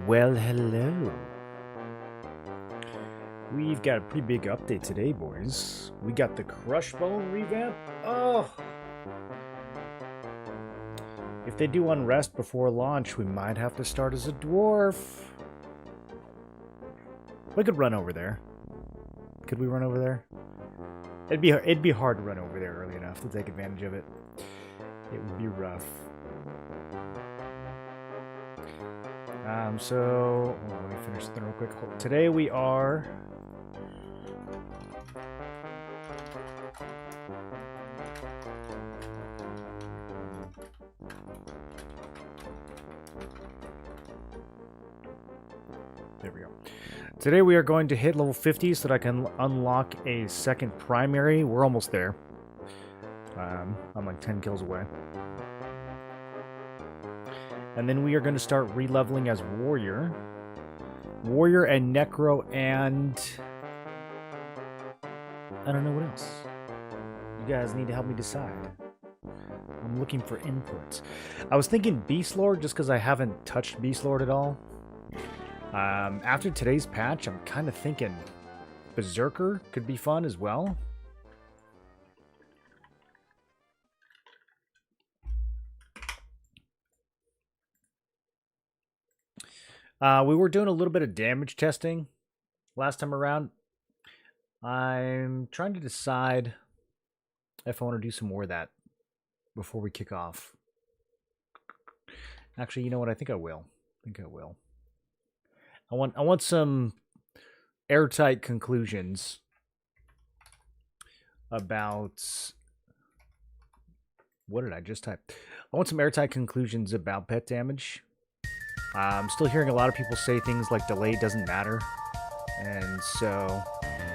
Well, hello. We've got a pretty big update today, boys. We got the Crushbone revamp. Oh! If they do Unrest before launch, we might have to start as a dwarf. We could run over there. Could we run over there? It'd be hard to run over there early enough to take advantage of it. It would be rough. So hold on, let me finish this real quick. Today we are there we go. Today we are going to hit level 50 so that I can unlock a second primary. We're almost there. I'm like 10 kills away. And then we are going to start re-leveling as Warrior. Warrior and Necro and... I don't know what else. You guys need to help me decide. I'm looking for inputs. I was thinking Beast Lord just because I haven't touched Beast Lord at all. After today's patch, I'm kind of thinking Berserker could be fun as well. We were doing a little bit of damage testing last time around. I'm trying to decide if I want to do some more of that before we kick off. Actually, you know what? I think I will. I want some airtight conclusions about... What did I just type? I want some airtight conclusions about pet damage. I'm still hearing a lot of people say things like delay doesn't matter. And so...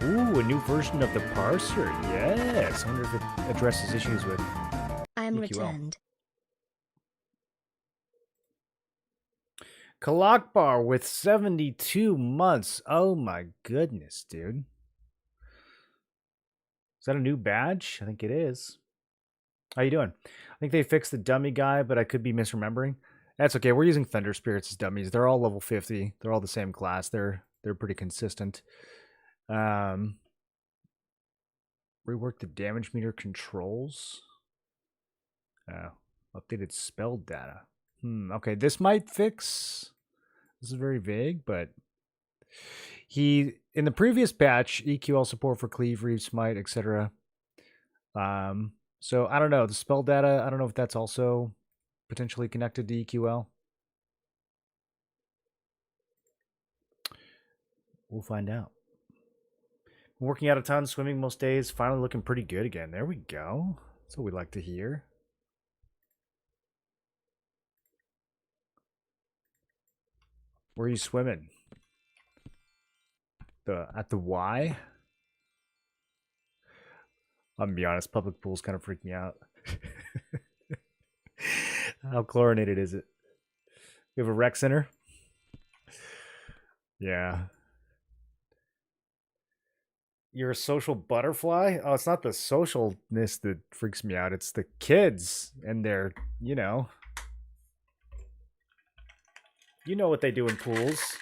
Ooh, a new version of the parser. Yes. I wonder if it addresses issues with I am EQL. returned. Kalakbar with 72 months. Oh my goodness, dude. Is that a new badge? I think it is. How you doing? I think they fixed the dummy guy, but I could be misremembering. That's okay. We're using Thunder Spirits as dummies. They're all level 50. They're all the same class. They're pretty consistent. Rework the damage meter controls. Updated spell data. Okay, this might fix. This is very vague, but in the previous patch, EQL support for cleave, reave, smite, etc. So I don't know. The spell data, I don't know if that's also potentially connected to EQL. We'll find out. Working out a ton, swimming most days, finally looking pretty good again. There we go. That's what we like to hear. Where are you swimming? At the Y? I'm gonna be honest, public pools kind of freak me out. How chlorinated is it? We have a rec center? Yeah. You're a social butterfly? Oh, it's not the socialness that freaks me out. It's the kids and their, you know what they do in pools.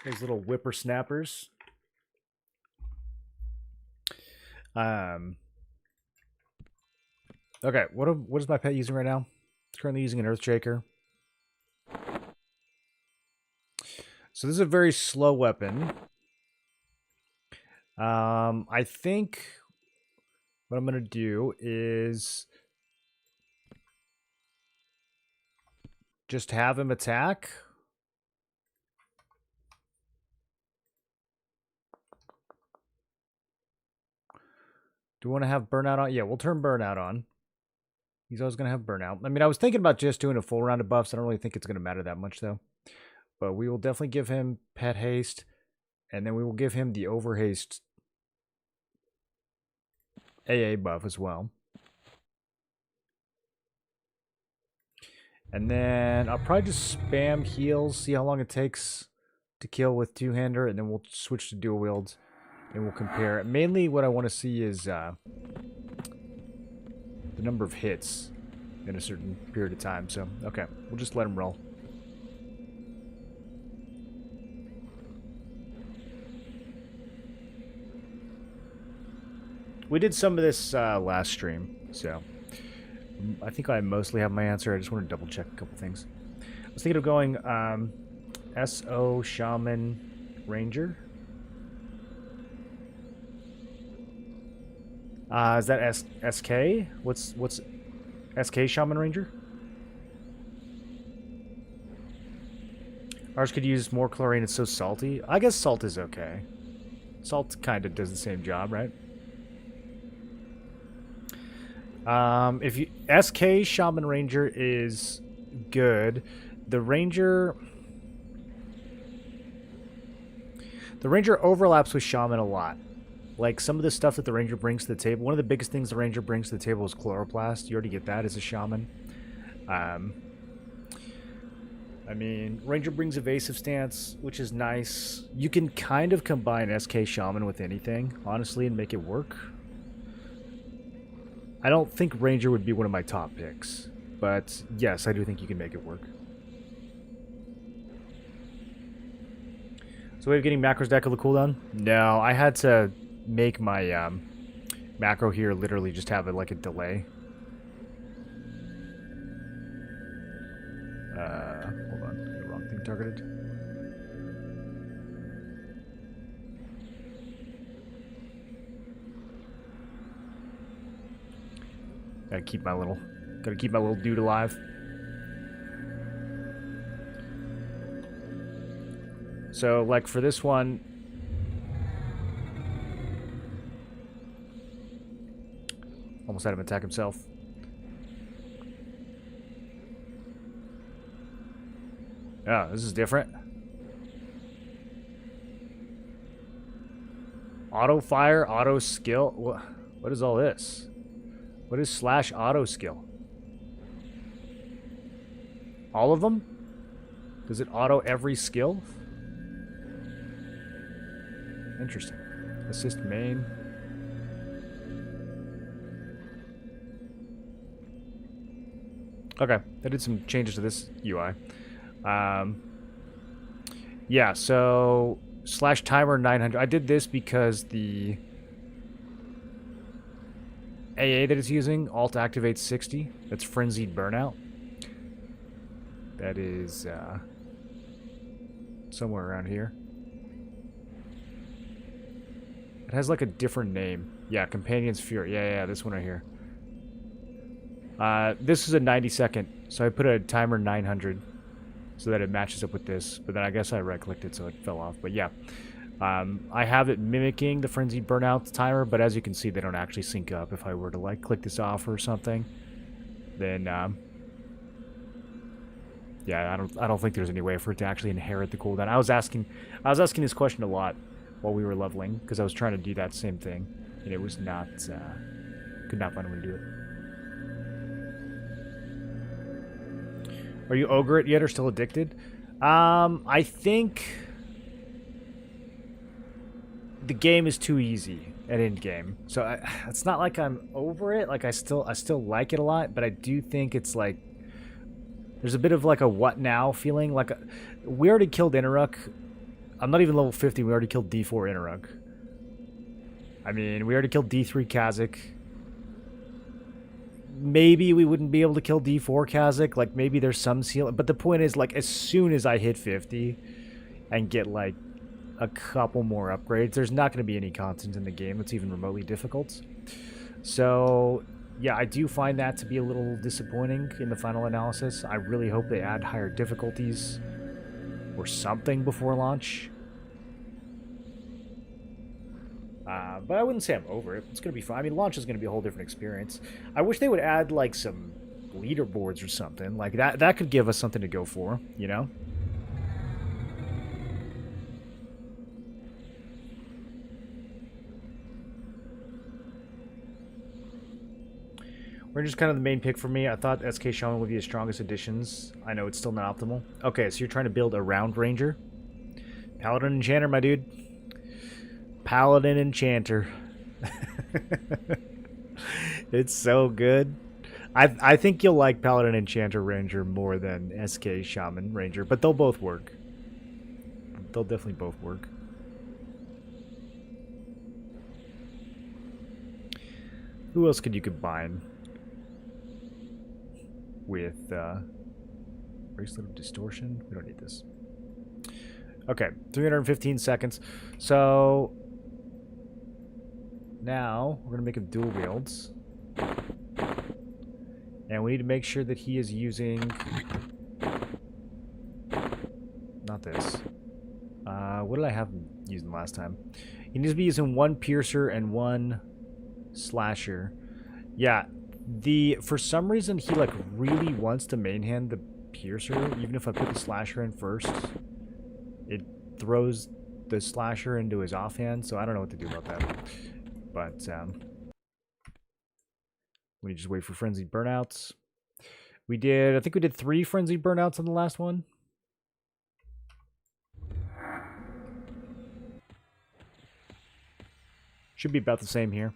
Those little whippersnappers. Okay, what is my pet using right now? It's currently using an Earthshaker. So this is a very slow weapon. I think what I'm going to do is just have him attack. Do we want to have burnout on? Yeah, we'll turn burnout on. He's always going to have burnout. I mean, I was thinking about just doing a full round of buffs. I don't really think it's going to matter that much, though. But we will definitely give him pet haste. And then we will give him the overhaste AA buff as well. And then I'll probably just spam heals, see how long it takes to kill with two-hander, and then we'll switch to dual wield, and we'll compare. Mainly what I want to see is the number of hits in a certain period of time. So, okay, we'll just let him roll. We did some of this last stream, so I think I mostly have my answer. I just want to double check a couple things. I was thinking of going SO Shaman Ranger. Is that SK? What's SK Shaman Ranger? Ours could use more chlorine. It's so salty. I guess salt is okay. Salt kind of does the same job, right? If you SK Shaman Ranger is good. The Ranger overlaps with Shaman a lot. Like some of the stuff that the Ranger brings to the table. One of the biggest things the Ranger brings to the table is Chloroplast. You already get that as a Shaman. I mean, Ranger brings Evasive Stance, which is nice. You can kind of combine SK Shaman with anything, honestly, and make it work. I don't think Ranger would be one of my top picks, but yes, I do think you can make it work. So way of getting macros deck of the cooldown? No, I had to make my macro here literally just have it like a delay. Hold on, the wrong thing targeted. Gotta keep my little dude alive. So, like for this one, Almost had him attack himself. Yeah, this is different. Auto fire, auto skill. What is all this? What is slash auto skill? All of them? Does it auto every skill? Interesting. Assist main. Okay, I did some changes to this UI. Yeah, so slash timer 900. I did this because the AA that it's using, alt activates 60. That's frenzied burnout. That is somewhere around here. It has like a different name. Yeah, Companion's Fury. Yeah, this one right here. This is a 90-second, so I put a timer 900 so that it matches up with this. But then I guess I right-clicked it, so it fell off. But yeah, I have it mimicking the Frenzied Burnout timer, but as you can see, they don't actually sync up. If I were to like click this off or something, then yeah, I don't think there's any way for it to actually inherit the cooldown. I was asking this question a lot while we were leveling because I was trying to do that same thing, and it was not could not find a way to do it. Are you ogre it yet or still addicted? I think the game is too easy at end game, so it's not like I'm over it. Like I still like it a lot, but I do think it's like there's a bit of like a what now feeling. Like we already killed Interruck. I'm not even level 50. We already killed D4 Interruck. I mean, we already killed D3 Kazakh. Maybe we wouldn't be able to kill D4 Kazakh. Like, maybe there's some seal. But the point is, like, as soon as I hit 50 and get, like, a couple more upgrades, there's not going to be any content in the game that's even remotely difficult. So, yeah, I do find that to be a little disappointing in the final analysis. I really hope they add higher difficulties or something before launch. But I wouldn't say I'm over it. It's going to be fine. I mean, launch is going to be a whole different experience. I wish they would add, like, some leaderboards or something. Like, that could give us something to go for, you know? Ranger's kind of the main pick for me. I thought SK Shaman would be the strongest additions. I know it's still not optimal. Okay, so you're trying to build around Ranger. Paladin Enchanter, my dude. Paladin Enchanter. It's so good. I think you'll like Paladin Enchanter Ranger more than SK Shaman Ranger, but they'll both work. They'll definitely both work. Who else could you combine with Bracelet of Distortion? We don't need this. Okay, 315 seconds. So now we're gonna make him dual wields, and we need to make sure that he is using not this. What did I have him using last time? He needs to be using one piercer and one slasher. Yeah, for some reason he like really wants to main hand the piercer. Even if I put the slasher in first, it throws the slasher into his offhand, so I don't know what to do about that. But we just wait for frenzied burnouts. I think we did 3 frenzied burnouts on the last one. Should be about the same here.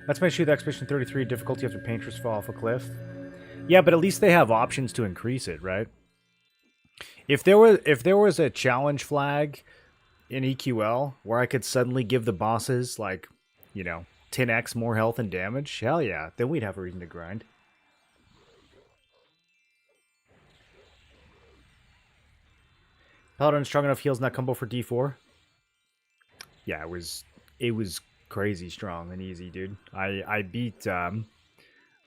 Let's make sure the Expedition 33 difficulty after Painter's fall off a cliff. Yeah, but at least they have options to increase it, right? If there was a challenge flag in EQL where I could suddenly give the bosses, like, you know, 10x more health and damage, hell yeah, then we'd have a reason to grind. Paladin strong enough heals not combo for D4. Yeah, it was crazy strong and easy, dude. I beat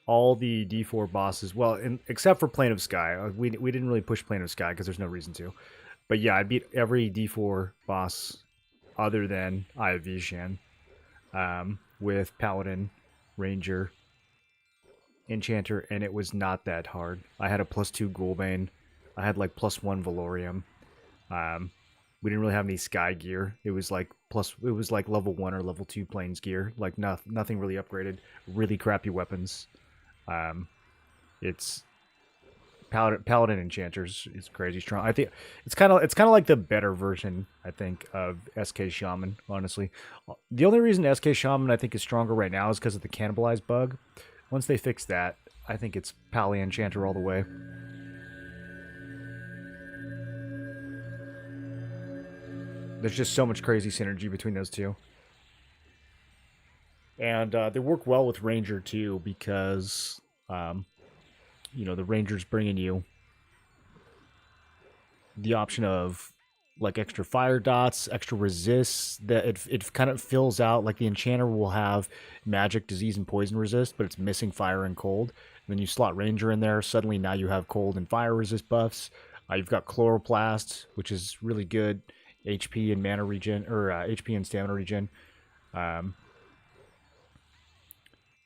all the D4 bosses. Well, except for Plane of Sky, we didn't really push Plane of Sky because there's no reason to. But yeah, I beat every D4 boss other than Eye of Vishan, with Paladin, Ranger, Enchanter, and it was not that hard. I had a +2 Ghoulbane. I had like +1 Valorium. We didn't really have any Sky gear. It was like level 1 or level 2 Plains gear. Like nothing really upgraded. Really crappy weapons. It's Paladin Enchanters is crazy strong. I think it's kind of like the better version, I think, of SK Shaman, honestly. The only reason SK Shaman I think is stronger right now is because of the cannibalize bug. Once they fix that, I think it's Pally Enchanter all the way. There's just so much crazy synergy between those two. And they work well with Ranger too because, the Ranger's bringing you the option of like extra fire dots, extra resists. That it kind of fills out. Like the Enchanter will have magic, disease, and poison resist, but it's missing fire and cold. And then you slot Ranger in there. Suddenly now you have cold and fire resist buffs. You've got Chloroplast, which is really good. HP and mana regen, or HP and stamina regen.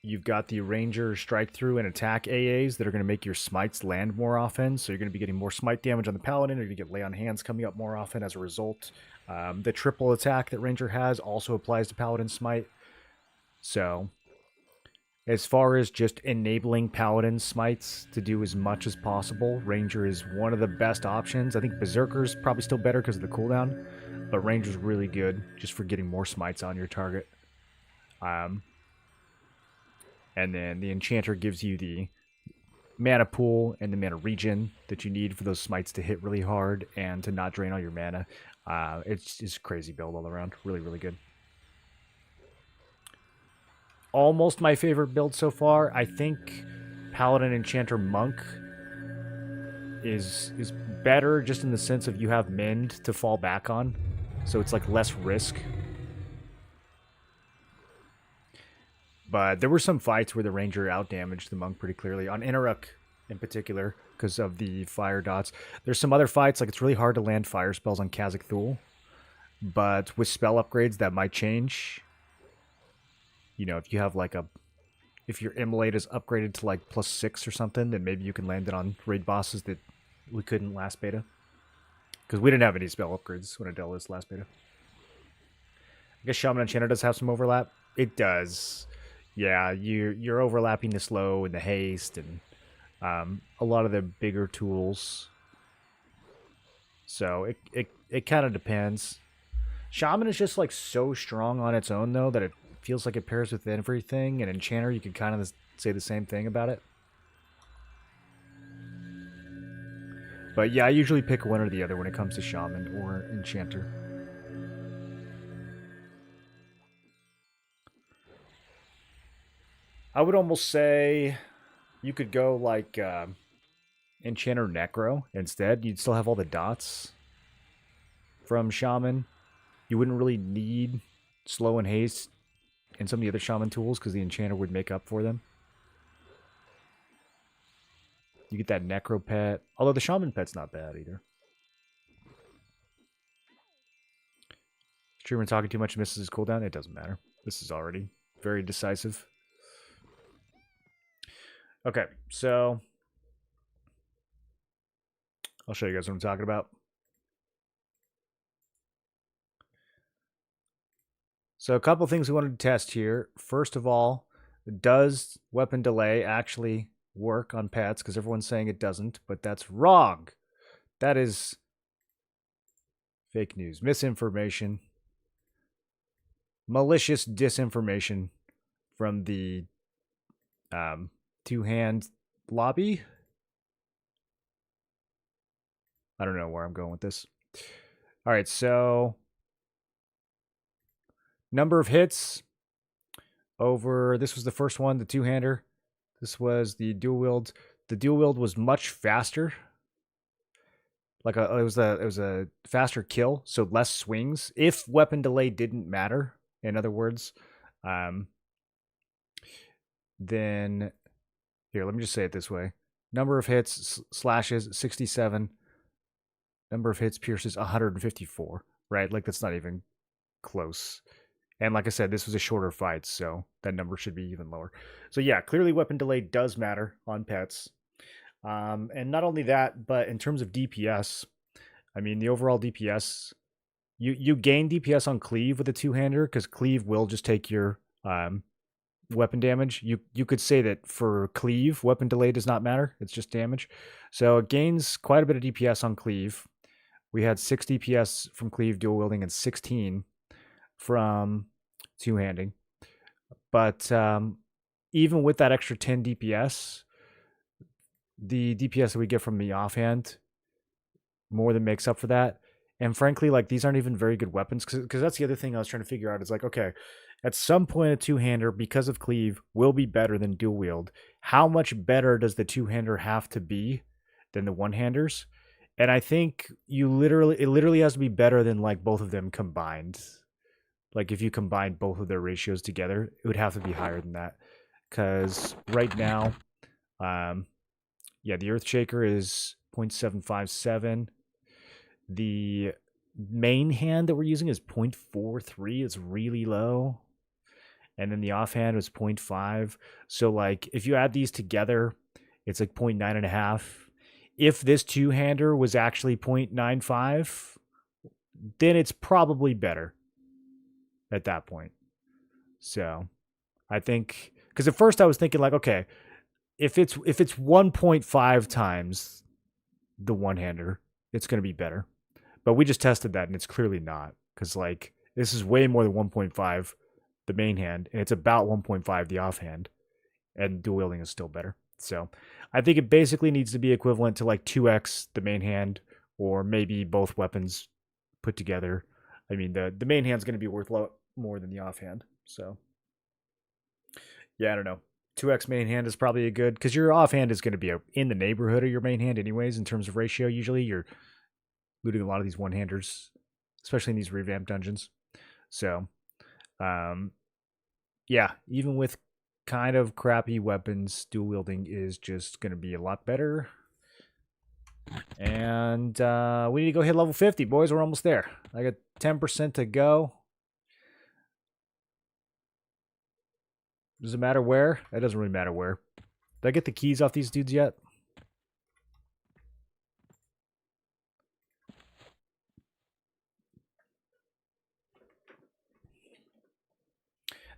You've got the Ranger strike through and attack AAs that are going to make your smites land more often. So you're going to be getting more smite damage on the Paladin. You're going to get lay on hands coming up more often as a result. The triple attack that Ranger has also applies to Paladin smite. So as far as just enabling Paladin smites to do as much as possible, Ranger is one of the best options. I think Berserker's probably still better because of the cooldown, but Ranger's really good just for getting more smites on your target. And then the Enchanter gives you the mana pool and the mana regen that you need for those smites to hit really hard and to not drain all your mana. It's just crazy build all around. Really, really good. Almost my favorite build so far. I think Paladin Enchanter Monk is better just in the sense of you have Mend to fall back on. So it's like less risk. But there were some fights where the Ranger outdamaged the Monk pretty clearly. On Inaruk in particular, because of the fire dots. There's some other fights, like it's really hard to land fire spells on Khazak Thul. But with spell upgrades, that might change. If you have like if your Immolate is upgraded to like +6 or something, then maybe you can land it on raid bosses that we couldn't last beta. Because we didn't have any spell upgrades when I dealt this last beta. I guess Shaman Enchanter does have some overlap. It does. Yeah, you're overlapping the slow and the haste and a lot of the bigger tools. So it kind of depends. Shaman is just like so strong on its own though that it feels like it pairs with everything. And Enchanter, you could kind of say the same thing about it. But yeah, I usually pick one or the other when it comes to Shaman or Enchanter. I would almost say you could go like Enchanter Necro instead. You'd still have all the dots from Shaman. You wouldn't really need Slow and Haste and some of the other Shaman tools because the Enchanter would make up for them. You get that Necro pet. Although the Shaman pet's not bad either. Streamer talking too much misses his cooldown. It doesn't matter. This is already very decisive. Okay, so I'll show you guys what I'm talking about. So a couple things we wanted to test here. First of all, does weapon delay actually work on pets? Because everyone's saying it doesn't, but that's wrong. That is fake news, misinformation, malicious disinformation from the two-hand lobby. I don't know where I'm going with this. All right, so number of hits over, this was the first one, the two-hander. This was the dual wield. The dual wield was much faster. Like it was a faster kill, so less swings. If weapon delay didn't matter, in other words, then Here, let me just say it this way. Number of hits, slashes, 67. Number of hits, pierces, 154. Right? Like, that's not even close. And like I said, this was a shorter fight, so that number should be even lower. So yeah, clearly weapon delay does matter on pets. And not only that, but in terms of DPS, I mean, the overall DPS, you gain DPS on cleave with a two-hander because cleave will just take your weapon damage. You could say that for cleave, weapon delay does not matter. It's just damage. So it gains quite a bit of DPS on cleave. We had 6 DPS from cleave dual wielding and 16 from two-handing. But even with that extra 10 DPS, the DPS that we get from the offhand more than makes up for that. And frankly, like, these aren't even very good weapons, because that's the other thing I was trying to figure out. Is like, okay, at some point a two-hander, because of cleave, will be better than dual wield. How much better does the two-hander have to be than the one-handers? And I think it literally has to be better than like both of them combined. Like, if you combine both of their ratios together, it would have to be higher than that. Because right now, yeah, the Earthshaker is 0.757. The main hand that we're using is 0.43. It's really low. And then the offhand was 0.5. So, like, if you add these together, it's like 0.9.5. If this two-hander was actually 0.95, then it's probably better at that point. So I think, because at first I was thinking like, okay, if it's 1.5 times the one-hander, it's going to be better. But we just tested that and it's clearly not, because like this is way more than 1.5 the main hand, and it's about 1.5 the offhand, and dual wielding is still better. So I think it basically needs to be equivalent to like 2x the main hand, or maybe both weapons put together. I mean, the main hand's going to be worth more than the offhand. So yeah, I don't know. 2x main hand is probably a good, because your offhand is going to be in the neighborhood of your main hand anyways in terms of ratio. Usually you're looting a lot of these one-handers, especially in these revamped dungeons. So yeah, even with kind of crappy weapons, dual wielding is just going to be a lot better. And we need to go hit level 50, boys. We're almost there. I got 10% to go. Does it matter where? It doesn't really matter where. Did I get the keys off these dudes yet?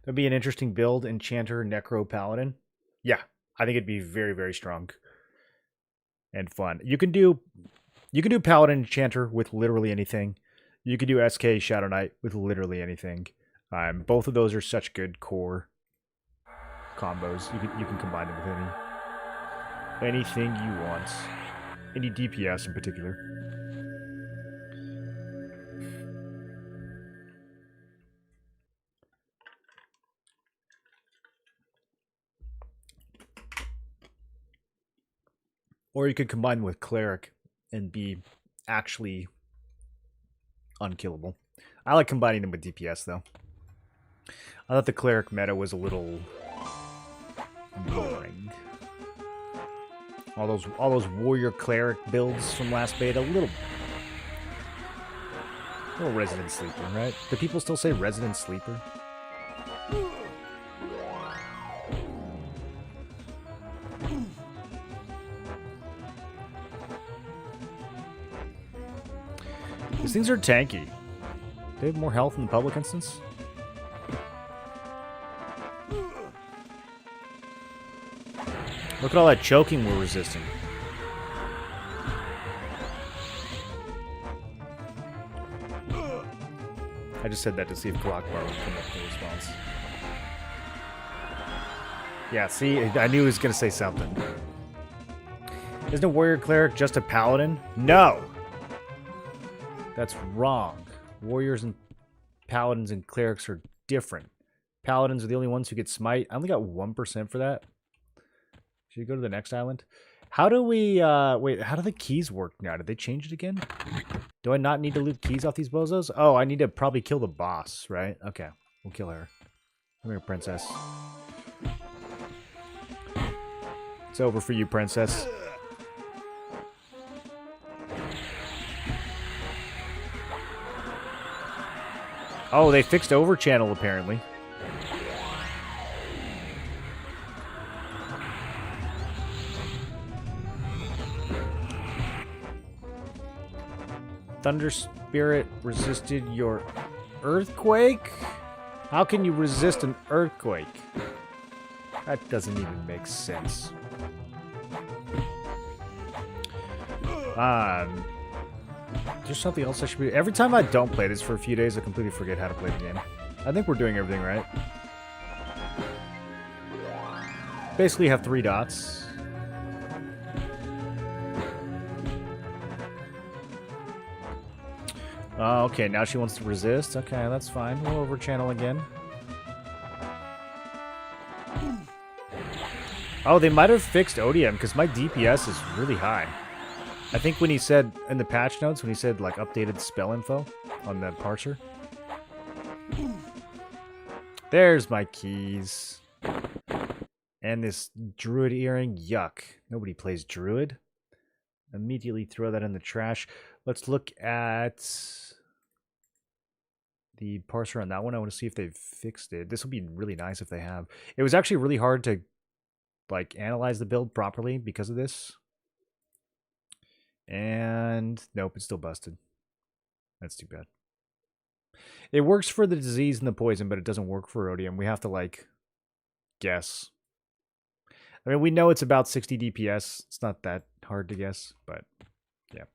That'd be an interesting build, Enchanter, Necro, Paladin. Yeah, I think it'd be very, very strong and fun. You can do Paladin, Enchanter with literally anything. You could do SK, Shadow Knight with literally anything. Both of those are such good core combos. You can combine them with anything you want. Any DPS in particular. Or you could combine them with Cleric and be actually unkillable. I like combining them with DPS though. I thought the Cleric meta was a little boring. All those warrior cleric builds from last beta, a little Resident Sleeper, right? Do people still say Resident Sleeper? These things are tanky. They have more health in the public instance. Look at all that choking we're resisting. I just said that to see if Glock Bar would come up with a response. Yeah, see, I knew he was going to say something. Isn't a warrior cleric just a paladin? No! That's wrong. Warriors and paladins and clerics are different. Paladins are the only ones who get smite. I only got 1% for that. Should we go to the next island? How do we, wait, how do the keys work now? Did they change it again? Do I not need to loot keys off these bozos? Oh, I need to probably kill the boss, right? Okay, we'll kill her. Come here, princess. It's over for you, princess. Oh, they fixed overchannel apparently. Thunder Spirit resisted your earthquake? How can you resist an earthquake? That doesn't even make sense. There's something else I should be... Every time I don't play this for a few days, I completely forget how to play the game. I think we're doing everything right. Basically have 3 dots. Okay, now she wants to resist. Okay, that's fine. We'll over channel again. Oh, they might have fixed ODM because my DPS is really high. I think when he said in the patch notes, when he said like updated spell info on the parser. There's my keys. And this druid earring. Yuck. Nobody plays druid. Immediately throw that in the trash. Let's look at the parser on that one. I want to see if they've fixed it. This will be really nice if they have. It was actually really hard to like analyze the build properly because of this. And nope, it's still busted. That's too bad. It works for the disease and the poison, but it doesn't work for Odium. We have to like guess. I mean, we know it's about 60 DPS. It's not that hard to guess, but yeah.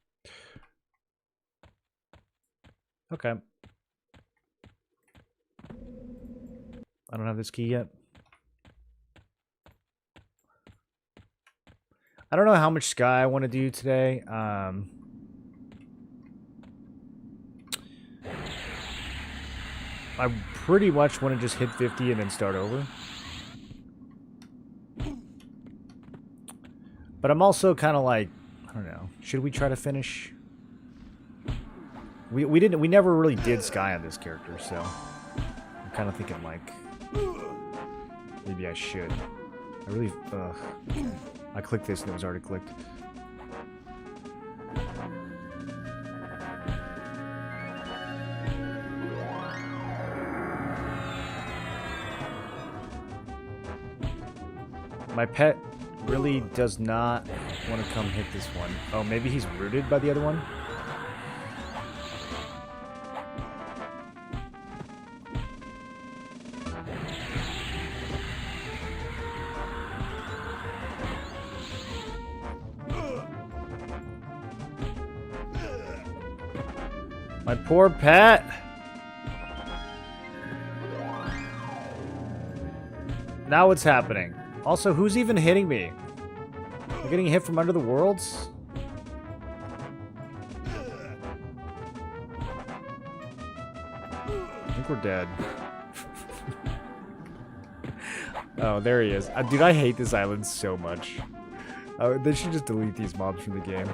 Okay. I don't have this key yet. I don't know how much Sky I want to do today. I pretty much want to just hit 50 and then start over. But I'm also kind of like, I don't know. Should we try to finish? We never really did Sky on this character, so I'm kind of thinking like maybe I should. I really okay. I clicked this and it was already clicked. My pet really does not want to come hit this one. Oh, maybe he's rooted by the other one? My poor pet! Now what's happening? Also, who's even hitting me? I'm getting hit from under the worlds? I think we're dead. Oh, there he is. Dude, I hate this island so much. Oh, they should just delete these mobs from the game.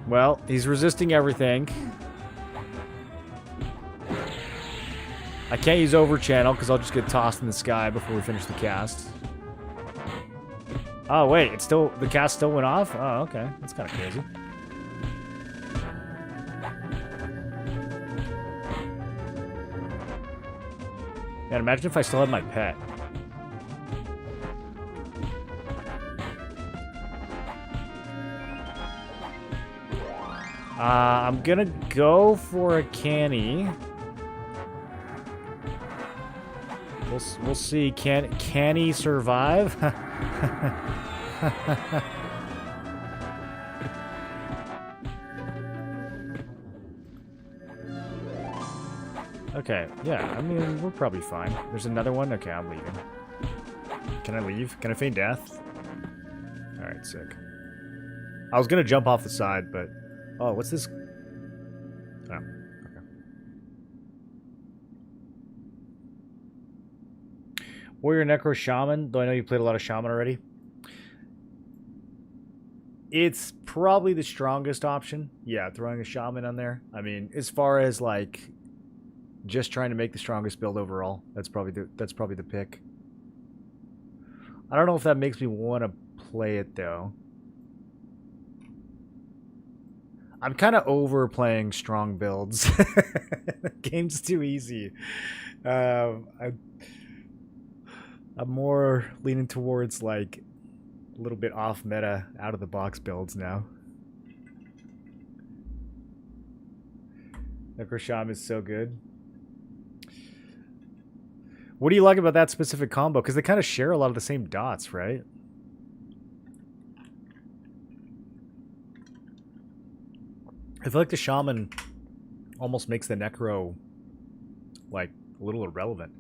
Well, he's resisting everything. I can't use overchannel because I'll just get tossed in the sky before we finish the cast. Oh, wait. It's still... The cast still went off? Oh, okay. That's kind of crazy. Man, imagine if I still had my pet. I'm gonna go for a canny. We'll see. Can he survive? Okay, yeah, I mean, we're probably fine. There's another one? Okay, I'm leaving. Can I leave? Can I feign death? Alright, sick. I was gonna jump off the side, but... Oh, what's this? Oh, okay. Warrior Necro Shaman, though I know you played a lot of Shaman already. It's probably the strongest option. Yeah, throwing a shaman on there. I mean, as far as like just trying to make the strongest build overall, that's probably the pick. I don't know if that makes me want to play it though. I'm kind of over playing strong builds. The game's too easy. I'm more leaning towards like a little bit off meta, out of the box builds now. Necrosham is so good. What do you like about that specific combo? Because they kind of share a lot of the same dots, right? I feel like the Shaman almost makes the Necro, like, a little irrelevant.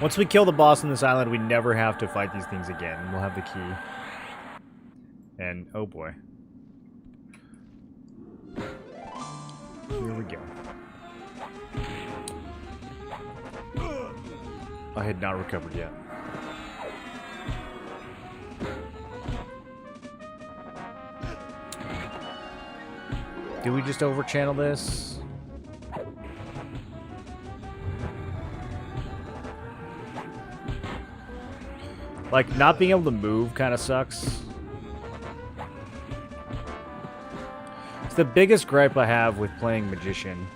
Once we kill the boss on this island, we never have to fight these things again. We'll have the key. And, oh boy. Here we go. I had not recovered yet. Do we just overchannel this? Like, not being able to move kind of sucks. It's the biggest gripe I have with playing Magician.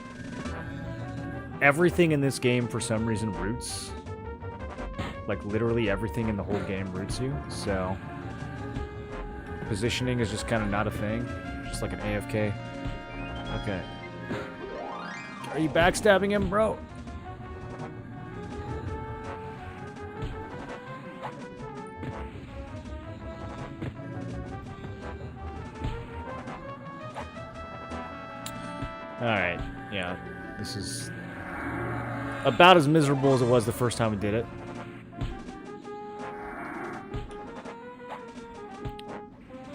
Everything in this game, for some reason, roots. Like, literally everything in the whole game roots you, so... Positioning is just kind of not a thing. Just like an AFK. Okay. Are you backstabbing him, bro? Alright, yeah. This is about as miserable as it was the first time we did it.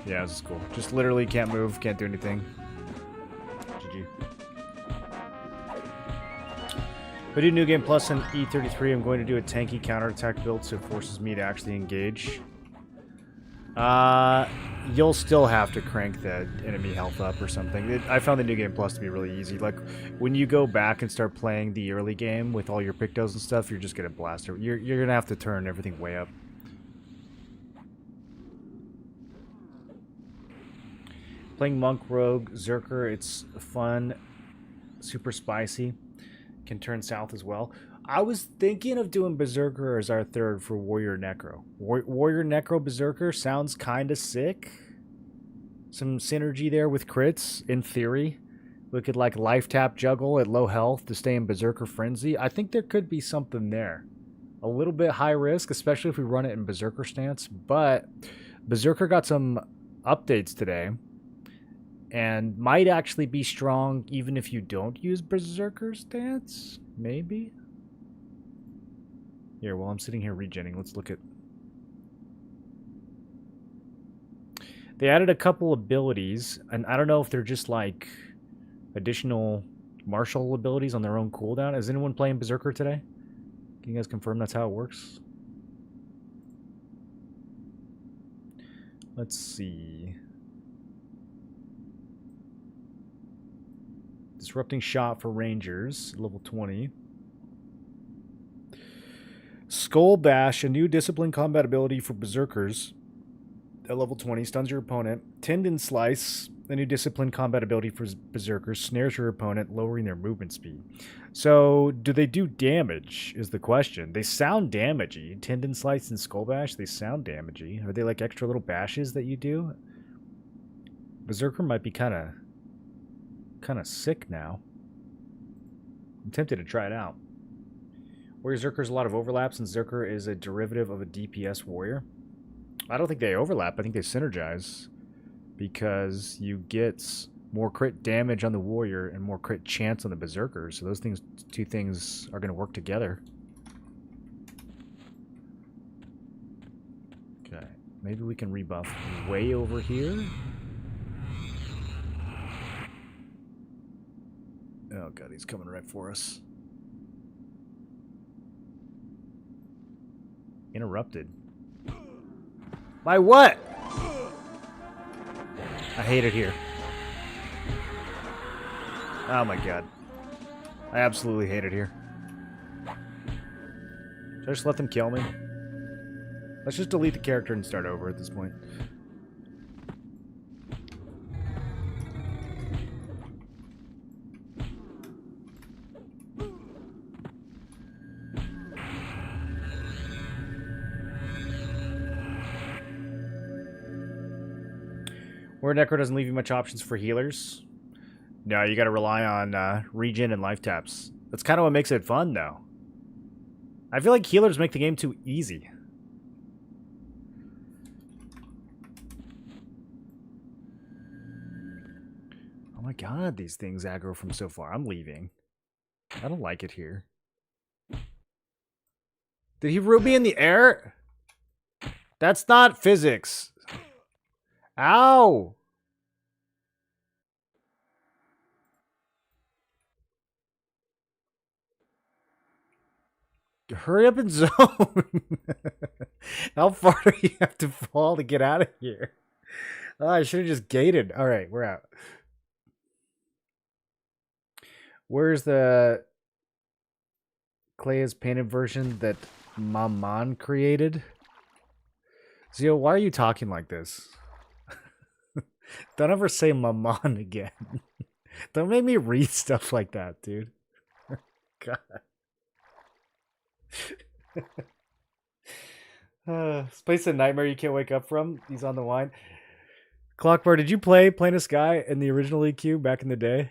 Yeah, this is cool. Just literally can't move, can't do anything. GG. If I do New Game Plus and E33, I'm going to do a tanky counterattack build so it forces me to actually engage. You'll still have to crank the enemy health up or something. I found the New Game Plus to be really easy. Like, when you go back and start playing the early game with all your pictos and stuff, you're just gonna blast it. You're gonna have to turn everything way up. Playing Monk, Rogue, Zerker, it's fun, super spicy. Can turn south as well. I was thinking of doing Berserker as our third for Warrior Necro. Warrior Necro Berserker sounds kind of sick. Some synergy there with crits, in theory. We could like life tap juggle at low health to stay in Berserker Frenzy. I think there could be something there. A little bit high risk, especially if we run it in Berserker stance. But Berserker got some updates today. And might actually be strong even if you don't use Berserker stance. Maybe. Here, while I'm sitting here regenning, let's look at... They added a couple abilities, and I don't know if they're just like additional martial abilities on their own cooldown. Is anyone playing Berserker today? Can you guys confirm that's how it works? Let's see. Disrupting Shot for Rangers, level 20. Skull Bash, a new discipline combat ability for Berserkers at level 20, stuns your opponent. Tendon Slice, a new discipline combat ability for Berserkers, snares your opponent, lowering their movement speed. So, do they do damage, is the question. They sound damagey. Tendon Slice and Skull Bash, they sound damagey. Are they like extra little bashes that you do? Berserker might be kind of sick now. I'm tempted to try it out. Warrior Zerker's a lot of overlaps, and Zerker is a derivative of a DPS warrior. I don't think they overlap. I think they synergize because you get more crit damage on the warrior and more crit chance on the berserker. So those two things are going to work together. Okay, maybe we can rebuff way over here. Oh god, he's coming right for us. Interrupted. By what? I hate it here. Oh my god. I absolutely hate it here. Should I just let them kill me? Let's just delete the character and start over at this point. Where Necro doesn't leave you much options for healers. No, you gotta rely on regen and life taps. That's kind of what makes it fun, though. I feel like healers make the game too easy. Oh my god, these things aggro from so far. I'm leaving. I don't like it here. Did he root me in the air? That's not physics. Ow! Hurry up and zone. How far do you have to fall to get out of here? Oh, I should have just gated. All right, we're out. Where's the Clay's painted version that Maman created? Zio, why are you talking like this? Don't ever say Maman again. Don't make me read stuff like that, dude. God. This place a nightmare you can't wake up from. He's on the wine. Clockbar, did you play Plane of Sky in the original EQ back in the day?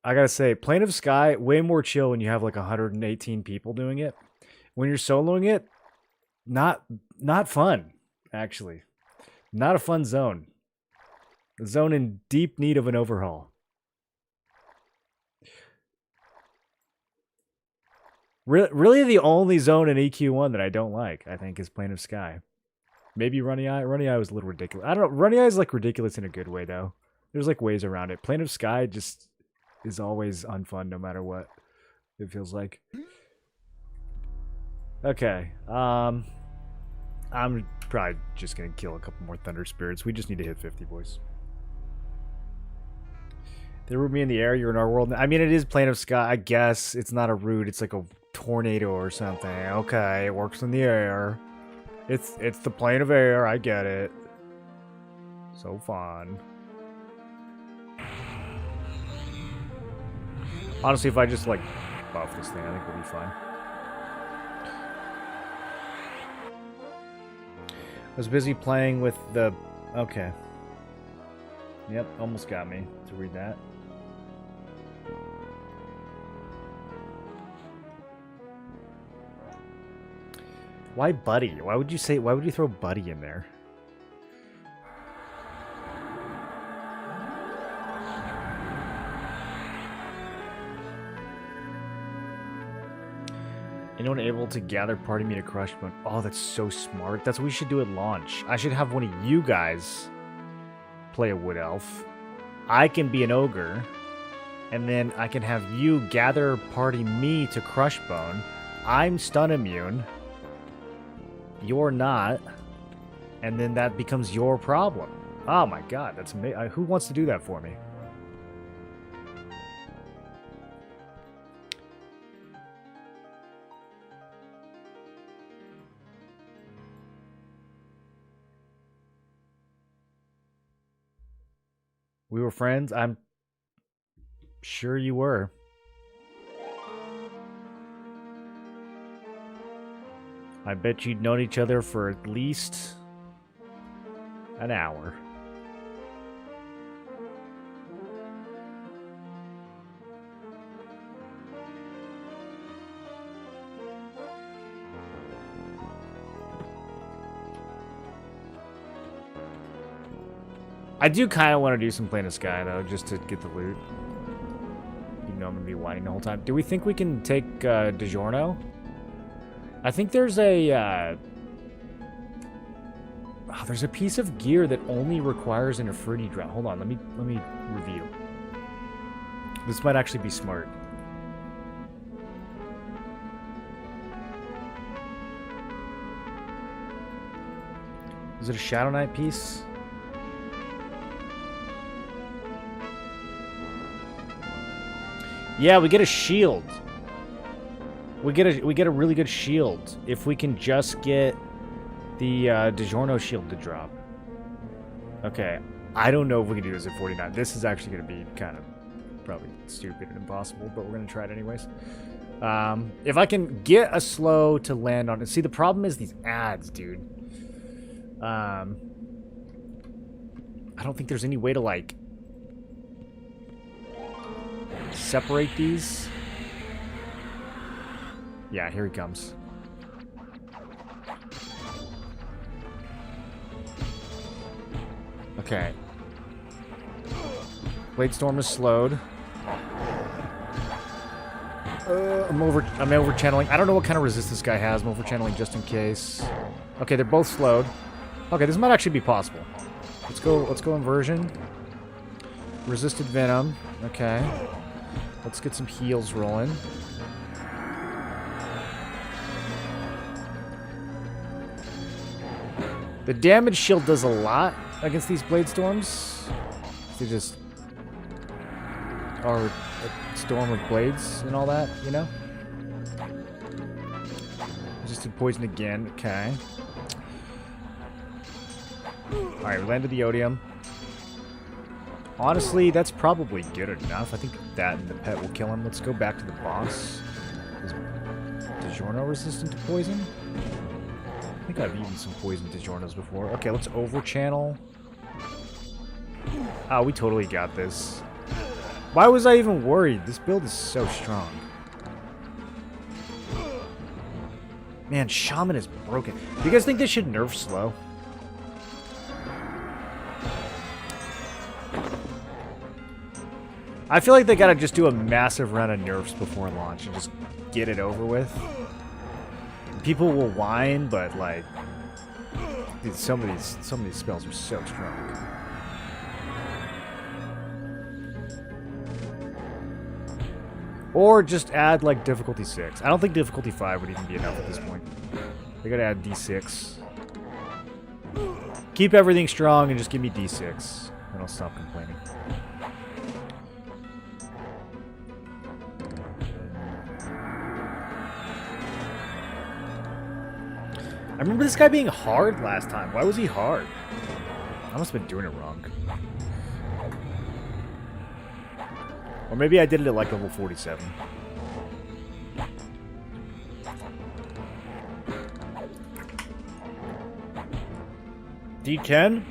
I gotta say, Plane of Sky, way more chill when you have like 118 people doing it. When you're soloing it, not fun, actually. Not a fun zone. A zone in deep need of an overhaul. Really the only zone in EQ1 that I don't like, I think, is Plane of Sky. Maybe Runny Eye. Runny Eye was a little ridiculous. I don't know. Runny Eye is like ridiculous in a good way, though. There's like ways around it. Plane of Sky just is always unfun no matter what it feels like. Okay. I'm probably just going to kill a couple more Thunder Spirits. We just need to hit 50, boys. They root me in the air. You're in our world. I mean, it is Plane of Sky. I guess it's not a root. It's like a tornado or something. Okay, it works in the air. It's the plane of air. I get it. So fun. Honestly, if I just like buff this thing, I think we'll be fine. I was busy playing with the... Okay. Yep, almost got me to read that. Why Buddy? Why would you throw Buddy in there? Anyone able to gather party me to crush one? Oh, that's so smart. That's what we should do at launch. I should have one of you guys play a wood elf. I can be an ogre. And then I can have you gather party me to crush bone. I'm stun immune. You're not. And then that becomes your problem. Oh my god, that's amazing. Who wants to do that for me? We were friends? I'm sure you were. I bet you'd known each other for at least an hour. I do kind of want to do some Plane of Sky, though, just to get the loot. Even though I'm going to be whining the whole time. Do we think we can take DiGiorno? I think there's a... there's a piece of gear that only requires an Afridi drop. Hold on, let me review. This might actually be smart. Is it a Shadow Knight piece? Yeah, we get a shield. We get a really good shield if we can just get the DiGiorno shield to drop. Okay, I don't know if we can do this at 49. This is actually going to be kind of probably stupid and impossible, but we're going to try it anyways. If I can get a slow to land on it. See, the problem is these ads, dude. I don't think there's any way to, like, separate these. Yeah, here he comes. Okay. Blade Storm is slowed. I'm over channeling. I don't know what kind of resist this guy has. I'm over channeling just in case. Okay, they're both slowed. Okay, this might actually be possible. Let's go inversion. Resisted venom. Okay. Let's get some heals rolling. The damage shield does a lot against these Blade Storms. They just are a storm of blades and all that, you know? Resisted poison again. Okay. Alright, we landed the Odium. Honestly, that's probably good enough. I think that and the pet will kill him. Let's go back to the boss. Is DiGiorno resistant to poison? I think I've eaten some poison DiGiornos before. Okay, let's over-channel. Oh, we totally got this. Why was I even worried? This build is so strong. Man, Shaman is broken. Do you guys think they should nerf slow? I feel like they gotta just do a massive round of nerfs before launch and just get it over with. People will whine, but like, dude, some of these spells are so strong. Or just add like difficulty 6. I don't think difficulty 5 would even be enough at this point. They gotta add D6. Keep everything strong and just give me D6, and I'll stop complaining. I remember this guy being hard last time. Why was he hard? I must have been doing it wrong. Or maybe I did it at like level 47. D10?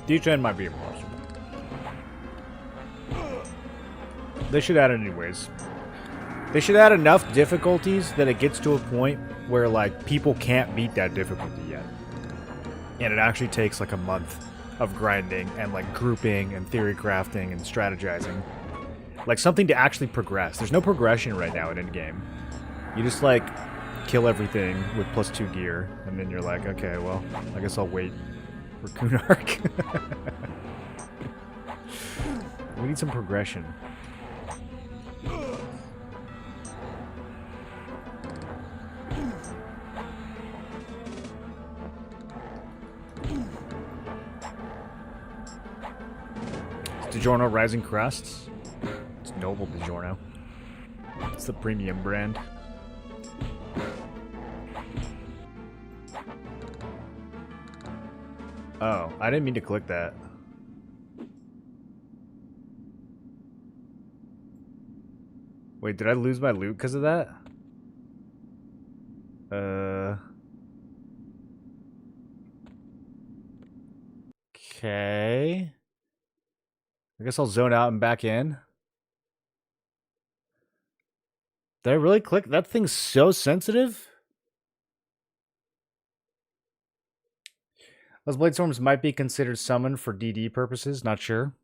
D10 might be impossible. They should add it anyways. They should add enough difficulties that it gets to a point where, like, people can't beat that difficulty yet. And it actually takes, like, a month of grinding and, like, grouping and theory crafting and strategizing. Like, something to actually progress. There's no progression right now in endgame. You just, like, kill everything with +2 gear, and then you're like, okay, well, I guess I'll wait for Kunark. We need some progression. DiGiorno Rising Crusts. It's Noble DiGiorno. It's the premium brand. Oh, I didn't mean to click that. Wait, did I lose my loot because of that? Okay. I guess I'll zone out and back in. Did I really click? That thing's so sensitive? Those Blade Storms might be considered summoned for DD purposes. Not sure.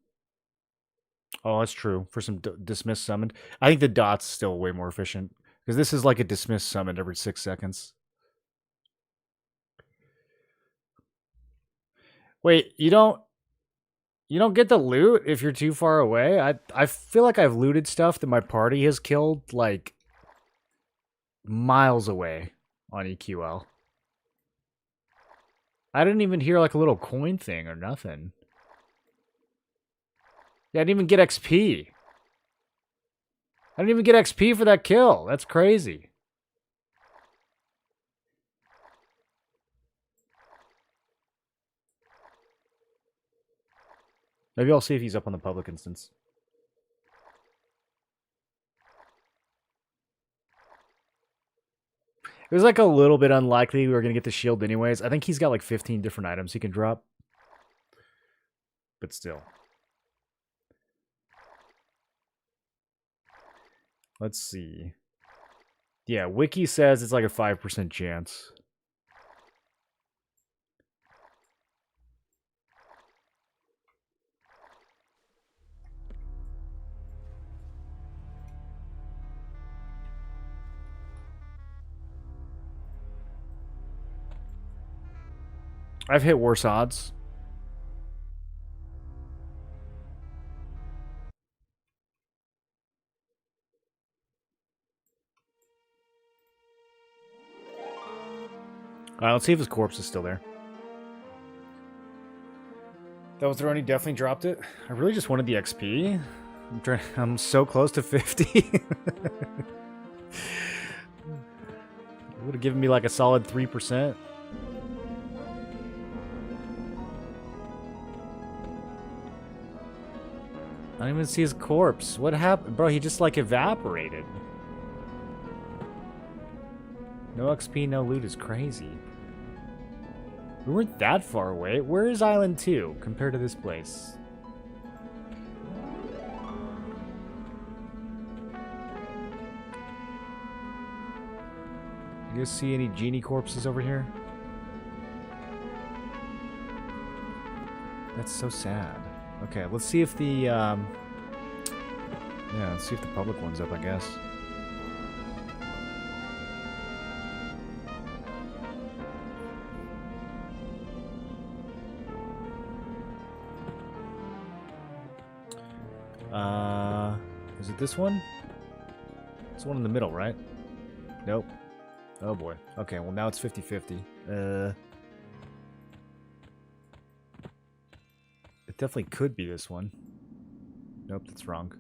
Oh, that's true. For some dismiss summoned. I think the dot's still way more efficient. Because this is like a dismiss summoned every 6 seconds. Wait, you don't You don't get the loot if you're too far away? I feel like I've looted stuff that my party has killed, like, miles away on EQL. I didn't even hear, like, a little coin thing or nothing. Yeah, I didn't even get XP. I didn't even get XP for that kill. That's crazy. Maybe I'll see if he's up on the public instance. It was like a little bit unlikely we were going to get the shield anyways. I think he's got like 15 different items he can drop. But still. Let's see. Yeah, Wiki says it's like a 5% chance. I've hit worse odds. Alright, let's see if his corpse is still there. That was Roni, definitely dropped it. I really just wanted the XP. I'm so close to 50. It would have given me like a solid 3%. I don't even see his corpse. What happened? Bro, he just like evaporated. No XP, no loot is crazy. We weren't that far away. Where is Island 2 compared to this place? You guys see any genie corpses over here? That's so sad. Okay, let's see if the, yeah, let's see if the public one's up, I guess. Is it this one? It's the one in the middle, right? Nope. Oh boy. Okay, well now it's 50-50. It definitely could be this one. Nope, that's wrong.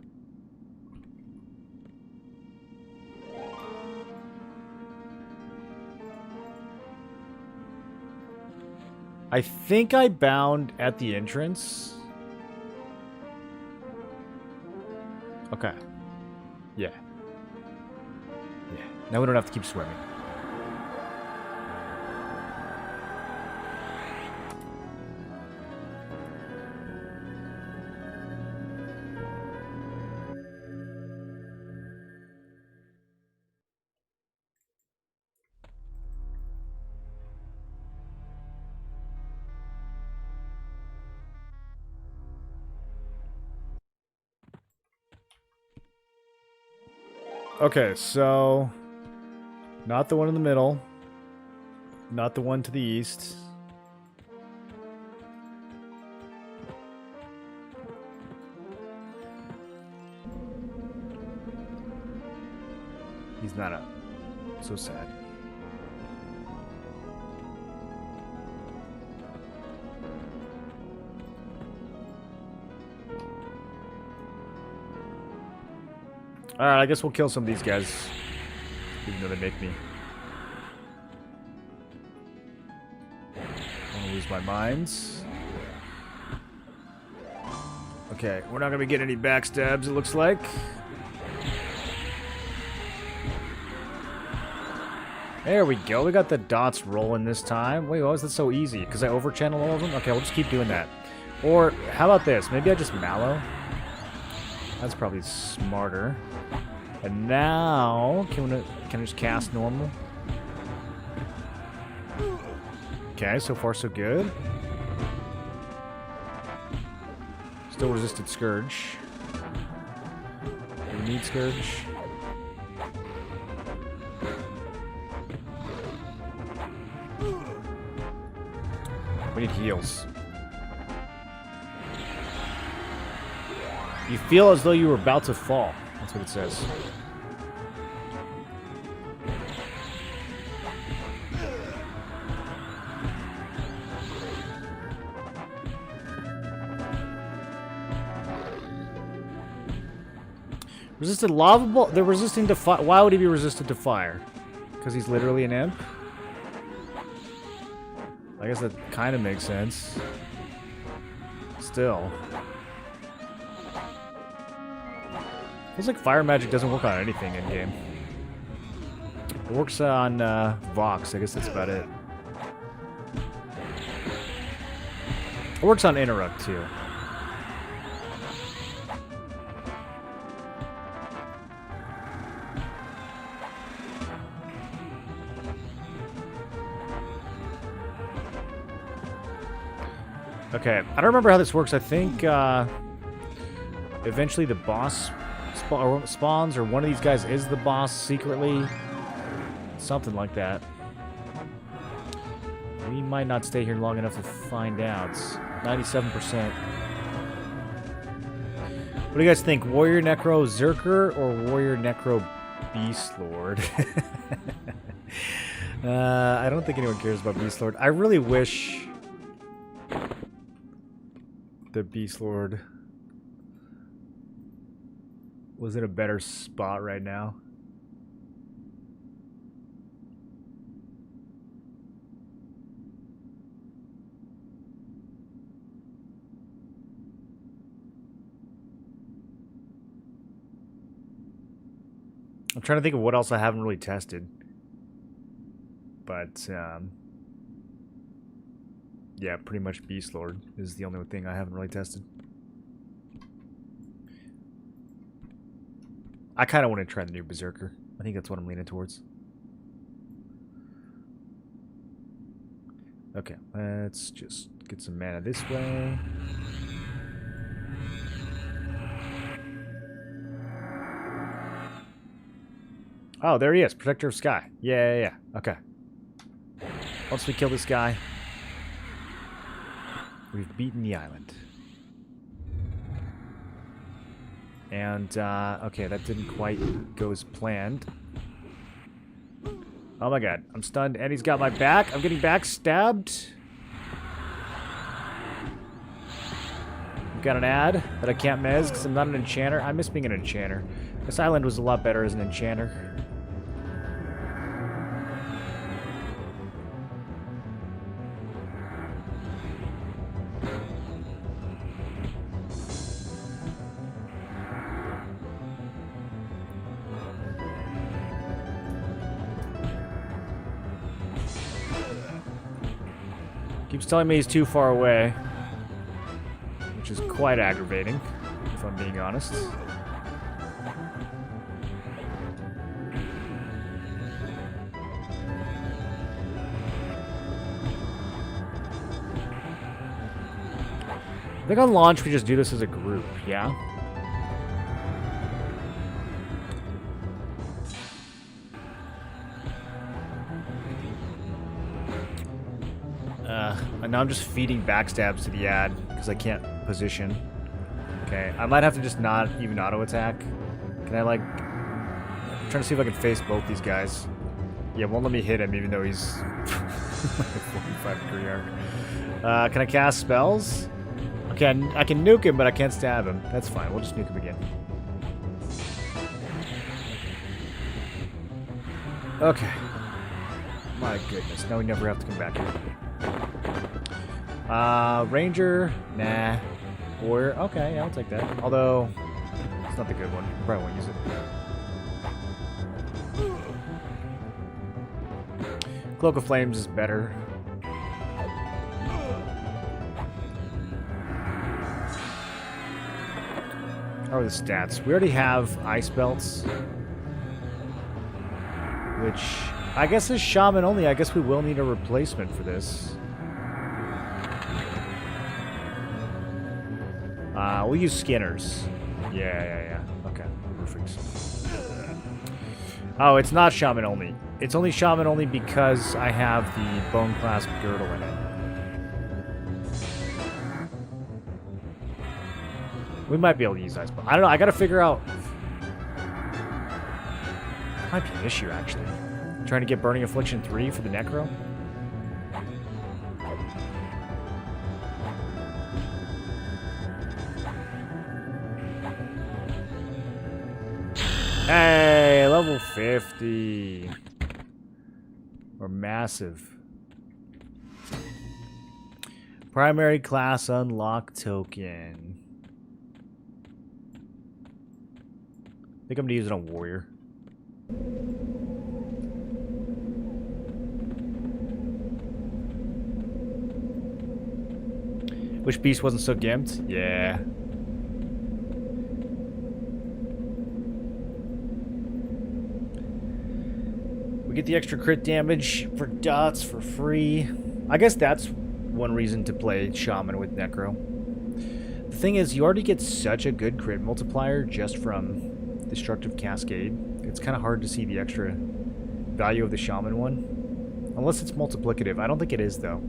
I think I bound at the entrance. Okay. Yeah. Yeah. Now we don't have to keep swimming. Okay, so not the one in the middle, not the one to the east. He's not up. So sad. Alright, I guess we'll kill some of these guys. Even though they make me. I don't lose my minds. Okay, we're not gonna get any backstabs, it looks like. There we go, we got the dots rolling this time. Wait, why was that so easy? Because I overchannel all of them? Okay, we'll just keep doing that. Or, how about this? Maybe I just mallow? That's probably smarter. And now, can I just cast normal? Okay, so far so good. Still resisted Scourge. Do we need Scourge? We need heals. You feel as though you were about to fall. That's what it says. Resisted lava ball? They're resisting to fire. Why would he be resistant to fire? Because he's literally an imp? I guess that kind of makes sense. Still. Feels like fire magic doesn't work on anything in game. It works on Vox. I guess that's about it. It works on Interrupt too. Okay, I don't remember how this works. I think eventually the boss spawns, or one of these guys is the boss secretly. Something like that. We might not stay here long enough to find out. 97%. What do you guys think? Warrior Necro Zerker or Warrior Necro Beast Lord? I don't think anyone cares about Beast Lord. I really wish the Beast Lord was in a better spot right now. I'm trying to think of what else I haven't really tested. But, yeah, pretty much Beast Lord is the only thing I haven't really tested. I kind of want to try the new Berserker. I think that's what I'm leaning towards. Okay, let's just get some mana this way. Oh, there he is. Protector of Sky. Yeah. Okay. Once we kill this guy, we've beaten the island. And, okay, that didn't quite go as planned. Oh my god, I'm stunned, and he's got my back. I'm getting backstabbed. I've got an ad that I can't mez because I'm not an enchanter. I miss being an enchanter. This island was a lot better as an enchanter. Keeps telling me he's too far away, which is quite aggravating, if I'm being honest. I think on launch we just do this as a group, yeah? And now I'm just feeding backstabs to the ad because I can't position. Okay, I might have to just not even auto attack. Can I, like, I'm trying to see if I can face both these guys. Yeah, won't let me hit him even though he's like a 45-degree arc. Can I cast spells? Okay, I can nuke him, but I can't stab him. That's fine. We'll just nuke him again. Okay. My goodness. Now we never have to come back here. Ranger, nah. Warrior, okay, yeah, I'll take that. Although, it's not the good one. Probably won't use it. Cloak of Flames is better. How are the stats? We already have Ice Belts, which I guess is Shaman only. I guess we will need a replacement for this. We'll use Skinners. Yeah. Okay, perfect. Oh, it's not Shaman only. It's only Shaman only because I have the Bone Clasp Girdle in it. We might be able to use Ice Bomb. I don't know. I got to figure out. That might be an issue, actually. Trying to get Burning Affliction 3 for the Necro. Hey, level 50. We're massive. Primary class unlock token. I think I'm gonna use it on Warrior. Which beast wasn't so gimped? Yeah. We get the extra crit damage for dots for free. I guess that's one reason to play Shaman with Necro. The thing is, you already get such a good crit multiplier just from Destructive Cascade. It's kind of hard to see the extra value of the Shaman one. Unless it's multiplicative. I don't think it is, though.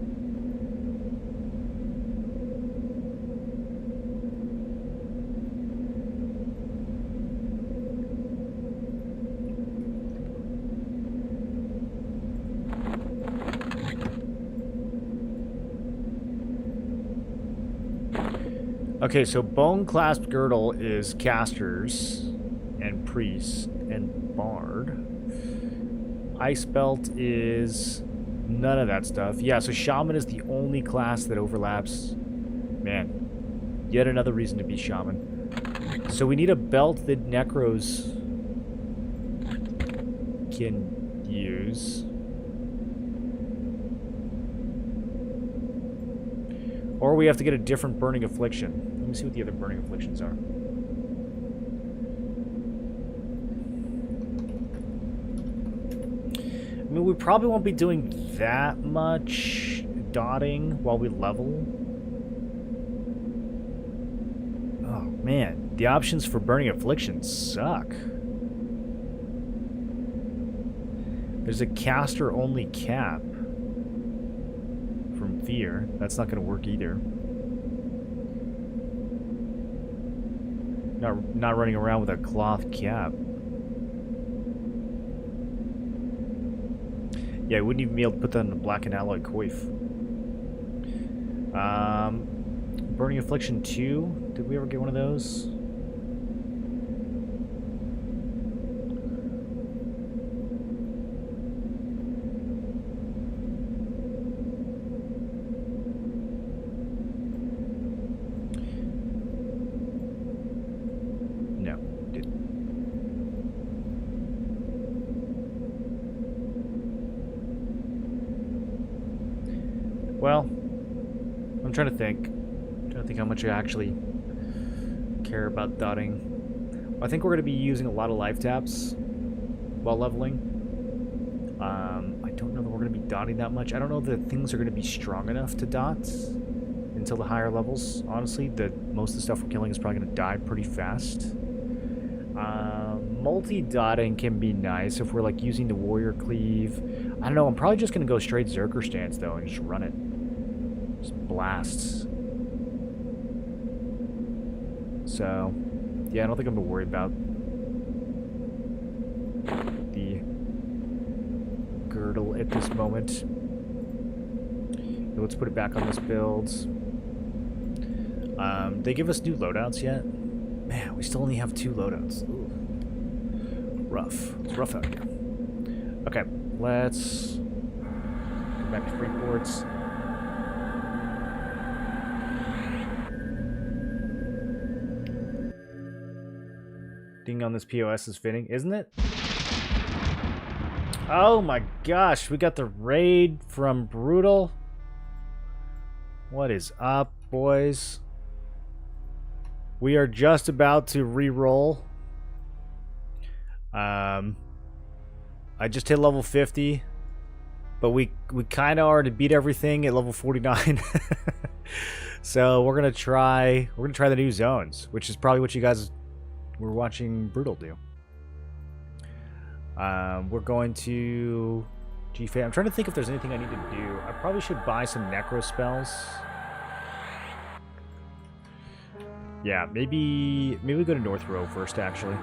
Okay, so Bone Clasp Girdle is casters and priests and bard. Ice Belt is none of that stuff. Yeah, so Shaman is the only class that overlaps. Man, yet another reason to be Shaman. So we need a belt that Necros can use. Or we have to get a different Burning Affliction. Let me see what the other Burning Afflictions are. I mean, we probably won't be doing that much dotting while we level. Oh, man. The options for Burning Afflictions suck. There's a caster-only cap. From Fear. That's not going to work either. Not running around with a cloth cap. Yeah, I wouldn't even be able to put that in a Blackened Alloy Coif. Burning Affliction 2. Did we ever get one of those? Well, I'm trying to think. How much I actually care about dotting. I think we're going to be using a lot of life taps while leveling. I don't know that we're going to be dotting that much. I don't know that things are going to be strong enough to dot until the higher levels. Honestly, most of the stuff we're killing is probably going to die pretty fast. Multi-dotting can be nice if we're like using the Warrior Cleave. I don't know. I'm probably just going to go straight Zerker stance though and just run it. Just blasts. So, yeah, I don't think I'm going to worry about the girdle at this moment. So let's put it back on this build. They give us new loadouts yet? Man, we still only have 2 loadouts. Ooh. Rough. It's rough out here. Okay, let's go back to Freeports. Ding on this POS is fitting, isn't it? Oh my gosh, we got the raid from Brutal. What is up, boys? We are just about to re-roll. I just hit level 50, but we kind of already beat everything at level 49. So we're gonna try the new zones, which is probably what you guys were watching Brutal do. We're going to GFA. I'm trying to think if there's anything I need to do. I probably should buy some Necro spells. Yeah, maybe we go to North Row first, actually.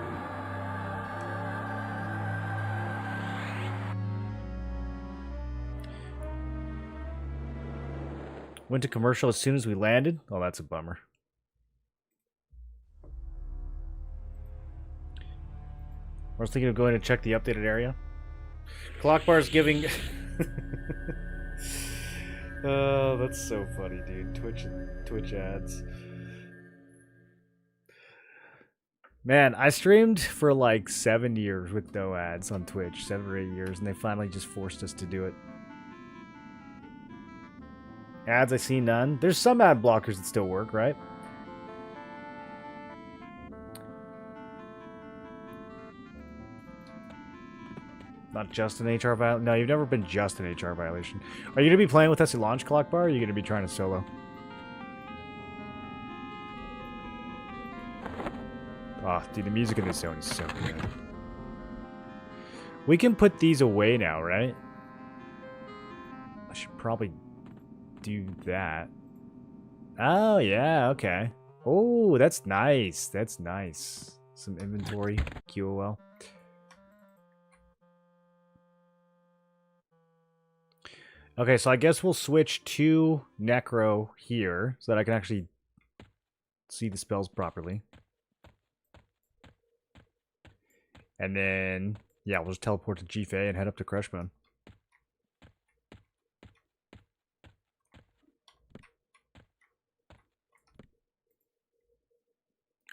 Went to commercial as soon as we landed. Oh, that's a bummer. I was thinking of going to check the updated area. Clock bar's giving... Oh, that's so funny, dude. Twitch ads. Man, I streamed for like 7 years with no ads on Twitch. 7 or 8 years, and they finally just forced us to do it. Ads, I see none. There's some ad blockers that still work, right? Not just an HR violation. No, you've never been just an HR violation. Are you going to be playing with us at launch, Clock Bar, or are you going to be trying to solo? Oh, dude, the music in this zone is so good. We can put these away now, right? I should probably do that. Oh, yeah, okay. Oh, that's nice. That's nice. Some inventory, QOL. Okay, so I guess we'll switch to Necro here so that I can actually see the spells properly. And then, yeah, we'll just teleport to Jife and head up to Crushbone.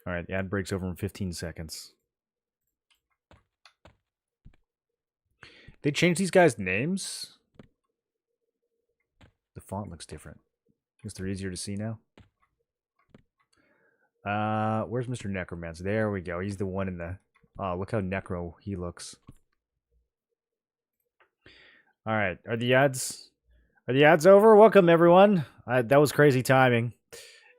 Alright, the ad breaks over in 15 seconds. They changed these guys' names? The font looks different. I guess they're easier to see now. Where's Mr. Necromancer? There we go. He's the one in the... Oh, look how necro he looks. Alright, are the ads over? Welcome, everyone. That was crazy timing.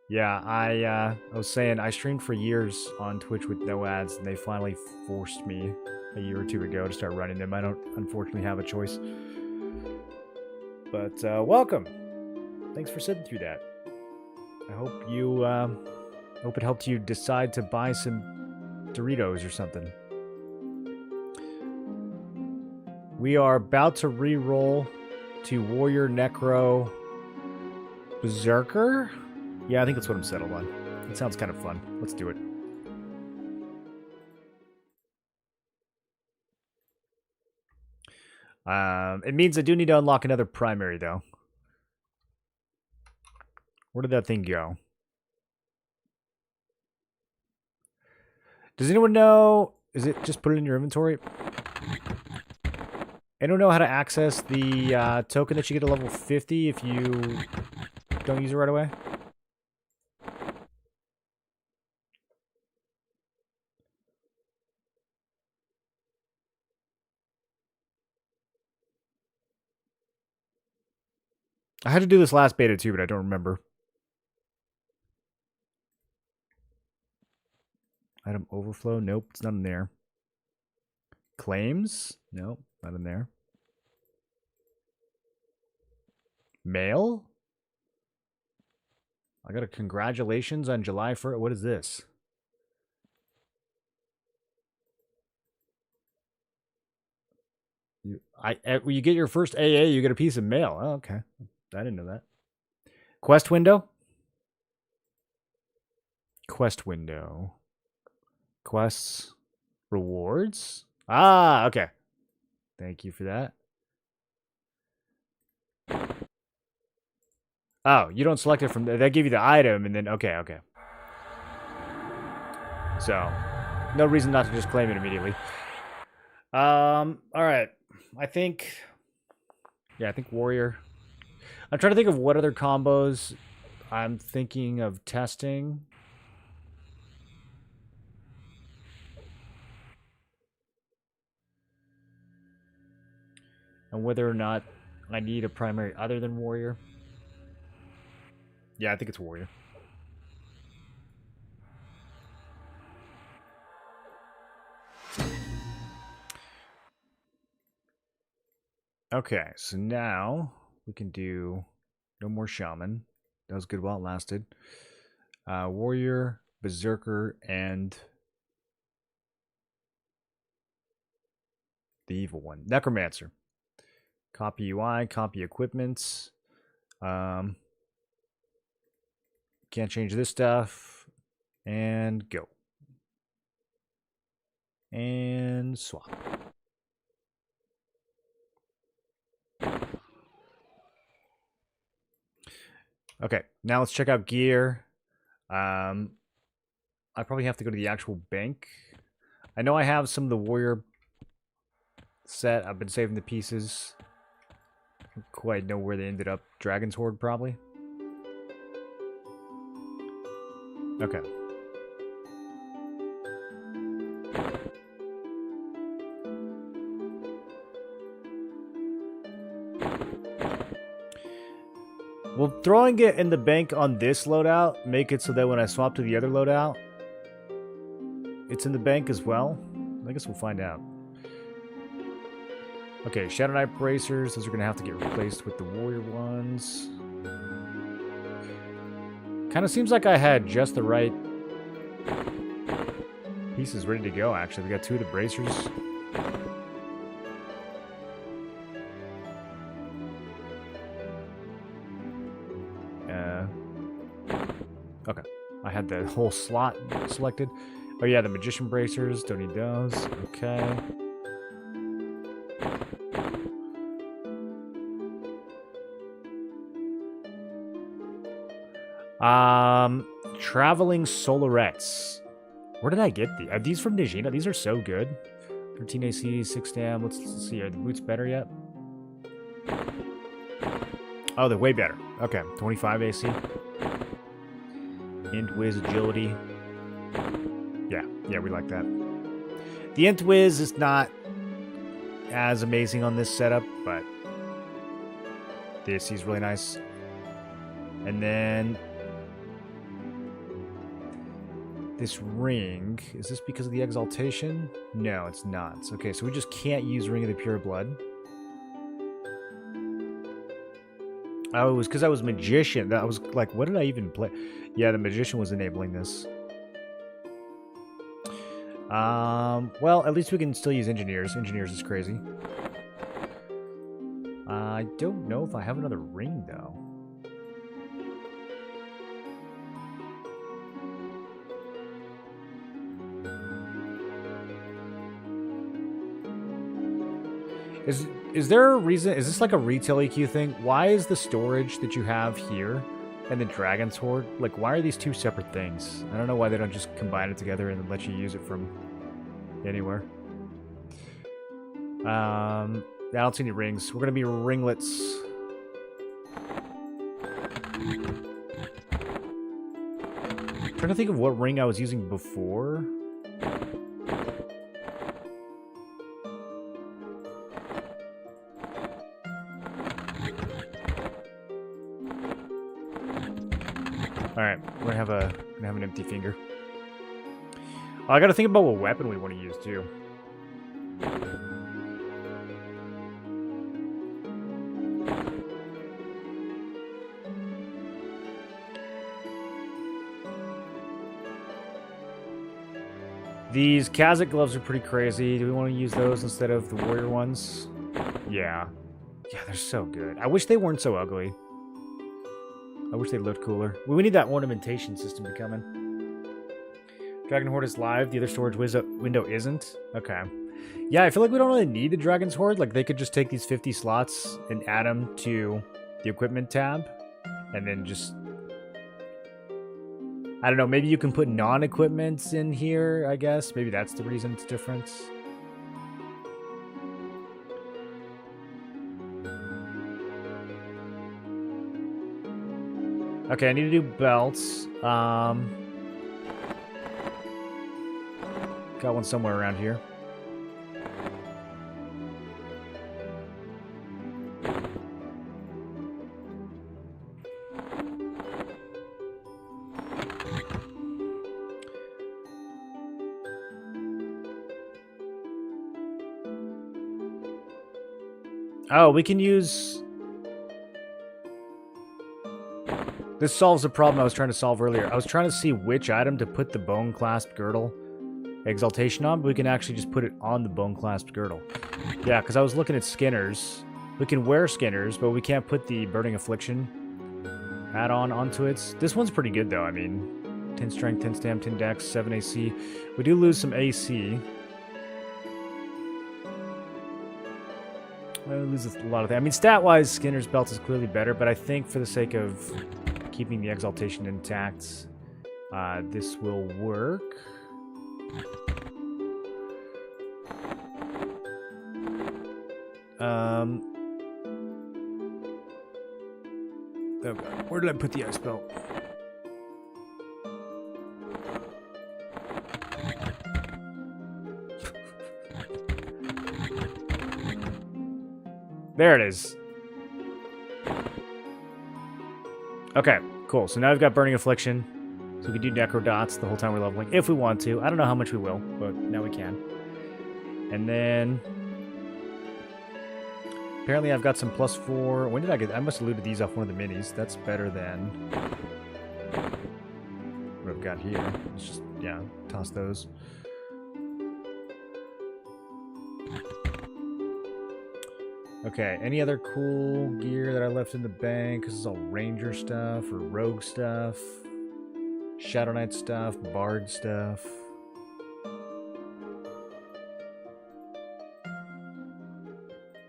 Yeah, I was saying I streamed for years on Twitch with no ads, and they finally forced me a year or two ago to start running them. I don't, unfortunately, have a choice. But welcome. Thanks for sitting through that. I hope you, hope it helped you decide to buy some Doritos or something. We are about to re-roll to Warrior, Necro, Berserker. Yeah, I think that's what I'm settled on. It sounds kind of fun. Let's do it. It means I do need to unlock another primary, though. Where did that thing go? Does anyone know? Is it just put it in your inventory? I don't know how to access the token that you get to level 50 if you don't use it right away. I had to do this last beta too, but I don't remember. Item overflow? Nope, it's not in there. Claims? Nope, not in there. Mail? I got a congratulations on July 1st. What is this? When you get your first AA, you get a piece of mail. Oh, okay. I didn't know that. Quest window? Quest window. Quests. Rewards? Ah, okay. Thank you for that. Oh, you don't select it from... They give you the item, and then... Okay. So, no reason not to just claim it immediately. Alright. I think... Yeah, I think Warrior. I'm trying to think of what other combos I'm thinking of testing. And whether or not I need a primary other than Warrior. Yeah, I think it's Warrior. Okay, so now we can do no more Shaman. That was good while it lasted. Warrior, Berserker, and the evil one. Necromancer. Copy UI, copy equipments. Can't change this stuff. And go. And swap. Okay, now let's check out gear. I probably have to go to the actual bank. I know I have some of the warrior set. I've been saving the pieces. I don't quite know where they ended up. Dragon's Horde, probably. Okay. Will throwing it in the bank on this loadout make it so that when I swap to the other loadout, it's in the bank as well? I guess we'll find out. Okay, Shadow Knight bracers. Those are going to have to get replaced with the warrior ones. Kind of seems like I had just the right pieces ready to go, actually. We got 2 of the bracers. Okay. I had the whole slot selected. Oh yeah, the magician bracers. Don't need those. Okay. Traveling Solarettes. Where did I get these? Are these from Nijina? These are so good. 13 AC, 6 dam. Let's see. Are the boots better yet? Oh, they're way better. Okay, 25 AC. Int Wiz agility. Yeah, we like that. The Int Wiz is not as amazing on this setup, but the AC is really nice. And then this ring, is this because of the exaltation? No, it's not. Okay, so we just can't use Ring of the Pure Blood. Oh, it was because I was Magician. I was like, what did I even play? Yeah, the Magician was enabling this. Well, at least we can still use Engineers. Engineers is crazy. I don't know if I have another ring, though. Is there a reason? Is this like a retail EQ thing? Why is the storage that you have here and the Dragon's Horde, like, why are these 2 separate things? I don't know why they don't just combine it together and let you use it from anywhere. I don't see any rings. We're gonna be ringlets. I'm trying to think of what ring I was using before. Alright, we're gonna have an empty finger. Oh, I gotta think about what weapon we want to use too. These Kazakh gloves are pretty crazy. Do we want to use those instead of the warrior ones? Yeah. Yeah, they're so good. I wish they weren't so ugly. I wish they looked cooler. We need that ornamentation system to come in. Dragon Horde is live. The other storage window isn't. Okay. Yeah, I feel like we don't really need the Dragon's Horde. Like, they could just take these 50 slots and add them to the equipment tab. And then just... I don't know. Maybe you can put non-equipments in here, I guess. Maybe that's the reason it's different. Okay, I need to do belts. Got one somewhere around here. Oh, we can use... This solves the problem I was trying to solve earlier. I was trying to see which item to put the bone clasp girdle exaltation on, but we can actually just put it on the bone clasp girdle. Yeah, because I was looking at Skinner's. We can wear Skinner's, but we can't put the Burning Affliction add-on onto it. This one's pretty good, though. I mean, 10 strength, 10 stam, 10 dex, 7 AC. We do lose some AC. We lose a lot of that. I mean, stat-wise, Skinner's belt is clearly better, but I think for the sake of keeping the exaltation intact, this will work. Oh God, where did I put the ice belt? There it is. Okay, cool. So now we've got Burning Affliction. So we can do Necro Dots the whole time we're leveling, if we want to. I don't know how much we will, but now we can. And then... apparently I've got some +4. When did I get... I must have looted these off one of the minis. That's better than... what I've got here. Let's just, yeah, toss those. Okay, any other cool gear that I left in the bank? This is all Ranger stuff or Rogue stuff. Shadow Knight stuff, Bard stuff.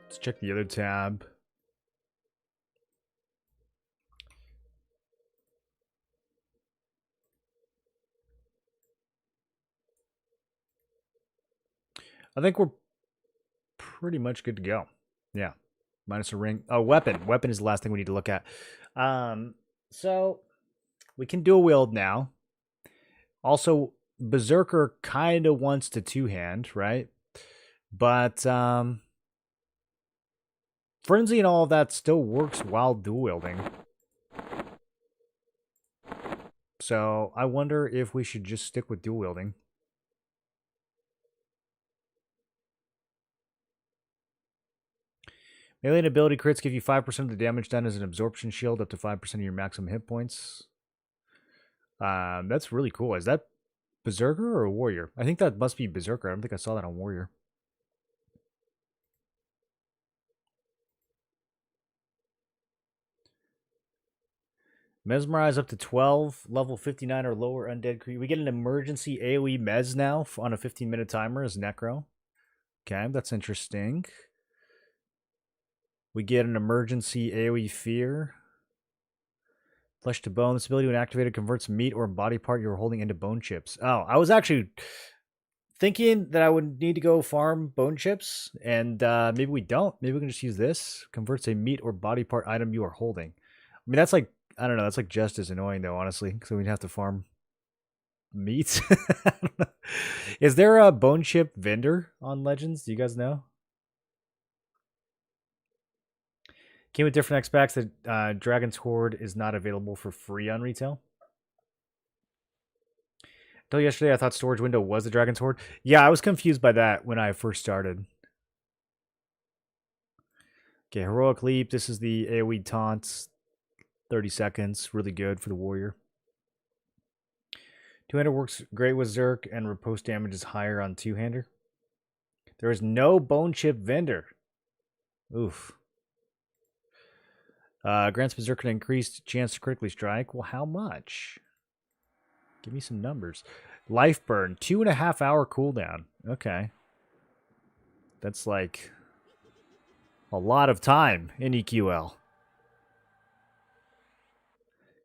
Let's check the other tab. I think we're pretty much good to go. Yeah. Minus a ring. Oh, weapon. Weapon is the last thing we need to look at. So we can dual wield now. Also, Berserker kind of wants to two-hand, right? But Frenzy and all of that still works while dual wielding. So I wonder if we should just stick with dual wielding. Melee and ability crits give you 5% of the damage done as an absorption shield, up to 5% of your maximum hit points. That's really cool. Is that Berserker or Warrior? I think that must be Berserker. I don't think I saw that on Warrior. Mesmerize up to 12, level 59 or lower undead creature. We get an emergency AoE Mez now on a 15-minute timer as Necro. Okay, that's interesting. We get an emergency AoE Fear. Flesh to bone. This ability, when activated, converts meat or body part you were holding into bone chips. Oh, I was actually thinking that I would need to go farm bone chips, and maybe we don't. Maybe we can just use this. Converts a meat or body part item you are holding. I mean, that's like, I don't know, that's like just as annoying, though, honestly, because we'd have to farm meat. I don't know. Is there a bone chip vendor on Legends? Do you guys know? Came with different X packs. The Dragon's Horde is not available for free on retail. Until yesterday, I thought storage window was the Dragon's Horde. Yeah, I was confused by that when I first started. Okay, Heroic Leap. This is the AoE taunts. 30 seconds. Really good for the warrior. Two-hander works great with Zerk, and riposte damage is higher on two-hander. There is no bone chip vendor. Oof. Grants Berserker an increased chance to critically strike. Well, how much? Give me some numbers. Life burn, 2.5 hour cooldown. Okay. That's like a lot of time in EQL.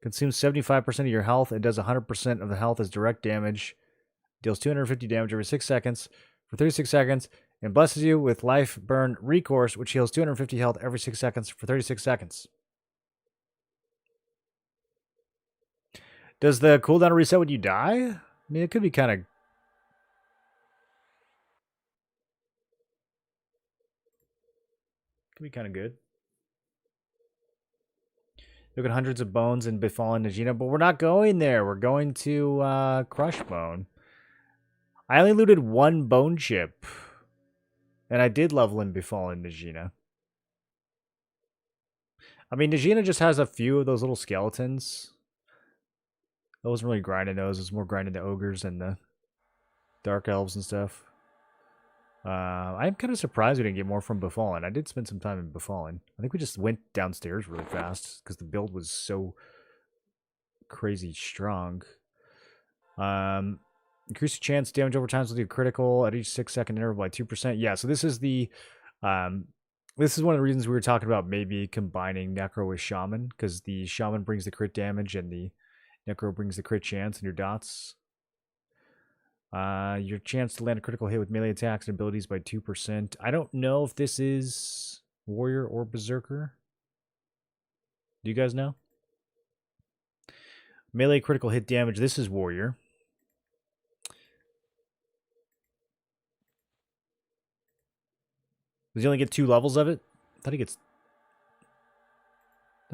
Consumes 75% of your health and does 100% of the health as direct damage. Deals 250 damage every 6 seconds for 36 seconds. And blesses you with Life Burn Recourse, which heals 250 health every 6 seconds for 36 seconds. Does the cooldown reset when you die? I mean, it could be kind of... could be kind of good. Look at hundreds of bones in Befallen Najina, but we're not going there. We're going to Crush Bone. I only looted 1 bone chip. And I did level in Befallen Najina. I mean, Najina just has a few of those little skeletons. I wasn't really grinding those. It was more grinding the ogres and the dark elves and stuff. I'm kind of surprised we didn't get more from Befallen. I did spend some time in Befallen. I think we just went downstairs really fast because the build was so crazy strong. Increase the chance damage over time will do critical at each 6-second interval by 2%. Yeah, so this is the this is one of the reasons we were talking about maybe combining Necro with Shaman, because the Shaman brings the crit damage and the Necro brings the crit chance in your dots. Your chance to land a critical hit with melee attacks and abilities by 2%. I don't know if this is Warrior or Berserker. Do you guys know? Melee critical hit damage. This is Warrior. Does he only get 2 levels of it? I thought he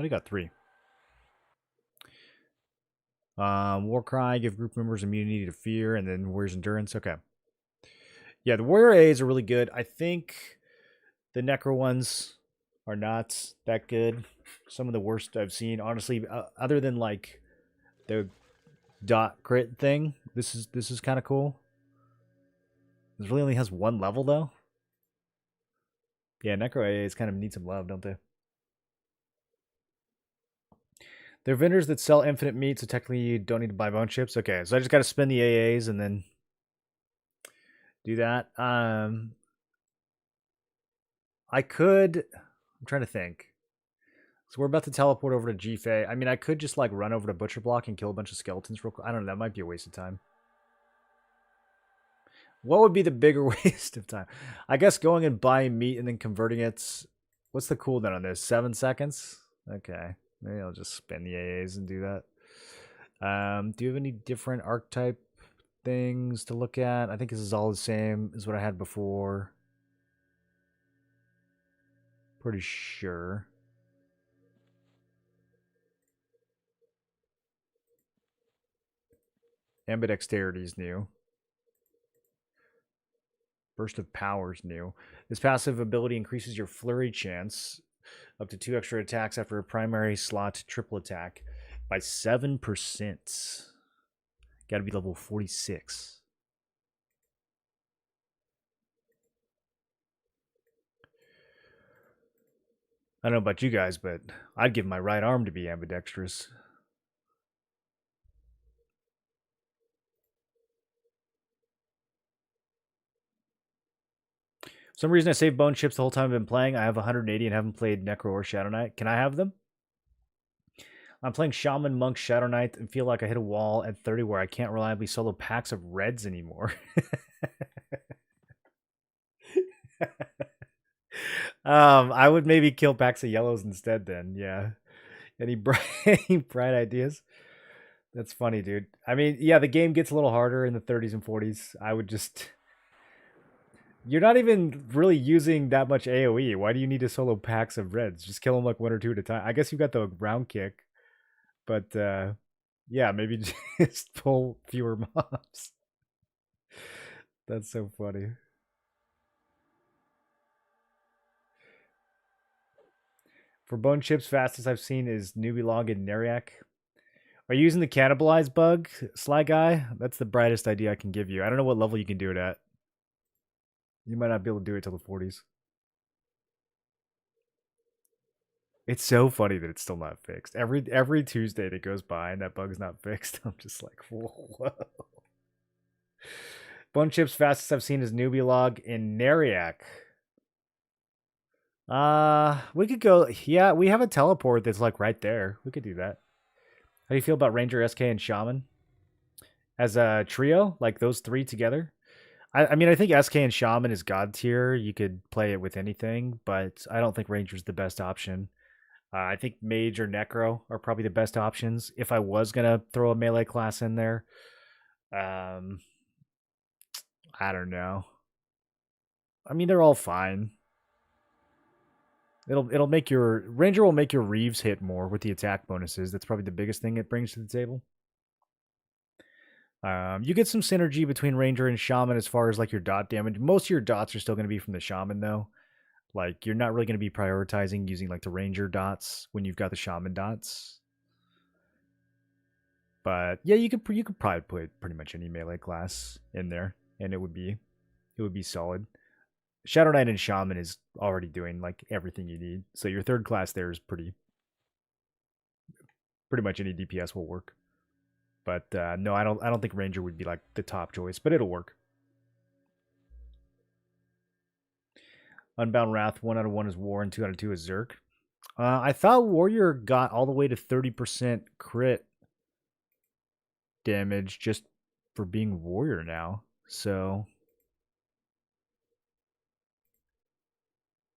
got 3. Warcry, give group members immunity to fear, and then Warrior's Endurance. Okay. Yeah, the Warrior A's are really good. I think the Necro ones are not that good. Some of the worst I've seen, honestly, other than like the dot crit thing. This is kind of cool. This really only has 1 level though. Yeah, Necro AAs kind of need some love, don't they? They're vendors that sell infinite meat, so technically you don't need to buy bone chips. Okay, so I just got to spend the AAs and then do that. I could. I'm trying to think. So we're about to teleport over to G-Fei. I mean, I could just like run over to Butcher Block and kill a bunch of skeletons real quick. I don't know. That might be a waste of time. What would be the bigger waste of time? I guess going and buying meat and then converting it. What's the cooldown on this? 7 seconds? Okay. Maybe I'll just spend the AAs and do that. Do you have any different archetype things to look at? I think this is all the same as what I had before. Pretty sure. Ambidexterity is new. Burst of Power is new. This passive ability increases your flurry chance up to 2 extra attacks after a primary slot triple attack by 7%. Got to be level 46. I don't know about you guys, but I'd give my right arm to be ambidextrous. For some reason I saved bone chips the whole time I've been playing. I have 180 and haven't played Necro or Shadow Knight. Can I have them? I'm playing Shaman, Monk, Shadow Knight, and feel like I hit a wall at 30 where I can't reliably solo packs of reds anymore. I would maybe kill packs of yellows instead then, yeah. Any bright ideas? That's funny, dude. I mean, yeah, the game gets a little harder in the 30s and 40s. I would just... You're not even really using that much AoE. Why do you need to solo packs of reds? Just kill them like 1 or 2 at a time. I guess you've got the round kick. But, yeah, maybe just pull fewer mobs. That's so funny. For bone chips, fastest I've seen is Newbie Log and Neriac. Are you using the cannibalize bug, Sly Guy? That's the brightest idea I can give you. I don't know what level you can do it at. You might not be able to do it till the 40s. It's so funny that it's still not fixed. Every Tuesday that goes by and that bug's not fixed, I'm just like, whoa. Bone chips, fastest I've seen is Newbie Log in Neriac. We could go. Yeah, we have a teleport that's like right there. We could do that. How do you feel about Ranger, SK, and Shaman as a trio? Like those 3 together? I mean, I think SK and Shaman is god tier. You could play it with anything, but I don't think Ranger's the best option. I think Mage or Necro are probably the best options. If I was gonna throw a melee class in there, I don't know. I mean, they're all fine. It'll make your Ranger will make your Reeves hit more with the attack bonuses. That's probably the biggest thing it brings to the table. You get some synergy between Ranger and Shaman as far as like your dot damage. Most of your dots are still going to be from the Shaman though. Like you're not really going to be prioritizing using like the Ranger dots when you've got the Shaman dots. But yeah, you could probably put pretty much any melee class in there, and it would be solid. Shadow Knight and Shaman is already doing like everything you need, so your third class there is pretty much any DPS will work. But no, I don't think Ranger would be like the top choice, but it'll work. Unbound Wrath, 1 out of 1 is War, and 2 out of 2 is Zerk. I thought Warrior got all the way to 30% crit damage just for being Warrior now. So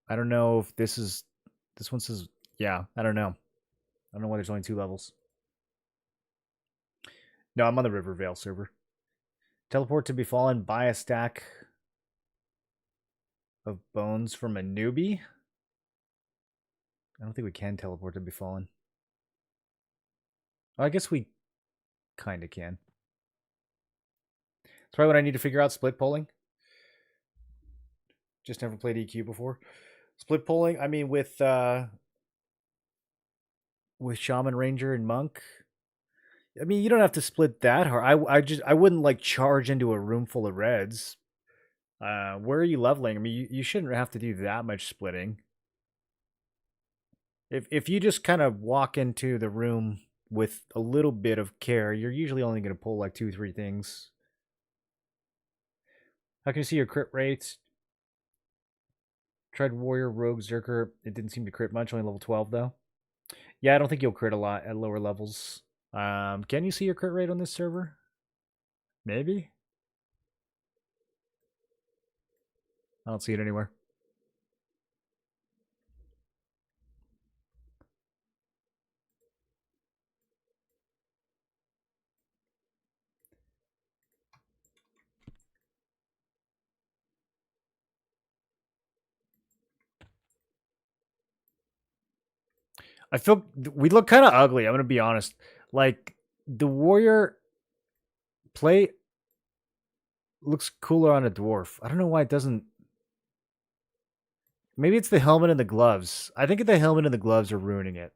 I don't know if this one says, yeah, I don't know. I don't know why there's only 2 levels. No, I'm on the Rivervale server. Teleport to Befallen, buy a stack of bones from a newbie. I don't think we can teleport to Befallen. Oh, I guess we kind of can. That's probably what I need to figure out, split polling. Just never played EQ before. Split polling, I mean, with Shaman, Ranger, and Monk. I mean, you don't have to split that hard. I wouldn't like charge into a room full of reds. Where are you leveling? I mean, you shouldn't have to do that much splitting. If you just kind of walk into the room with a little bit of care, you're usually only going to pull like 2-3 things. How can you see your crit rates? Tried Warrior, Rogue, Zerker. It didn't seem to crit much. Only level 12 though. Yeah, I don't think you'll crit a lot at lower levels. Can you see your crit rate on this server? Maybe. I don't see it anywhere. I feel we look kind of ugly. I'm going to be honest. Like, the Warrior play looks cooler on a Dwarf. I don't know why it doesn't. Maybe it's the helmet and the gloves. I think the helmet and the gloves are ruining it.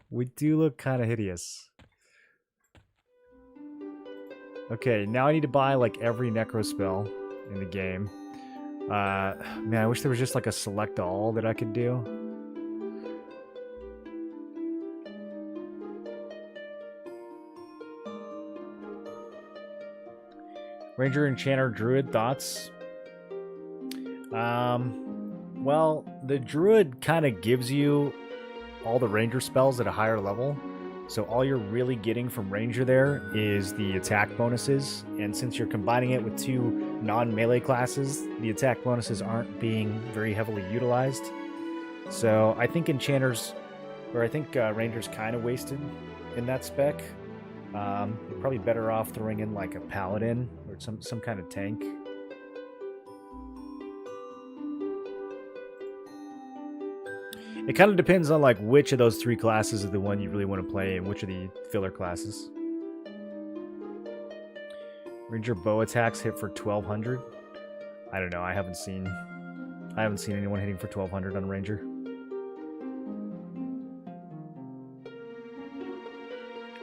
We do look kind of hideous. Okay, now I need to buy like every necro spell in the game. Man, I wish there was just like a select all that I could do. Ranger, Enchanter, Druid, thoughts? Well, the Druid kind of gives you all the Ranger spells at a higher level. So all you're really getting from Ranger there is the attack bonuses. And since you're combining it with 2 non-melee classes, the attack bonuses aren't being very heavily utilized. So I think Ranger's kind of wasted in that spec. You're probably better off throwing in like a Paladin or some kind of tank. It kind of depends on like which of those 3 classes is the one you really want to play and which of the filler classes. Ranger bow attacks hit for 1200. I don't know. I haven't seen anyone hitting for 1200 on Ranger.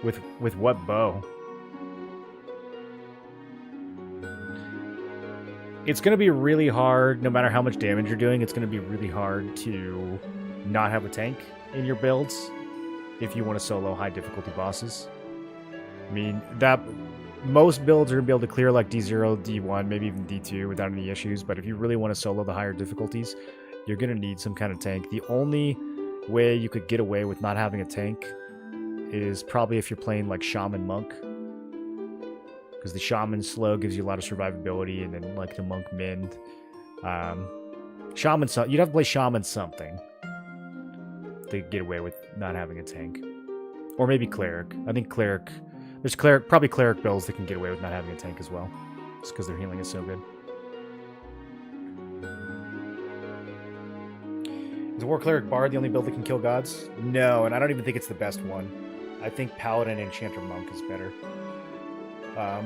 With what bow? It's going to be really hard, no matter how much damage you're doing, it's going to be really hard to not have a tank in your builds if you want to solo high difficulty bosses. I mean, that most builds are going to be able to clear like D0, D1, maybe even D2 without any issues, but if you really want to solo the higher difficulties, you're going to need some kind of tank. The only way you could get away with not having a tank is probably if you're playing like Shaman Monk, because the Shaman slow gives you a lot of survivability, and then like the Monk Min. Shaman, you'd have to play Shaman something to get away with not having a tank. Or maybe Cleric. I think Cleric... There's probably Cleric builds that can get away with not having a tank as well. Just because their healing is so good. Is War Cleric Bard the only build that can kill gods? No, and I don't even think it's the best one. I think Paladin Enchanter Monk is better.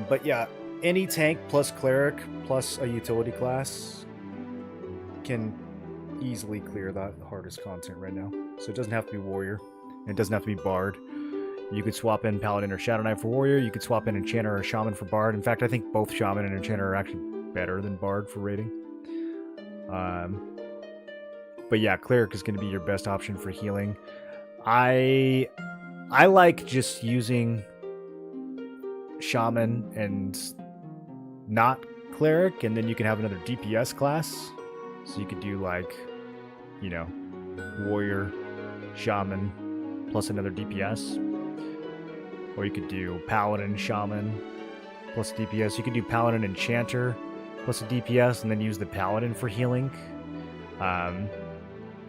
But yeah, any tank plus Cleric plus a utility class can easily clear the hardest content right now. So it doesn't have to be Warrior. It doesn't have to be Bard. You could swap in Paladin or Shadow Knight for Warrior. You could swap in Enchanter or Shaman for Bard. In fact, I think both Shaman and Enchanter are actually better than Bard for raiding. But yeah, Cleric is going to be your best option for healing. I like just using Shaman and not Cleric, and then you can have another DPS class. So you could do like, you know, Warrior, Shaman, plus another DPS. Or you could do Paladin, Shaman, plus DPS. You could do Paladin, Enchanter, plus a DPS, and then use the Paladin for healing.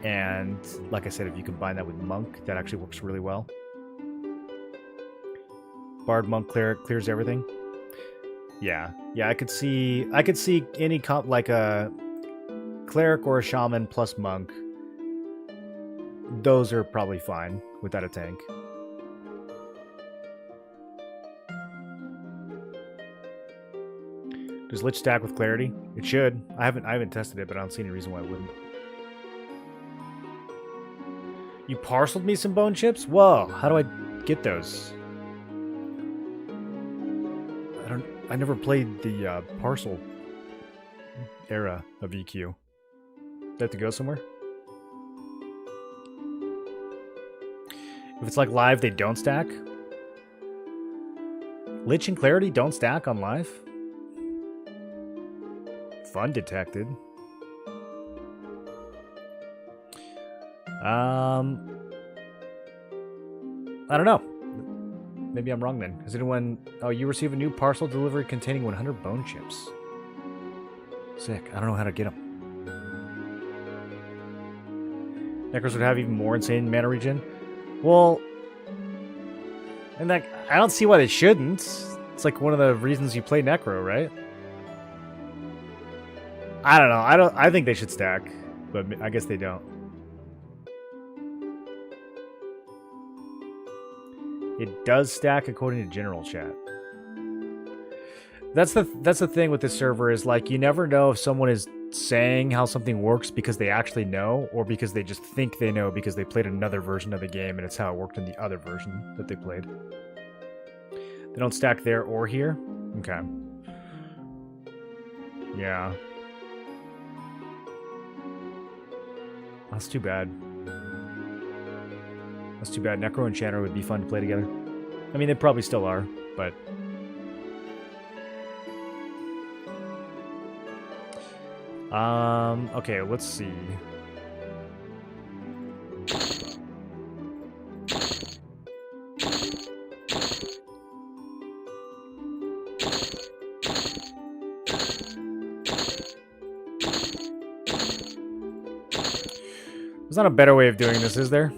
And like I said, if you combine that with Monk, that actually works really well. Bard, Monk, Cleric clears everything. Yeah, I could see any comp like a Cleric or a Shaman plus Monk. Those are probably fine without a tank. Does Lich stack with Clarity? It should. I haven't tested it, but I don't see any reason why it wouldn't. You parceled me some bone chips? Whoa, how do I get those? I never played the parcel era of EQ. Do I have to go somewhere? If it's like live, they don't stack? Lich and Clarity don't stack on live? Fun detected. I don't know. Maybe I'm wrong then. Has anyone... Oh, you receive a new parcel delivery containing 100 bone chips. Sick. I don't know how to get them. Necros would have even more insane mana regen. Well... And like, I don't see why they shouldn't. It's like one of the reasons you play Necro, right? I don't know. I think they should stack. But I guess they don't. It does stack according to general chat. That's the thing with this server is like you never know if someone is saying how something works because they actually know or because they just think they know because they played another version of the game and it's how it worked in the other version that they played. They don't stack there or here? Okay. Yeah. That's too bad. That's too bad. Necro and Enchanter would be fun to play together. I mean, they probably still are, but... Okay, let's see. There's not a better way of doing this, is there?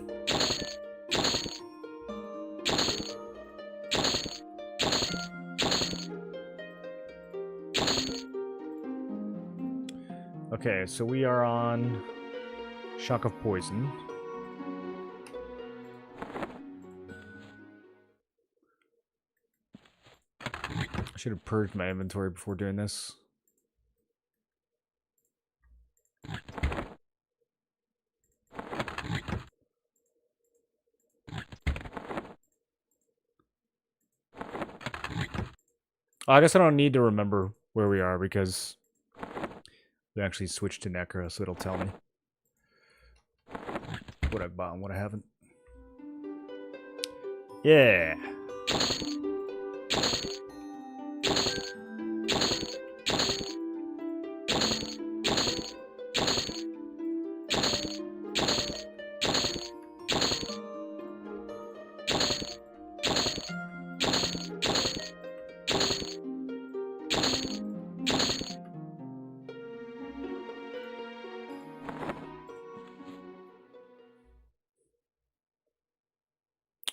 Okay, so we are on Shock of Poison. I should have purged my inventory before doing this. I guess I don't need to remember where we are because we actually switched to Necro, so it'll tell me what I've bought and what I haven't. Yeah.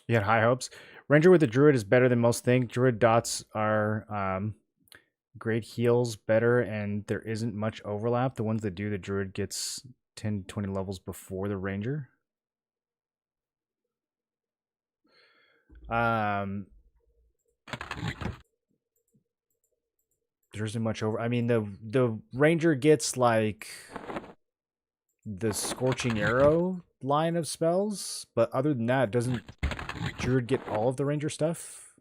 You had high hopes. Ranger with the Druid is better than most think. Druid dots are great heals, better, and there isn't much overlap. The ones that do, the Druid gets 10 to 20 levels before the Ranger. There isn't much over. I mean, the Ranger gets like the Scorching Arrow line of spells, but other than that, doesn't Druid get all of the Ranger stuff?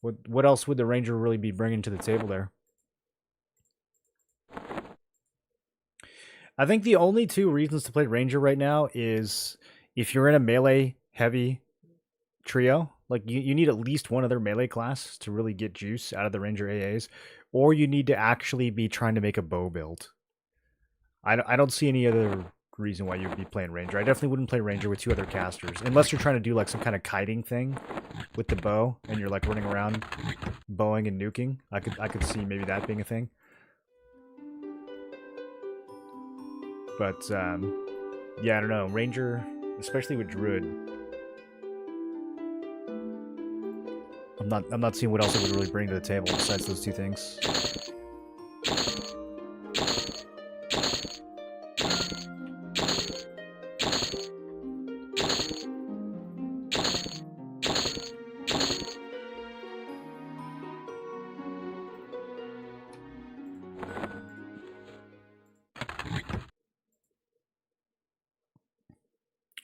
What else would the Ranger really be bringing to the table there? I think the only two reasons to play Ranger right now is if you're in a melee heavy trio, like you need at least one other melee class to really get juice out of the Ranger AAs, or you need to actually be trying to make a bow build. I don't see any other reason why you'd be playing Ranger. I definitely wouldn't play Ranger with two other casters, unless you're trying to do like some kind of kiting thing with the bow, and you're like running around bowing and nuking. I could see maybe that being a thing. But yeah, I don't know. Ranger, especially with Druid, I'm not seeing what else it would really bring to the table besides those two things.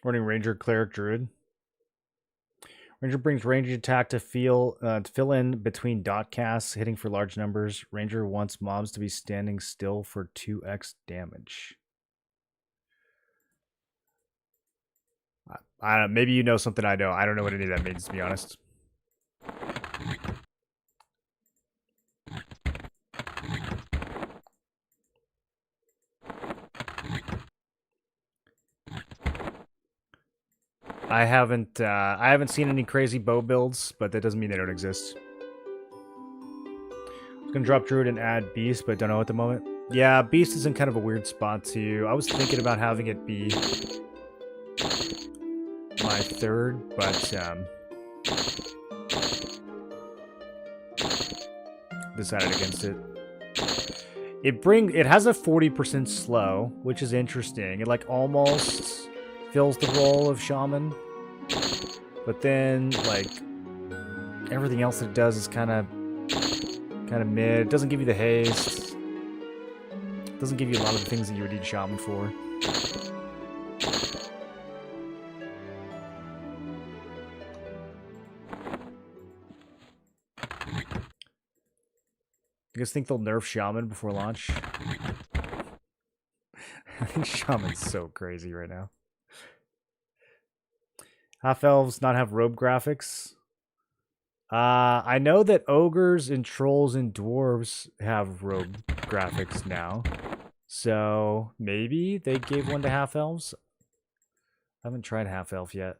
Running Ranger, Cleric, Druid. Ranger brings ranged attack to fill in between dot casts, hitting for large numbers. Ranger wants mobs to be standing still for 2x damage. I don't know, maybe you know something I know. I don't know what any of that means, to be honest. I haven't seen any crazy bow builds, but that doesn't mean they don't exist. I was gonna drop Druid and add Beast, but don't know at the moment. Yeah, Beast is in kind of a weird spot too. I was thinking about having it be my third, but decided against it. It has a 40% slow, which is interesting. It like almost fills the role of Shaman, but then like everything else that it does is kind of mid. It doesn't give you the haste. It doesn't give you a lot of the things that you would need Shaman for. You guys think they'll nerf Shaman before launch? I think Shaman's so crazy right now. Half-elves not have robe graphics. I know that ogres and trolls and dwarves have robe graphics now. So maybe they gave one to half-elves. I haven't tried half-elf yet.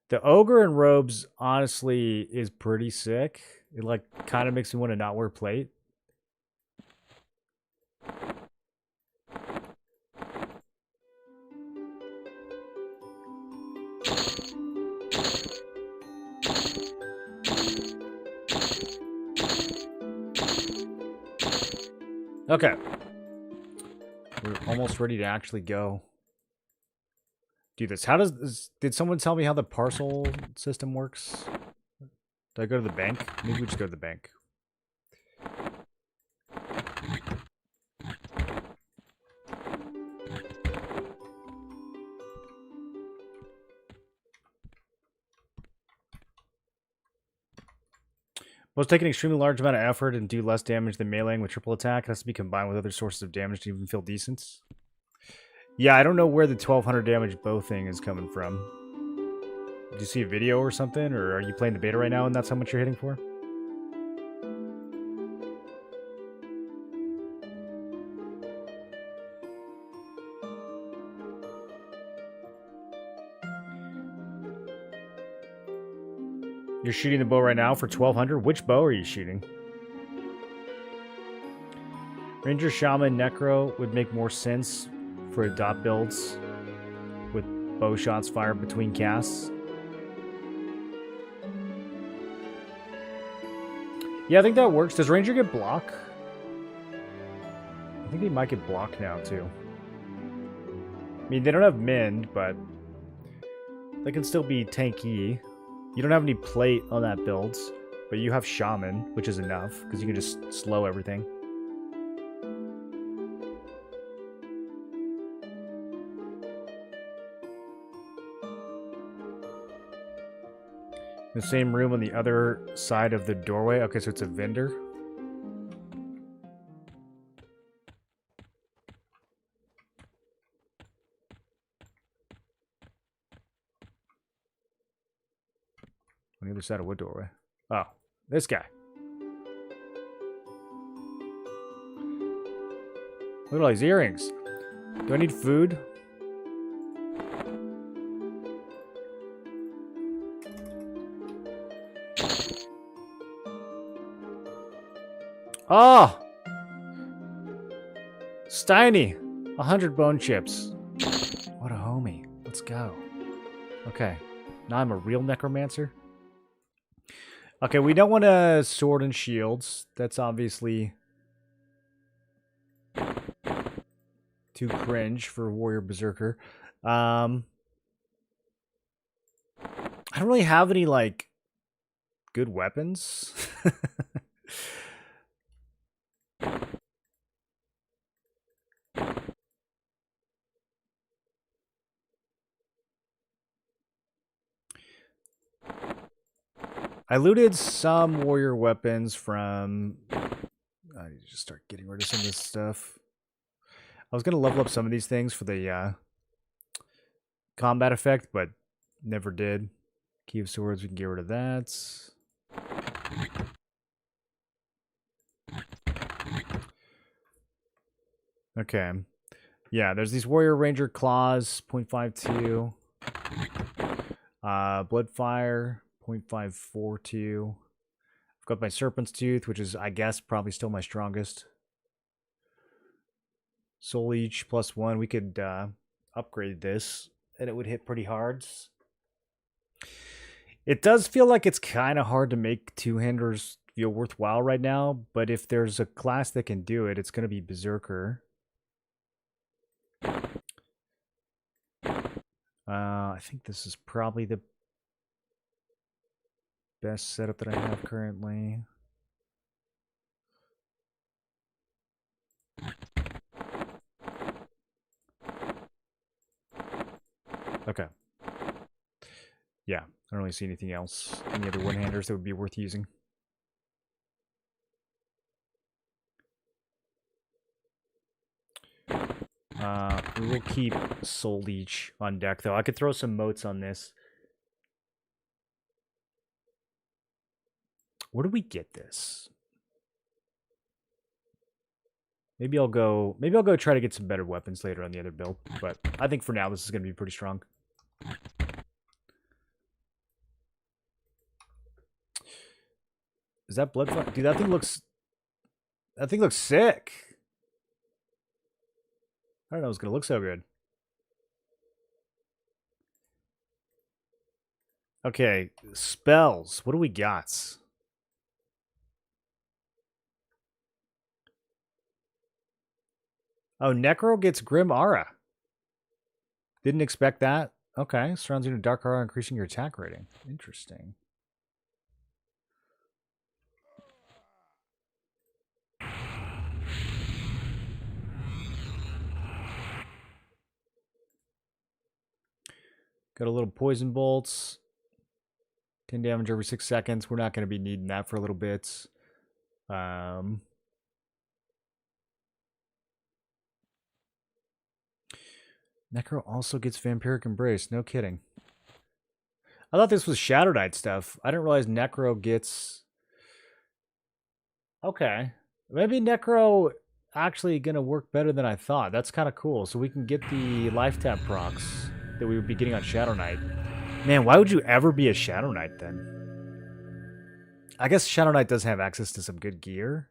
The ogre in robes, honestly, is pretty sick. It like kind of makes me want to not wear plate. Okay. We're almost ready to actually go do this. How does this... Did someone tell me how the parcel system works? Do I go to the bank? Maybe we just go to the bank. Must take an extremely large amount of effort and do less damage than meleeing with triple attack. It has to be combined with other sources of damage to even feel decent. Yeah, I don't know where the 1200 damage bow thing is coming from. Did you see a video or something? Or are you playing the beta right now and that's how much you're hitting for? You're shooting the bow right now for 1200? Which bow are you shooting? Ranger, Shaman, Necro would make more sense for dot builds with bow shots fired between casts. Yeah, I think that works. Does Ranger get block? I think they might get block now, too. I mean, they don't have Mend, but they can still be tanky. You don't have any plate on that build, but you have Shaman, which is enough, because you can just slow everything. The same room on the other side of the doorway. Okay, so it's a vendor. On the other side of what doorway? Oh, this guy. Look at all these earrings. Do I need food? Oh! Steiny! 100 bone chips. What a homie. Let's go. Okay. Now I'm a real necromancer. Okay, we don't want a sword and shields. That's obviously too cringe for warrior berserker. I don't really have any, like, good weapons. I looted some warrior weapons from... I need to just start getting rid of some of this stuff. I was going to level up some of these things for the combat effect, but never did. Key of Swords, we can get rid of that. Okay. Yeah, there's these Warrior Ranger Claws, 0.52. Bloodfire, 0.542. I've got my Serpent's Tooth, which is, I guess, probably still my strongest. Soul Each, +1. We could upgrade this, and it would hit pretty hard. It does feel like it's kind of hard to make two-handers feel worthwhile right now, but if there's a class that can do it, it's going to be Berserker. I think this is probably the best setup that I have currently. Okay. Yeah, I don't really see anything else. Any other one-handers that would be worth using. We will keep Soul Leech on deck, though. I could throw some motes on this. Where do we get this? Maybe I'll go try to get some better weapons later on the other build, but I think for now this is going to be pretty strong. Is that Bloodfire? Dude, that thing looks sick. I don't know it's going to look so good. Okay, spells. What do we got? Oh, Necro gets Grim Aura. Didn't expect that. Okay, surrounds you in a dark aura, increasing your attack rating. Interesting. Got a little poison bolts. 10 damage every 6 seconds. We're not going to be needing that for a little bit. Necro also gets Vampiric Embrace. No kidding. I thought this was Shadow Knight stuff. I didn't realize Necro gets... Okay. Maybe Necro actually going to work better than I thought. That's kind of cool. So we can get the life tap procs that we would be getting on Shadow Knight. Man, why would you ever be a Shadow Knight then? I guess Shadow Knight does have access to some good gear.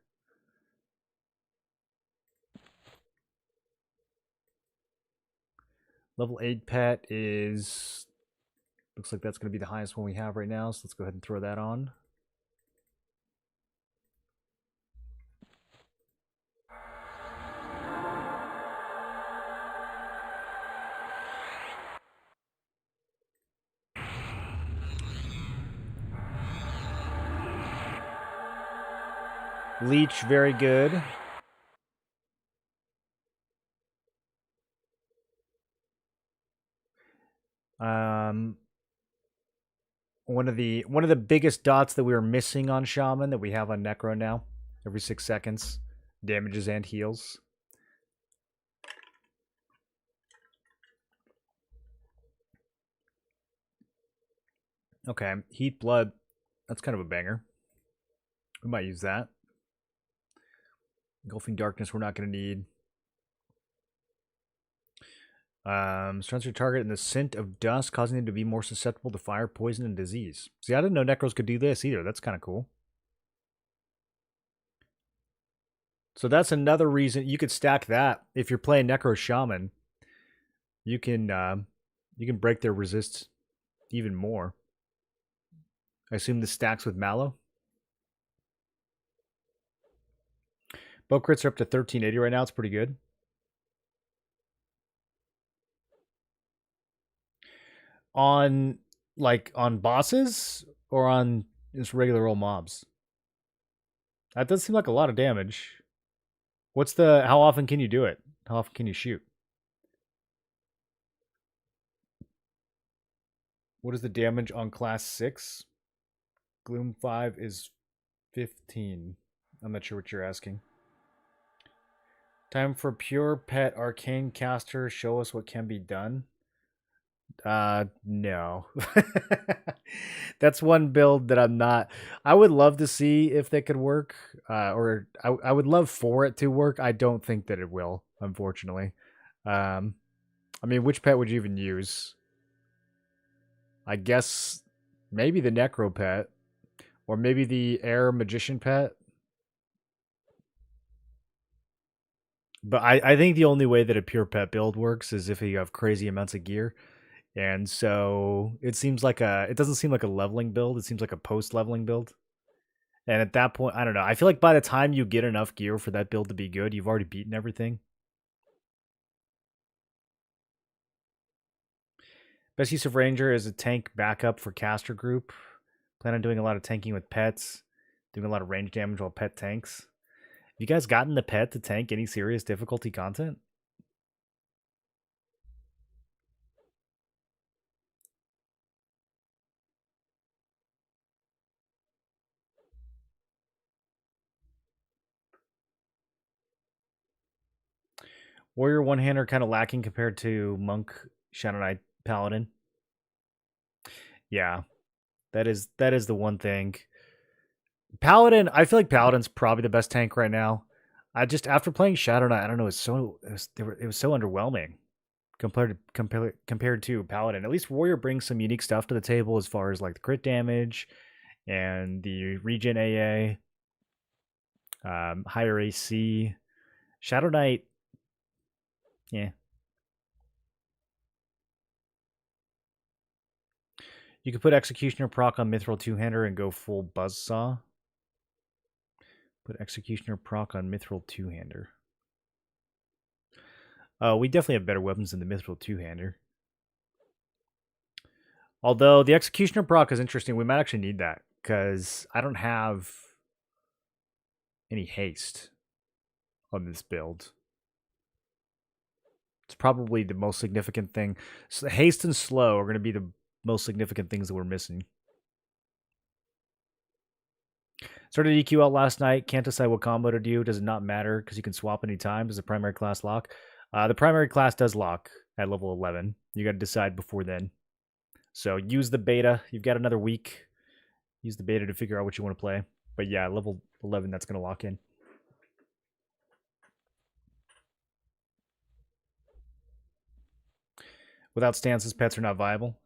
Level 8 pet is... Looks like that's going to be the highest one we have right now, so let's go ahead and throw that on. Leech, very good. one of the biggest dots that we were missing on Shaman that we have on Necro now. Every 6 seconds, damages and heals. Okay, Heat Blood. That's kind of a banger. We might use that. Engulfing Darkness we're not going to need. Surrounds your target in the scent of dust, causing them to be more susceptible to fire, poison, and disease. See, I didn't know Necros could do this either. That's kind of cool. So that's another reason you could stack that. If you're playing Necro Shaman, you can break their resist even more. I assume this stacks with Mallow. Bow crits are up to 1380 right now. It's pretty good. On bosses or on just regular old mobs? That does seem like a lot of damage. How often can you do it? How often can you shoot? What is the damage on class 6? Gloom 5 is 15. I'm not sure what you're asking. Time for pure pet arcane caster. Show us what can be done. No. That's one build that I'm not. I would love to see if they could work, or I would love for it to work. I don't think that it will, unfortunately. I mean, which pet would you even use? I guess maybe the Necro pet, or maybe the Air Magician pet. But I think the only way that a pure pet build works is if you have crazy amounts of gear. And so it doesn't seem like a leveling build. It seems like a post-leveling build. And at that point, I don't know. I feel like by the time you get enough gear for that build to be good, you've already beaten everything. Best use of Ranger is a tank backup for caster group. Plan on doing a lot of tanking with pets, doing a lot of range damage while pet tanks. Have you guys gotten the pet to tank any serious difficulty content? Warrior one-hander kind of lacking compared to Monk, Shadow Knight, Paladin. Yeah, that is the one thing. Paladin, I feel like Paladin's probably the best tank right now. I just after playing Shadow Knight, I don't know, it was so underwhelming compared to Paladin. At least Warrior brings some unique stuff to the table as far as like the crit damage and the regen AA, higher AC. Shadow Knight, yeah. You could put Executioner proc on Mithril two-hander and go full Buzzsaw. Put Executioner proc on Mithril two-hander. Oh, we definitely have better weapons than the Mithril two-hander. Although the Executioner proc is interesting. We might actually need that because I don't have any haste on this build. It's probably the most significant thing. So haste and slow are going to be the most significant things that we're missing. Started EQ out last night. Can't decide what combo to do. Does it not matter because you can swap anytime? Does the primary class lock? The primary class does lock at level 11. You got to decide before then. So use the beta. You've got another week. Use the beta to figure out what you want to play. But yeah, level 11, that's going to lock in. Without stances, pets are not viable.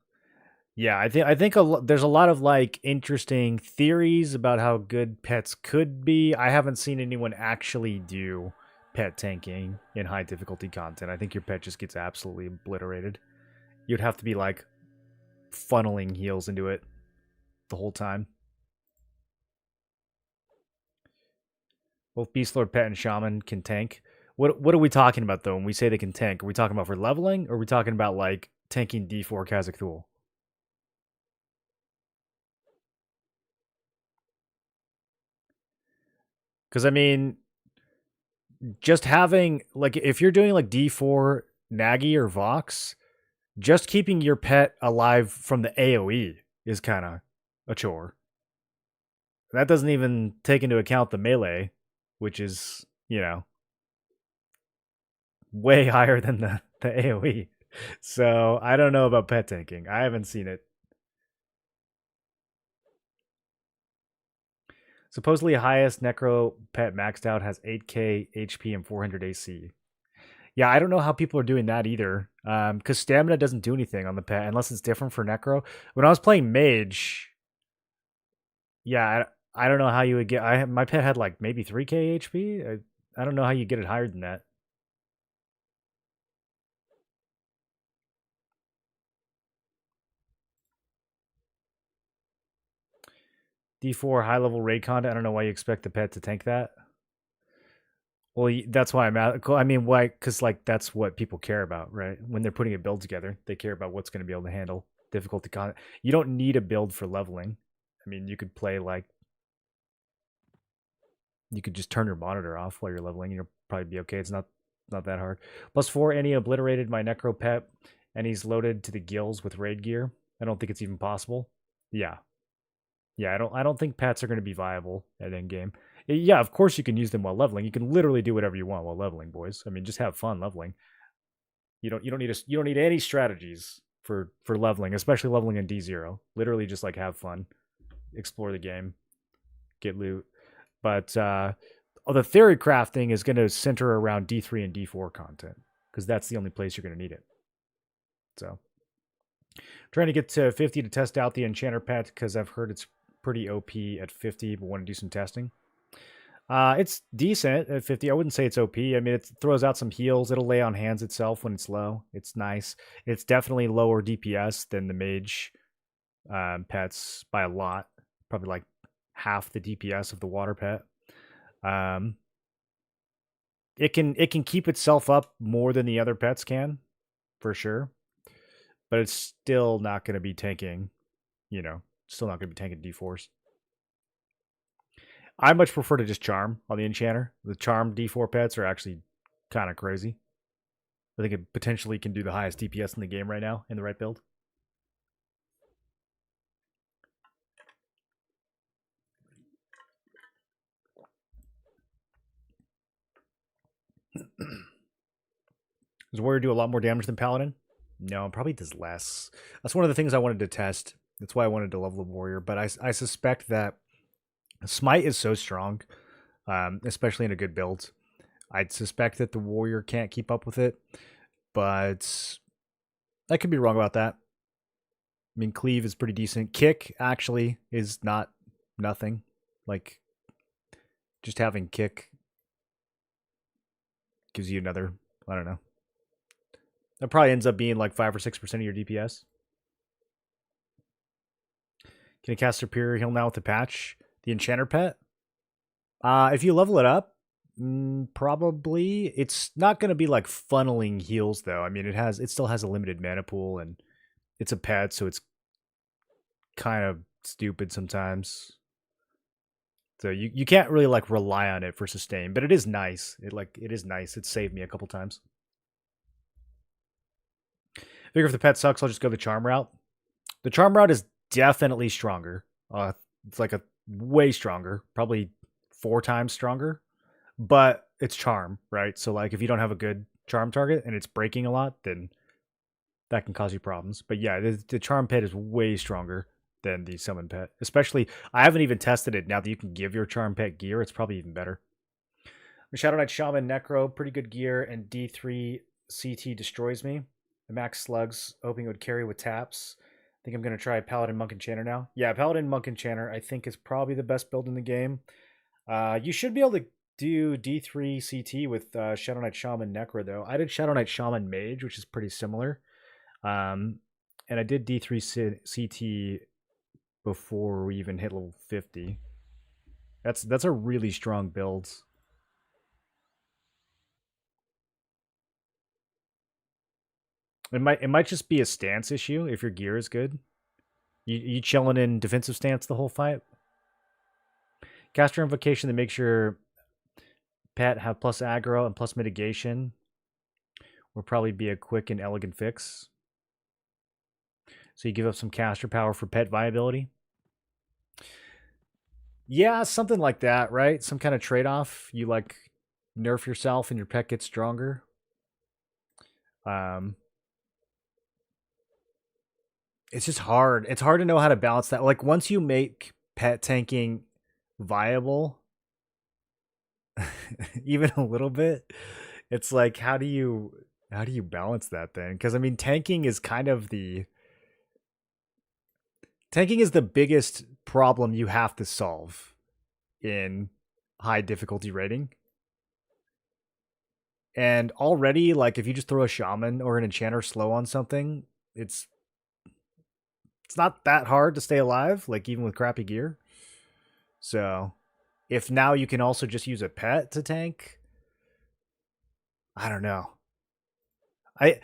Yeah, I think there's a lot of like interesting theories about how good pets could be. I haven't seen anyone actually do pet tanking in high difficulty content. I think your pet just gets absolutely obliterated. You'd have to be like funneling heals into it the whole time. Both Beastlord, Pet, and Shaman can tank. What are we talking about though when we say they can tank? Are we talking about for leveling, or are we talking about like tanking D4 Kazakh Thule? Because I mean, just having like if you're doing like D4 Nagi or Vox, just keeping your pet alive from the AoE is kind of a chore. That doesn't even take into account the melee, which is, way higher than the AoE. So I don't know about pet tanking. I haven't seen it. Supposedly highest Necro pet maxed out has 8k HP and 400 AC. Yeah, I don't know how people are doing that either. Because stamina doesn't do anything on the pet unless it's different for Necro. When I was playing Mage, yeah, I don't know how you would get. My pet had like maybe 3k HP. I don't know how you get it higher than that. D4 high level raid content. I don't know why you expect the pet to tank that. Well, that's why I'm at. I mean, why? Because like that's what people care about, right? When they're putting a build together, they care about what's going to be able to handle difficulty content. You don't need a build for leveling. I mean, you could play like you could just turn your monitor off while you're leveling, and you'll probably be okay. It's not that hard. +4, and he obliterated my necro pet, and he's loaded to the gills with raid gear. I don't think it's even possible. Yeah, yeah. I don't think pets are going to be viable at end game. Yeah, of course you can use them while leveling. You can literally do whatever you want while leveling, boys. I mean, just have fun leveling. You don't need any strategies for leveling, especially leveling in D0. Literally just like have fun, explore the game, get loot. But the theory crafting is going to center around D3 and D4 content because that's the only place you're going to need it. So trying to get to 50 to test out the enchanter pet because I've heard it's pretty OP at 50, but want to do some testing. It's decent at 50. I wouldn't say it's OP. I mean, it throws out some heals. It'll lay on hands itself when it's low. It's nice. It's definitely lower DPS than the mage pets by a lot. Probably like half the DPS of the water pet. Um, it can keep itself up more than the other pets can, for sure. But it's still not going to be tanking. Still not going to be tanking D4s. I much prefer to just charm on the enchanter. The charm D4 pets are actually kind of crazy. I think it potentially can do the highest DPS in the game right now in the right build. Does Warrior do a lot more damage than Paladin? No, probably does less. That's one of the things I wanted to test. That's why I wanted to level the Warrior. But I suspect that Smite is so strong, especially in a good build. I'd suspect that the Warrior can't keep up with it. But I could be wrong about that. I mean, cleave is pretty decent. Kick actually is not nothing. Like, just having kick gives you another, I don't know. That probably ends up being like 5 or 6% of your DPS. Can you cast Superior Heal now with the patch? The Enchanter pet? If you level it up, probably. It's not going to be like funneling heals though. I mean, it still has a limited mana pool, and it's a pet, so it's kind of stupid sometimes. So you can't really like rely on it for sustain, but it is nice. It is nice. It saved me a couple times. Figure if the pet sucks, I'll just go the charm route. The charm route is definitely stronger. It's like a way stronger, probably 4 times stronger, but it's charm, right? So like if you don't have a good charm target and it's breaking a lot, then that can cause you problems. But yeah, the charm pet is way stronger than the summon pet. Especially, I haven't even tested it. Now that you can give your charm pet gear, it's probably even better. Shadow Knight Shaman Necro, pretty good gear, and D3 CT destroys me. The max slugs, hoping it would carry with taps. I think I'm going to try Paladin Monk Enchanter now. Yeah, Paladin Monk Enchanter, I think, is probably the best build in the game. You should be able to do D3 CT with Shadow Knight Shaman Necro, though. I did Shadow Knight Shaman Mage, which is pretty similar. And I did D3 CT before we even hit level 50. That's a really strong build. It might just be a stance issue if your gear is good. You chilling in defensive stance the whole fight. Caster Invocation that makes your pet have plus aggro and plus mitigation will probably be a quick and elegant fix. So you give up some caster power for pet viability. Yeah, something like that, right? Some kind of trade-off. You like nerf yourself and your pet gets stronger. Um, it's just hard. It's hard to know how to balance that. Like once you make pet tanking viable, even a little bit, it's like how do you balance that then? Because I mean, tanking is the biggest problem you have to solve in high difficulty rating. And already, like if you just throw a shaman or an enchanter slow on something, it's it's not that hard to stay alive, like even with crappy gear. So if now you can also just use a pet to tank, I don't know. I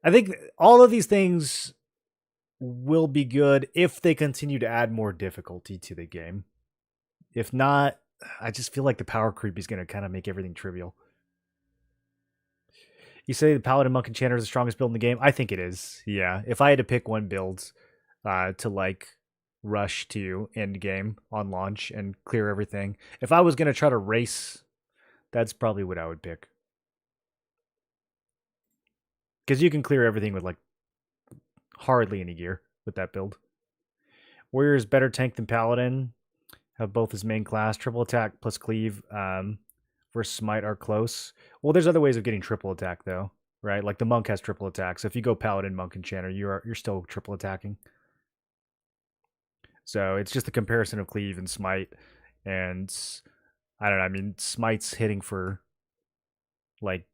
I think all of these things will be good if they continue to add more difficulty to the game. If not, I just feel like the power creep is going to kind of make everything trivial. You say the Paladin Monk Enchanter is the strongest build in the game? I think it is. Yeah. If I had to pick one build to like rush to end game on launch and clear everything, if I was going to try to race, that's probably what I would pick. Because you can clear everything with like hardly any gear with that build. Warrior is better tank than Paladin. Have both his main class. Triple attack plus cleave versus smite are close. Well, there's other ways of getting triple attack though, right? Like the monk has triple attack. So if you go Paladin, Monk, Enchanter, you're still triple attacking. So it's just a comparison of cleave and smite, and I don't know. I mean, smite's hitting for like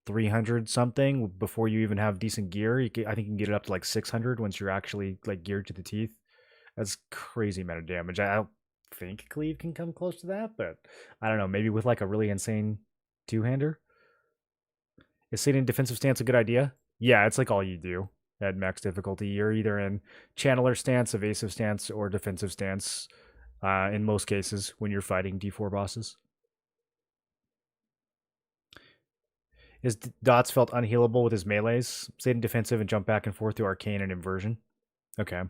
300 something before you even have decent gear. I think you can get it up to like 600 once you're actually like geared to the teeth. That's crazy amount of damage. I don't think cleave can come close to that, but I don't know. Maybe with like a really insane two-hander. Is sitting in defensive stance a good idea? Yeah, it's like all you do at max difficulty. You're either in channeler stance, evasive stance, or defensive stance. In most cases, when you're fighting D4 bosses. His dots felt unhealable with his melees. Stayed in defensive and jumped back and forth to arcane and inversion. Okay.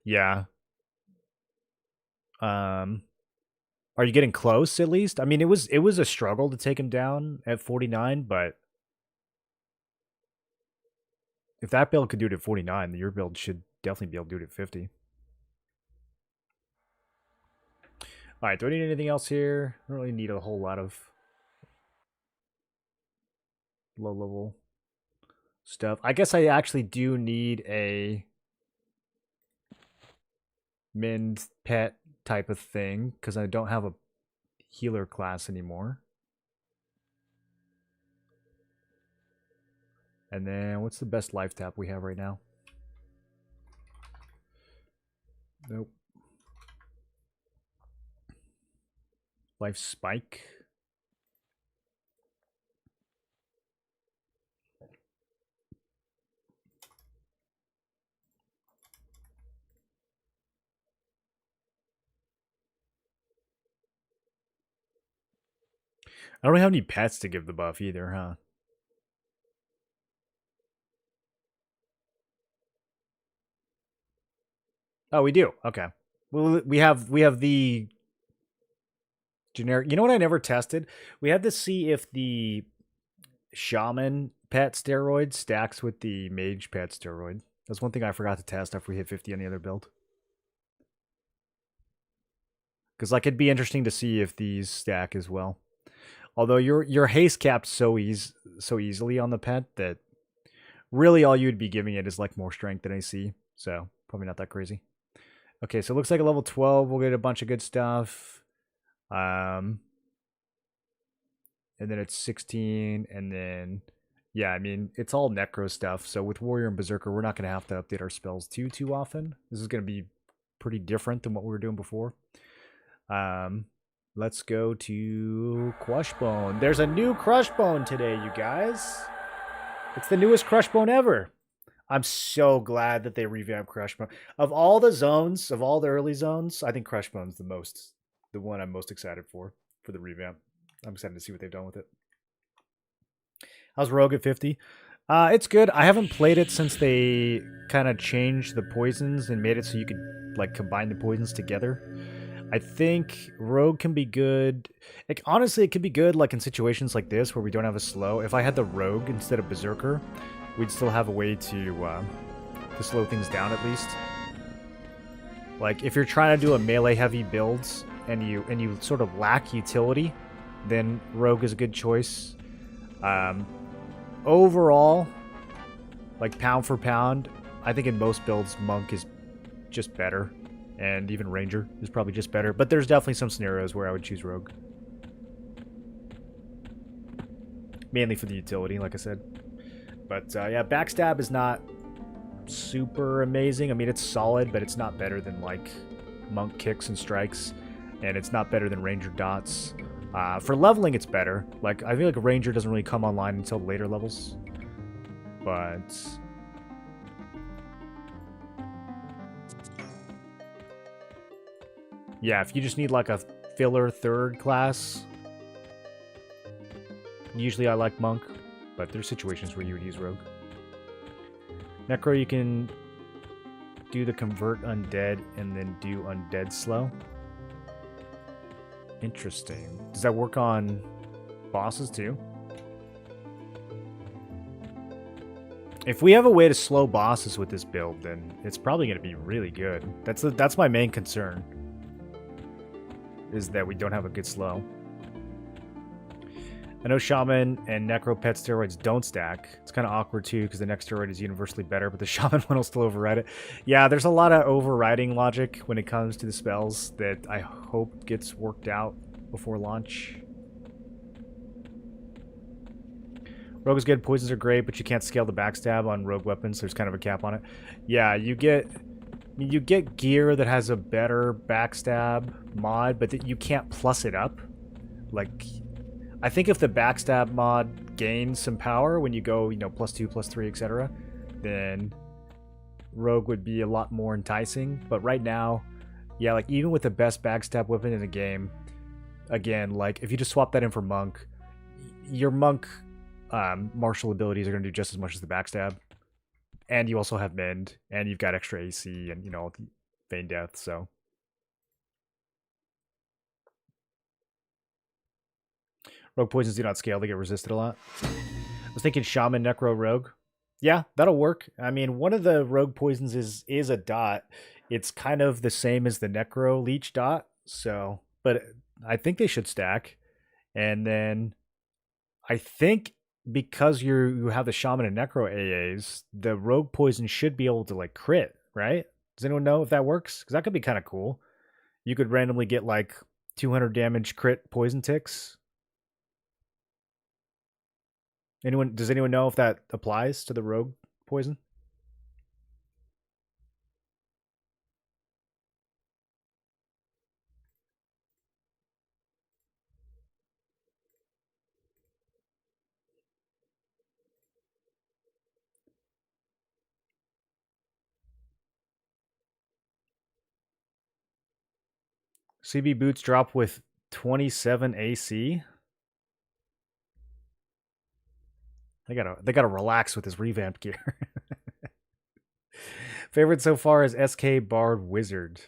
Yeah. Um, are you getting close at least? I mean, it was a struggle to take him down at 49, but if that build could do it at 49, your build should definitely be able to do it at 50. All right, do I need anything else here? I don't really need a whole lot of low level stuff. I guess I actually do need a mend pet type of thing because I don't have a healer class anymore. And then what's the best life tap we have right now? Nope. Life spike. I don't have any pets to give the buff either, huh? Oh, we do. Okay. Well, we have the generic. You know what I never tested? We had to see if the shaman pet steroid stacks with the mage pet steroid. That's one thing I forgot to test after we hit 50 on the other build. Because like it'd be interesting to see if these stack as well. Although your haste capped so easily on the pet that really all you'd be giving it is like more strength than AC. So probably not that crazy. Okay, so it looks like a level 12 we'll get a bunch of good stuff. Um and then it's 16, and then yeah, I mean it's all necro stuff. So with Warrior and Berserker, we're not gonna have to update our spells too often. This is gonna be pretty different than what we were doing before. Um let's go to Crushbone. There's a new Crushbone today, you guys. It's the newest Crushbone ever. I'm so glad that they revamped Crushbone. Of all the zones, of all the early zones, I think Crushbone's the one I'm most excited for the revamp. I'm excited to see what they've done with it. How's Rogue at 50? It's good. I haven't played it since they kind of changed the poisons and made it so you could like combine the poisons together. I think Rogue can be good. Like, honestly, it could be good like in situations like this where we don't have a slow. If I had the Rogue instead of Berserker, we'd still have a way to slow things down at least. Like if you're trying to do a melee heavy build and you sort of lack utility, then Rogue is a good choice. Overall, like pound for pound, I think in most builds Monk is just better, and even Ranger is probably just better. But there's definitely some scenarios where I would choose Rogue, mainly for the utility, like I said. But yeah, Backstab is not super amazing. I mean, it's solid, but it's not better than like Monk kicks and strikes, and it's not better than Ranger dots. For leveling, it's better. Like I feel like Ranger doesn't really come online until later levels, but yeah, if you just need like a filler third class, usually I like Monk, but there's situations where you would use Rogue. Necro, you can do the convert undead and then do undead slow. Interesting. Does that work on bosses too? If we have a way to slow bosses with this build, then it's probably going to be really good. That's my main concern, is that we don't have a good slow. I know Shaman and Necro Pet steroids don't stack. It's kind of awkward too, because the next steroid is universally better, but the Shaman one will still override it. Yeah, there's a lot of overriding logic when it comes to the spells that I hope gets worked out before launch. Rogue is good, poisons are great, but you can't scale the backstab on rogue weapons. There's kind of a cap on it. Yeah, you get gear that has a better backstab mod, but you can't plus it up. Like, I think if the backstab mod gains some power when you go, you know, +2, +3, etc., then Rogue would be a lot more enticing. But right now, yeah, like even with the best backstab weapon in the game, again, like if you just swap that in for Monk, your Monk martial abilities are going to do just as much as the backstab, and you also have Mend, and you've got extra AC, and you know, Feign Death. So rogue poisons do not scale; they get resisted a lot. I was thinking Shaman, Necro, Rogue. Yeah, that'll work. I mean, one of the rogue poisons is a dot. It's kind of the same as the Necro Leech dot. So, but I think they should stack, and then I think because you have the Shaman and Necro AAs, the Rogue Poison should be able to like crit, right? Does anyone know if that works? Because that could be kind of cool. You could randomly get like 200 damage crit poison ticks. Does anyone know if that applies to the Rogue Poison? CB boots drop with 27 AC. They gotta relax with this revamped gear. Favorite so far is SK Bard Wizard.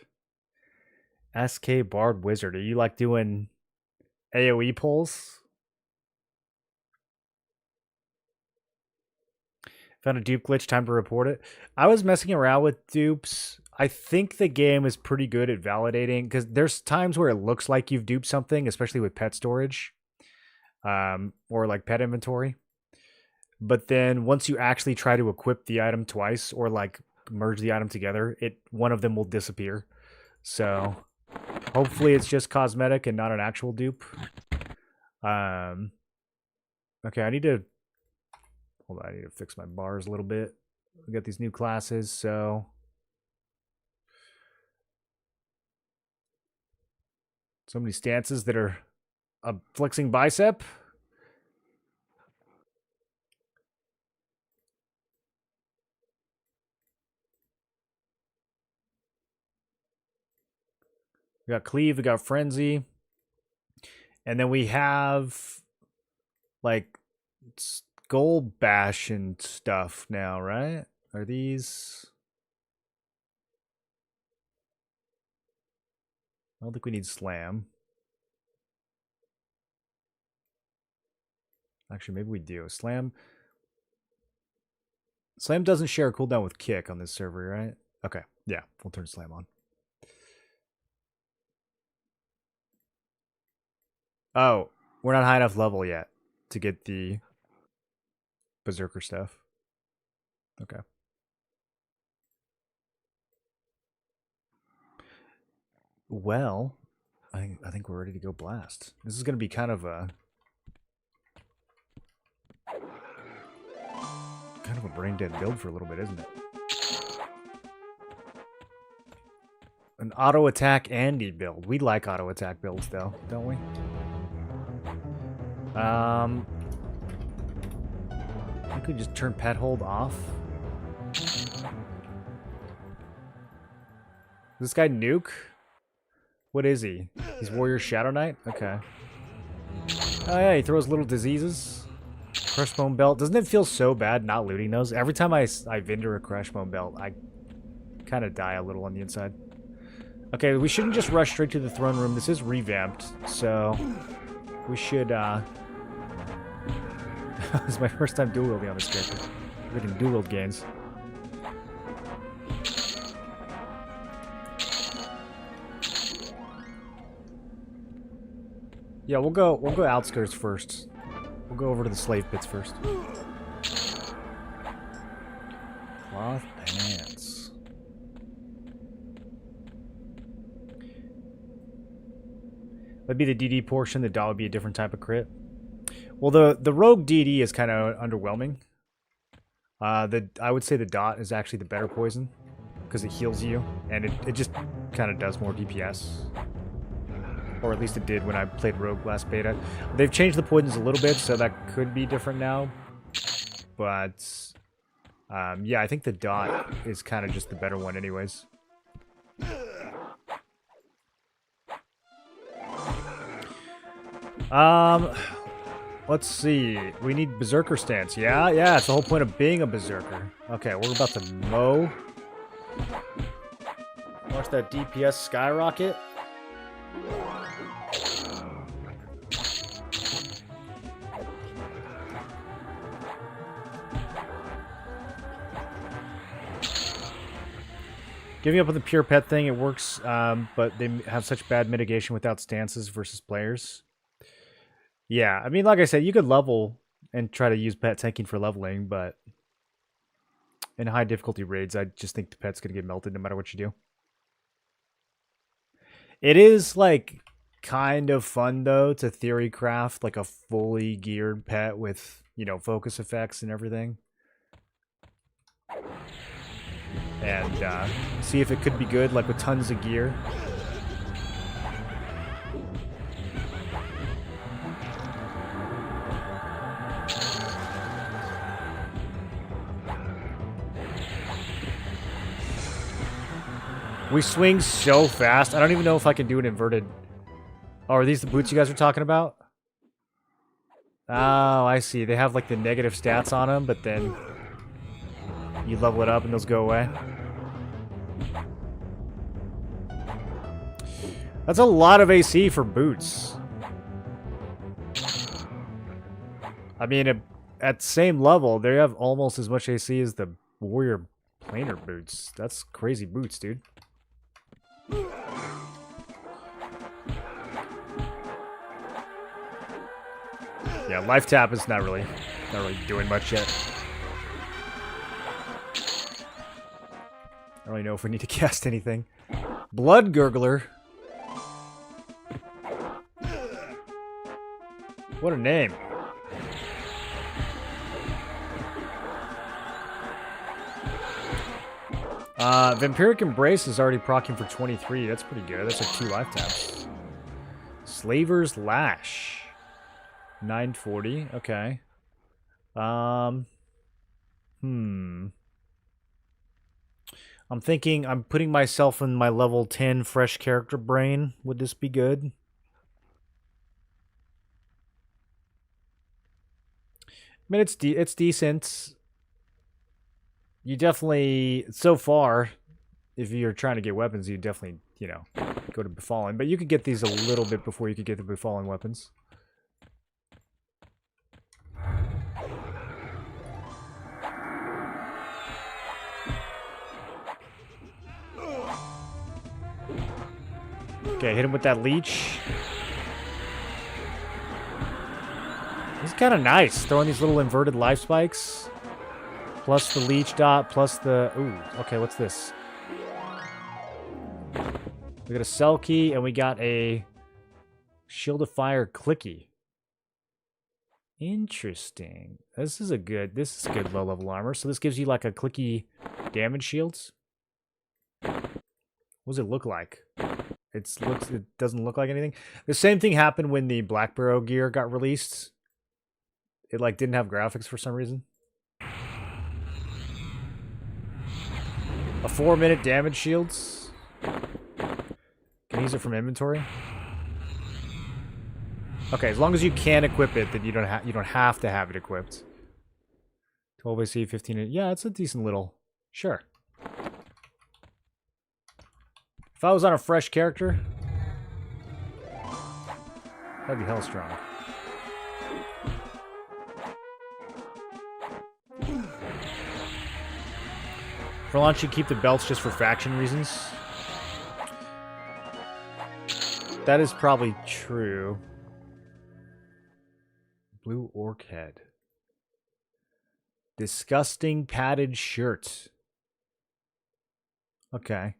SK Bard Wizard. Are you like doing AoE pulls? Found a dupe glitch. Time to report it. I was messing around with dupes. I think the game is pretty good at validating, because there's times where it looks like you've duped something, especially with pet storage, or like pet inventory. But then once you actually try to equip the item twice or like merge the item together, one of them will disappear. So hopefully it's just cosmetic and not an actual dupe. Okay, I need to hold on. I need to fix my bars a little bit. We got these new classes, so many stances that are a flexing bicep. We got cleave, we got frenzy, and then we have like skull bash and stuff now, right? Are these? I don't think we need slam. Actually, maybe we do. Slam doesn't share a cooldown with kick on this server, right? Okay, yeah, we'll turn slam on. Oh, we're not high enough level yet to get the berserker stuff. Okay. Well, I think we're ready to go blast. This is going to be kind of a brain dead build for a little bit, isn't it? An auto attack Andy build. We like auto attack builds though, don't we? I think we just turn pet hold off. This guy Nuke? What is he? He's Warrior Shadow Knight? Okay. Oh yeah, he throws little diseases. Crush Bone Belt. Doesn't it feel so bad not looting those? Every time I vendor a Crush Bone Belt, I kind of die a little on the inside. Okay, we shouldn't just rush straight to the throne room. This is revamped, so we should, This is my first time dual wielding on this character. We can dual wield gains. Yeah, we'll go outskirts first. We'll go over to the slave pits first. Cloth pants. That'd be the DD portion. The dot would be a different type of crit. Well, the rogue DD is kind of underwhelming. I would say the dot is actually the better poison because it heals you and it just kind of does more DPS. Or at least it did when I played Rogue last beta. They've changed the poisons a little bit, so that could be different now. But, yeah, I think the dot is kind of just the better one anyways. Let's see. We need Berserker stance. Yeah, it's the whole point of being a Berserker. Okay, we're about to mow. Watch that DPS skyrocket. Giving up on the pure pet thing, it works, but they have such bad mitigation without stances versus players. Yeah, I mean, like I said, you could level and try to use pet tanking for leveling, but in high difficulty raids, I just think the pet's going to get melted no matter what you do. It is, like, kind of fun, though, to theory craft, like, a fully geared pet with, you know, focus effects and everything. And see if it could be good, like with tons of gear. We swing so fast. I don't even know if I can do an inverted. Oh, are these the boots you guys are talking about? Oh, I see. They have like the negative stats on them, but then you level it up and those go away. That's a lot of AC for boots. I mean, at same level, they have almost as much AC as the Warrior Planar boots. That's crazy boots, dude. Yeah, life tap is not really doing much yet. I don't really know if we need to cast anything. Blood Gurgler. What a name. Vampiric Embrace is already proccing for 23. That's pretty good. That's like 2 life taps. Slaver's Lash. 940. Okay. I'm thinking I'm putting myself in my level 10 fresh character brain. Would this be good? I mean, it's decent. You definitely, so far, if you're trying to get weapons, you definitely, you know, go to Befallen. But you could get these a little bit before you could get the Befallen weapons. Okay, hit him with that leech. This is kind of nice, throwing these little inverted life spikes. Plus the leech dot, plus the... Ooh, okay, what's this? We got a cell key, and we got a shield of fire clicky. Interesting. This is good low-level armor. So this gives you like a clicky damage shields. What does it look like? It doesn't look like anything. The same thing happened when the Black Barrow gear got released. It like didn't have graphics for some reason. A 4-minute damage shields. Can I use it from inventory? Okay, as long as you can equip it, then you don't have to have it equipped. 12 AC, 15. Yeah, it's a decent little. Sure. If I was on a fresh character, that'd be hell strong. For launch, you keep the belts just for faction reasons. That is probably true. Blue orc head. Disgusting padded shirt. Okay.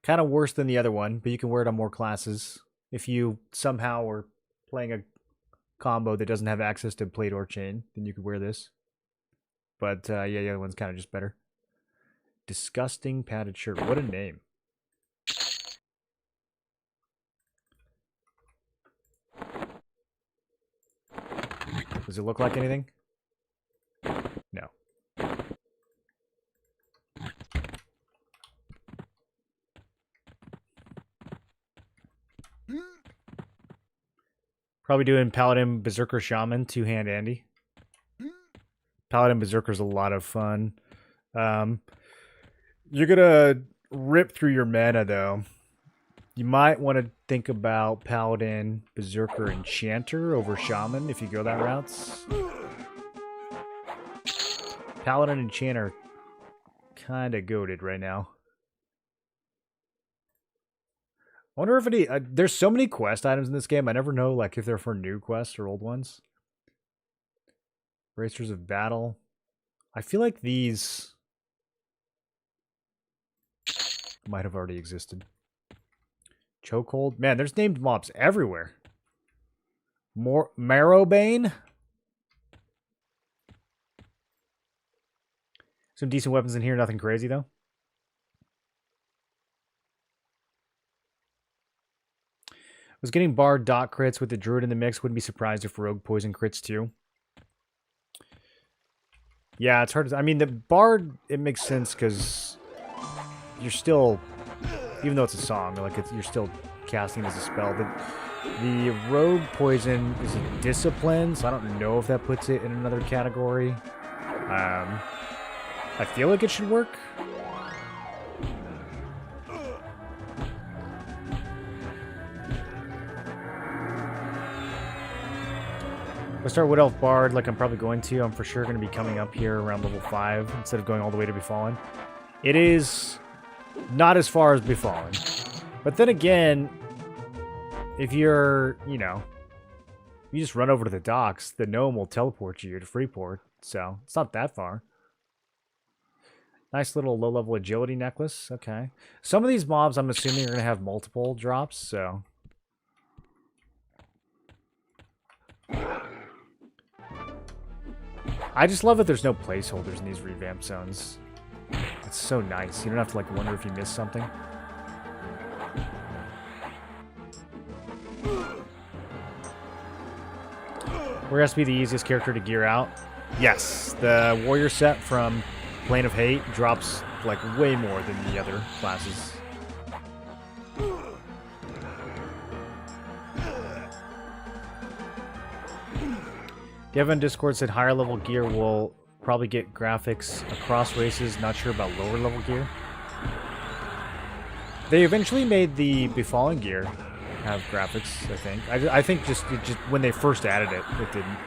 Kind of worse than the other one, but you can wear it on more classes. If you somehow are playing a combo that doesn't have access to plate or chain, then you could wear this. But yeah, the other one's kind of just better. Disgusting padded shirt. What a name. Does it look like anything? No. Probably doing Paladin, Berserker, Shaman, two-hand Andy. Paladin, Berserker's a lot of fun. You're gonna rip through your mana, though. You might want to think about Paladin, Berserker, Enchanter over Shaman if you go that route. Paladin and Enchanter kind of goated right now. I wonder if there's so many quest items in this game. I never know like if they're for new quests or old ones. Racers of Battle. I feel like these might have already existed. Chokehold. Man, there's named mobs everywhere. Marrowbane. Some decent weapons in here. Nothing crazy, though. Was getting Bard dot crits with the Druid in the mix. Wouldn't be surprised if Rogue Poison crits, too. Yeah, it's hard to... I mean, the Bard, it makes sense because you're still... Even though it's a song, like you're still casting it as a spell. The Rogue Poison is a discipline, so I don't know if that puts it in another category. I feel like it should work. If I start Wood Elf Bard, like I'm probably going to, I'm for sure going to be coming up here around level 5 instead of going all the way to Befallen. It is not as far as Befallen. But then again, if you're, you know, you just run over to the docks, the gnome will teleport you to Freeport. So it's not that far. Nice little low-level agility necklace. Okay. Some of these mobs, I'm assuming, are going to have multiple drops, so... I just love that there's no placeholders in these revamped zones. It's so nice. You don't have to, like, wonder if you missed something. Where has to be the easiest character to gear out? Yes, the warrior set from Plane of Hate drops like way more than the other classes. Devin Discord said higher level gear will probably get graphics across races. Not sure about lower level gear. They eventually made the Befallen gear have graphics, I think. I think just when they first added it, it didn't.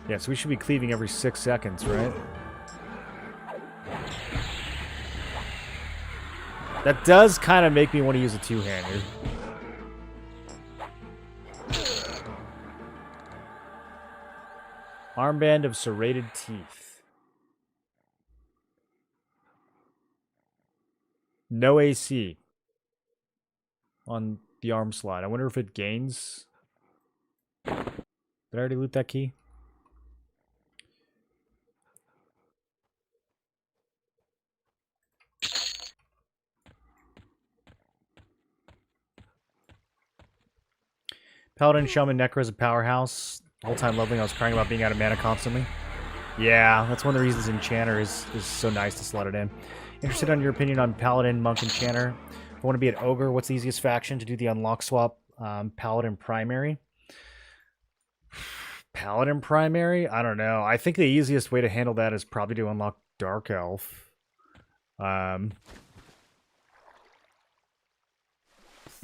Yeah, so we should be cleaving every 6 seconds, right? That does kind of make me want to use a two-hander. Armband of serrated teeth. No AC on the arm slot. I wonder if it gains. Did I already loot that key? Paladin, Shaman, Necro is a powerhouse. The whole time leveling, I was crying about being out of mana constantly. Yeah, that's one of the reasons Enchanter is so nice to slot it in. Interested on your opinion on Paladin, Monk, Enchanter. If I want to be an Ogre, what's the easiest faction to do the unlock swap? Paladin Primary? Paladin Primary? I don't know. I think the easiest way to handle that is probably to unlock Dark Elf.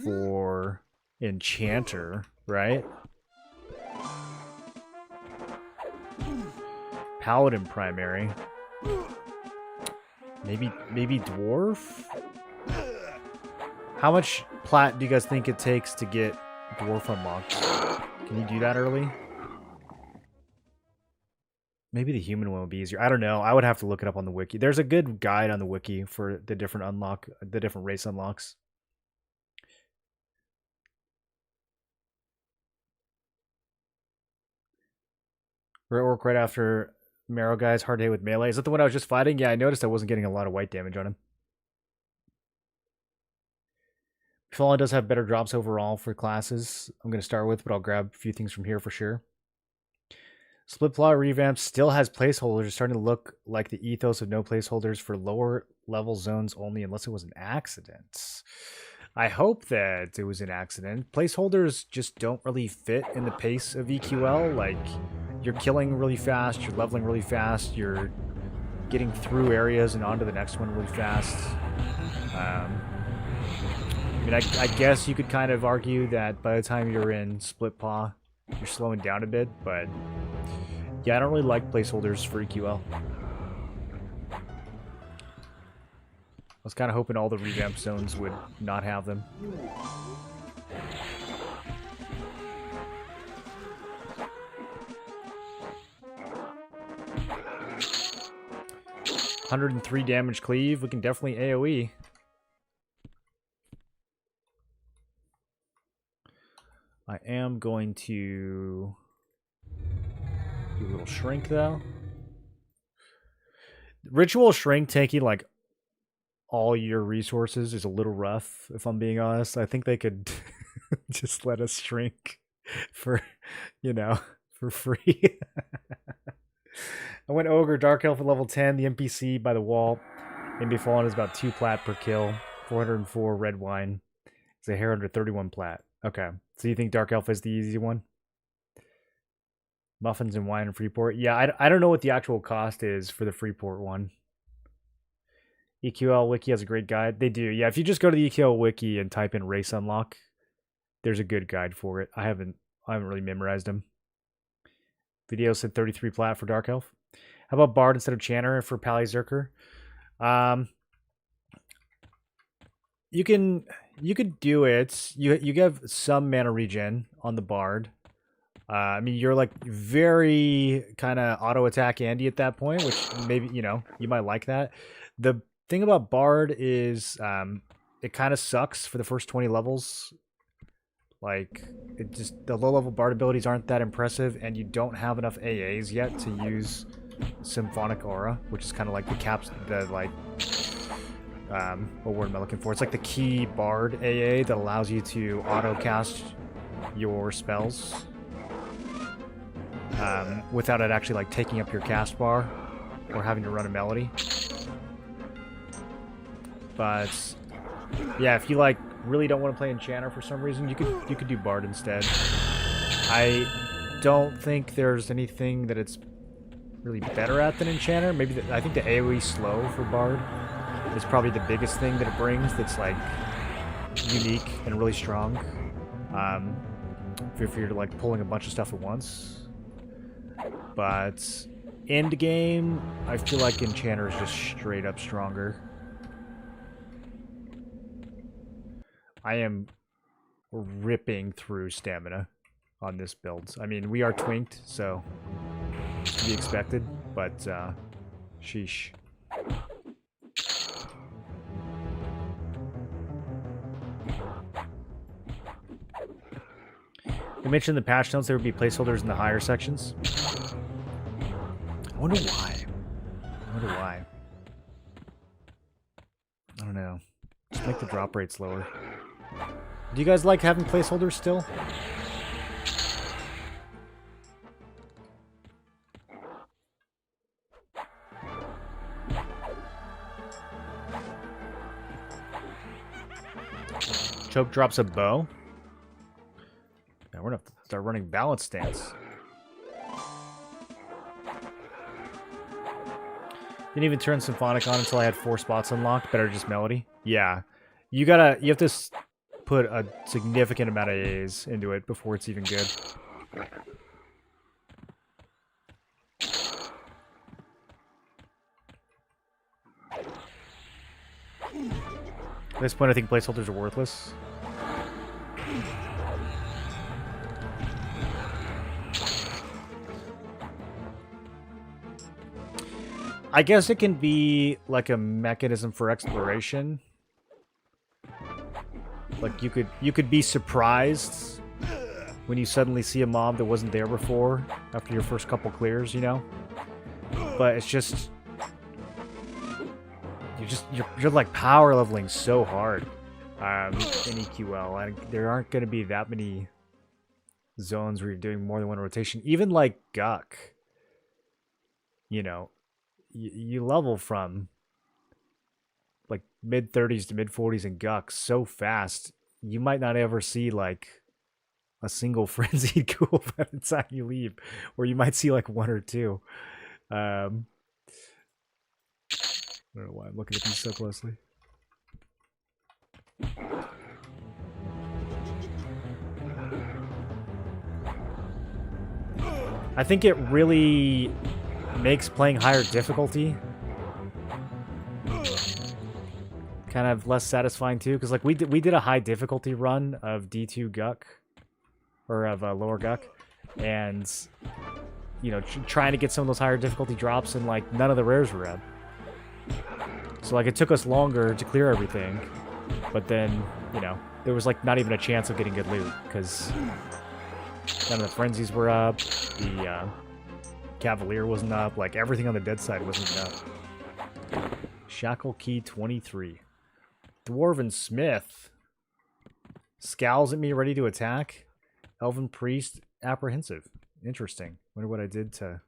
For Enchanter, right? Paladin Primary. Maybe Dwarf? How much plat do you guys think it takes to get Dwarf unlocked? Can you do that early? Maybe the human one would be easier. I don't know. I would have to look it up on the wiki. There's a good guide on the wiki for the different race unlocks. Orc right after Marrow Guy's hard hit with melee. Is that the one I was just fighting? Yeah, I noticed I wasn't getting a lot of white damage on him. Fallen does have better drops overall for classes I'm going to start with, but I'll grab a few things from here for sure. Split plot revamp still has placeholders. It's starting to look like the ethos of no placeholders for lower level zones only, unless it was an accident. I hope that it was an accident. Placeholders just don't really fit in the pace of EQL. Like, you're killing really fast, you're leveling really fast, you're getting through areas and onto the next one really fast. I mean, I guess you could kind of argue that by the time you're in Split Paw, you're slowing down a bit, but yeah, I don't really like placeholders for EQL. I was kind of hoping all the revamped zones would not have them. $103 damage cleave. We can definitely AoE. I am going to do a little shrink though. Ritual shrink taking like all your resources is a little rough, if I'm being honest. I think they could just let us shrink for, you know, for free. I went Ogre, Dark Elf at level 10, the NPC by the wall. NB Fallen is about 2 plat per kill, 404 red wine. It's a hair under 31 plat. Okay, so you think Dark Elf is the easy one? Muffins and wine in Freeport. Yeah, I don't know what the actual cost is for the Freeport one. EQL Wiki has a great guide. They do. Yeah, if you just go to the EQL Wiki and type in race unlock, there's a good guide for it. I haven't really memorized them. Video said 33 plat for Dark Elf. How about Bard instead of Chanter for Pally Zerker? You could do it. You have some mana regen on the Bard. I mean, you're like very kind of auto attack Andy at that point, which maybe, you know, you might like that. The thing about Bard is it kind of sucks for the first 20 levels. Like, it just, the low level Bard abilities aren't that impressive, and you don't have enough AAs yet to use Symphonic Aura, which is kind of like the caps, the like, what word am I looking for? It's like the key Bard AA that allows you to auto cast your spells without it actually like taking up your cast bar or having to run a melody. But yeah, if you like really don't want to play Enchanter for some reason, you could do Bard instead. I don't think there's anything that it's really better at than Enchanter. Maybe I think the AoE slow for Bard is probably the biggest thing that it brings that's like unique and really strong. If you're like pulling a bunch of stuff at once. But end game, I feel like Enchanter is just straight up stronger. I am ripping through stamina on this build. I mean, we are twinked, so it's to be expected, but sheesh. They mentioned in the patch notes there would be placeholders in the higher sections. I wonder why. I don't know. Just make the drop rates lower. Do you guys like having placeholders still? Choke drops a bow. Now we're gonna have to start running balance stance. Didn't even turn Symphonic on until I had 4 spots unlocked. Better just Melody. Yeah. You have to put a significant amount of A's into it before it's even good. At this point, I think placeholders are worthless. I guess it can be like a mechanism for exploration. Like you could be surprised when you suddenly see a mob that wasn't there before after your first couple clears, you know? But it's just you're like power leveling so hard in EQL. And there aren't going to be that many zones where you're doing more than one rotation. Even like Guck, you know, you level from like mid-30s to mid-40s in Guck so fast, you might not ever see like a single frenzied ghoul by the time you leave, or you might see like 1 or 2. I don't know why I'm looking at these so closely. I think it really makes playing higher difficulty kind of less satisfying too, because like we did a high difficulty run of D2 Guck, or of lower Guck, and you know, trying to get some of those higher difficulty drops, and like none of the rares were up. So like it took us longer to clear everything, but then, you know, there was like not even a chance of getting good loot because none of the frenzies were up, the Cavalier wasn't up, like everything on the dead side wasn't up. Shackle Key 23. Dwarven Smith scowls at me, ready to attack. Elven Priest apprehensive. Interesting. Wonder what I did to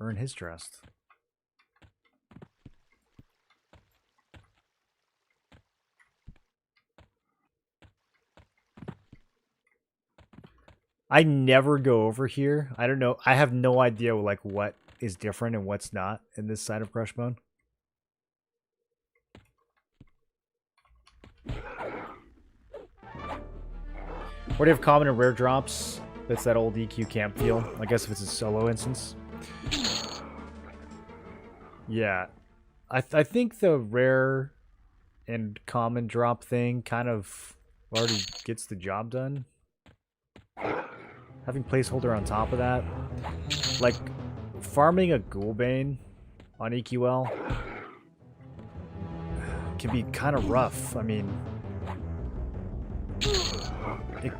earn his trust. I never go over here. I don't know. I have no idea like what is different and what's not in this side of Crushbone. What do you have common and rare drops? That's that old EQ camp feel. I guess if it's a solo instance. Yeah. I think the rare and common drop thing kind of already gets the job done. Having placeholder on top of that, like farming a Ghoulbane on EQL can be kind of rough. I mean,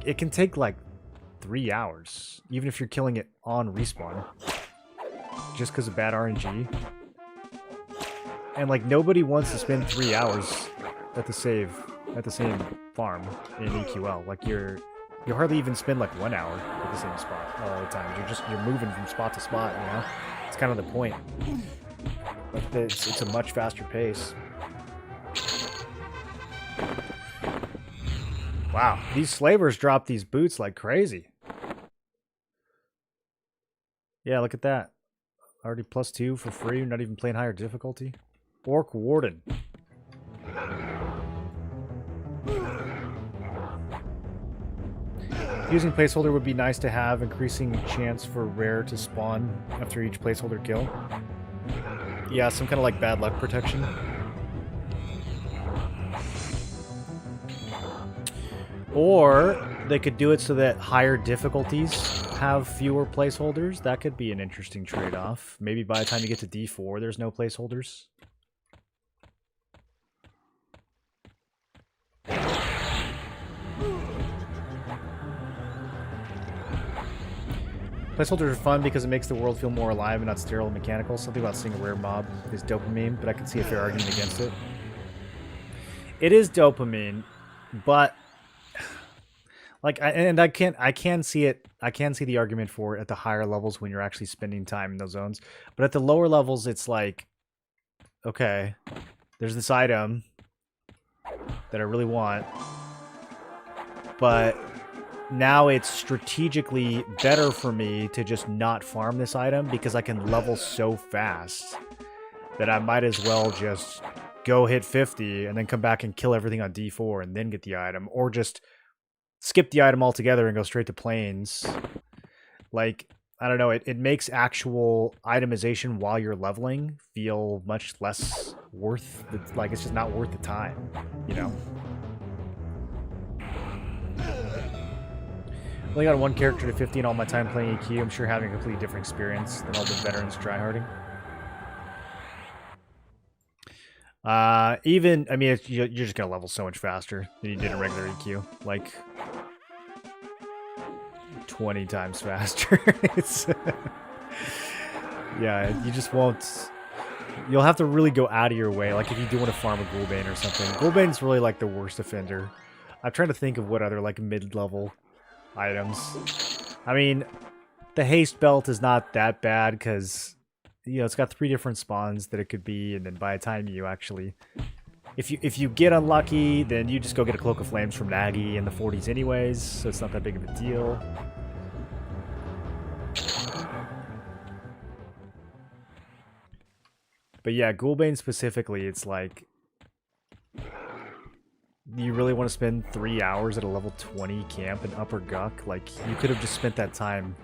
it can take like 3 hours, even if you're killing it on respawn, just because of bad RNG. And like nobody wants to spend 3 hours at the same farm in EQL. Like you hardly even spend like 1 hour at the same spot all the time. You're moving from spot to spot, you know? It's kind of the point. But it's a much faster pace. Wow, these slavers drop these boots like crazy. Yeah, look at that. Already +2 for free, not even playing higher difficulty. Orc Warden. Using placeholder would be nice to have, increasing chance for rare to spawn after each placeholder kill. Yeah, some kind of like bad luck protection. Or they could do it so that higher difficulties have fewer placeholders. That could be an interesting trade-off. Maybe by the time you get to D4, there's no placeholders. Placeholders are fun because it makes the world feel more alive and not sterile and mechanical. Something about seeing a rare mob is dopamine, but I can see a fair argument against it. It is dopamine, but like, I can see it. I can see the argument for it at the higher levels when you're actually spending time in those zones. But at the lower levels, it's like, okay, there's this item that I really want, but now it's strategically better for me to just not farm this item because I can level so fast that I might as well just go hit 50 and then come back and kill everything on D4 and then get the item, or just skip the item altogether and go straight to plains. Like, I don't know, it makes actual itemization while you're leveling feel much less worth the, like, it's just not worth the time, you know? Only got one character to 50 in all my time playing EQ. I'm sure having a completely different experience than all the veterans tryharding. Even, I mean, you're just gonna level so much faster than you did in regular EQ. Like, 20 times faster. It's yeah, you just won't. You'll have to really go out of your way. Like, if you do want to farm a Ghoulbane or something. Ghoulbane's really like the worst offender. I'm trying to think of what other like mid-level items. I mean, the haste belt is not that bad because, you know, it's got 3 different spawns that it could be, and then by the time you actually, if you get unlucky, then you just go get a Cloak of Flames from Nagy in the 40s anyways, so it's not that big of a deal. But yeah, Ghoulbane specifically, it's like, you really want to spend 3 hours at a level 20 camp in Upper Guck? Like, you could have just spent that time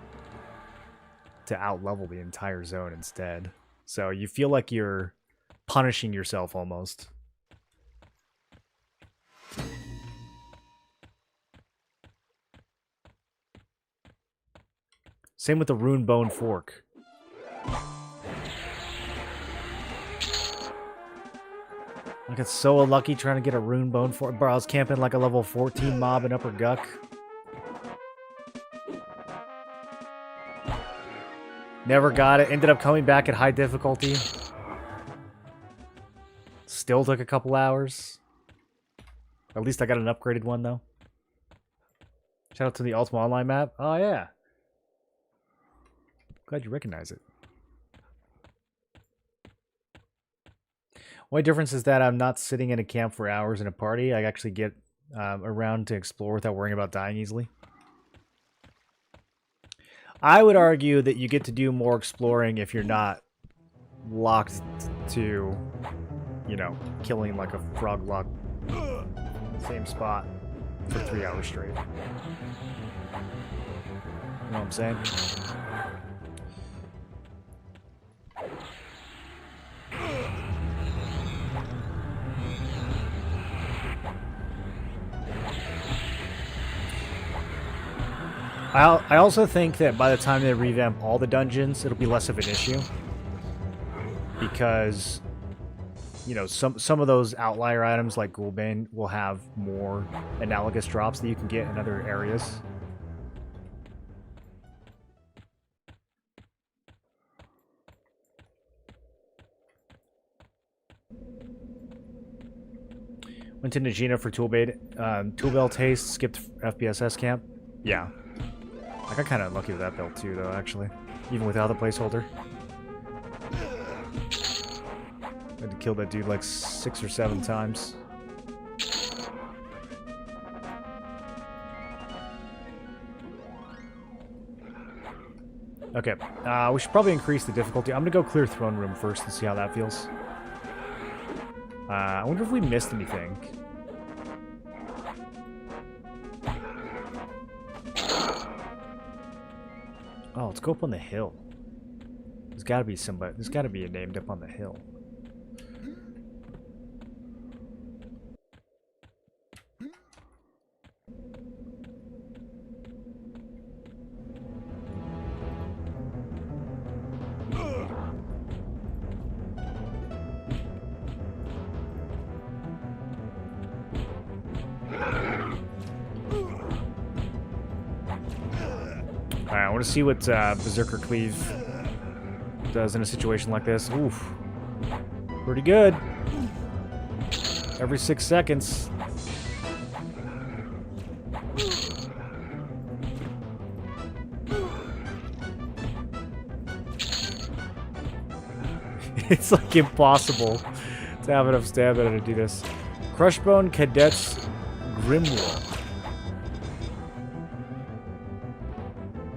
to out-level the entire zone instead. So you feel like you're punishing yourself almost. Same with the Rune Bone Fork. I got so unlucky trying to get a Rune Bone Fork. Bro, I was camping like a level 14 mob in Upper Guck. Never got it. Ended up coming back at high difficulty. Still took a couple hours. At least I got an upgraded one, though. Shout out to the Ultima Online map. Oh, yeah. Glad you recognize it. Only difference is that I'm not sitting in a camp for hours in a party. I actually get around to explore without worrying about dying easily. I would argue that you get to do more exploring if you're not locked to, you know, killing like a frog lock same spot for 3 hours straight. You know what I'm saying? I also think that by the time they revamp all the dungeons, it'll be less of an issue. Because, you know, some of those outlier items like Ghoulbane will have more analogous drops that you can get in other areas. Went to Najina for Tool Belt Haste, skipped FPSS camp. Yeah. I got kind of unlucky with that belt too, though, actually. Even without the placeholder. I had to kill that dude like 6 or 7 times. Okay, we should probably increase the difficulty. I'm gonna go clear throne room first and see how that feels. I wonder if we missed anything. Oh, let's go up on the hill. There's gotta be somebody. There's gotta be a named up on the hill. Alright, I want to see what Berserker Cleave does in a situation like this. Oof. Pretty good. Every 6 seconds. It's like impossible to have enough stamina to do this. Crushbone Cadet's Grimoire.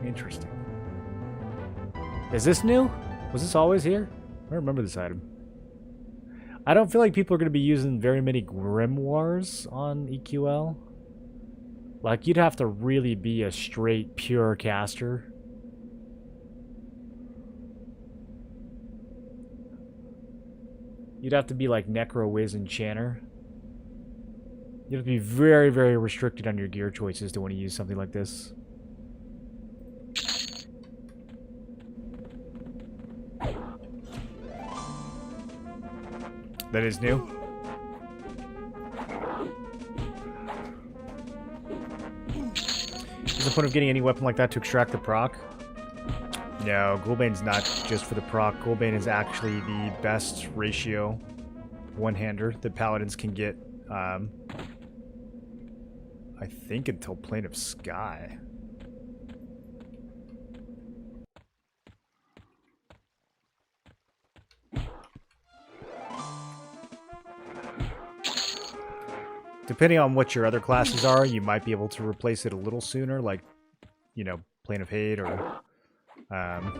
Interesting. Is this new? Was this always here? I don't remember this item. I don't feel like people are going to be using very many grimoires on EQL. Like, you'd have to really be a straight, pure caster. You'd have to be like Necro Wiz Enchanter. You have to be very, very restricted on your gear choices to want to use something like this. That is new. What's the point of getting any weapon like that to extract the proc? No, Ghoulbane's not just for the proc. Ghoulbane is actually the best ratio one-hander that paladins can get, I think until Plane of Sky. Depending on what your other classes are, you might be able to replace it a little sooner, like, you know, Plane of Hate or... what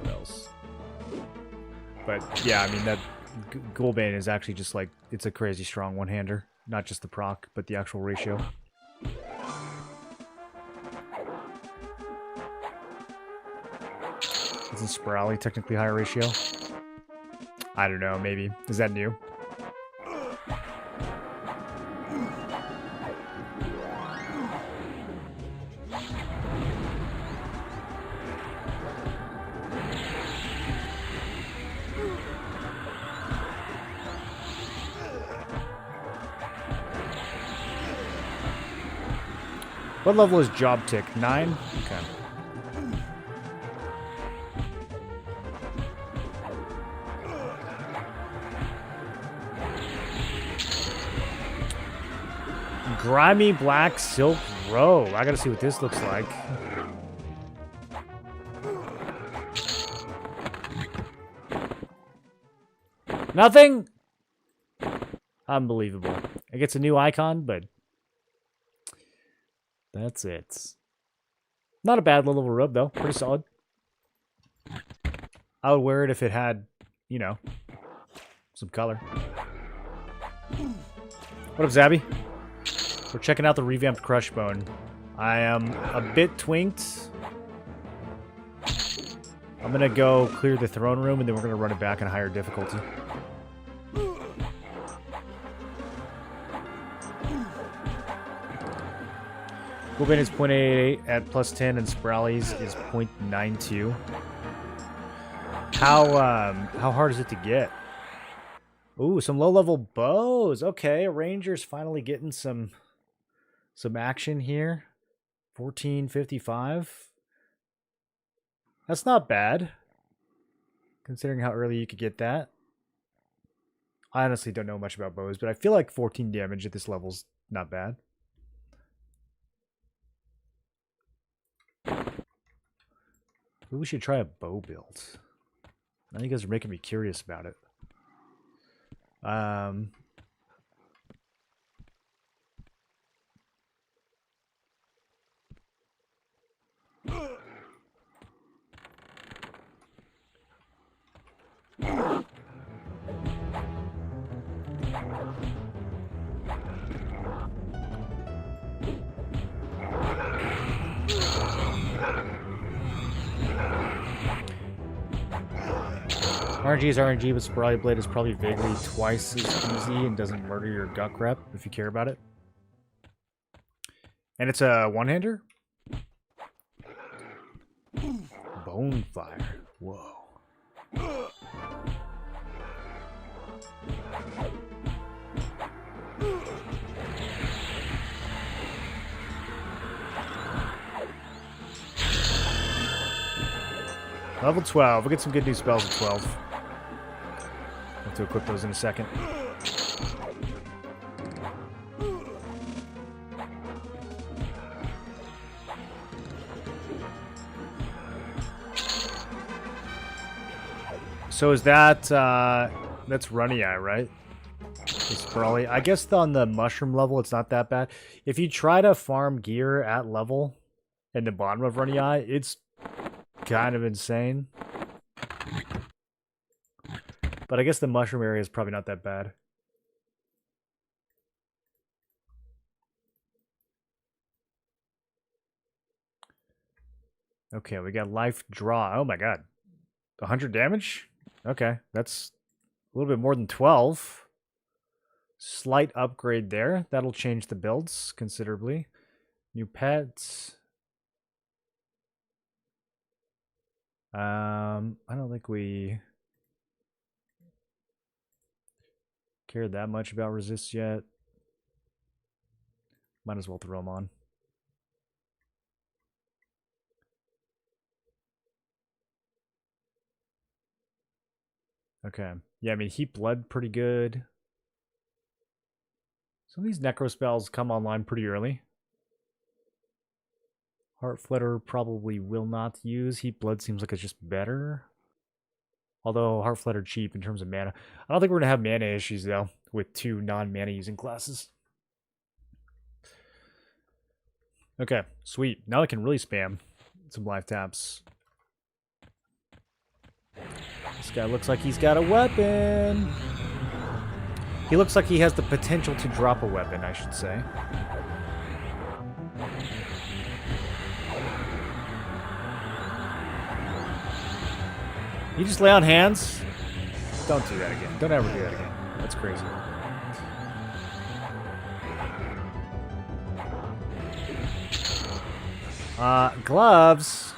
else? But yeah, I mean, that Ghoulbane is actually just like, it's a crazy strong one-hander. Not just the proc, but the actual ratio. Isn't Spirali technically higher ratio? I don't know, maybe. Is that new? What level is Job Tick? 9? Okay. Grimy Black Silk Robe. I gotta see what this looks like. Nothing? Unbelievable. It gets a new icon, but... that's it. Not a bad level robe, though. Pretty solid. I would wear it if it had, you know, some color. What up, Zabby? We're checking out the revamped Crushbone. I am a bit twinked. I'm going to go clear the throne room, and then we're going to run it back in higher difficulty. Ghoulbane is 0.88 at plus 10, and Spirali's is 0.92. How hard is it to get? Ooh, some low-level bows. Okay, Ranger's finally getting some action here. 1455. That's not bad, considering how early you could get that. I honestly don't know much about bows, but I feel like 14 damage at this level's not bad. Maybe we should try a bow build. Now you guys are making me curious about it. RNG is RNG, but Sprawly Blade is probably vaguely twice as easy and doesn't murder your Gunk Rep if you care about it. And it's a one-hander? Bonefire. Whoa. Level 12. We'll get some good new spells at 12. I'll have to equip those in a second. So is that, that's Runny Eye, right? It's Sprawly. I guess on the mushroom level, it's not that bad. If you try to farm gear at level in the bottom of Runny Eye, it's kind of insane. But I guess the mushroom area is probably not that bad. Okay, we got life draw. Oh my god. 100 damage? Okay, that's a little bit more than 12. Slight upgrade there. That'll change the builds considerably. New pets. I don't think we cared that much about resist yet. Might as well throw them on. Okay. Yeah, I mean, Heap Blood pretty good. Some of these Necro spells come online pretty early. Heart Flutter probably will not use. Heap Blood seems like it's just better. Although Heart Flutter cheap in terms of mana. I don't think we're going to have mana issues, though, with 2 non-mana using classes. Okay, sweet. Now I can really spam some life taps. This guy looks like he's got a weapon. He looks like he has the potential to drop a weapon, I should say. You just lay on hands? Don't do that again. Don't ever do that again. That's crazy. Gloves.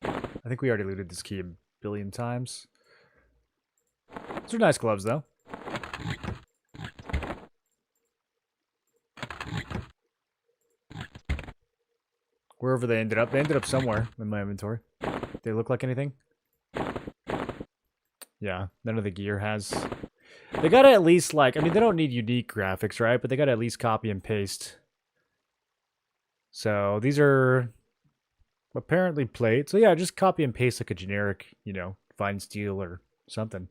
I think we already looted this key a billion times. These are nice gloves, though. Wherever they ended up somewhere in my inventory. They look like anything? Yeah, none of the gear has. They gotta at least, like, I mean, they don't need unique graphics, right? But they gotta at least copy and paste. So these are apparently plate. So yeah, just copy and paste like a generic, you know, fine steel or something.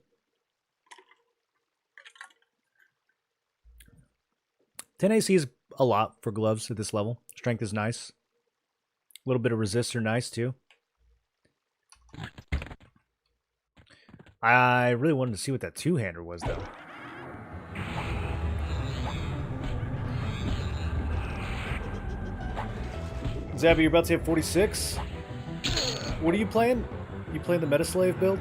10 AC is a lot for gloves at this level. Strength is nice. A little bit of resistor nice too. I really wanted to see what that two-hander was though. Zabby, you're about to hit 46? What are you playing? You playing the Metaslave build?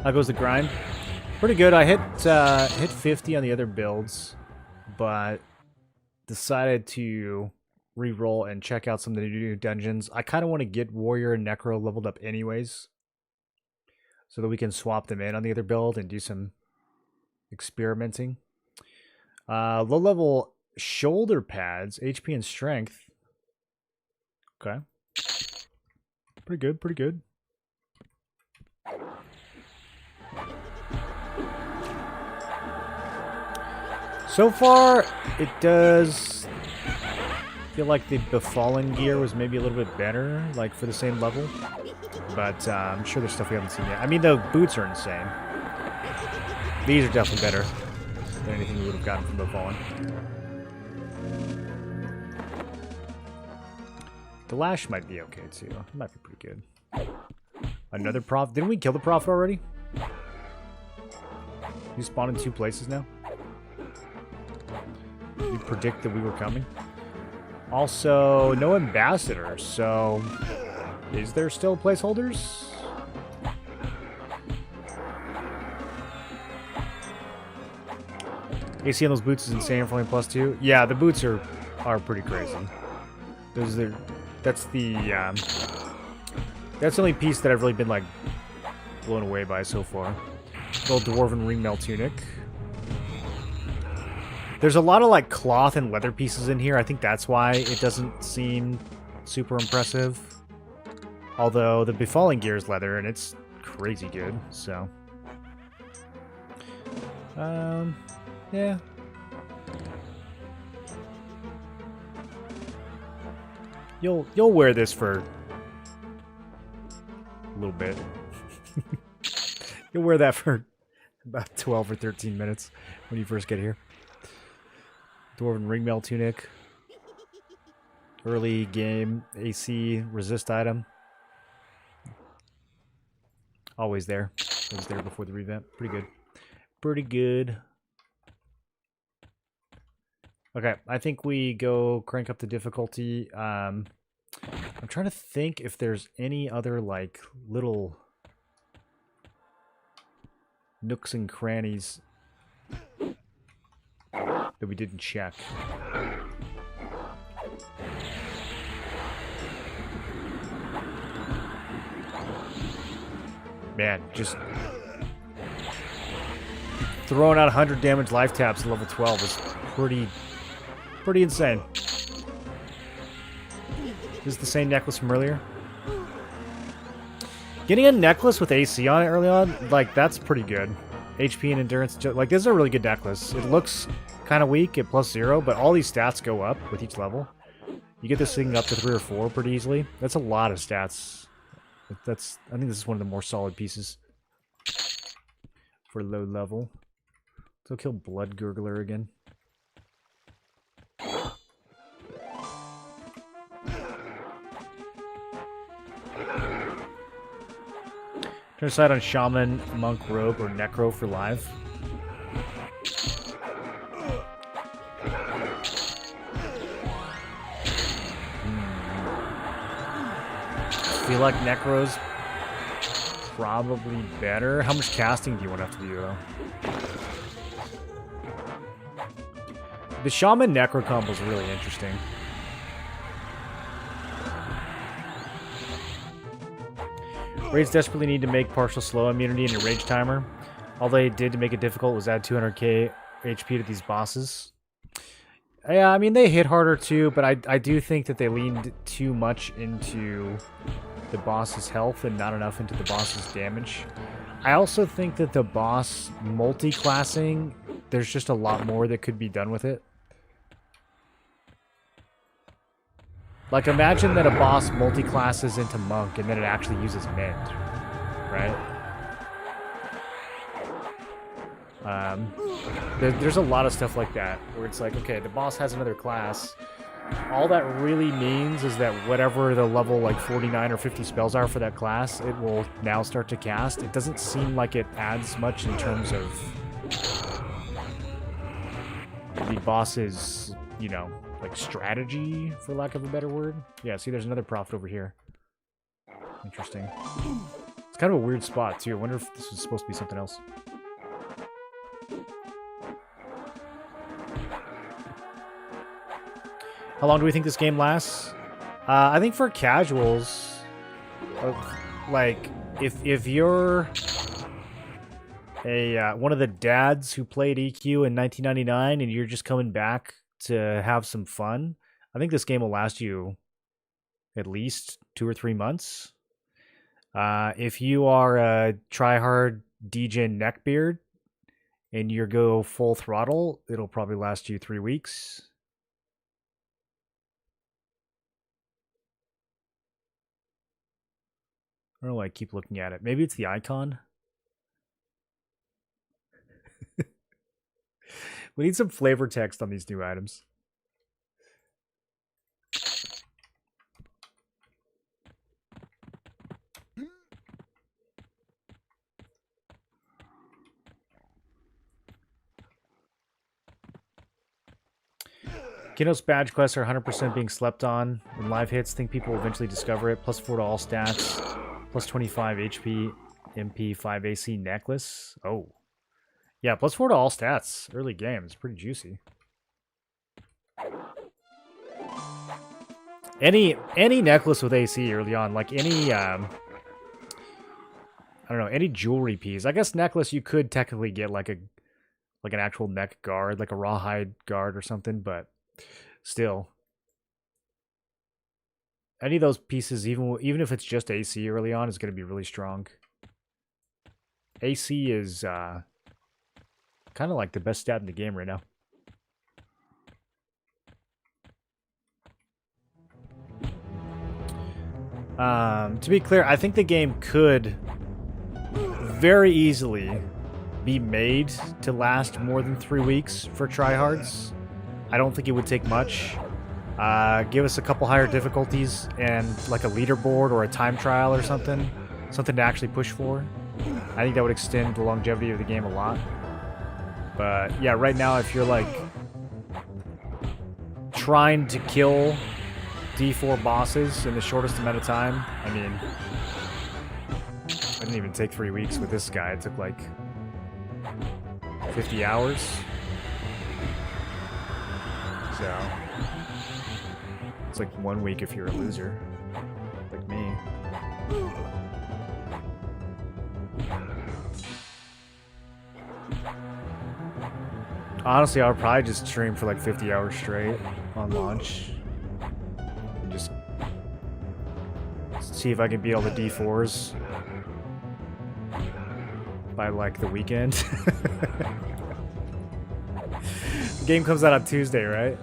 How goes the grind? Pretty good. I hit 50 on the other builds, but decided to re-roll and check out some of the new dungeons. I kind of want to get Warrior and Necro leveled up anyways, so that we can swap them in on the other build and do some experimenting. Low-level shoulder pads, HP and strength. Okay. Pretty good, pretty good. So far, it does feel like the Befallen gear was maybe a little bit better, like for the same level. But I'm sure there's stuff we haven't seen yet. I mean, the boots are insane. These are definitely better than anything we would have gotten from Befallen. The lash might be okay too. It might be pretty good. Another prophet. Didn't we kill the prophet already? You spawned in 2 places now? You predict that we were coming? Also, no ambassadors, so... Is there still placeholders? AC on those boots is insane for only +2. Yeah, the boots are pretty crazy. That's the only piece that I've really been like blown away by so far. Little dwarven ringmail tunic. There's a lot of like cloth and leather pieces in here. I think that's why it doesn't seem super impressive. Although the befalling gear is leather and it's crazy good. So, yeah. You'll wear this for a little bit. You'll wear that for about 12 or 13 minutes when you first get here. Dwarven ringmail tunic. Early game AC resist item. Always there. Always there before the revamp. Pretty good. Pretty good. Okay, I think we go crank up the difficulty. I'm trying to think if there's any other, like, little nooks and crannies that we didn't check. Man, just throwing out 100 damage life taps at level 12 is pretty insane. This is the same necklace from earlier. Getting a necklace with AC on it early on, like, that's pretty good. HP and endurance, like, this is a really good necklace. It looks kind of weak at +0, but all these stats go up with each level. You get this thing up to 3 or 4 pretty easily. That's a lot of stats. I think this is one of the more solid pieces for low level. So kill Blood Gurgler again. Try to decide on Shaman, Monk, Rogue, or Necro for live. I feel like Necro's probably better. How much casting do you want to have to do, though? The Shaman Necro combo is really interesting. Raids desperately need to make partial slow immunity and a rage timer. All they did to make it difficult was add 200k HP to these bosses. Yeah, I mean, they hit harder too, but I do think that they leaned too much into the boss's health and not enough into the boss's damage. I also think that the boss multi-classing, there's just a lot more that could be done with it. Like, imagine that a boss multi-classes into Monk and then it actually uses Mend, right? There's a lot of stuff like that, where it's like, okay, the boss has another class. All that really means is that whatever the level, like, 49 or 50 spells are for that class, it will now start to cast. It doesn't seem like it adds much in terms of the boss's, you know, like, strategy, for lack of a better word. Yeah, see, there's another prophet over here. Interesting. It's kind of a weird spot, too. I wonder if this was supposed to be something else. How long do we think this game lasts? I think for casuals, like, if you're a one of the dads who played EQ in 1999 and you're just coming back to have some fun, I think this game will last you at least 2 or 3 months. If you are a tryhard DJ neckbeard and you go full throttle, it'll probably last you 3 weeks. I don't know why I keep looking at it. Maybe it's the icon. We need some flavor text on these new items. Kino's badge quests are 100% being slept on in live hits. Think people will eventually discover it. Plus 4 to all stats. Plus 25 HP, MP, 5 AC necklace. Oh. Yeah, plus 4 to all stats. Early game. It's pretty juicy. Any necklace with AC early on, like any I don't know, any jewelry piece. I guess necklace you could technically get like an actual neck guard, like a rawhide guard or something, but still. Any of those pieces, even if it's just AC early on, is going to be really strong. AC is kind of like the best stat in the game right now. To be clear, I think the game could very easily be made to last more than 3 weeks for tryhards. I don't think it would take much. Give us a couple higher difficulties and like a leaderboard or a time trial or something to actually push for. I think that would extend the longevity of the game a lot. But yeah, right now if you're like trying to kill D4 bosses in the shortest amount of time, I mean, it didn't even take 3 weeks with this guy. It took like 50 hours. So it's like 1 week if you're a loser, like me. Honestly, I would probably just stream for like 50 hours straight on launch. And just see if I can beat all the D4s by like the weekend. The game comes out on Tuesday, right?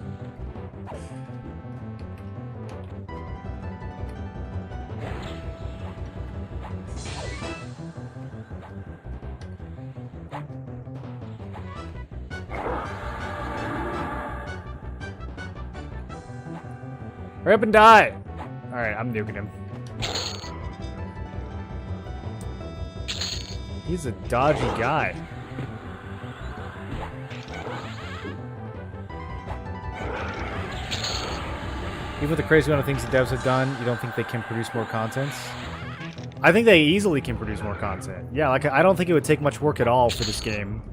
Hurry up and die! Alright, I'm nuking him. He's a dodgy guy. Even with the crazy amount of things the devs have done, you don't think they can produce more content? I think they easily can produce more content. Yeah, like I don't think it would take much work at all for this game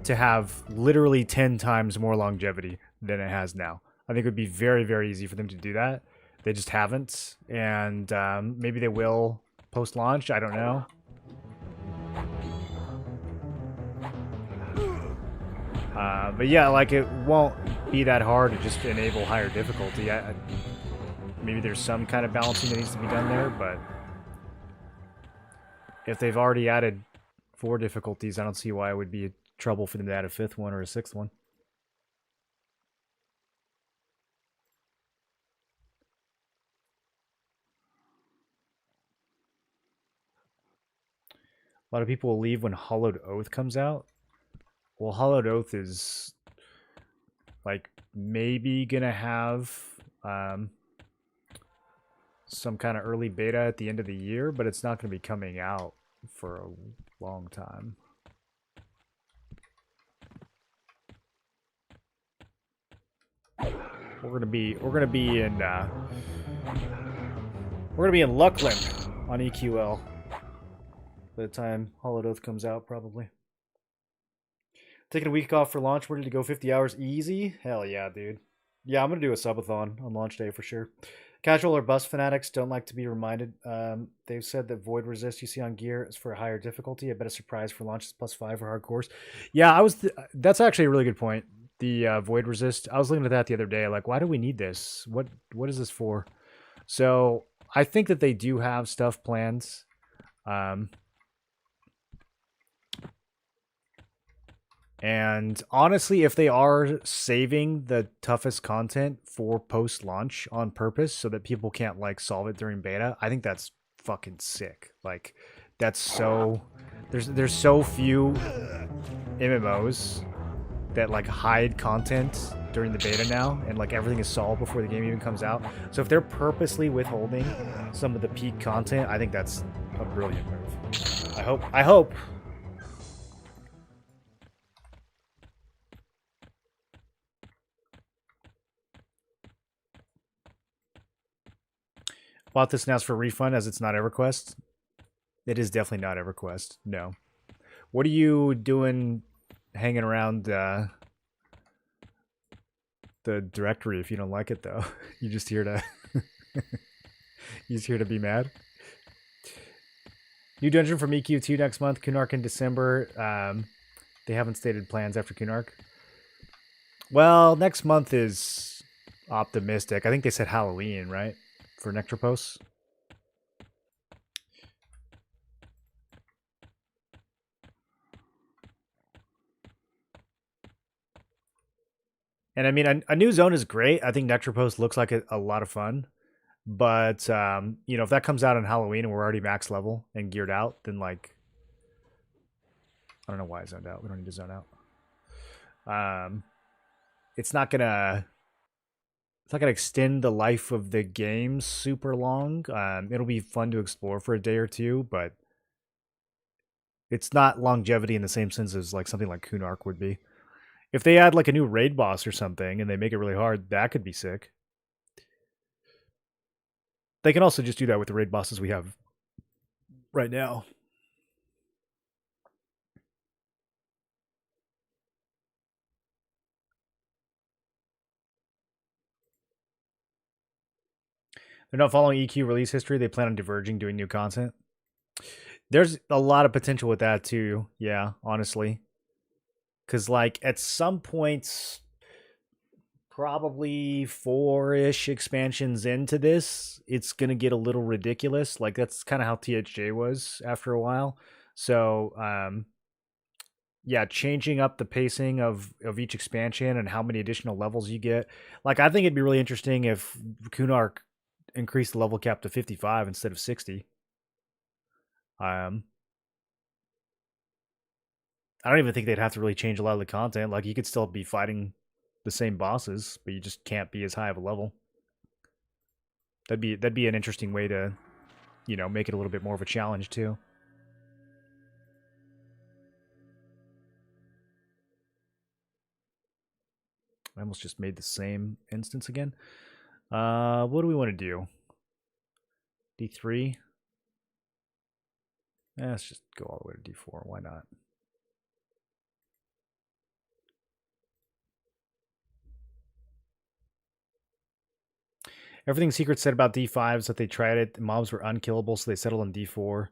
to have literally 10 times more longevity than it has now. I think it would be very, very easy for them to do that. They just haven't, and maybe they will post-launch. I don't know. But yeah, like it won't be that hard to just enable higher difficulty. Maybe there's some kind of balancing that needs to be done there, but if they've already added 4 difficulties, I don't see why it would be trouble for them to add a 5th one or a 6th one. A lot of people will leave when Hollowed Oath comes out. Well, Hollowed Oath is like maybe gonna have some kind of early beta at the end of the year, but it's not gonna be coming out for a long time. We're gonna be in Luckland on EQL by the time Hollowed Oath comes out, probably. Taking a week off for launch, ready to go 50 hours easy? Hell yeah, dude. Yeah, I'm going to do a subathon on launch day for sure. Casual or bus fanatics don't like to be reminded. They've said that Void Resist you see on gear is for a higher difficulty. I bet a surprise for launch is +5 for hardcores. Yeah, that's actually a really good point. The Void Resist. I was looking at that the other day. Like, why do we need this? What is this for? So I think that they do have stuff planned. And honestly, if they are saving the toughest content for post-launch on purpose so that people can't like solve it during beta, I think that's fucking sick. Like, that's so... There's so few MMOs that like hide content during the beta now, and like everything is solved before the game even comes out. So if they're purposely withholding some of the peak content, I think that's a brilliant move. I hope. Bought this and asked for a refund as it's not EverQuest. It is definitely not EverQuest. No. What are you doing hanging around the directory if you don't like it, though? You just here to... you just here to be mad? New dungeon from EQ2 next month. Kunark in December. They haven't stated plans after Kunark. Well, next month is optimistic. I think they said Halloween, right? For Nectropos. And I mean, a new zone is great. I think Nectropos looks like a lot of fun. But, you know, if that comes out on Halloween and we're already max level and geared out, then, like, I don't know why I zoned out. We don't need to zone out. It's not gonna extend the life of the game super long. It'll be fun to explore for a day or two, but it's not longevity in the same sense as like something like Kunark would be. If they add like a new raid boss or something and they make it really hard, that could be sick. They can also just do that with the raid bosses we have right now. They're not following EQ release history. They plan on diverging, doing new content. There's a lot of potential with that too. Yeah, honestly. Because like at some points, probably 4-ish expansions into this, it's going to get a little ridiculous. Like that's kind of how THJ was after a while. So, yeah, changing up the pacing of each expansion and how many additional levels you get. Like I think it'd be really interesting if Kunark increased the level cap to 55 instead of 60. I don't even think they'd have to really change a lot of the content. Like you could still be fighting the same bosses, but you just can't be as high of a level. That'd be an interesting way to, you know, make it a little bit more of a challenge too. I almost just made the same instance again. What do we want to do? D3? Let's just go all the way to D4. Why not? Everything Secret said about D5 is that they tried it. The mobs were unkillable, so they settled on D4.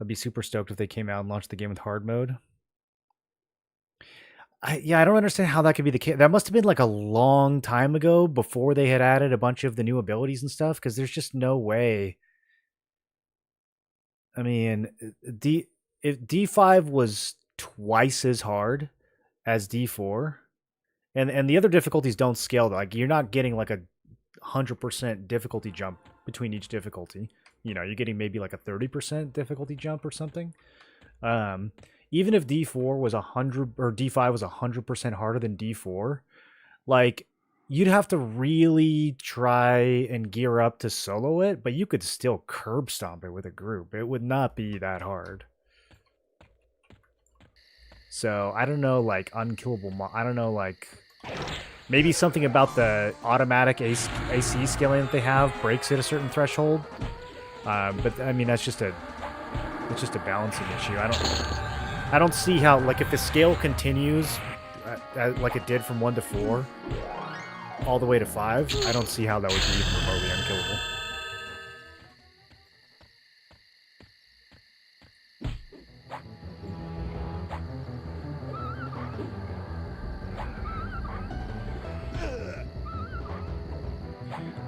I'd be super stoked if they came out and launched the game with hard mode. I don't understand how that could be the case. That must have been like a long time ago before they had added a bunch of the new abilities and stuff, because there's just no way. I mean, if D5 was twice as hard as D4, and the other difficulties don't scale. Like you're not getting like a 100% difficulty jump between each difficulty. You know, you're getting maybe like a 30% difficulty jump or something. Even if D4 was 100 or D5 was 100% harder than D4, like you'd have to really try and gear up to solo it, but you could still curb stomp it with a group. It would not be that hard. So I don't know, like unkillable. I don't know, like maybe something about the automatic AC scaling that they have breaks at a certain threshold. But I mean, it's just a balancing issue. I don't see how, like, if the scale continues like it did from 1 to 4 all the way to 5, I don't see how that would be even remotely unkillable.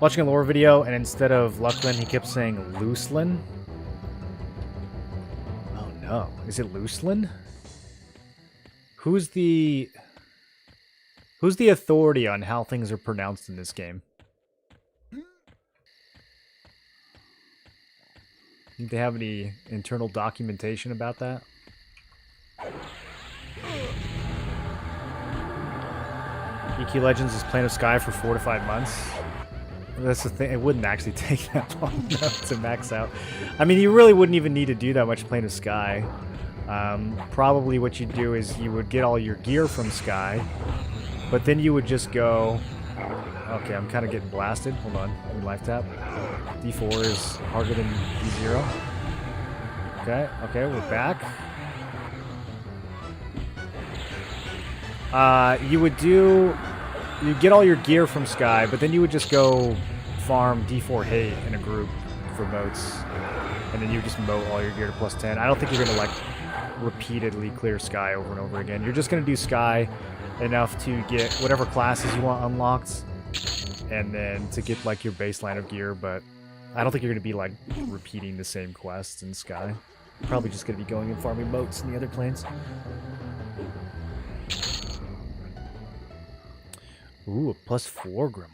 Watching a lore video, and instead of Lucklin, he kept saying Looselin. Oh no, is it Looselin? Who's the authority on how things are pronounced in this game? Do they have any internal documentation about that? EQ Legends is Plane of Sky for 4 to 5 months. That's the thing. It wouldn't actually take that long to max out. I mean, you really wouldn't even need to do that much Plane of Sky. Probably what you'd do is you would get all your gear from Sky, but then you would just go... Okay, I'm kind of getting blasted. Hold on. Let me life tap. D4 is harder than D0. Okay, we're back. You get all your gear from Sky, but then you would just go farm D4 hate in a group for moats, and then you would just moat all your gear to +10. I don't think you're gonna like repeatedly clear Sky over and over again. You're just gonna do Sky enough to get whatever classes you want unlocked, and then to get like your baseline of gear, but I don't think you're gonna be like repeating the same quests in Sky. Probably just gonna be going and farming moats in the other planes. Ooh, a +4 grimoire.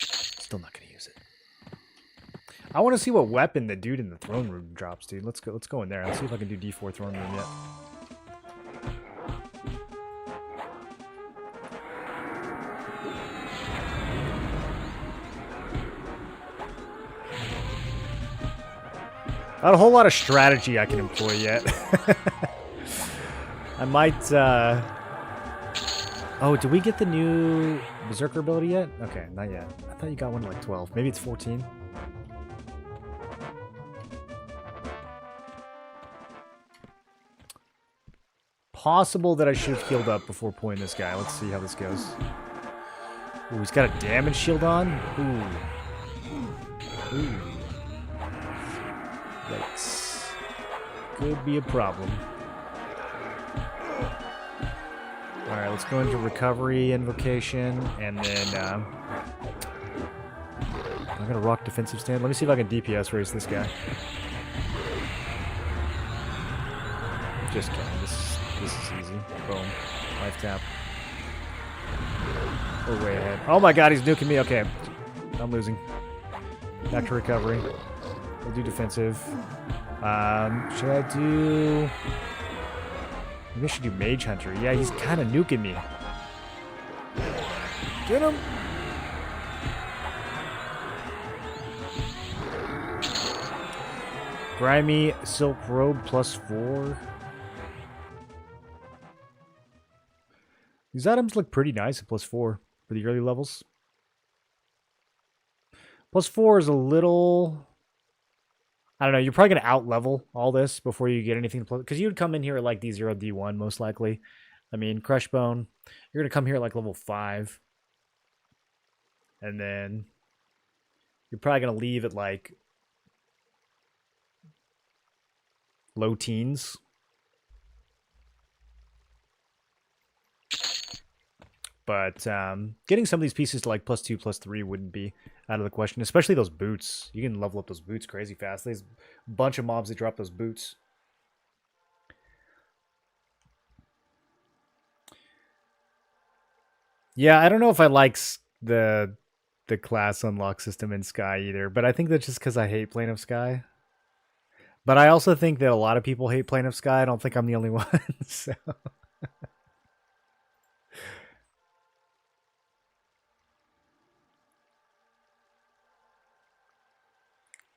Still not gonna use it. I want to see what weapon the dude in the throne room drops, dude. Let's go in there. Let's see if I can do D4 throne room yet. Not a whole lot of strategy I can employ yet. I might, Oh, did we get the new Berserker ability yet? Okay, not yet. I thought you got one at like 12. Maybe it's 14. Possible that I should have healed up before pulling this guy. Let's see how this goes. Ooh, he's got a damage shield on. Ooh. Yikes. Could be a problem. Alright, let's go into recovery, invocation, and then I'm gonna rock defensive stand. Let me see if I can DPS race this guy. Just kidding. This is easy. Boom. Life tap. We're way ahead. Oh my god, he's nuking me. Okay. I'm losing. Back to recovery. We'll do defensive. Should I do... Maybe I should do Mage Hunter. Yeah, he's kind of nuking me. Get him! Grimy Silk Robe +4. These items look pretty nice at +4 for the early levels. +4 is a little... I don't know, you're probably going to out-level all this before you get anything. Because you would come in here at like D0, D1 most likely. I mean, Crushbone, you're going to come here at like level 5. And then you're probably going to leave at like low teens. But getting some of these pieces to like +2, +3 wouldn't be out of the question. Especially those boots. You can level up those boots crazy fast. There's a bunch of mobs that drop those boots. Yeah, I don't know if I like the class unlock system in Sky either. But I think that's just because I hate Plane of Sky. But I also think that a lot of people hate Plane of Sky. I don't think I'm the only one. So...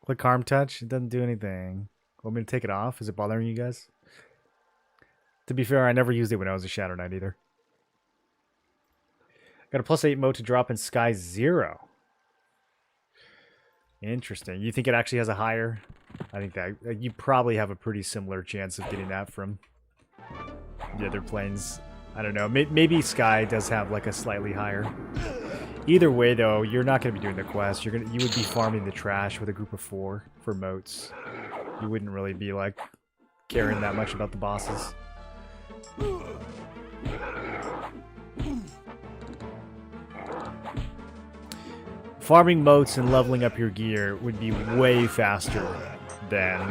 Click Harm Touch. It doesn't do anything. Want me to take it off? Is it bothering you guys? To be fair, I never used it when I was a Shadow Knight either. Got a +8 mode to drop in Sky 0. Interesting. You think it actually has a higher? I think that you probably have a pretty similar chance of getting that from the other planes. I don't know. Maybe Sky does have like a slightly higher. Either way, though, you're not going to be doing the quest. You would be farming the trash with a group of 4 for moats. You wouldn't really be like caring that much about the bosses. Farming moats and leveling up your gear would be way faster than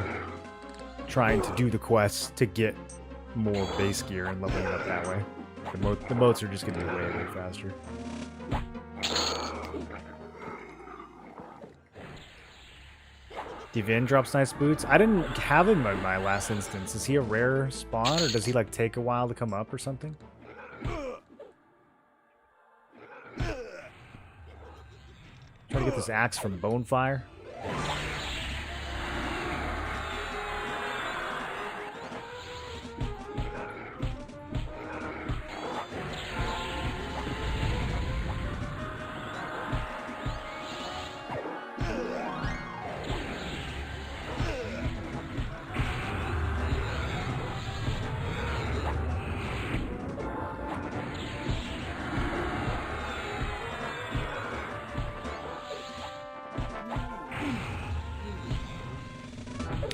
trying to do the quests to get more base gear and leveling it up that way. The moats are just going to be way, way faster. Divin drops nice boots. I didn't have him in my last instance. Is he a rare spawn, or does he like take a while to come up or something? Try to get this axe from Bonefire.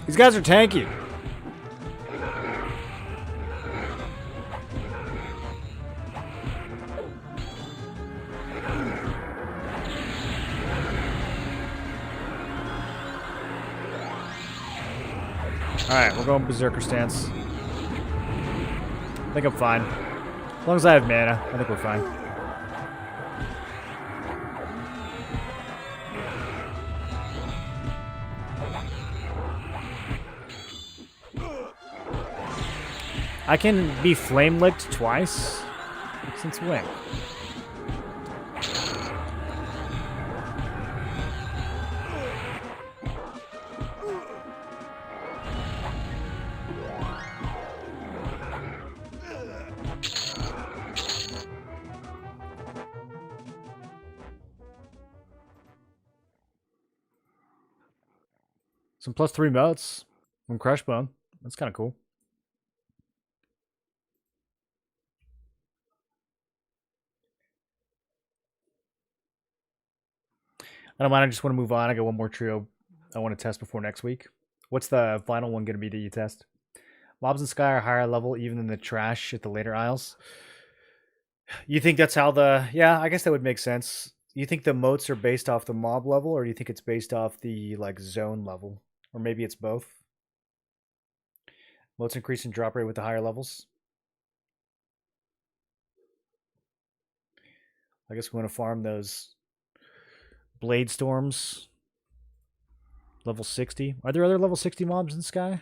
These guys are tanky. Alright, we're going Berserker stance. I think I'm fine. As long as I have mana, I think we're fine. I can be flame licked twice? Since when? Some +3 motes from Crushbone. That's kind of cool. I don't mind. I just want to move on. I got one more trio I want to test before next week. What's the final one going to be that you test? Mobs in Sky are higher level even than the trash at the later isles. You think that's how the... Yeah, I guess that would make sense. You think the motes are based off the mob level, or do you think it's based off the like zone level? Or maybe it's both? Motes increase in drop rate with the higher levels? I guess we want to farm those Blade Storms. Level 60. Are there other level 60 mobs in Sky?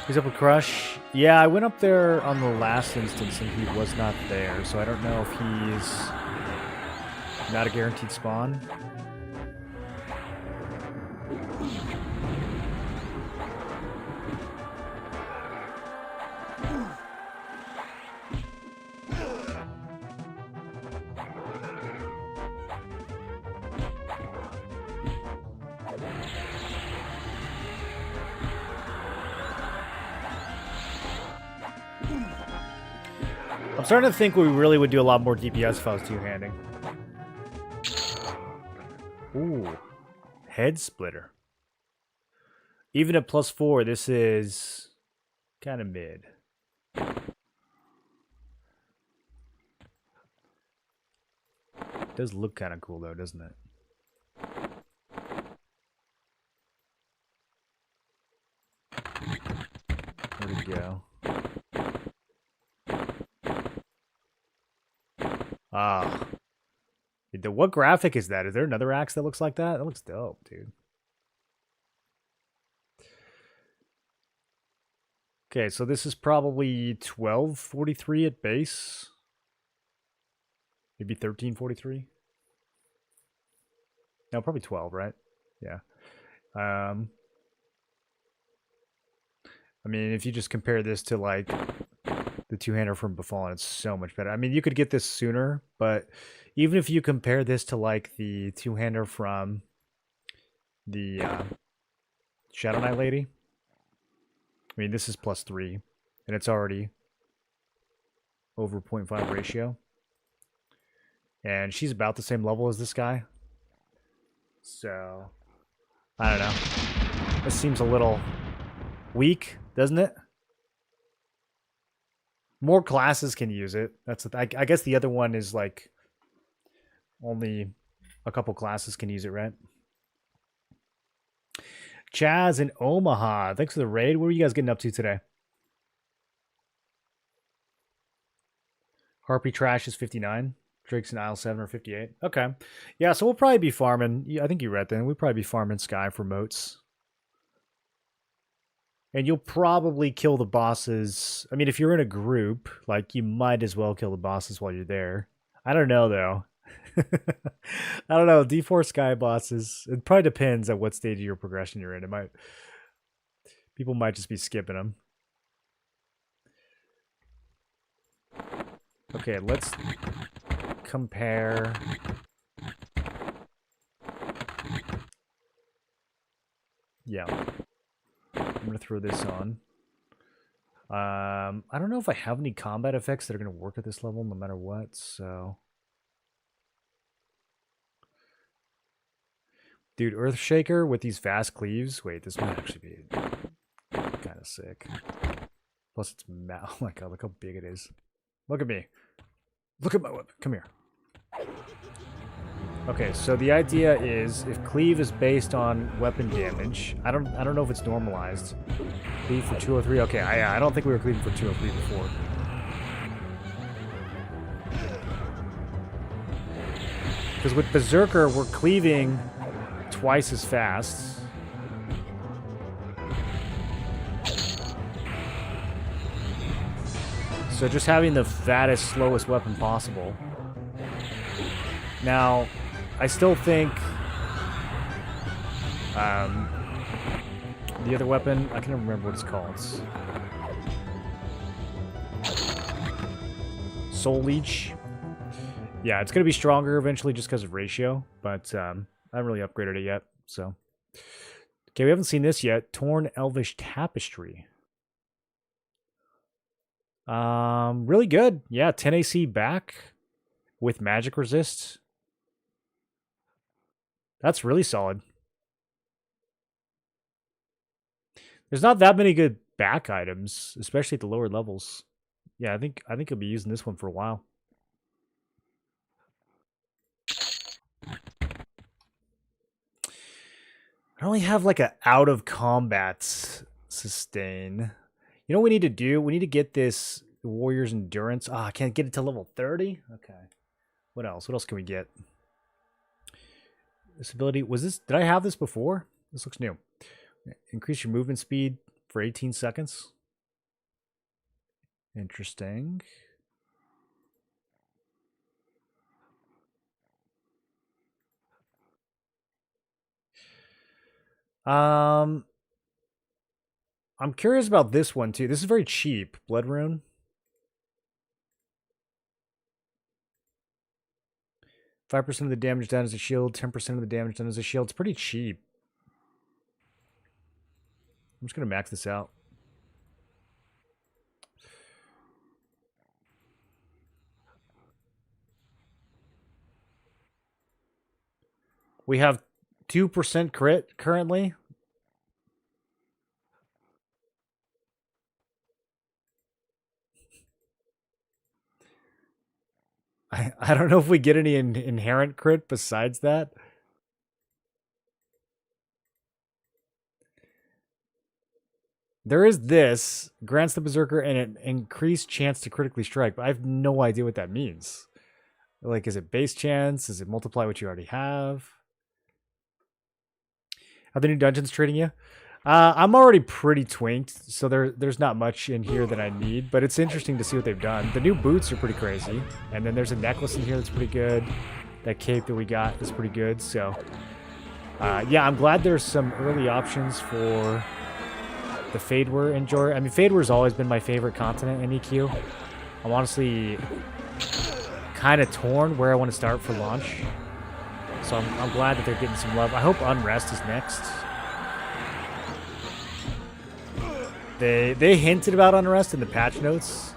He's up with Crush. Yeah, I went up there on the last instance and he was not there, so I don't know if he's not a guaranteed spawn. I'm starting to think we really would do a lot more DPS if I was two-handing. Ooh. Head Splitter. Even at +4, this is kind of mid. It does look kind of cool though, doesn't it? Where'd it go? Ah. What graphic is that? Is there another axe that looks like that? That looks dope, dude. Okay, so this is probably 1243 at base. Maybe 1343. No, probably 12, right? Yeah. I mean, if you just compare this to like the two-hander from Befallen, it's so much better. I mean, you could get this sooner, but even if you compare this to like the two-hander from the Shadow Knight lady, I mean, this is +3, and it's already over 0.5 ratio. And she's about the same level as this guy. So, I don't know. This seems a little weak, doesn't it? More classes can use it. That's I guess the other one is like only a couple classes can use it, right? Chaz in Omaha. Thanks for the raid. What are you guys getting up to today? Harpy Trash is 59. Drake's in Isle 7 or 58. Okay. Yeah, so we'll probably be farming. I think you read that. We'll probably be farming Sky for motes. And you'll probably kill the bosses. I mean, if you're in a group, like, you might as well kill the bosses while you're there. I don't know, though. I don't know. D4 Sky bosses. It probably depends at what stage of your progression you're in. It might. People might just be skipping them. Okay, let's compare. Yeah. going to throw this on. I don't know if I have any combat effects that are going to work at this level no matter what, so... Dude, Earthshaker with these fast cleaves. Wait, this might actually be kind of sick. Plus it's oh my god, look how big it is. Look at me. Look at my weapon. Come here. Okay, so the idea is if cleave is based on weapon damage, I don't know if it's normalized. Cleave for 203. Okay, I don't think we were cleaving for 203 before. Because with Berserker, we're cleaving twice as fast. So just having the fattest, slowest weapon possible. Now, I still think the other weapon, I can't remember what it's called. Soul Leech. Yeah, it's going to be stronger eventually just because of ratio, but I haven't really upgraded it yet, so. Okay, we haven't seen this yet. Torn Elvish Tapestry. Really good. Yeah, 10 AC back with magic resist. That's really solid. There's not that many good back items, especially at the lower levels. Yeah, I think I'll be using this one for a while. I only have like a out of combat sustain. You know what we need to do? We need to get this Warrior's Endurance. Ah, I can't get it to level 30? Okay. What else? What else can we get? This ability, was this, did I have this before? This looks new. Increase your movement speed for 18 seconds. Interesting. I'm curious about this one too. This is very cheap. Blood Rune. 5% of the damage done as a shield, 10% of the damage done as a shield. It's pretty cheap. I'm just going to max this out. We have 2% crit currently. I don't know if we get any inherent crit besides that. There is this. Grants the Berserker an increased chance to critically strike, but I have no idea what that means. Like, is it base chance? Does it multiply what you already have? Are the new dungeons treating you? I'm already pretty twinked, so there's not much in here that I need, but it's interesting to see what they've done. The new boots are pretty crazy, and then there's a necklace in here that's pretty good. That cape that we got is pretty good, so... yeah, I'm glad there's some early options for the Fadeware Enjoyer. I mean, Fadeware's always been my favorite continent in NEQ. I'm honestly kind of torn where I want to start for launch. So I'm glad that they're getting some love. I hope Unrest is next. They hinted about Unrest in the patch notes.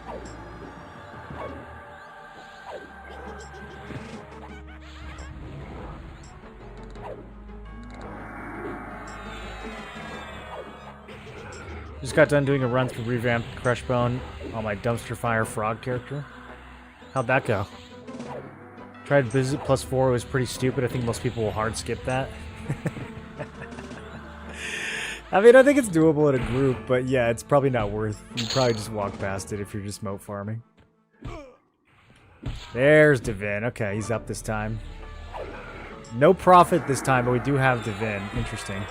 Just got done doing a run through revamped Crushbone on my Dumpster Fire Frog character. How'd that go? Tried Visit +4, it was pretty stupid. I think most people will hard skip that. I mean, I think it's doable in a group, but yeah, it's probably not worth. You probably just walk past it if you're just moat farming. There's Divin. Okay, he's up this time. No profit this time, but we do have Divin. Interesting.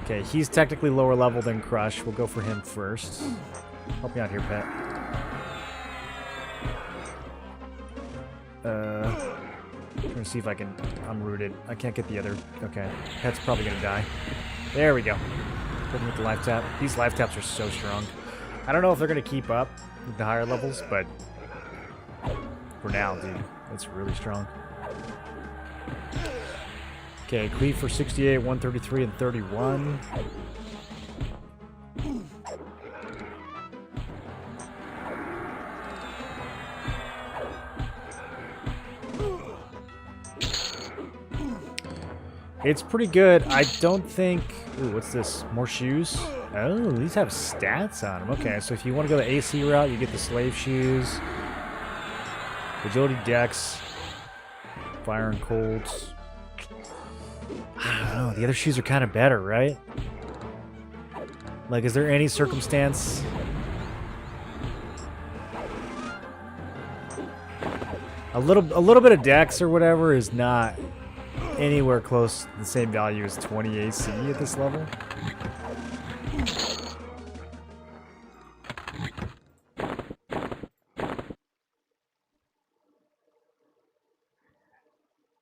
Okay, he's technically lower level than Crush. We'll go for him first. Help me out here, Pet. I'm gonna see if I can unroot it. I can't get the other. Okay, Pet's probably gonna die. There we go. Put him with the life tap. These life taps are so strong. I don't know if they're gonna keep up with the higher levels, but for now, dude, it's really strong. Okay, cleave for 68, 133, and 31. It's pretty good. I don't think... Ooh, what's this? More shoes? Oh, these have stats on them. Okay, so if you want to go the AC route, you get the slave shoes. Agility dex. Fire and colds. I don't know. The other shoes are kind of better, right? Like, is there any circumstance... A little bit of dex or whatever is not anywhere close to the same value as 20 AC at this level.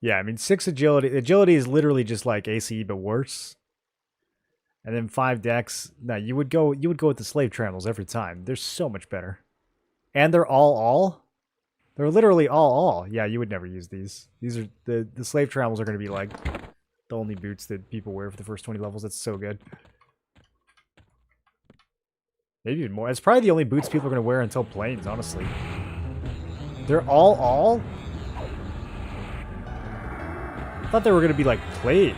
Yeah, I mean 6 agility. Agility is literally just like AC but worse. And then 5 dex. No, you would go with the slave trammels every time. They're so much better. And they're all? They're literally all. Yeah, you would never use these. These are the slave trammels are going to be like the only boots that people wear for the first 20 levels. That's so good. Maybe even more. It's probably the only boots people are going to wear until planes, honestly. They're all? I thought they were going to be like plate.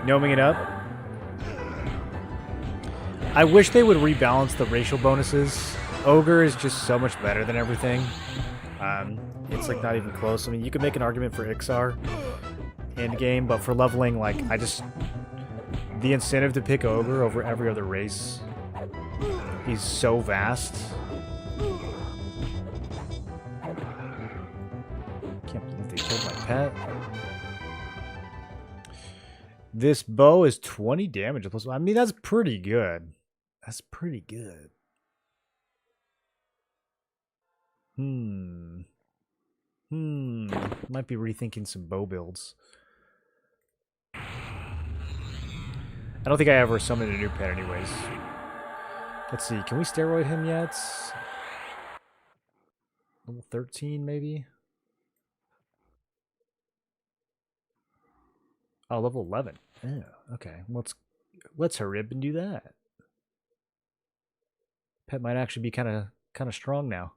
Gnoming it up. I wish they would rebalance the racial bonuses. Ogre is just so much better than everything. It's like not even close. I mean, you could make an argument for Ixar in game, but for leveling, like, the incentive to pick Ogre over every other race is so vast. Can't believe they killed my pet. This bow is 20 damage. I mean, that's pretty good. That's pretty good. Might be rethinking some bow builds. I don't think I ever summoned a new pet anyways. Let's see. Can we steroid him yet? Level 13 maybe? Oh, level 11. Oh, okay. Let's hurry up and do that. Pet might actually be kind of strong now.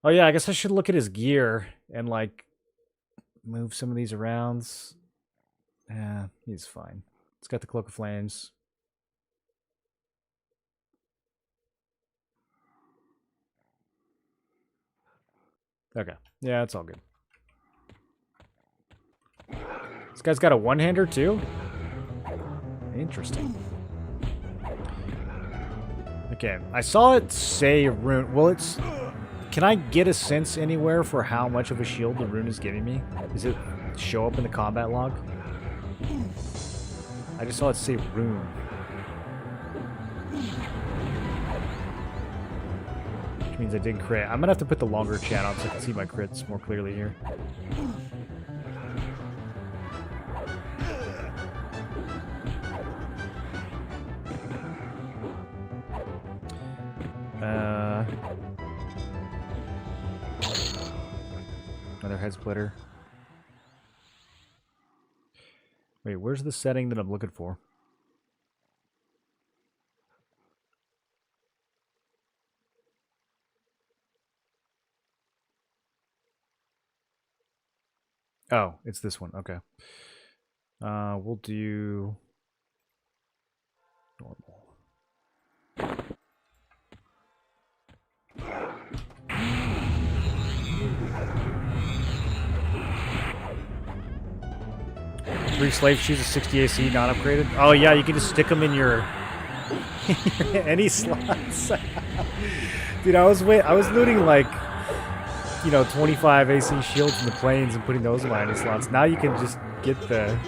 Oh yeah, I guess I should look at his gear and like move some of these around. Yeah, he's fine. It's got the Cloak of Flames. Okay. Yeah, it's all good. This guy's got a one-hander too? Interesting. Okay, I saw it say rune. Well, it's... Can I get a sense anywhere for how much of a shield the rune is giving me? Does it show up in the combat log? I just saw it say rune. Which means I did crit. I'm gonna have to put the longer chat on so I can see my crits more clearly here. Another head splitter. Wait, where's the setting that I'm looking for? Oh, it's this one. Okay. We'll do normal. Three slave shoes of 60 AC, not upgraded. Oh yeah, you can just stick them in your any slots. Dude, I was looting like, you know, 25 AC shields in the planes and putting those in my any slots. Now you can just get the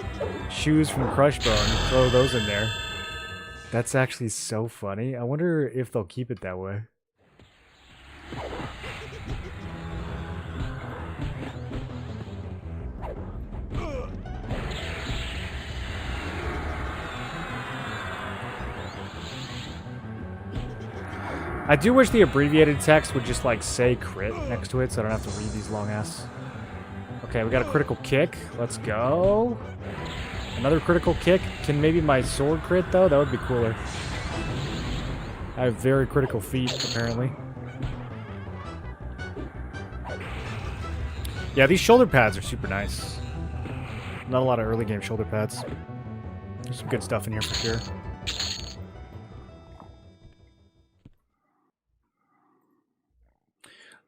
shoes from Crushbone and throw those in there. That's actually so funny. I wonder if they'll keep it that way. I do wish the abbreviated text would just, like, say crit next to it, so I don't have to read these long ass. Okay, we got a critical kick. Let's go. Another critical kick. Can maybe my sword crit, though? That would be cooler. I have very critical feet, apparently. Yeah, these shoulder pads are super nice. Not a lot of early game shoulder pads. There's some good stuff in here for sure.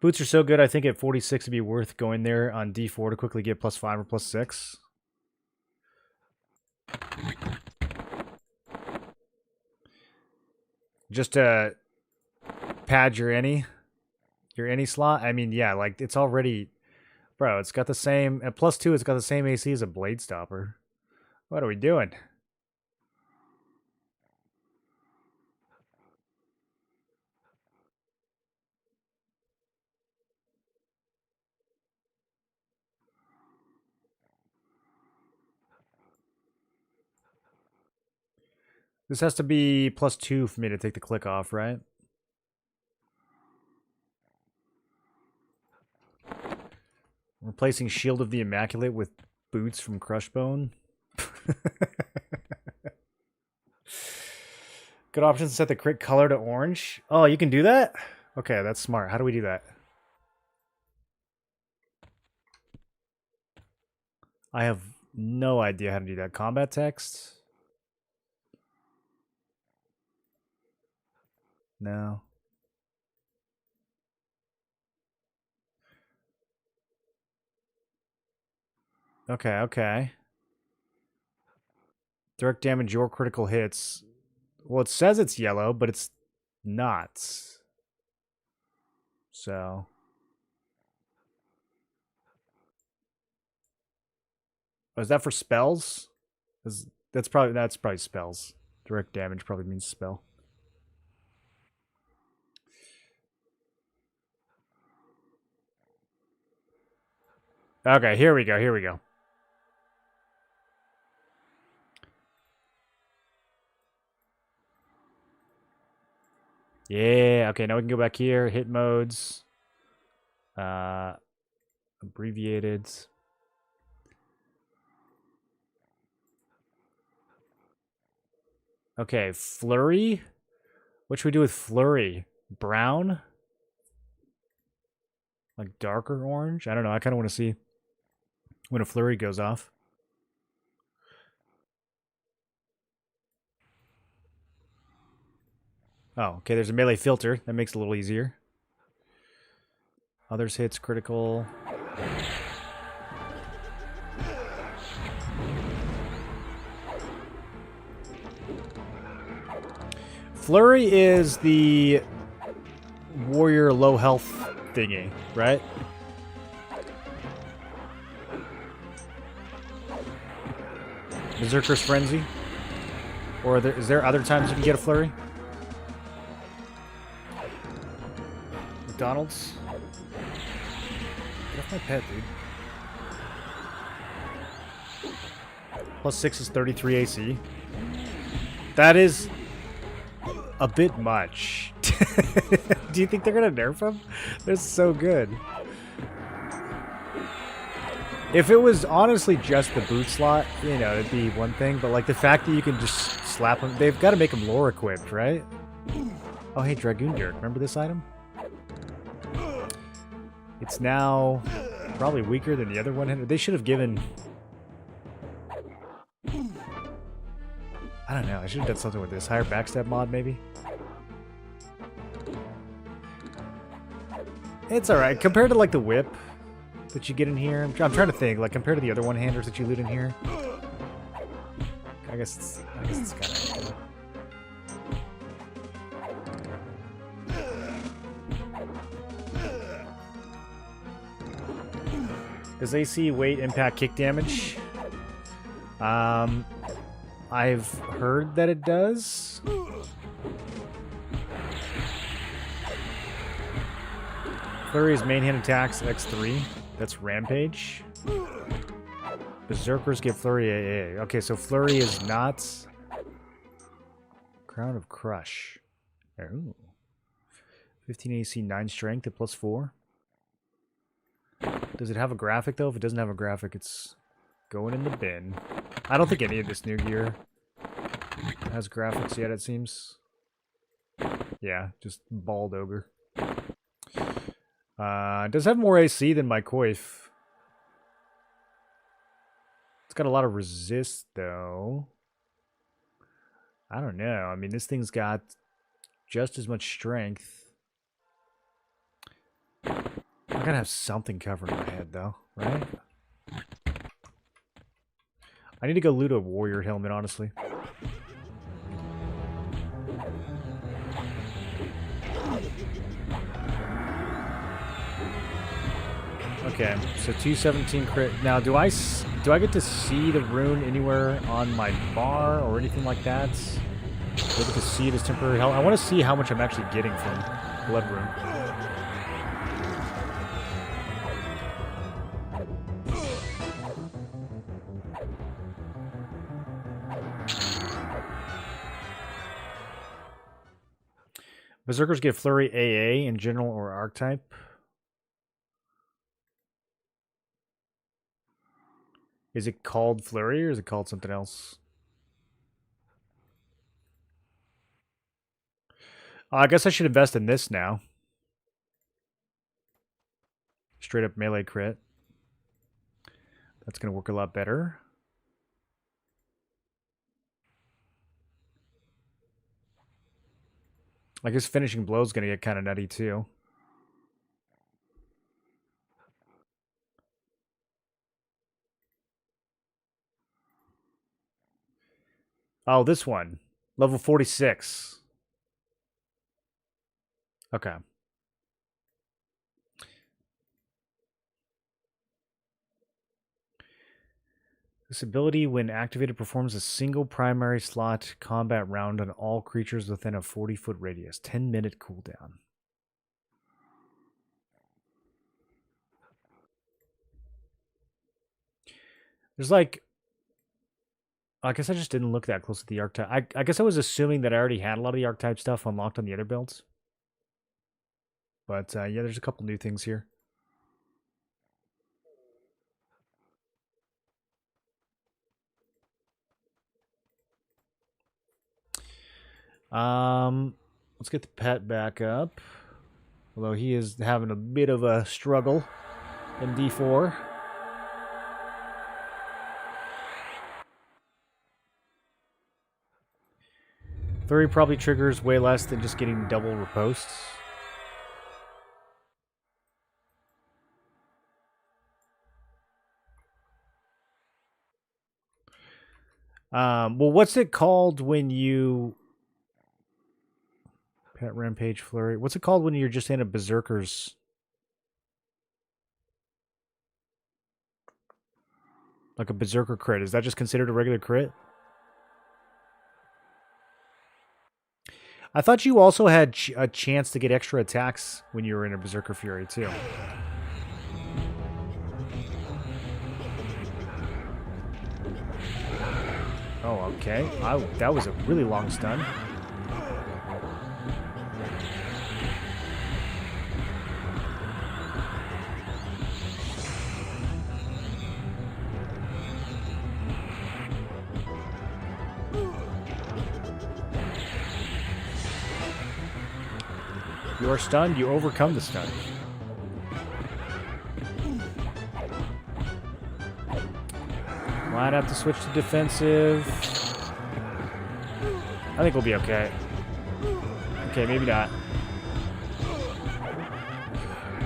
Boots are so good, I think at 46 it'd be worth going there on D4 to quickly get +5 or +6. Just to pad your any slot. I mean, yeah, like it's already, bro. It's got the same at +2. It's got the same AC as a blade stopper. What are we doing? This has to be +2 for me to take the click off, right? Replacing Shield of the Immaculate with boots from Crushbone. Good option to set the crit color to orange. Oh, you can do that? Okay, that's smart. How do we do that? I have no idea how to do that. Combat text? No. Okay, okay. Direct damage or critical hits. Well, it says it's yellow, but it's not. So. Oh, is that for spells? That's probably spells. Direct damage probably means spell. Okay, here we go. Here we go. Yeah, okay, now we can go back here. Hit modes. Abbreviated. Okay, flurry. What should we do with flurry? Brown? Like darker orange? I don't know. I kind of want to see when a flurry goes off. Oh, okay. There's a melee filter. That makes it a little easier. Others hits critical. Flurry is the warrior low health thingy, right? Berserker's Frenzy? Or is there other times you can get a flurry? McDonald's? Get off my pet, dude. +6 is 33 AC. That is a bit much. Do you think they're gonna nerf him? They're so good. If it was honestly just the boot slot, you know, it'd be one thing. But like the fact that you can just slap him, they've got to make him lore equipped, right? Oh, hey, Dragoon Dirk. Remember this item? It's now probably weaker than the other one. They should have given... I don't know. I should have done something with this. Higher backstab mod, maybe? It's alright. Compared to, like, the whip that you get in here. I'm trying to think. Like, compared to the other one-handers that you loot in here. I guess it's kind of... Does AC, weight, impact, kick damage? I've heard that it does. Flurry's main hand attacks X3. That's Rampage. Berserkers get Flurry AA. Okay, so Flurry is not... Crown of Crush. Ooh. 15 AC, 9 strength at +4. Does it have a graphic, though? If it doesn't have a graphic, it's going in the bin. I don't think any of this new gear has graphics yet, it seems. Yeah, just bald ogre. It does have more AC than my coif. It's got a lot of resist, though. I don't know. I mean, this thing's got just as much strength. I gotta have something covering my head, though, right? I need to go loot a warrior helmet, honestly. Okay, so 217 crit. Now, do I get to see the rune anywhere on my bar or anything like that? Do I get to see it as temporary health? I want to see how much I'm actually getting from blood rune. Berserkers get Flurry AA in general or archetype. Is it called Flurry or is it called something else? I guess I should invest in this now. Straight up melee crit. That's going to work a lot better. I guess finishing blow is going to get kind of nutty too. Oh, this one. Level 46. Okay. This ability, when activated, performs a single primary slot combat round on all creatures within a 40-foot radius. 10-minute cooldown. There's like... I guess I just didn't look that close at the archetype. I guess I was assuming that I already had a lot of the archetype stuff unlocked on the other builds. But yeah, there's a couple new things here. Let's get the pet back up. Although he is having a bit of a struggle in D4. Flurry probably triggers way less than just getting double riposts. Well, what's it called when you... Pet Rampage Flurry. What's it called when you're just in a Berserker's... Like a Berserker crit. Is that just considered a regular crit? I thought you also had a chance to get extra attacks when you were in a Berserker Fury, too. Oh, okay. That was a really long stun. You are stunned, you overcome the stun. Might have to switch to defensive. I think we'll be okay. Okay, maybe not.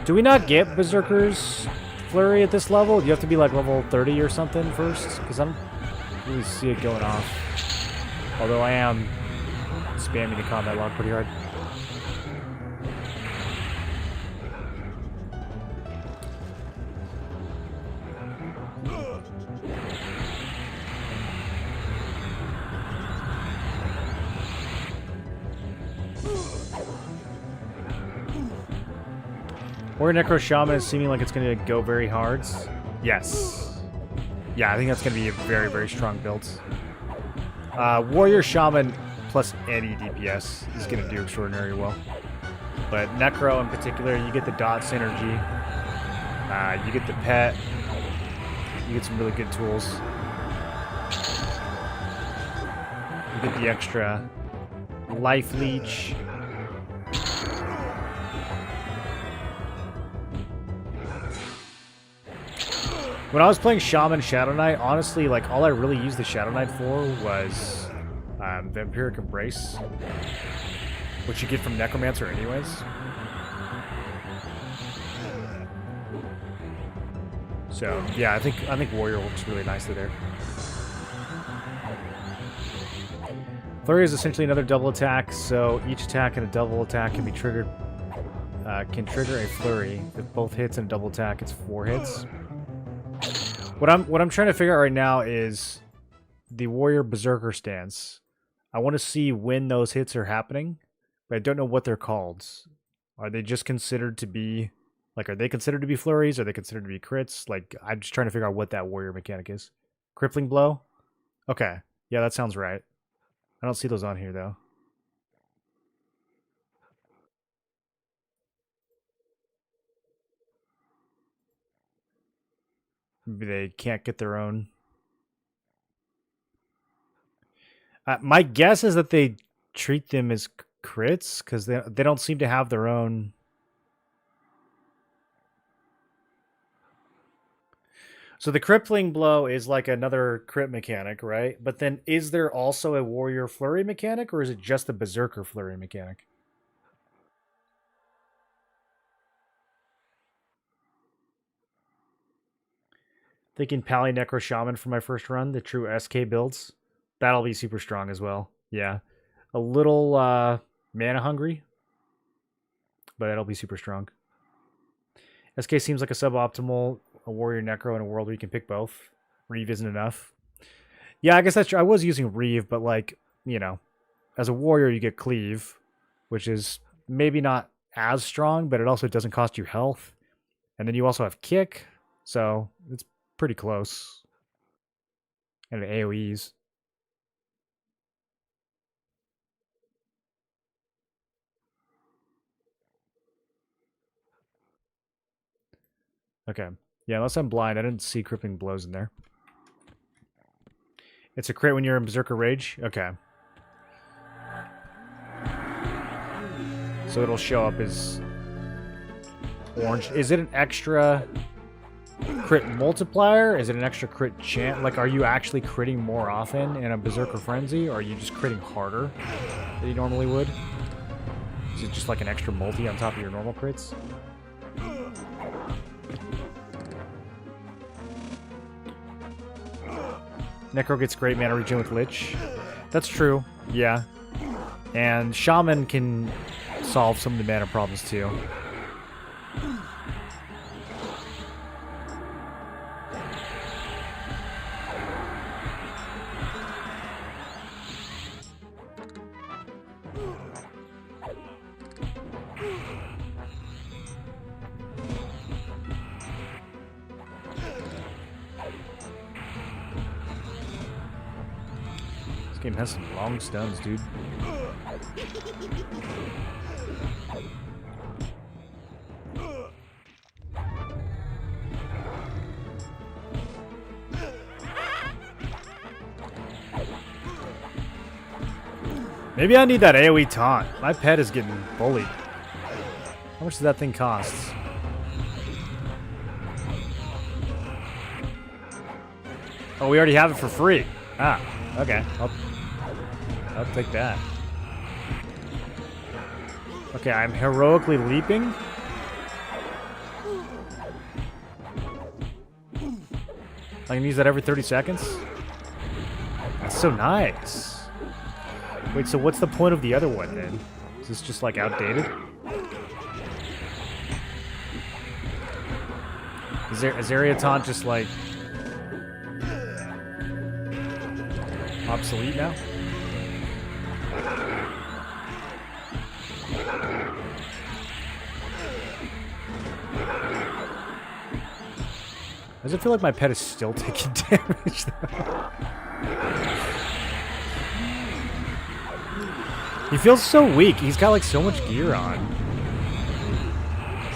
Do we not get Berserker's Flurry at this level? Do you have to be like level 30 or something first? Because I don't really see it going off. Although I am spamming the combat log pretty hard. Warrior Necro Shaman is seeming like it's going to go very hard. Yes. Yeah, I think that's going to be a very, very strong build. Warrior Shaman plus any DPS is going to do extraordinarily well. But Necro in particular, you get the dot synergy. You get the pet. You get some really good tools. You get the extra life leech. When I was playing Shaman Shadow Knight, honestly, like, all I really used the Shadow Knight for was Vampiric Embrace, which you get from Necromancer anyways. So, yeah, I think Warrior works really nicely there. Flurry is essentially another double attack, so each attack and a double attack can be triggered, can trigger a Flurry. With both hits and a double attack, it's 4 hits. What I'm trying to figure out right now is the Warrior Berserker stance. I want to see when those hits are happening, but I don't know what they're called. Are they just considered to be, like, are they considered to be flurries? Are they considered to be crits? Like, I'm just trying to figure out what that warrior mechanic is. Crippling blow? Okay. Yeah, that sounds right. I don't see those on here, though. Maybe they can't get their own. My guess is that they treat them as crits, because they don't seem to have their own. So the crippling blow is like another crit mechanic, right? But then is there also a warrior flurry mechanic, or is it just a berserker flurry mechanic? Thinking Pally Necro Shaman for my first run, the true SK builds. That'll be super strong as well. Yeah. A little mana hungry, but it'll be super strong. SK seems like a suboptimal, a warrior necro in a world where you can pick both. Reeve isn't enough. Yeah, I guess that's true. I was using Reeve, but, like, you know, as a warrior you get Cleave, which is maybe not as strong, but it also doesn't cost you health. And then you also have Kick, so it's pretty close. And AoEs. Okay. Yeah, unless I'm blind, I didn't see crippling blows in there. It's a crit when you're in Berserker Rage? Okay. So it'll show up as orange. Is it an extra crit multiplier? Is it an extra crit chance? Like, are you actually critting more often in a Berserker Frenzy, or are you just critting harder than you normally would? Is it just like an extra multi on top of your normal crits? Necro gets great mana regen with Lich. That's true, yeah. And Shaman can solve some of the mana problems too. This game has some long stuns, dude. Maybe I need that AoE taunt. My pet is getting bullied. How much does that thing cost? Oh, we already have it for free. Ah, okay. I'll take that. Okay, I'm heroically leaping. I can use that every 30 seconds. That's so nice. Wait, so what's the point of the other one then? Is this just like outdated? Is area taunt just like obsolete now? Does it feel like my pet is still taking damage though? He feels so weak. He's got like so much gear on.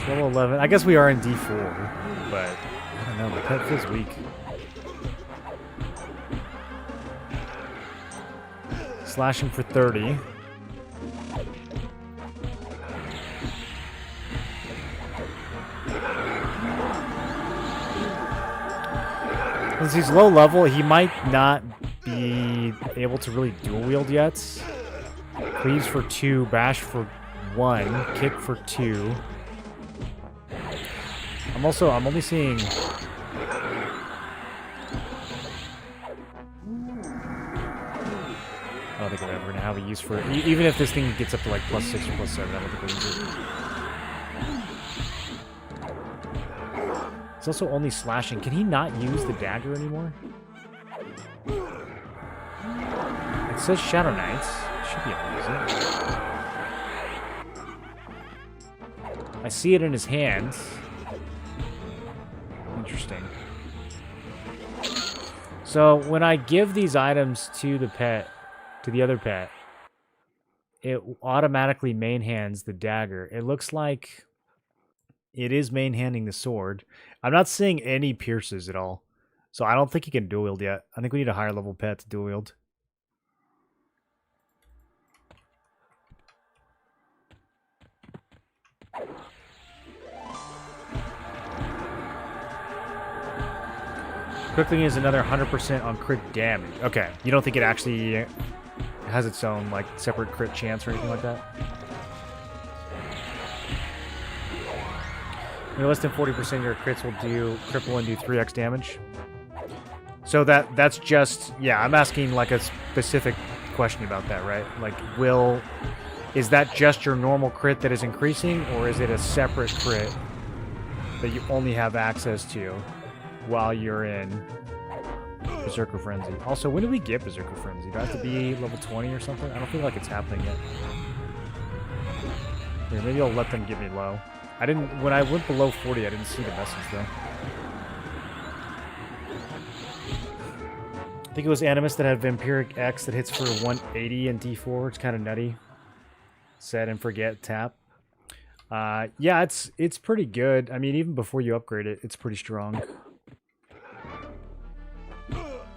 Level 11. I guess we are in D4, but I don't know. My pet feels weak. Slashing for 30. Since he's low level, he might not be able to really dual wield yet. Cleaves for 2, bash for 1, kick for 2. I'm only seeing... I don't think I'm ever going to have a use for it. Even if this thing gets up to like +6 or +7, I don't think we'll use it. It's also only slashing. Can he not use the dagger anymore? It says Shadow Knights. Should be able to use it. I see it in his hands. Interesting. So when I give these items to the pet, to the other pet, it automatically main hands the dagger. It looks like it is main handing the sword. I'm not seeing any pierces at all. So I don't think he can dual wield yet. I think we need a higher level pet to dual wield. Quickling is another 100% on crit damage. Okay, you don't think it actually has its own like separate crit chance or anything like that? You're less than 40% of your crits will do cripple and do 3x damage. So that's just, yeah, I'm asking like a specific question about that, right? Like, is that just your normal crit that is increasing, or is it a separate crit that you only have access to while you're in Berserker Frenzy? Also, when do we get Berserker Frenzy? Do I have to be level 20 or something? I don't feel like it's happening yet. Here, maybe I'll let them get me low. When I went below 40, I didn't see the message though. I think it was Animus that had Vampiric X that hits for 180 and D4. It's kind of nutty. Set and forget tap. Yeah, it's pretty good. I mean, even before you upgrade it, it's pretty strong.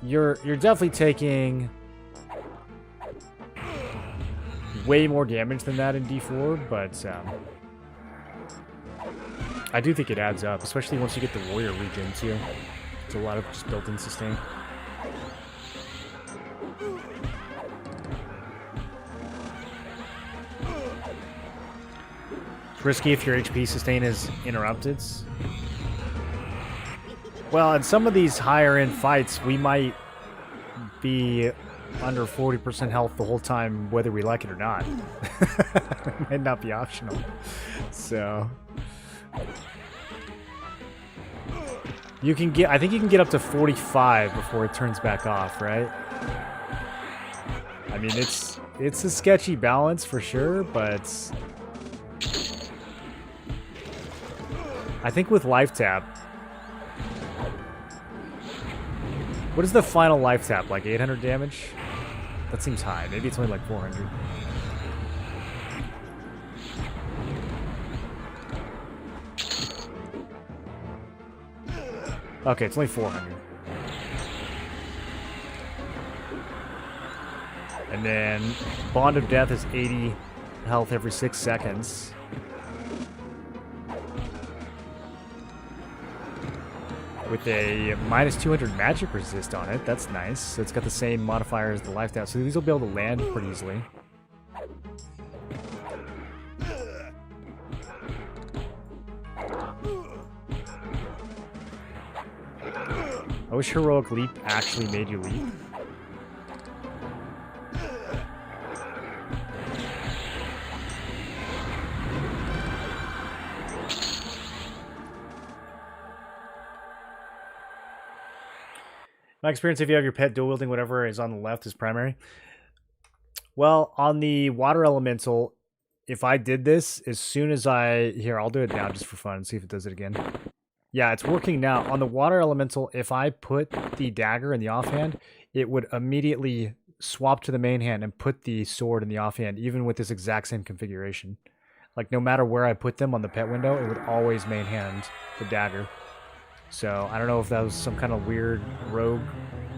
You're definitely taking way more damage than that in D4, but I do think it adds up, especially once you get the warrior regen too. It's a lot of just built-in sustain. It's risky if your HP sustain is interrupted. Well, in some of these higher end fights, we might be under 40% health the whole time, whether we like it or not. It might not be optional. So you can get, I think you can get up to 45 before it turns back off, right? I mean, it's a sketchy balance for sure, but I think with life tap, what is the final life tap, like 800 damage? That seems high. Maybe it's only like 400. Okay, it's only 400. And then Bond of Death is 80 health every 6 seconds. With a minus 200 magic resist on it. That's nice. So it's got the same modifier as the life tap. So these will be able to land pretty easily. I wish Heroic Leap actually made you leap. My experience, if you have your pet dual wielding whatever is on the left is primary. Well, on the water elemental, if I did this, as soon as here, I'll do it now just for fun and see if it does it again. Yeah, it's working now. On the water elemental, if I put the dagger in the offhand, it would immediately swap to the main hand and put the sword in the offhand, even with this exact same configuration. Like, no matter where I put them on the pet window, it would always main hand the dagger. So, I don't know if that was some kind of weird rogue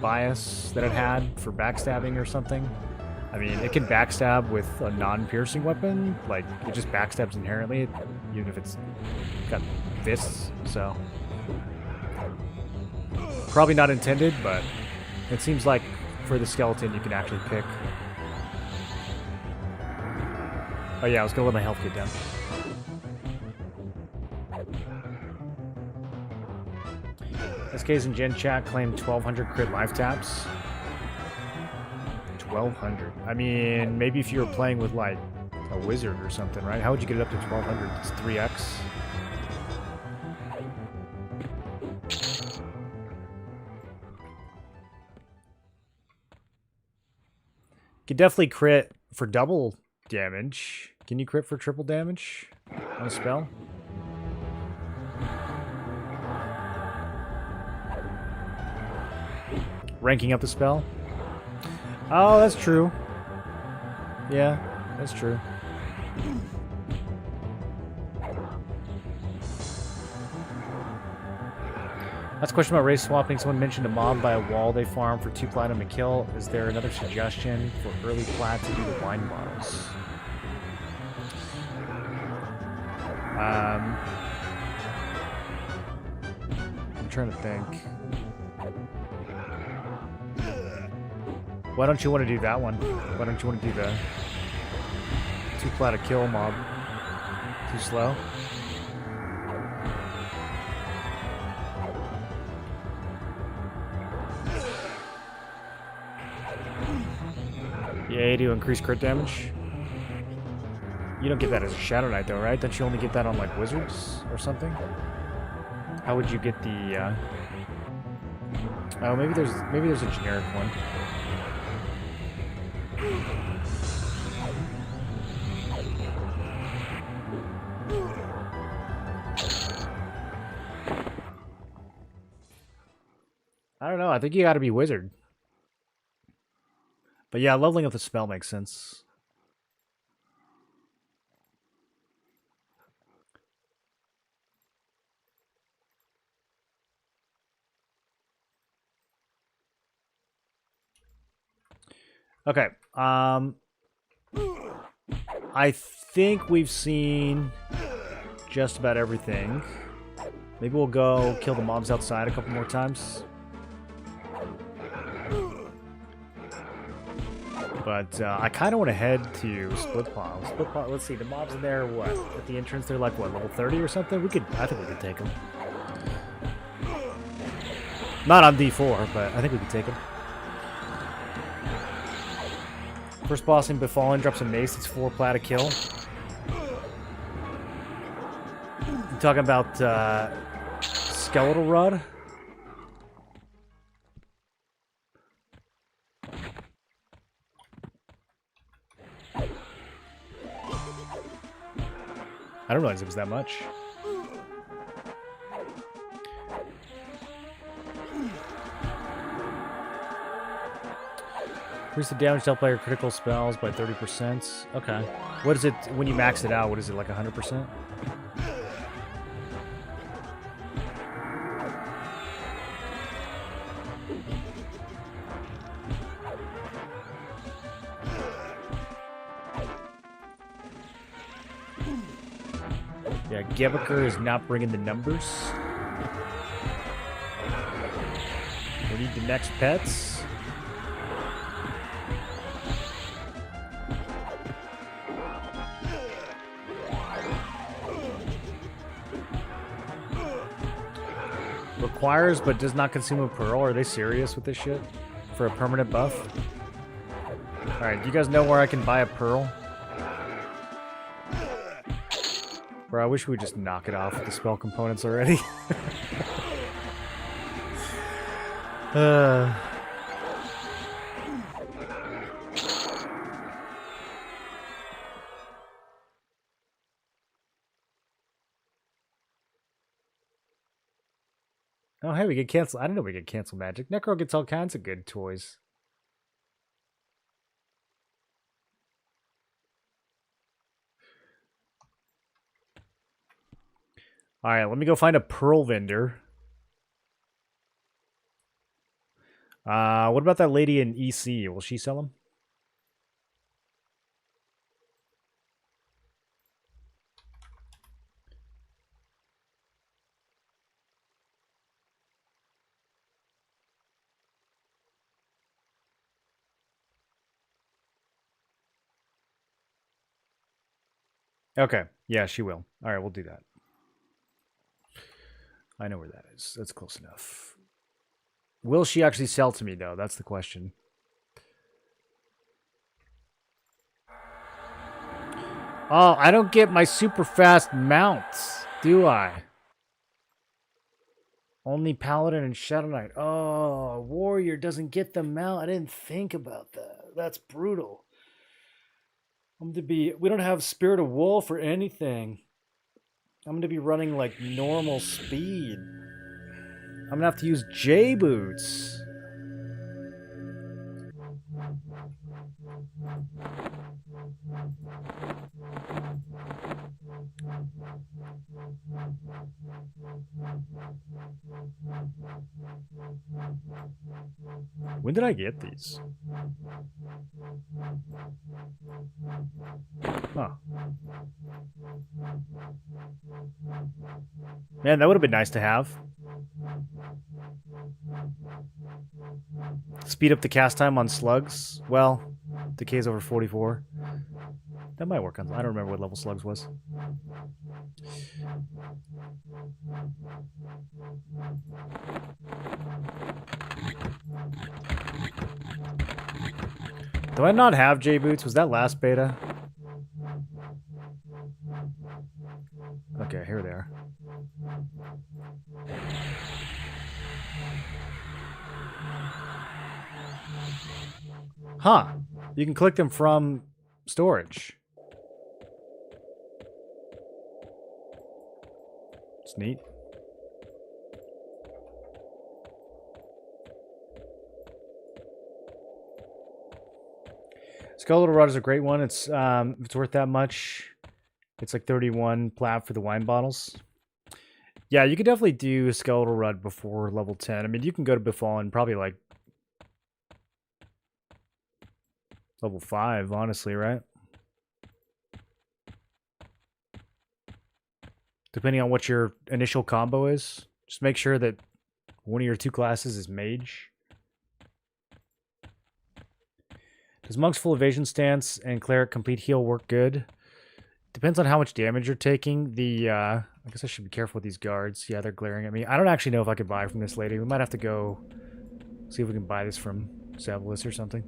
bias that it had for backstabbing or something. I mean, it can backstab with a non-piercing weapon. Like, it just backstabs inherently, even if it's got fists, so... Probably not intended, but it seems like for the skeleton you can actually pick. Oh yeah, I was gonna let my health get down. SKs in Gen Chat claim 1,200 crit life taps. 1,200. I mean, maybe if you were playing with like a wizard or something, right? How would you get it up to 1,200? It's 3x. You can definitely crit for double damage. Can you crit for triple damage on a spell? Ranking up the spell? Oh, that's true. Yeah, that's true. That's a question about race swapping. Someone mentioned a mob by a wall they farm for 2 platinum to kill. Is there another suggestion for early plat to do the wine bottles? I'm trying to think. Why don't you want to do that one? Why don't you want to do the 2 plat to kill mob? Too slow? Yeah, to increase crit damage. You don't get that as a Shadow Knight though, right? Don't you only get that on like wizards or something? How would you get the oh, maybe there's a generic one. I don't know. I think you got to be wizard. But yeah, leveling up the spell makes sense. Okay. I think we've seen just about everything. Maybe we'll go kill the mobs outside a couple more times. But I kind of want to head to Split Pile. Split Pile. Let's see. The mobs in there, what? At the entrance, they're like what, level 30 or something? I think we could take them. Not on D4, but I think we could take them. First boss in Befallen drops a mace. It's 4 plat to kill. You talking about Skeletal Rod? I didn't realize it was that much. Increase the damage dealt by your critical spells by 30%. Okay. What is it when you max it out? What is it, like 100%? Yeah, Gebeker is not bringing the numbers. We need the next pets. Requires but does not consume a pearl. Are they serious with this shit? For a permanent buff? Alright, do you guys know where I can buy a pearl? Bro, I wish we would just knock it off with the spell components already. Oh, hey, we can cancel. I didn't know we could cancel magic. Necro gets all kinds of good toys. All right, let me go find a pearl vendor. What about that lady in EC? Will she sell them? Okay. Yeah, she will. All right, we'll do that. I know where that is. That's close enough. Will she actually sell to me, though? That's the question. Oh, I don't get my super fast mounts, do I? Only Paladin and Shadow Knight. Oh, Warrior doesn't get the mount. I didn't think about that. That's brutal. We don't have Spirit of Wolf or anything. I'm going to be running like normal speed. I'm going to have to use J boots. When did I get these? Huh. Man, that would have been nice to have. Speed up the cast time on slugs. Well, decays over 44. That might work on. I don't remember what level slugs was. Do I not have J boots? Was that last beta? Okay, here they are. Huh. You can click them from storage. It's neat. Skeletal Rod is a great one. It's worth that much. It's like 31 plat for the wine bottles. Yeah, you could definitely do Skeletal Rod before level 10. I mean, you can go to Befallen probably like level 5, honestly, right? Depending on what your initial combo is. Just make sure that one of your two classes is Mage. Does Monk's full evasion stance and Cleric complete heal work good? Depends on how much damage you're taking. I guess I should be careful with these guards. Yeah, they're glaring at me. I don't actually know if I could buy from this lady. We might have to go see if we can buy this from Sevelis or something.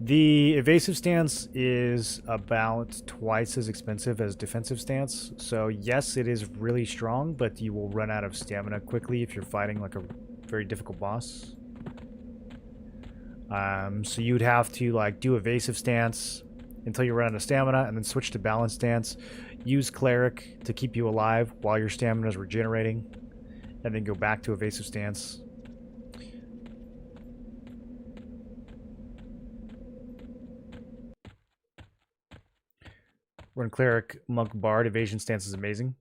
The evasive stance is about twice as expensive as defensive stance. So yes, it is really strong, but you will run out of stamina quickly if you're fighting like a very difficult boss. So you'd have to like do evasive stance until you run out of stamina and then switch to balanced stance. Use Cleric to keep you alive while your stamina is regenerating, and then go back to evasive stance. Run Cleric, Monk, Bard. Evasion stance is amazing.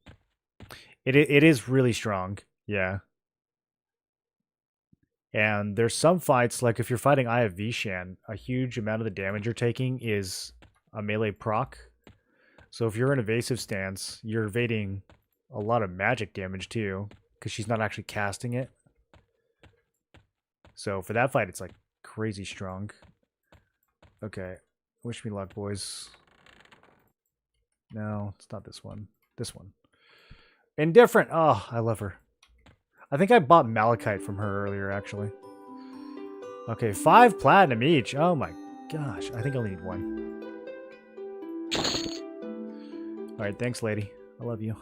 It is really strong. Yeah. And there's some fights, like if you're fighting Eye of Vishan, a huge amount of the damage you're taking is a melee proc. So if you're in evasive stance, you're evading a lot of magic damage too, because she's not actually casting it. So for that fight, it's like crazy strong. Okay. Wish me luck, boys. No, it's not this one. This one. Indifferent. Oh, I love her. I think I bought Malachite from her earlier, actually. Okay, 5 platinum each. Oh my gosh. I think I'll need 1. Alright, thanks, lady. I love you.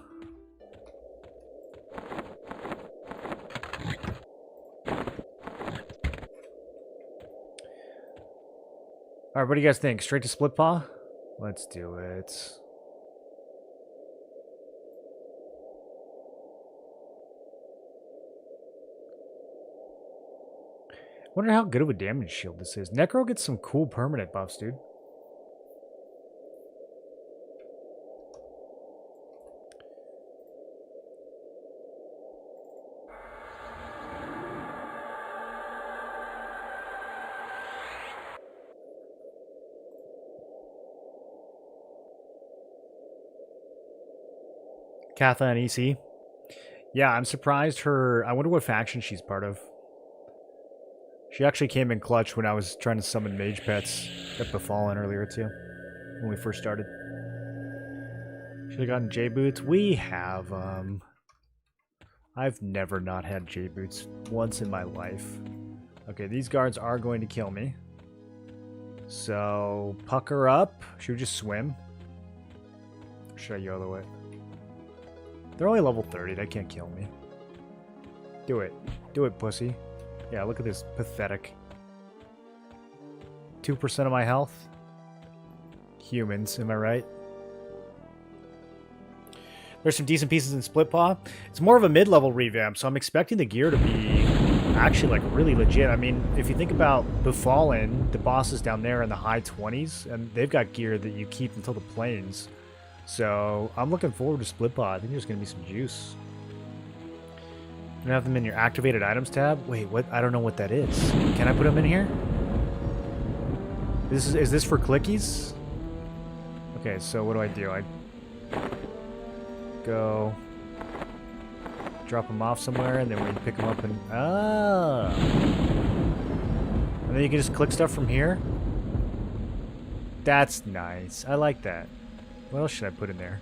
Alright, what do you guys think? Straight to Split Paw? Let's do it. Wonder how good of a damage shield this is. Necro gets some cool permanent buffs, dude. Katha and EC. Yeah, I'm surprised her. I wonder what faction she's part of. She actually came in clutch when I was trying to summon mage pets at Befallen earlier too, when we first started. Should have gotten J boots. We have. I've never not had J boots once in my life. Okay, these guards are going to kill me. So pucker up. Should we just swim? Or should I YOLO it? They're only level 30. They can't kill me. Do it. Do it, pussy. Yeah, look at this. Pathetic. 2% of my health. Humans, am I right? There's some decent pieces in Split Paw. It's more of a mid-level revamp, so I'm expecting the gear to be actually like really legit. I mean, if you think about Befallen, the boss is down there in the high 20s, and they've got gear that you keep until the plains. So I'm looking forward to Split Paw. I think there's going to be some juice. You have them in your activated items tab. Wait, what? I don't know what that is. Can I put them in here? Is this for clickies? Okay, so what do? I go drop them off somewhere, and then we pick them up and and then you can just click stuff from here. That's nice. I like that. What else should I put in there?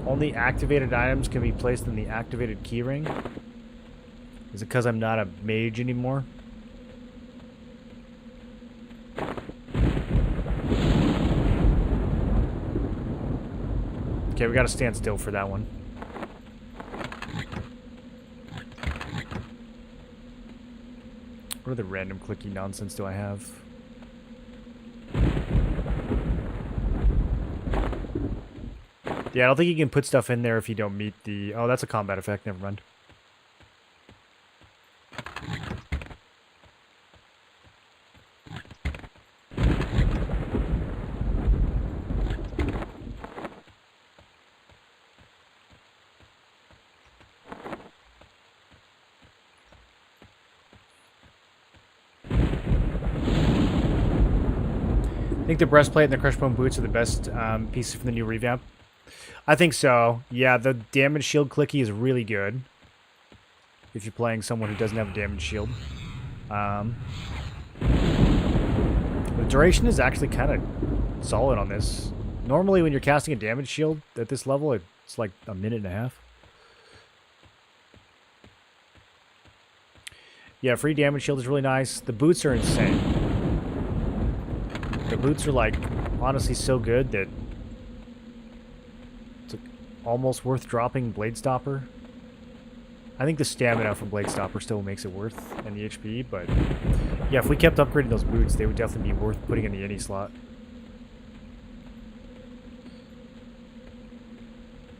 Only activated items can be placed in the activated keyring. Is it because I'm not a mage anymore? Okay, we gotta stand still for that one. What other random clicky nonsense do I have? Yeah, I don't think you can put stuff in there if you don't meet the... Oh, that's a combat effect. Never mind. I think the breastplate and the crushbone boots are the best pieces from the new revamp. I think so. Yeah, the damage shield clicky is really good if you're playing someone who doesn't have a damage shield. The duration is actually kind of solid on this. Normally when you're casting a damage shield at this level, it's like a minute and a half. Yeah, free damage shield is really nice. The boots are insane. The boots are like honestly so good that it's almost worth dropping Blade Stopper. I think the stamina from Blade Stopper still makes it worth and the HP, but yeah, if we kept upgrading those boots, they would definitely be worth putting in the any slot.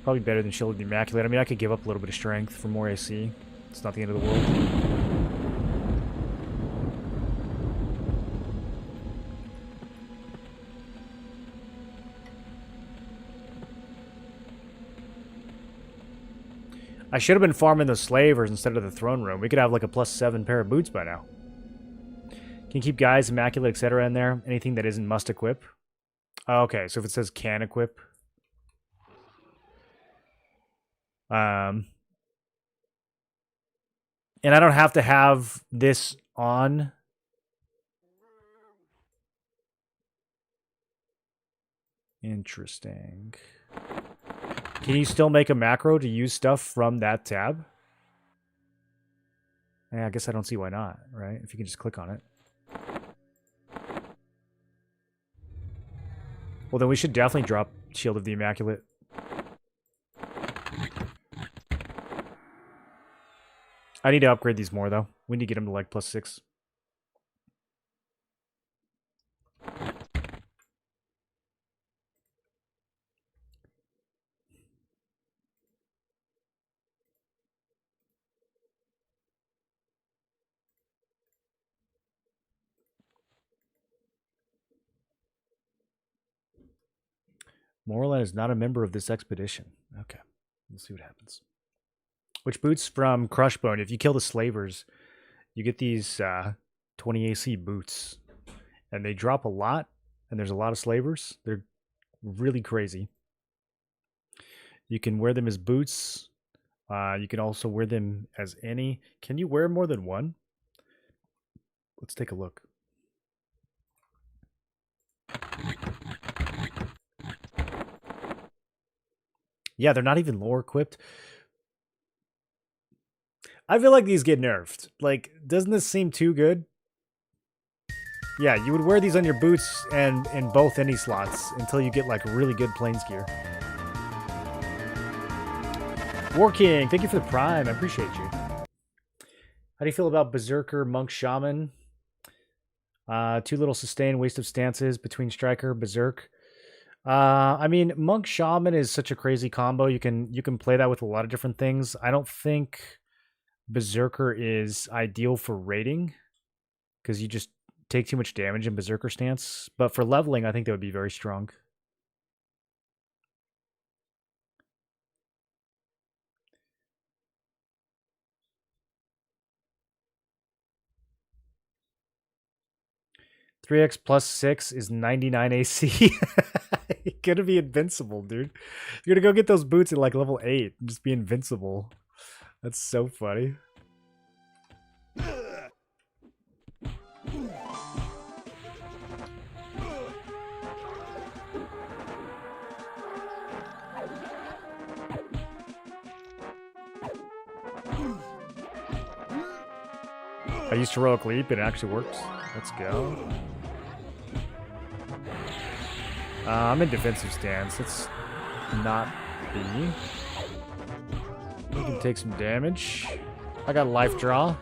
Probably better than Shield of the Immaculate. I mean, I could give up a little bit of strength for more AC. It's not the end of the world. I should have been farming the slavers instead of the throne room. We could have like a +7 pair of boots by now. Can you keep guys, immaculate, etc. in there? Anything that isn't must equip? Oh, okay, so if it says can equip. And I don't have to have this on. Interesting. Can you still make a macro to use stuff from that tab? Yeah, I guess I don't see why not, right? If you can just click on it. Well, then we should definitely drop Shield of the Immaculate. I need to upgrade these more, though. We need to get them to like +6. Morland is not a member of this expedition. Okay. Let's see what happens. Which boots from Crushbone? If you kill the slavers, you get these 20 AC boots. And they drop a lot, and there's a lot of slavers. They're really crazy. You can wear them as boots. You can also wear them as any. Can you wear more than one? Let's take a look. Yeah, they're not even lore equipped. I feel like these get nerfed. Like, doesn't this seem too good? Yeah, you would wear these on your boots and in both any slots until you get like really good plains gear. War King, thank you for the prime. I appreciate you. How do you feel about Berserker, Monk, Shaman? Too little sustain, waste of stances between Striker, Berserk. I mean, Monk Shaman is such a crazy combo. You can play that with a lot of different things. I don't think Berserker is ideal for raiding because you just take too much damage in Berserker stance. But for leveling, I think that would be very strong. (3x plus 6 is 99 AC. You're gonna be invincible, dude. You're gonna go get those boots at like level 8 and just be invincible. That's so funny. I used Heroic Leap, and it actually works. Let's go. I'm in defensive stance. Let's not be. We can take some damage. I got life draw.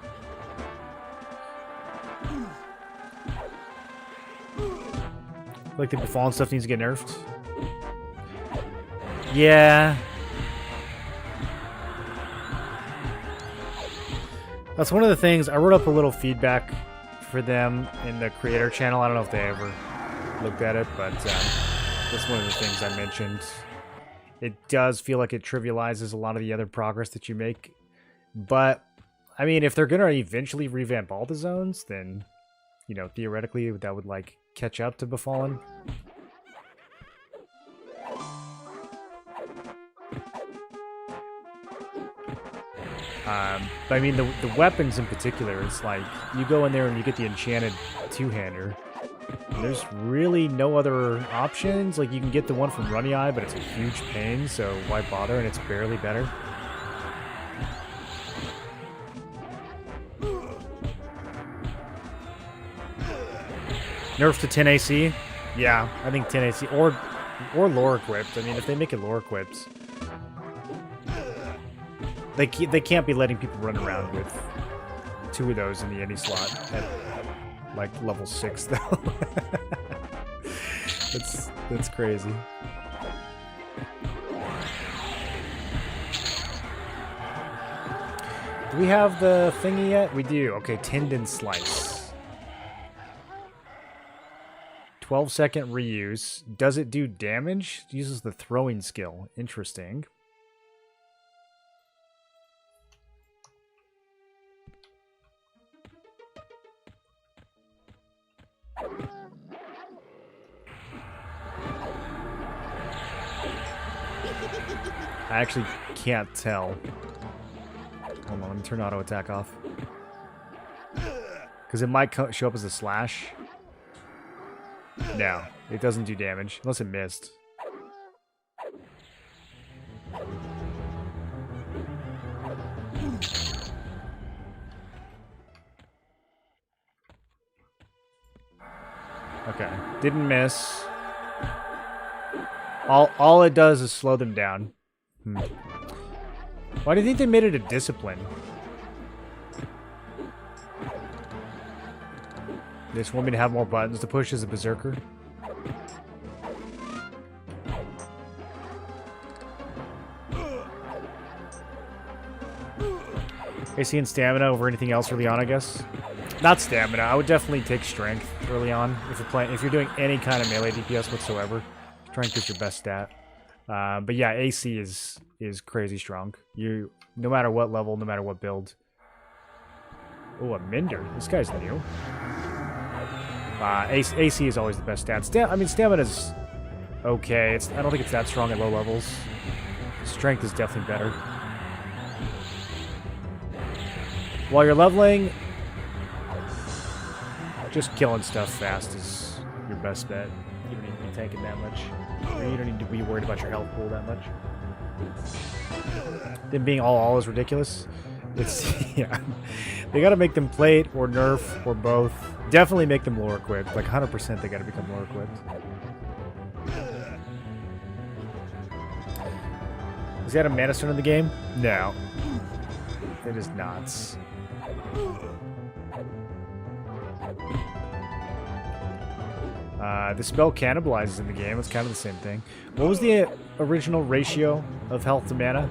Like the Befallen stuff needs to get nerfed. Yeah. That's one of the things. I wrote up a little feedback for them in the creator channel. I don't know if they ever looked at it, but that's one of the things I mentioned. It does feel like it trivializes a lot of the other progress that you make. But, I mean, if they're going to eventually revamp all the zones, then, you know, theoretically that would, like, catch up to Befallen. But I mean, the weapons in particular, it's like, you go in there and you get the enchanted two-hander. There's really no other options. Like, you can get the one from Runny Eye, but it's a huge pain, so why bother? And it's barely better. Nerf to 10 AC? Yeah, I think 10 AC. Or lore equipped. I mean, if they make it lore equipped, they can't be letting people run around with 2 of those in the any slot at like level 6 though. that's crazy. Do we have the thingy yet? We do. Okay, Tendon Slice. 12-second reuse. Does it do damage? It uses the throwing skill. Interesting. I actually can't tell. Hold on, let me turn auto attack off. Because it might show up as a slash. No, it doesn't do damage, unless it missed. Okay, didn't miss. All it does is slow them down. Why do you think they made it a discipline? They just want me to have more buttons to push as a berserker? AC and stamina over anything else early on, I guess. Not stamina. I would definitely take strength early on if you're doing any kind of melee DPS whatsoever. Strength is your best stat. But yeah, AC is crazy strong. You no matter what level, no matter what build. Oh, a Minder. This guy's new. AC is always the best stat. I mean, stamina's okay. I don't think it's that strong at low levels. Strength is definitely better. While you're leveling, just killing stuff fast is your best bet. You don't need to be tanking that much. You don't need to be worried about your health pool that much. Them being all is ridiculous. It's yeah. They gotta make them plate or nerf or both. Definitely make them lore equipped. Like 100% they gotta become lore equipped. Is that a mana stone in the game? No. It is not. The spell cannibalizes in the game. It's kind of the same thing. What was the original ratio of health to mana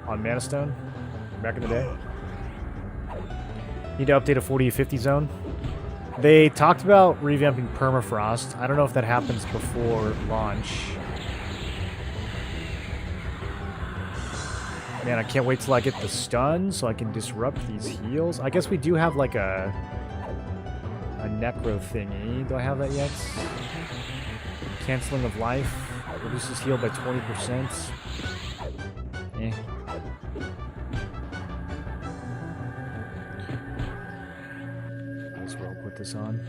on Mana Stone back in the day? Need to update a 40-50 zone. They talked about revamping Permafrost. I don't know if that happens before launch. Man, I can't wait till I get the stun so I can disrupt these heals. I guess we do have like a necro thingy. Do I have that yet? Canceling of life. Reduces heal by 20%. Eh. Might as well put this on.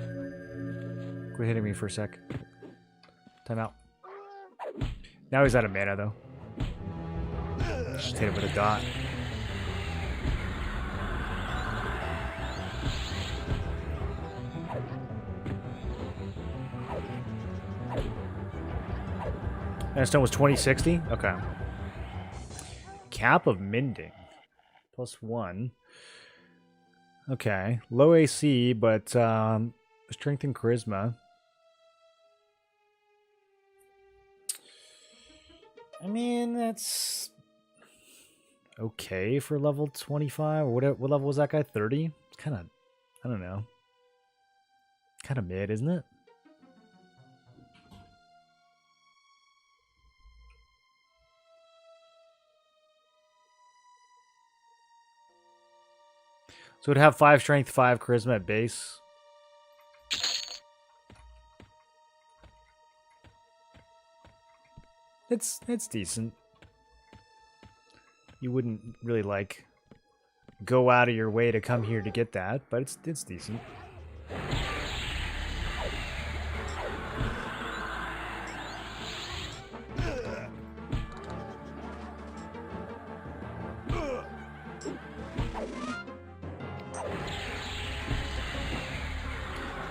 Quit hitting me for a sec. Time out. Now he's out of mana though. Just hit him with a dot. And stone was 2060? Okay. Cap of Mending. +1. Okay. Low AC, but strength and charisma. I mean, that's okay for level 25. What level was that guy? 30? It's kind of, I don't know. Kind of mid, isn't it? So it'd have 5 strength, 5 charisma at base. It's decent. You wouldn't really like go out of your way to come here to get that, but it's decent.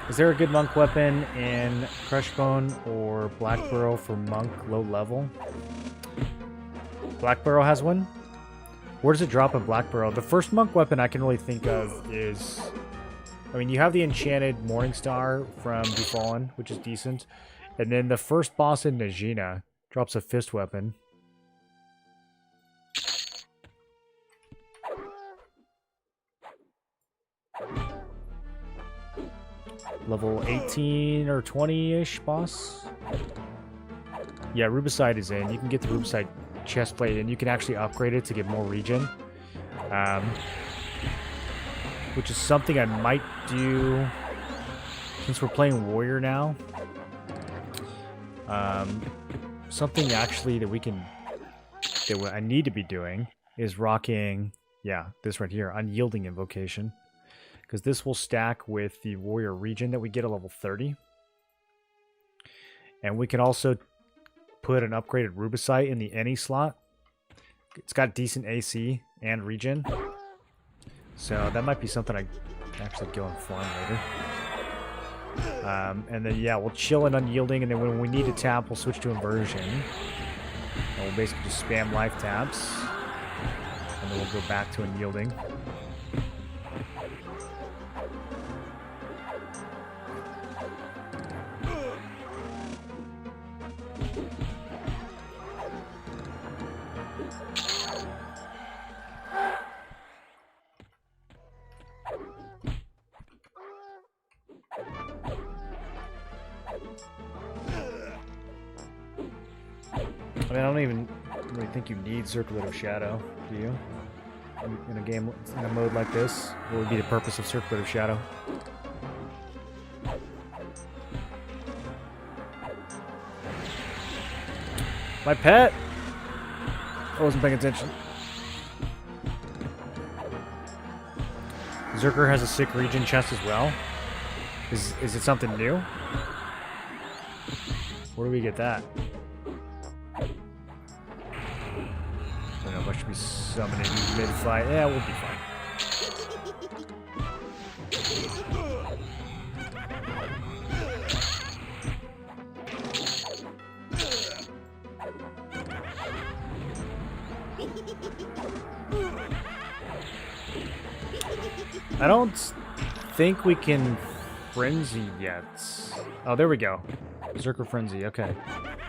Is there a good monk weapon in Crushbone or Blackburrow for monk low level? Blackburrow has one? Where does it drop in Blackburrow? The first monk weapon I can really think of is... I mean, you have the enchanted Morningstar from Befallen, which is decent. And then the first boss in Najina drops a fist weapon. Level 18 or 20-ish boss. Yeah, Rubicide is in. You can get the Rubicide chestplate, and you can actually upgrade it to get more regen. Which is something I might do since we're playing Warrior now. Something actually that we can... that I need to be doing is rocking... yeah, this right here. Unyielding Invocation. Because this will stack with the Warrior Regen that we get at level 30. And we can also put an upgraded Rubicite in the NE slot. It's got decent AC and regen. So that might be something I can actually go and farm later. And then, yeah, we'll chill in Unyielding. And then when we need to tap, we'll switch to Inversion. And we'll basically just spam life taps. And then we'll go back to Unyielding. I mean, I don't even really think you need Circlet of Shadow, do you? In a game, in a mode like this, what would be the purpose of Circlet of Shadow? My pet! I wasn't paying attention. Zerker has a sick region chest as well. Is it something new? Where do we get that? I don't know if I should be summoning mid-fight. Yeah, we'll be fine. I don't think we can Frenzy yet. Oh, there we go. Berserker Frenzy, okay.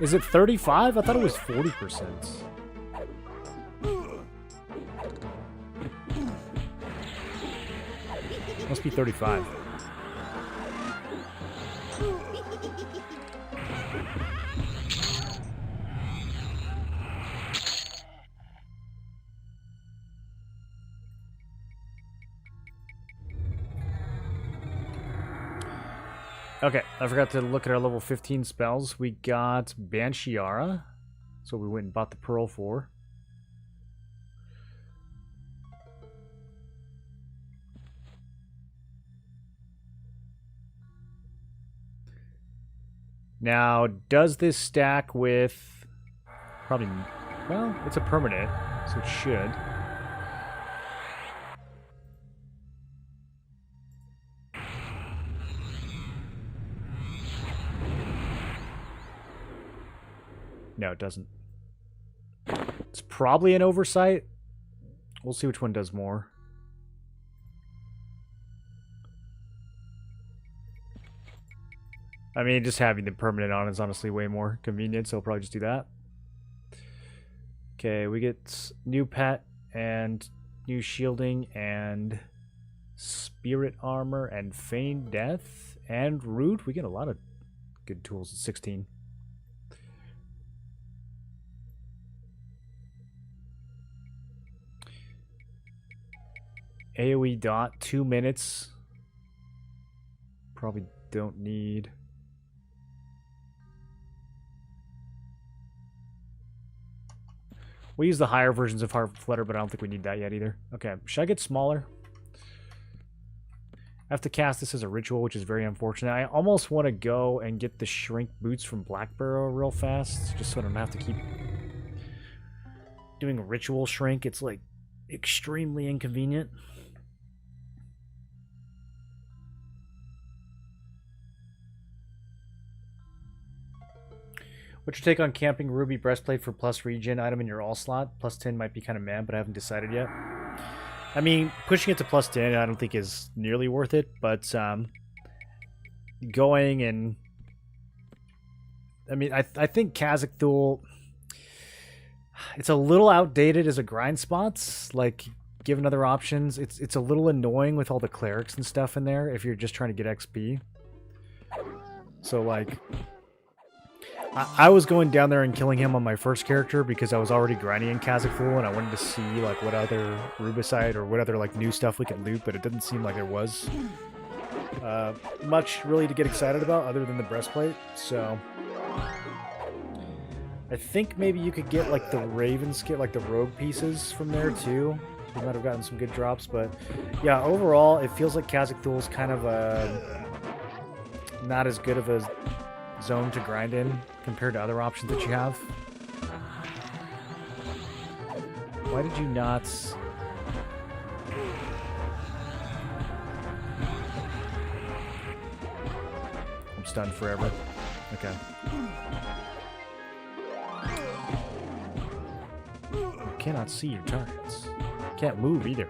Is it 35? I thought it was 40%. Must be 35. Okay, I forgot to look at our level 15 spells. We got Bansheara, so we went and bought the Pearl for. Now, does this stack with... Probably... Well, it's a permanent, so it should. No, it doesn't. It's probably an oversight. We'll see which one does more. I mean, just having the permanent on is honestly way more convenient, so I'll probably just do that. Okay, we get new pet and new shielding and spirit armor and feigned death and root. We get a lot of good tools at 16. AoE dot, 2 minutes. Probably don't need. We'll use the higher versions of Heart Flutter, but I don't think we need that yet either. Okay, should I get smaller? I have to cast this as a ritual, which is very unfortunate. I almost want to go and get the shrink boots from Blackbarrow real fast, just so I don't have to keep doing a ritual shrink. It's like extremely inconvenient. What's your take on camping Ruby Breastplate for plus regen item in your all slot? Plus 10 might be kind of mad, but I haven't decided yet. I mean, pushing it to plus 10 I don't think is nearly worth it, but going and... I mean, I think Kha'Zix Thule... It's a little outdated as a grind spots, like, given other options. It's a little annoying with all the clerics and stuff in there if you're just trying to get XP. So, like... I was going down there and killing him on my first character because I was already grinding in Kha'Zix Thule and I wanted to see like what other Rubicide or what other like new stuff we could loot, but it didn't seem like there was much really to get excited about other than the breastplate. So I think maybe you could get like the Raven skit, like the rogue pieces from there too. We might have gotten some good drops, but yeah, overall it feels like Kha'Zix Thule is kind of not as good of a zone to grind in compared to other options that you have. Why did you not... I'm stunned forever. Okay. You cannot see your targets. Can't move either.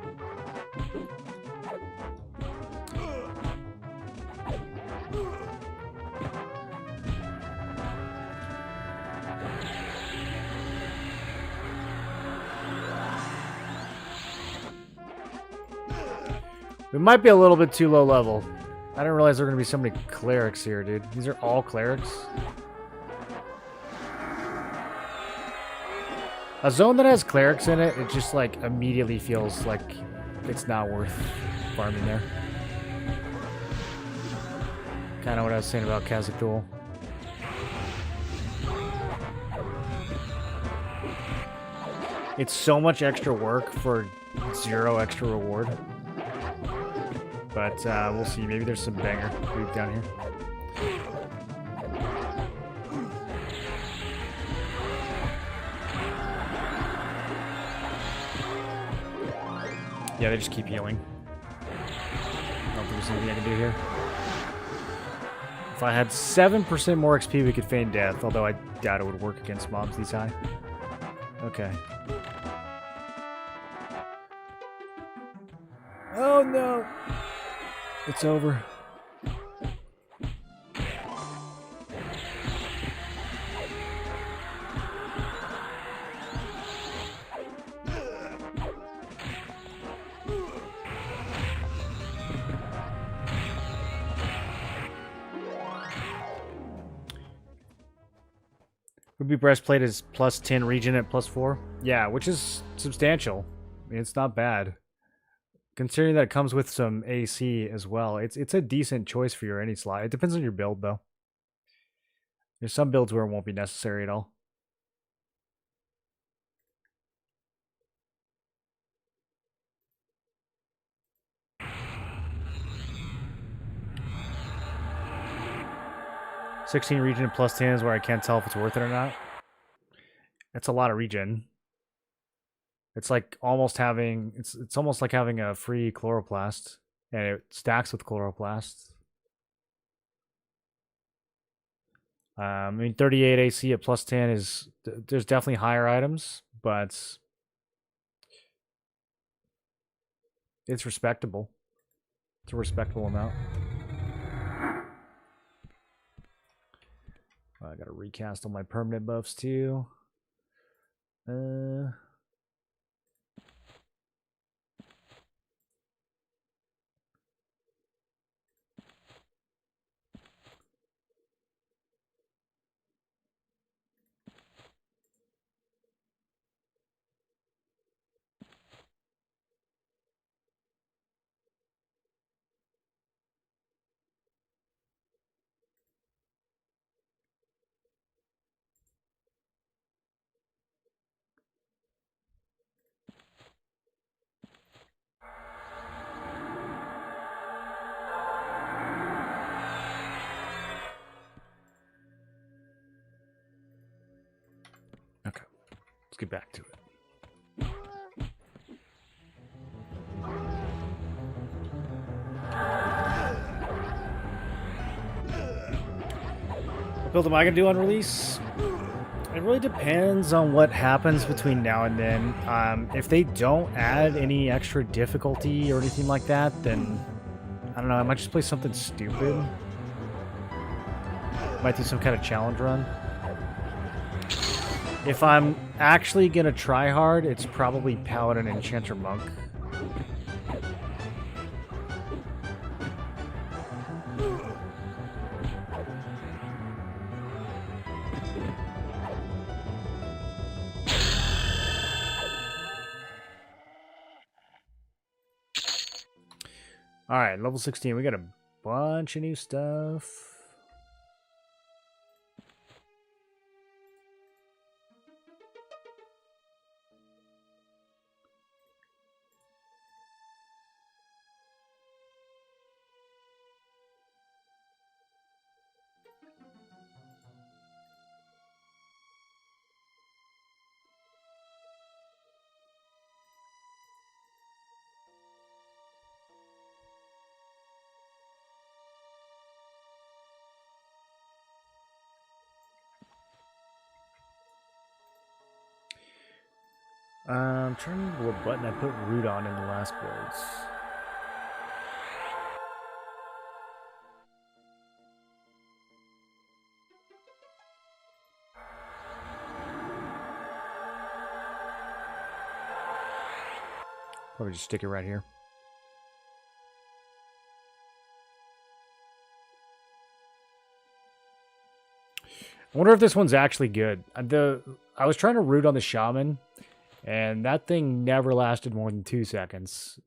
We might be a little bit too low level. I didn't realize there were going to be so many clerics here, dude. These are all clerics. A zone that has clerics in it, it just like immediately feels like it's not worth farming there. Kind of what I was saying about Khazad-dûl. It's so much extra work for 0 extra reward. But we'll see. Maybe there's some banger loot down here. Yeah, they just keep healing. I don't think there's anything I can do here. If I had 7% more XP, we could feign death, although I doubt it would work against mobs these high. Okay. Oh no! It's over. Ruby Breastplate is plus 10 regen at plus 4. Yeah, which is substantial. I mean, it's not bad. Considering that it comes with some AC as well, it's a decent choice for your any slot. It depends on your build, though. There's some builds where it won't be necessary at all. $16 regen at plus 10 is where I can't tell if it's worth it or not. That's a lot of regen. It's like almost having it's almost like having a free chloroplast, and it stacks with chloroplast. I mean, 38 AC at plus 10 is there's definitely higher items, but it's respectable. It's a respectable amount. I gotta recast all my permanent buffs too. Okay, let's get back to it. What build am I gonna do on release? It really depends on what happens between now and then. If they don't add any extra difficulty or anything like that, then I don't know, I might just play something stupid. Might do some kind of challenge run. If I'm actually gonna try hard, it's probably Paladin, Enchanter, Monk. Alright, level 16. We got a bunch of new stuff. I'm trying to remember what button I put root on in the last builds. Probably just stick it right here. I wonder if this one's actually good. I was trying to root on the shaman, and that thing never lasted more than 2 seconds.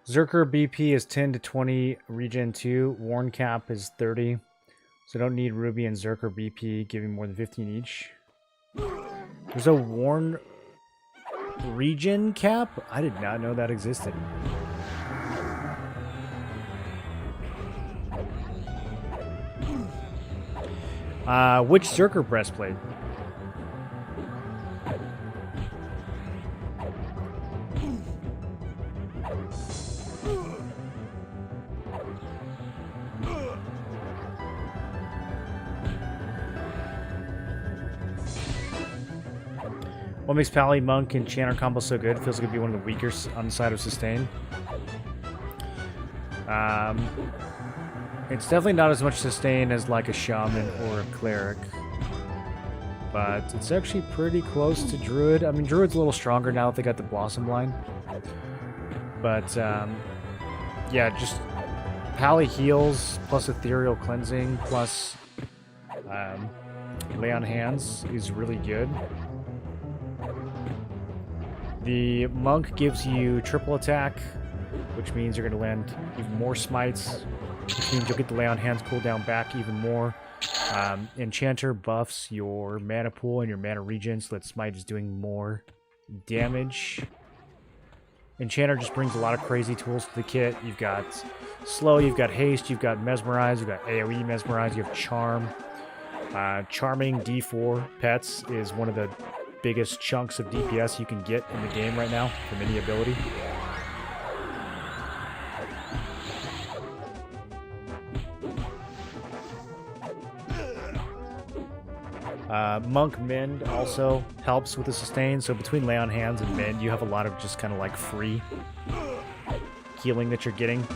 Zerker BP is 10 to 20 regen 2. Warn cap is 30. So don't need Ruby and Zerker BP giving more than 15 each. There's a Warn regen cap? I did not know that existed. Which Zerker breastplate? What makes Pally, Monk, and Chanter combo so good? Feels like it'd be one of the weaker on the side of sustain. It's definitely not as much sustain as like a Shaman or a Cleric. But it's actually pretty close to Druid. I mean, Druid's a little stronger now that they got the Blossom line. But, yeah, just Pally heals, plus Ethereal Cleansing, plus Lay on Hands is really good. The Monk gives you triple attack, which means you're going to land even more smites, which means you'll get the Lay on Hands cooldown back even more. Enchanter buffs your mana pool and your mana regen, so that smite is doing more damage. Enchanter just brings a lot of crazy tools to the kit. You've got Slow, you've got Haste, you've got Mesmerize, you've got AoE Mesmerize, you have Charm. Charming D4 pets is one of the biggest chunks of DPS you can get in the game right now from any ability. Monk Mend also helps with the sustain, so between Lay on Hands and Mend you have a lot of just kind of like free healing that you're getting.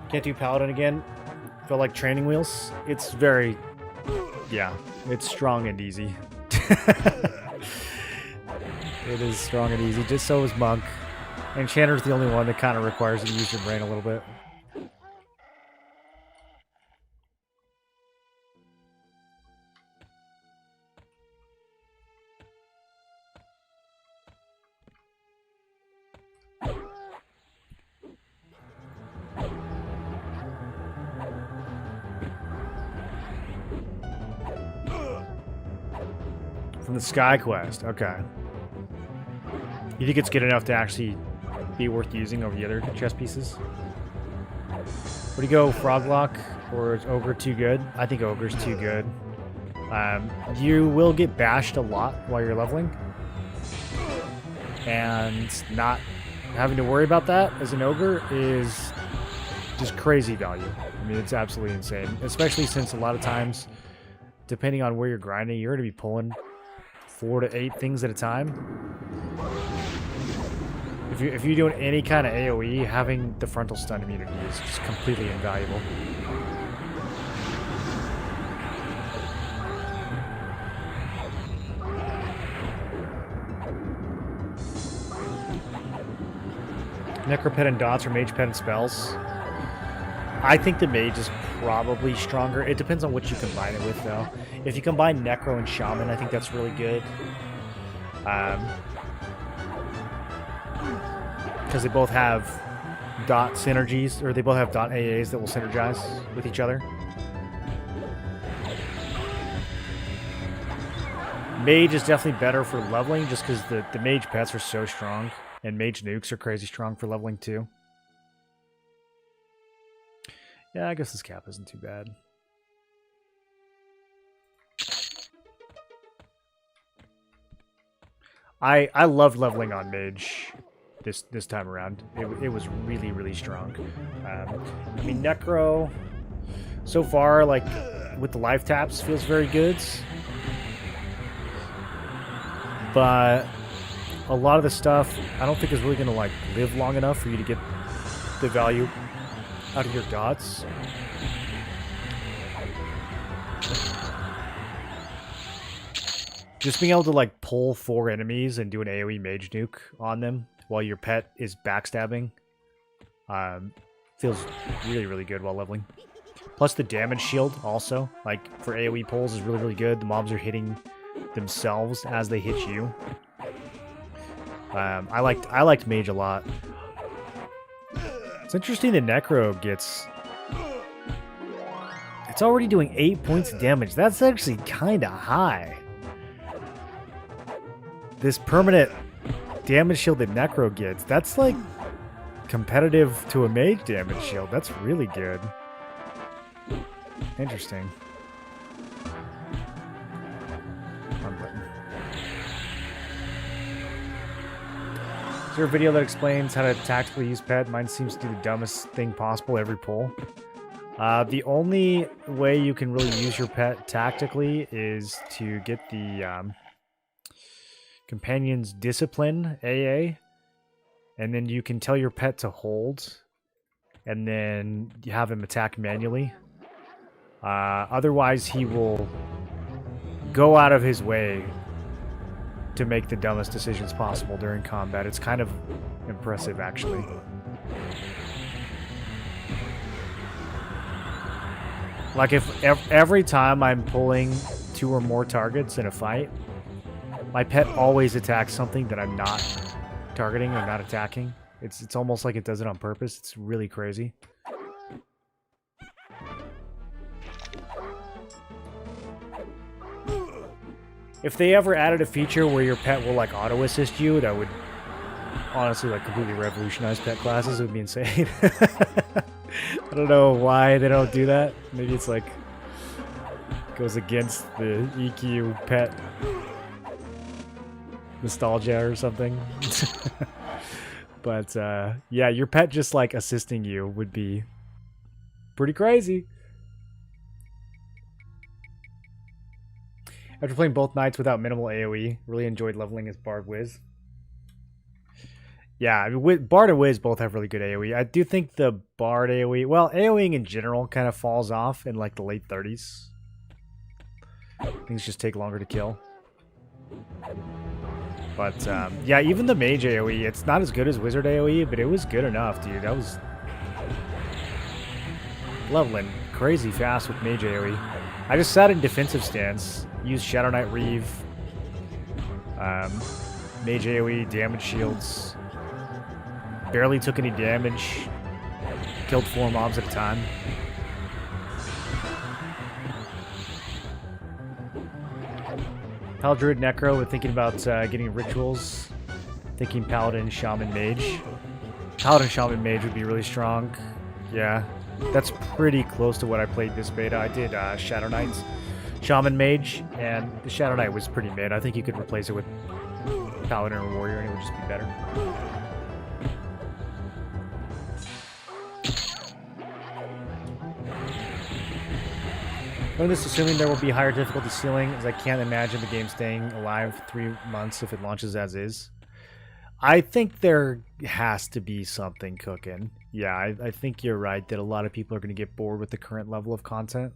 Can't do Paladin again. Felt like training wheels. It's very... yeah, it's strong and easy. It is strong and easy. Just so is Monk. Enchanter's the only one that kind of requires you to use your brain a little bit. From the Sky Quest, okay. You think it's good enough to actually be worth using over the other chess pieces? Where do you go, Froglock, or is Ogre too good? I think Ogre's too good. You will get bashed a lot while you're leveling. And not having to worry about that as an Ogre is just crazy value. I mean, it's absolutely insane. Especially since a lot of times, depending on where you're grinding, you're going to be pulling 4 to 8 things at a time. If you're doing any kind of AoE, having the frontal stun immunity is just completely invaluable. Necropet and dots or mage pet and spells. I think the mage is probably stronger. It depends on what you combine it with, though. If you combine Necro and Shaman, I think that's really good. Because they both have dot synergies, or they both have dot AAs that will synergize with each other. Mage is definitely better for leveling, just because the mage pets are so strong, and mage nukes are crazy strong for leveling too. Yeah, I guess this cap isn't too bad. I loved leveling on mage this time around. It was really, really strong. I mean, Necro... So far, like, with the life taps, feels very good. But a lot of the stuff, I don't think is really going to, like, live long enough for you to get the value out of your dots. Just being able to, like, pull 4 enemies and do an AoE mage nuke on them while your pet is backstabbing feels really, really good while leveling. Plus the damage shield also, like, for AoE pulls is really, really good. The mobs are hitting themselves as they hit you. I liked mage a lot. It's interesting that Necro gets... It's already doing 8 points of damage. That's actually kind of high. This permanent damage shield that Necro gets, that's like competitive to a mage damage shield. That's really good. Interesting. Is there a video that explains how to tactically use pet? Mine seems to do the dumbest thing possible every pull. The only way you can really use your pet tactically is to get the Companion's Discipline AA, and then you can tell your pet to hold, and then you have him attack manually. Otherwise, he will go out of his way to make the dumbest decisions possible during combat. It's kind of impressive, actually. Like, if every time I'm pulling 2 or more targets in a fight, my pet always attacks something that I'm not targeting or not attacking. It's almost like it does it on purpose. It's really crazy. If they ever added a feature where your pet will, like, auto-assist you, that would honestly, like, completely revolutionize pet classes. It would be insane. I don't know why they don't do that. Maybe it's, like, goes against the EQ pet nostalgia or something. But, yeah, your pet just, like, assisting you would be pretty crazy. After playing both nights without minimal AoE, really enjoyed leveling as Bard Wiz. Yeah, I mean, Bard and Wiz both have really good AoE. I do think the Bard AoE, well, AoEing in general kind of falls off in, like, the late 30s. Things just take longer to kill. But, yeah, even the Mage AoE, it's not as good as Wizard AoE, but it was good enough, dude. That was leveling crazy fast with Mage AoE. I just sat in defensive stance, used Shadow Knight Reeve, Mage AoE, damage shields, barely took any damage, killed 4 mobs at a time. Paladruid Necro, we're thinking about getting rituals, thinking Paladin, Shaman, Mage. Paladin, Shaman, Mage would be really strong, yeah. That's pretty close to what I played this beta. I did Shadow Knights, Shaman Mage, and the Shadow Knight was pretty mid. I think you could replace it with Paladin or Warrior and it would just be better. I'm just assuming there will be higher difficulty ceiling, as I can't imagine the game staying alive for 3 months if it launches as is. I think there has to be something cooking. Yeah, I think you're right that a lot of people are going to get bored with the current level of content.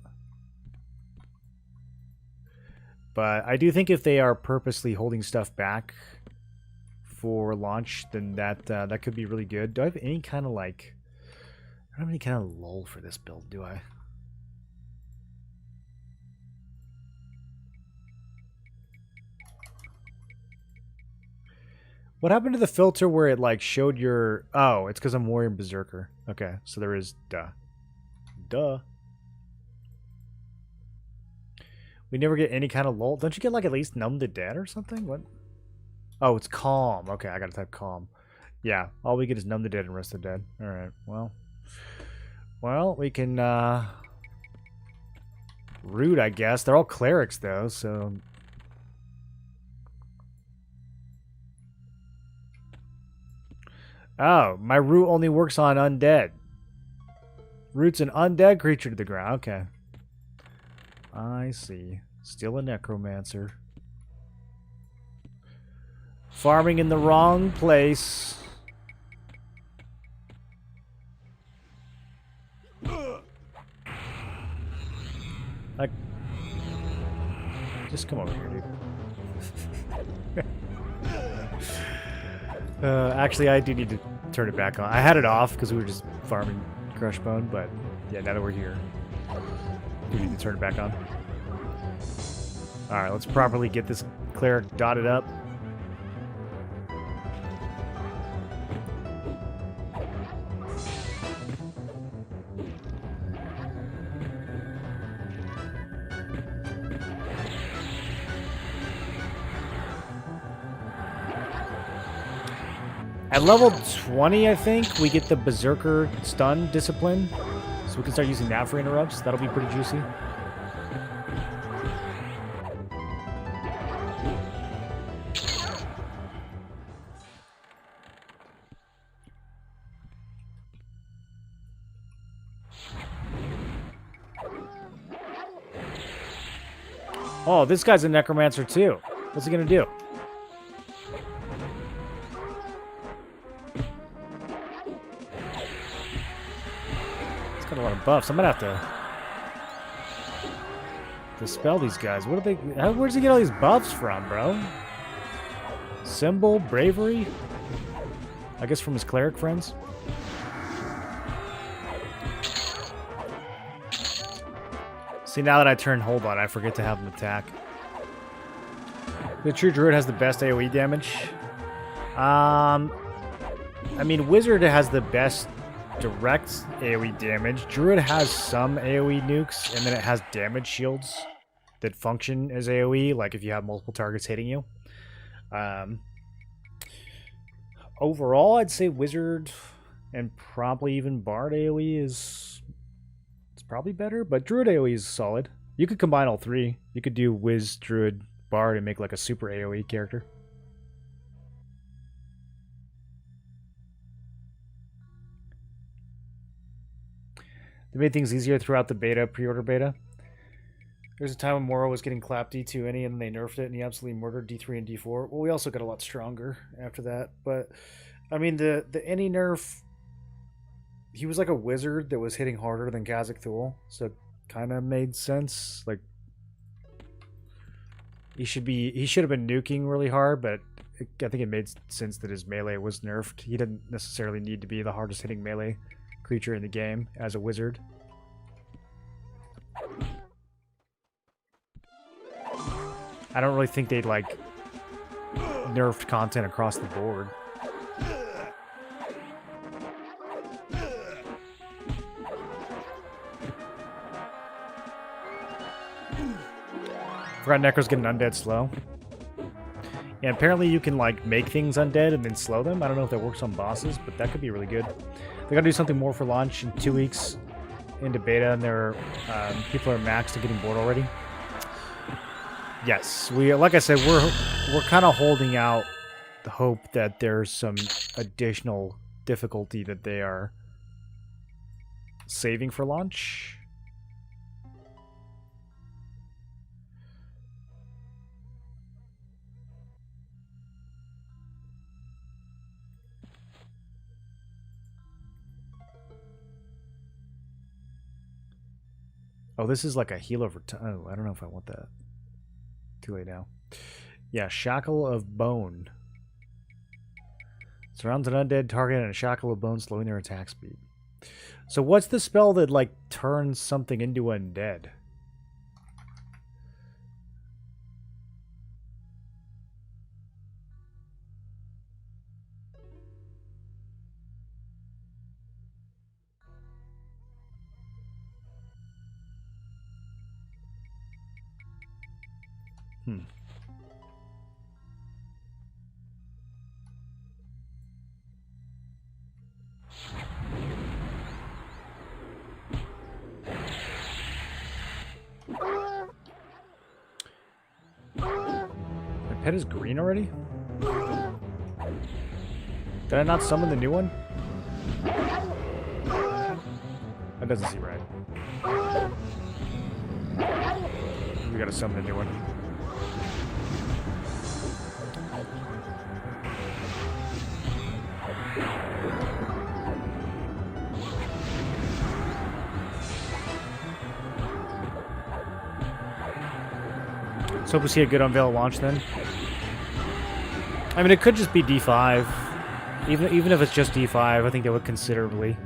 But I do think if they are purposely holding stuff back for launch, then that could be really good. Do I have any kind of, like... I don't have any kind of lull for this build, do I? What happened to the filter where it, like, showed your... Oh, it's because I'm Warrior and Berserker. Okay, so there is... Duh. Duh. We never get any kind of lull. Don't you get, like, at least Numb to Dead or something? What? Oh, it's Calm. Okay, I gotta type Calm. Yeah, all we get is Numb to Dead and Rest of Dead. Alright, well... Well, we can, root, I guess. They're all clerics, though, so... Oh, my root only works on undead. Roots an undead creature to the ground. Okay. I see. Still a necromancer. Farming in the wrong place. Just come over here, dude. Actually, I do need to turn it back on. I had it off because we were just farming Crushbone, but yeah, now that we're here, we need to turn it back on. Alright, let's properly get this cleric dotted up. At level 20, I think, we get the Berserker Stun Discipline. So we can start using that for interrupts. That'll be pretty juicy. Oh, this guy's a Necromancer too. What's he gonna do? Got a lot of buffs. I'm gonna have to dispel these guys. What are they? Where does he get all these buffs from, bro? Symbol, bravery. I guess from his cleric friends. See, now that I turn hold on, I forget to have him attack. The true druid has the best AoE damage. I mean, wizard has the best direct AoE damage. Druid has some AoE nukes, and then it has damage shields that function as AoE, like if you have multiple targets hitting you. Overall, I'd say wizard and probably even bard AoE is probably better, but druid AoE is solid. You could combine all three. You could do wiz, druid, bard, and make like a super AoE character. They made things easier throughout the beta, pre-order beta. There's a time when Moro was getting clapped D2 any, and they nerfed it, and he absolutely murdered D3 and D4. Well, we also got a lot stronger after that. But, I mean, the any nerf, he was like a wizard that was hitting harder than Kha'Zix Thul, so it kind of made sense. Like, he should have been nuking really hard, but I think it made sense that his melee was nerfed. He didn't necessarily need to be the hardest hitting melee creature in the game as a wizard. I don't really think they'd like nerfed content across the board. Forgot Necro's getting undead slow. Yeah, apparently you can like make things undead and then slow them. I don't know if that works on bosses, but that could be really good. They gotta do something more for launch in 2 weeks into beta, and there people are maxed and getting bored already. Yes, like I said, we're kind of holding out the hope that there's some additional difficulty that they are saving for launch. Oh, this is like a heal over time. Oh, I don't know if I want that. Too late now. Yeah, Shackle of Bone. Surrounds an undead target and a Shackle of Bone, slowing their attack speed. So what's the spell that, like, turns something into undead? My pet is green already? Did I not summon the new one? That doesn't seem right. We gotta summon a new one. So hope we see a good unveil launch then. I mean, it could just be D5. Even if it's just D5, I think that would considerably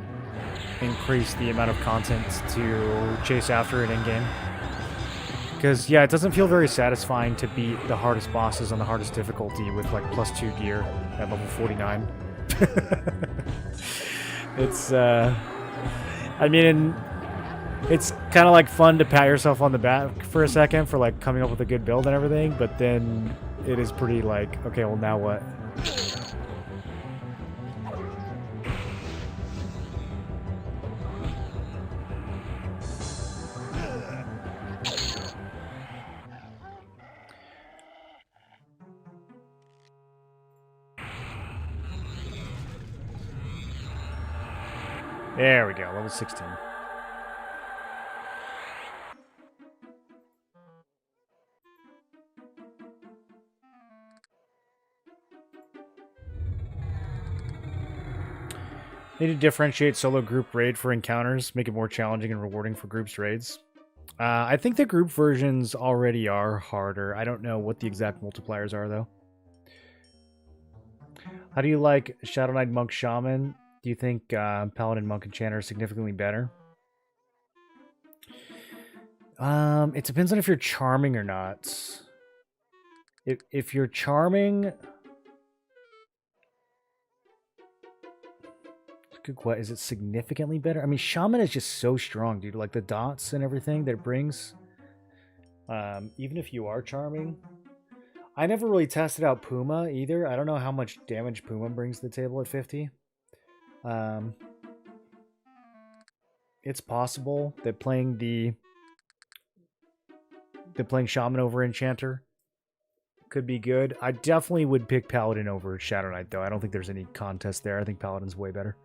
increase the amount of content to chase after it in-game. Because, yeah, it doesn't feel very satisfying to beat the hardest bosses on the hardest difficulty with, like, +2 gear at level 49. It's, I mean, it's kind of, like, fun to pat yourself on the back for a second for, like, coming up with a good build and everything, but then it is pretty, like, okay, well, now what? There we go, level 16. Need to differentiate solo group raid for encounters, make it more challenging and rewarding for groups raids. I think the group versions already are harder. I don't know what the exact multipliers are, though. How do you like Shadow Knight, Monk, Shaman? Do you think Paladin, Monk, Enchanter are significantly better? It depends on if you're charming or not. If you're charming... Good question. Is it significantly better? I mean, Shaman is just so strong, dude. Like, the dots and everything that it brings. Even if you are charming. I never really tested out Puma either. I don't know how much damage Puma brings to the table at 50. It's possible that playing Shaman over Enchanter could be good. I definitely would pick Paladin over Shadow Knight, though. I don't think there's any contest there. I think Paladin's way better.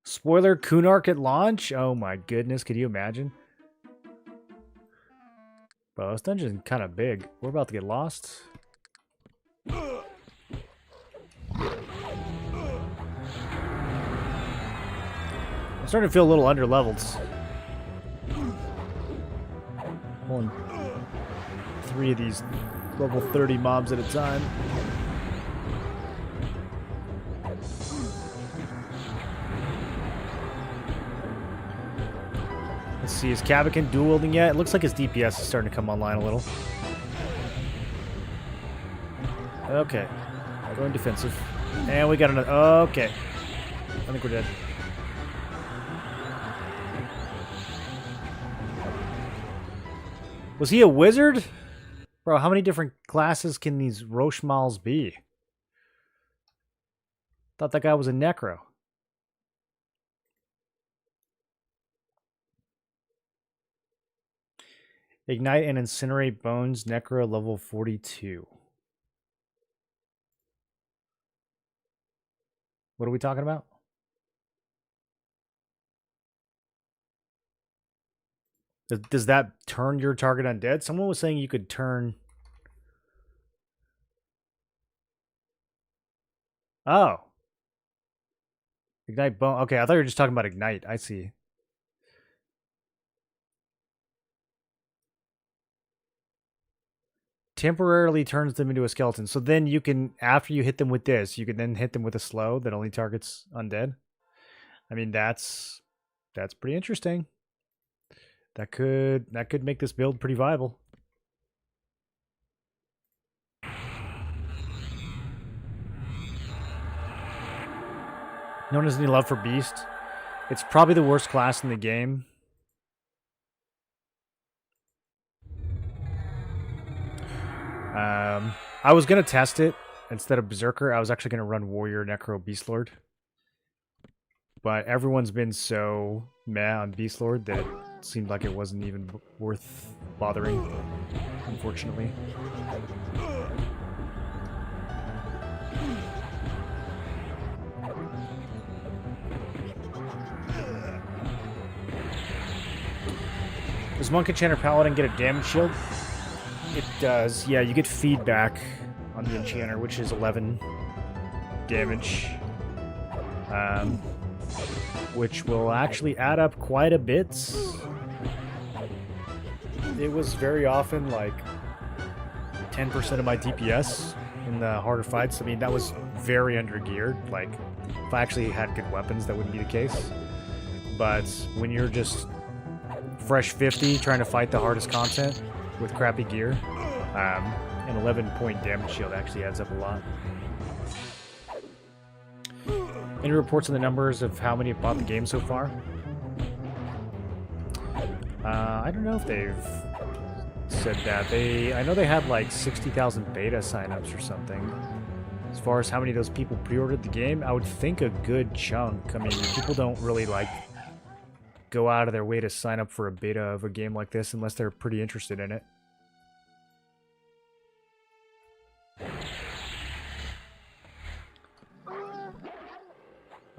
Spoiler, Kunark at launch? Oh my goodness, could you imagine? Bro, this dungeon's kind of big. We're about to get lost. I'm starting to feel a little under-leveled. Pulling 3 of these level 30 mobs at a time. Let's see, is Kabakin dual wielding yet? It looks like his DPS is starting to come online a little. Okay. Going defensive. And we got another... Okay. I think we're dead. Was he a wizard? Bro, how many different classes can these Roshmals be? Thought that guy was a Necro. Ignite and incinerate bones, Necro level 42. What are we talking about? Does that turn your target undead? Someone was saying you could turn... Oh. Ignite bone. Okay, I thought you were just talking about Ignite. I see. Temporarily turns them into a skeleton. So then you can, after you hit them with this, you can then hit them with a slow that only targets undead. I mean, that's pretty interesting. That could make this build pretty viable. No one has any love for Beast. It's probably the worst class in the game. I was going to test it instead of Berserker. I was actually going to run Warrior, Necro, Beastlord. But everyone's been so meh on Beastlord that it seemed like it wasn't even worth bothering, unfortunately. Does Monk Enchanter Paladin get a damage shield? It does. Yeah, you get feedback on the Enchanter, which is 11 damage. Which will actually add up quite a bit. It was very often like 10% of my DPS in the harder fights. I mean, that was very under-geared. Like, if I actually had good weapons, that wouldn't be the case. But when you're just fresh 50 trying to fight the hardest content with crappy gear, an 11-point damage shield actually adds up a lot. Any reports on the numbers of how many have bought the game so far? I don't know if they've said that. I know they had like 60,000 beta signups or something. As far as how many of those people pre-ordered the game, I would think a good chunk. I mean, people don't really like go out of their way to sign up for a beta of a game like this unless they're pretty interested in it.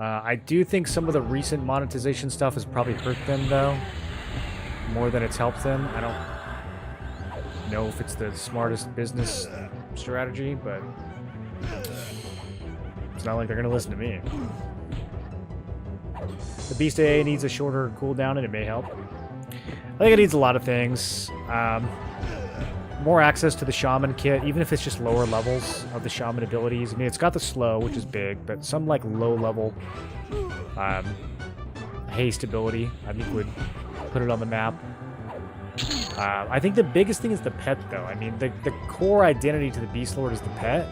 I do think some of the recent monetization stuff has probably hurt them, though, more than it's helped them. I don't know if it's the smartest business strategy, but it's not like they're going to listen to me. The Beast AA needs a shorter cooldown, and it may help. I think it needs a lot of things. More access to the Shaman kit, even if it's just lower levels of the Shaman abilities. I mean, it's got the slow, which is big, but some, like, low-level haste ability, I think, would put it on the map. I think the biggest thing is the pet, though. I mean, the core identity to the Beast Lord is the pet.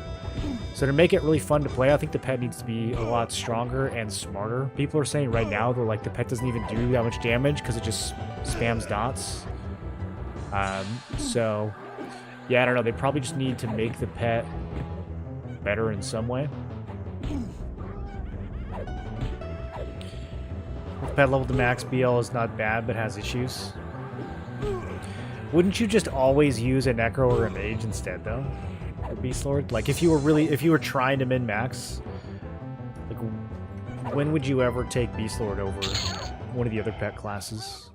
So to make it really fun to play, I think the pet needs to be a lot stronger and smarter. People are saying right now, they're like, the pet doesn't even do that much damage because it just spams dots. So, yeah, I don't know. They probably just need to make the pet better in some way. The pet level to max BL is not bad, but has issues. Wouldn't you just always use a Necro or a Mage instead, though? For Beast Lord? Like, if you were trying to min-max, like, when would you ever take Beast Lord over one of the other pet classes?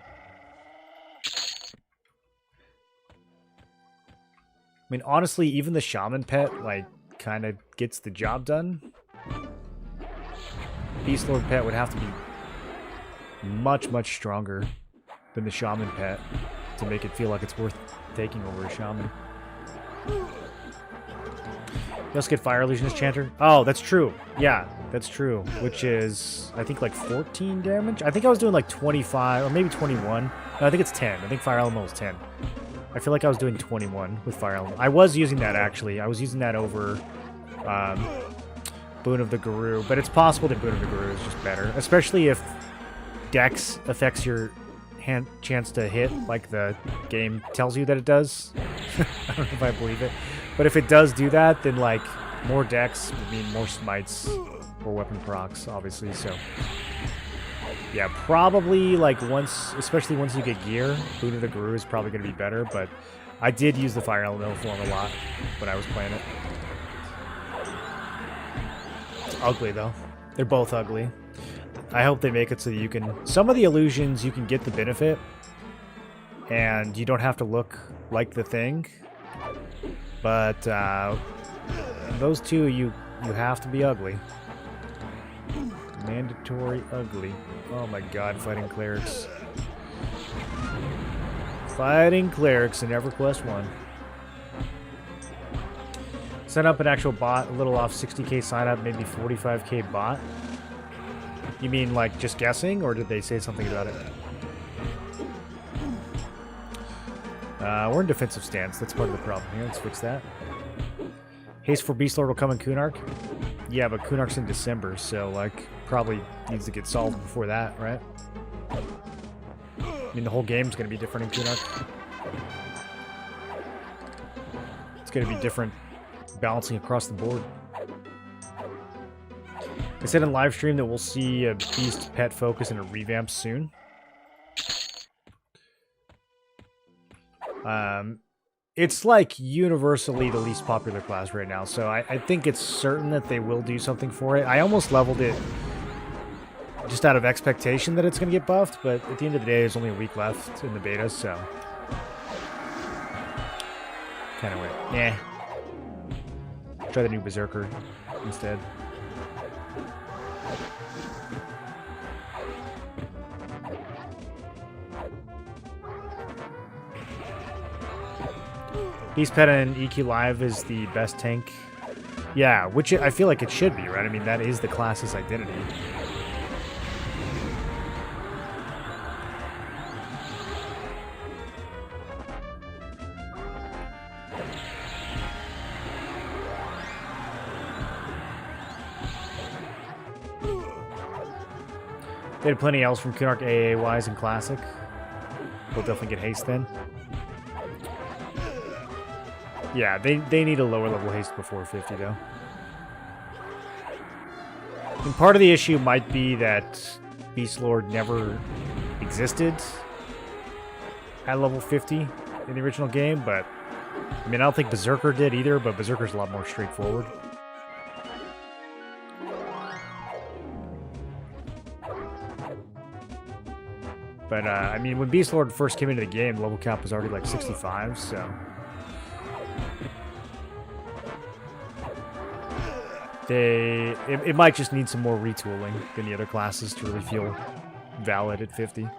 I mean, honestly, even the Shaman pet, like, kind of gets the job done. Beast Lord pet would have to be much, much stronger than the Shaman pet to make it feel like it's worth taking over a Shaman. You also get Fire Illusionist Chanter. Oh, that's true. Yeah, that's true. Which is, I think, like 14 damage? I think I was doing like 25, or maybe 21. No, I think it's 10. I think Fire Elemental is 10. I feel like I was doing 21 with Fire Elemental. I was using that, actually. I was using that over Boon of the Guru. But it's possible that Boon of the Guru is just better. Especially if Dex affects your chance to hit, like the game tells you that it does. I don't know if I believe it. But if it does do that, then, like, more Dex would mean more smites or weapon procs, obviously, so... Yeah, probably, like, especially once you get gear, Boon of the Guru is probably going to be better, but I did use the Fire Elemental form a lot when I was playing it. It's ugly, though. They're both ugly. I hope they make it so that you can... Some of the illusions, you can get the benefit, and you don't have to look like the thing. But those two, you have to be ugly. Mandatory ugly. Oh my god, fighting clerics. Fighting clerics in EverQuest 1. Set up an actual bot, a little off 60k sign up, maybe 45k bot. You mean like just guessing, or did they say something about it? We're in defensive stance. That's part of the problem here. Let's fix that. Haste for Beast Lord will come in Kunark. Yeah, but Kunark's in December, so, like, probably needs to get solved before that, right? I mean, the whole game's going to be different in Kunark. It's going to be different balancing across the board. They said in live stream that we'll see a Beast pet focus and a revamp soon. It's like universally the least popular class right now, so I think it's certain that they will do something for it. I almost leveled it just out of expectation that it's going to get buffed, but at the end of the day, there's only a week left in the beta, so... kind of wait. Yeah. Try the new Berserker instead. Beast Pet and EQ Live is the best tank. Yeah, which I feel like it should be, right? I mean, that is the class's identity. They had plenty else from Kunark AA-wise in Classic. We'll definitely get haste then. Yeah, they need a lower level haste before 50 though. And part of the issue might be that Beast Lord never existed at level 50 in the original game, but I mean I don't think Berserker did either, but Berserker's a lot more straightforward. But I mean when Beast Lord first came into the game, level cap was already like 65, so it might just need some more retooling than the other classes to really feel valid at 50.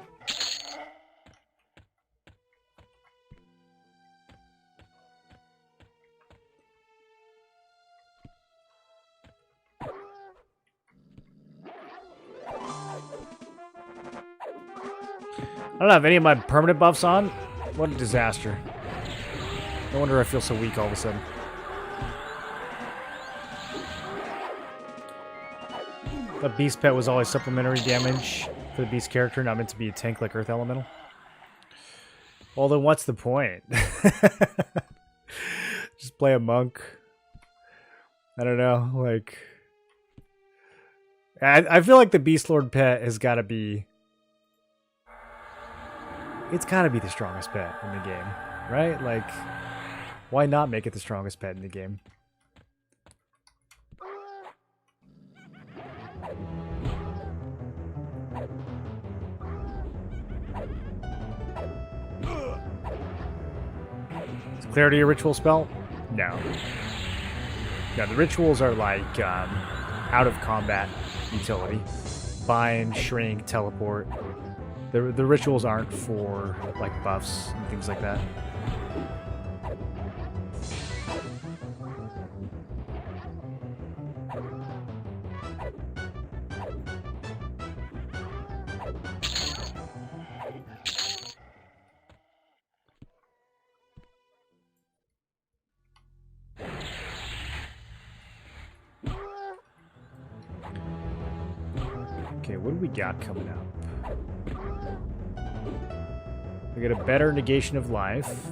I don't have any of my permanent buffs on. What a disaster. No wonder I feel so weak all of a sudden. The Beast Pet was always supplementary damage for the Beast character, not meant to be a tank like Earth Elemental. Well, then what's the point? Just play a monk. I don't know, like... I feel like the Beast Lord pet has got to be... It's got to be the strongest pet in the game, right? Like, why not make it the strongest pet in the game? Clarity a ritual spell? No. Yeah, the rituals are like out of combat utility. Bind, shrink, teleport. The rituals aren't for like buffs and things like that. Okay, what do we got coming up? We get a better negation of life.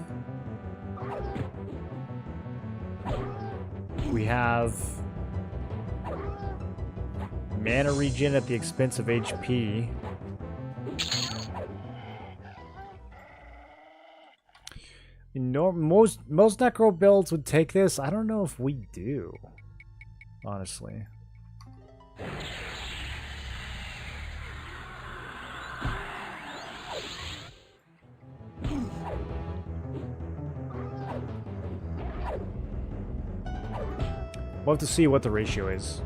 We have mana regen at the expense of HP. Most Necro builds would take this. I don't know if we do, honestly. We'll have to see what the ratio is.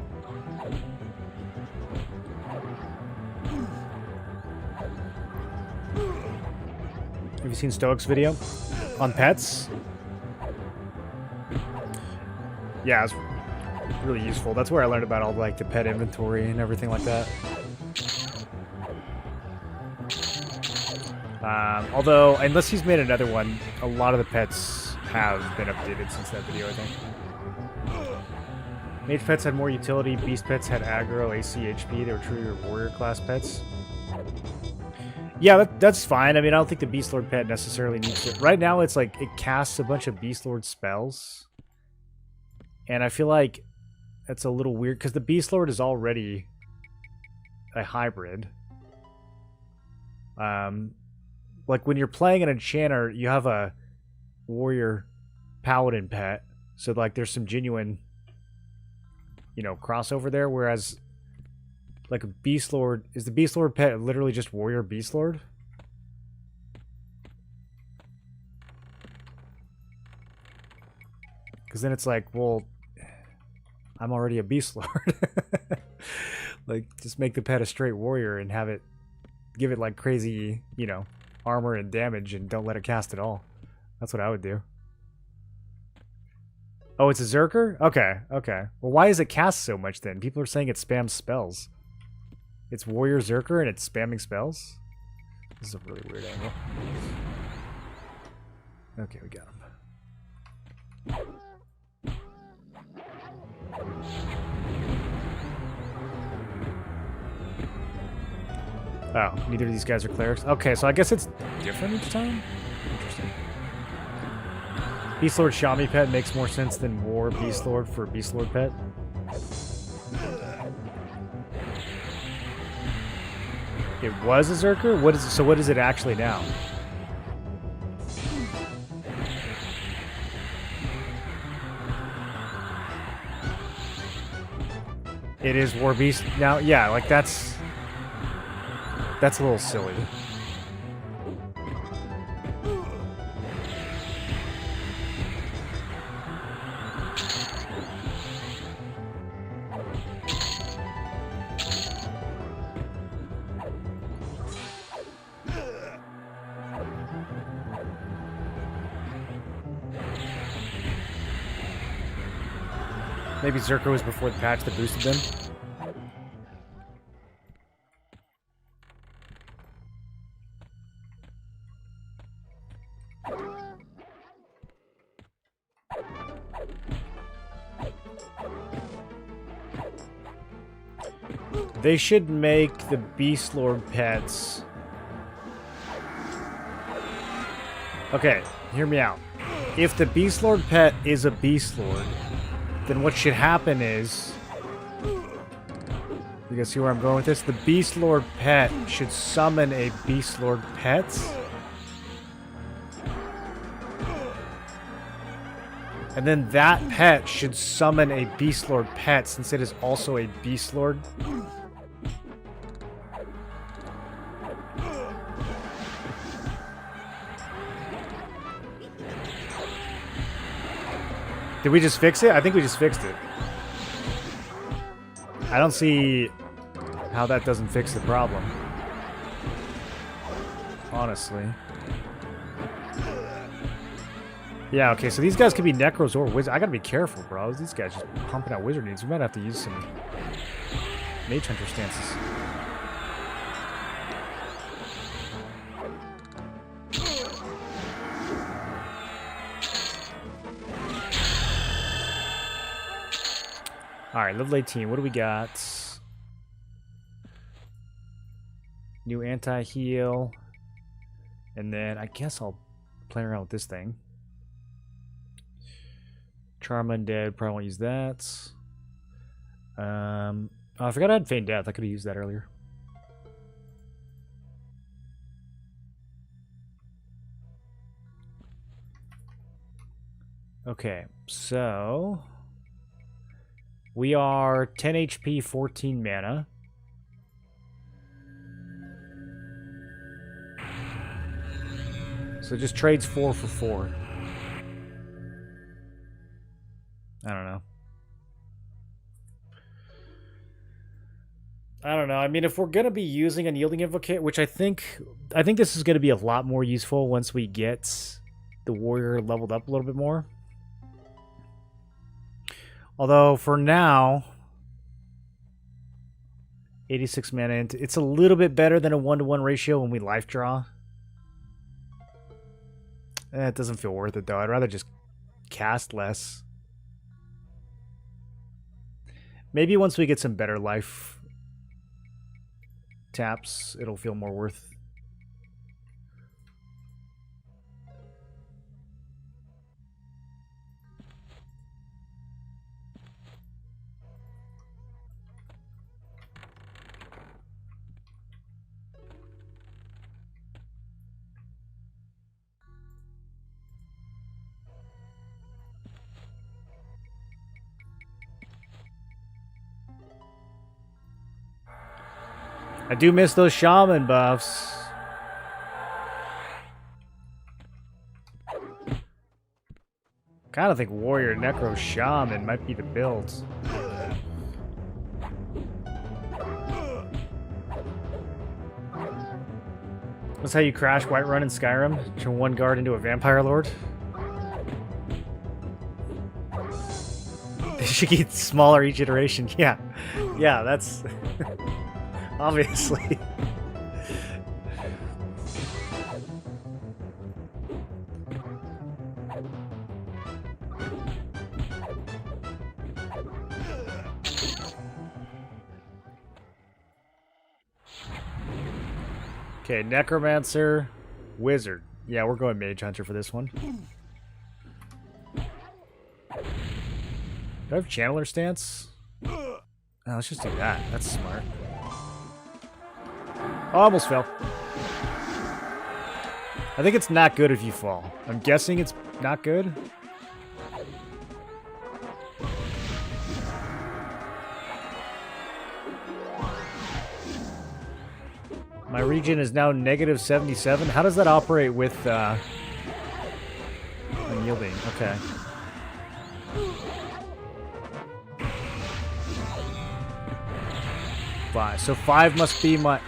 Have you seen Stoic's video on pets? Yeah, it's really useful. That's where I learned about all like the pet inventory and everything like that. Although, unless he's made another one, a lot of the pets have been updated since that video, I think. Mage pets had more utility, beast pets had aggro, AC, HP, they were true warrior class pets. Yeah, that's fine. I mean, I don't think the Beast Lord pet necessarily needs to... Right now, it's like, it casts a bunch of Beast Lord spells. And I feel like that's a little weird, because the Beast Lord is already a hybrid. Like, when you're playing an enchanter, you have a warrior paladin pet. So, like, there's some genuine... you know, crossover there, whereas like a Beast Lord. Is the Beast Lord pet literally just Warrior Beast Lord? Because then it's like, well, I'm already a Beast Lord. Like, just make the pet a straight warrior and have it, give it like crazy, you know, armor and damage, and don't let it cast at all. That's what I would do. Oh, it's a Zerker? Okay, okay. Well, why is it cast so much then? People are saying it spams spells. It's Warrior Zerker and it's spamming spells? This is a really weird angle. Okay, we got him. Oh, neither of these guys are clerics. Okay, so I guess it's different each time? Interesting. Beast Lord Shami pet makes more sense than War Beast Lord for Beast Lord pet. It was a Zerker? What is it, so what is it actually now? It is War Beast now? Yeah, like that's a little silly. Maybe Zerker was before the patch that boosted them. They should make the Beast Lord pets. Okay, hear me out. If the Beast Lord pet is a Beast Lord, then what should happen is... You guys see where I'm going with this? The Beast Lord pet should summon a Beast Lord pet. And then that pet should summon a Beast Lord pet since it is also a Beast Lord. Did we just fix it? I think we just fixed it. I don't see how that doesn't fix the problem. Honestly. Yeah, okay, so these guys could be Necros or Wizards. I gotta be careful, bro. These guys just pumping out Wizard needs. We might have to use some Mage Hunter stances. Alright, level 18. What do we got? New anti-heal. And then I guess I'll play around with this thing. Charm Undead. Probably won't use that. Oh, I forgot I had Feign Death. I could have used that earlier. Okay, so... We are 10 HP, 14 mana. So it just trades 4 for 4. I don't know. I don't know. I mean, if we're going to be using Unyielding Invocate, which I think this is going to be a lot more useful once we get the Warrior leveled up a little bit more. Although, for now, 86 mana, it's a little bit better than a 1-to-1 ratio when we life draw. It doesn't feel worth it, though. I'd rather just cast less. Maybe once we get some better life taps, it'll feel more worth. I do miss those shaman buffs. Kind of think warrior, necro, shaman might be the builds. That's how you crash Whiterun in Skyrim. Turn one guard into a vampire lord. They should get smaller each iteration. Yeah, yeah, that's obviously. Okay, necromancer, wizard. Yeah, we're going mage hunter for this one. Do I have channeler stance? Oh, let's just do that. That's smart. Oh, almost fell. I think it's not good if you fall. I'm guessing it's not good. My region is now negative 77. How does that operate with unyielding? Okay. Five. So 5 must be my...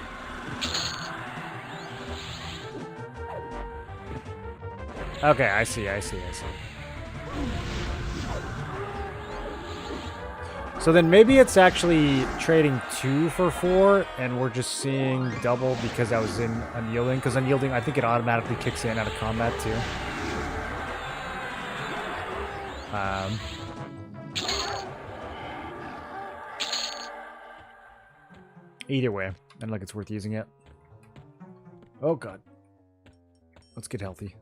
Okay, I see. So then maybe it's actually trading 2 for 4, and we're just seeing double because I was in unyielding. Because unyielding, I think it automatically kicks in out of combat too. Either way, I don't think it's worth using it. Oh god. Let's get healthy.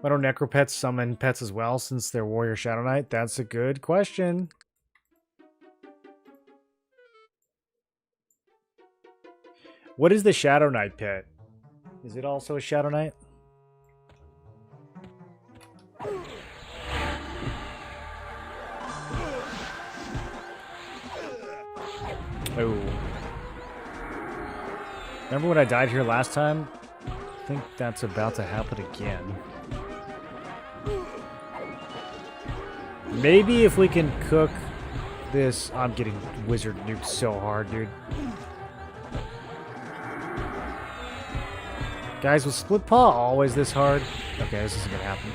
Why don't necropets summon pets as well since they're warrior shadow knight? That's a good question. What is the shadow knight pet? Is it also a shadow knight? Oh. Remember when I died here last time? I think that's about to happen again. Maybe if we can cook this... I'm getting wizard nuked so hard, dude. Guys, was Split Paw always this hard? Okay, this isn't gonna happen.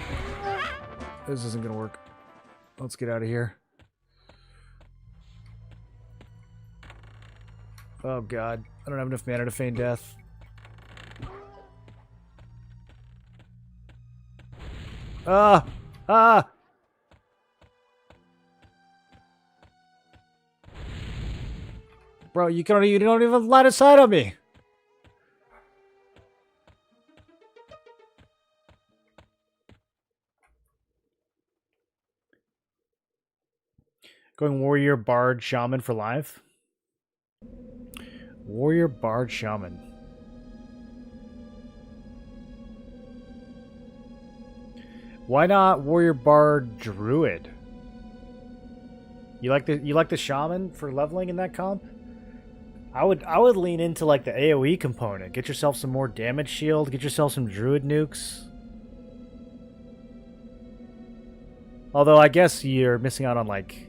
This isn't gonna work. Let's get out of here. Oh god. I don't have enough mana to feign death. Ah! Ah! Bro, you don't even light a sight on me. Going warrior, bard, shaman for live. Warrior, bard, shaman. Why not warrior, bard, druid? You like the shaman for leveling in that comp? I would lean into like the AoE component. Get yourself some more damage shield. Get yourself some druid nukes. Although I guess you're missing out on like...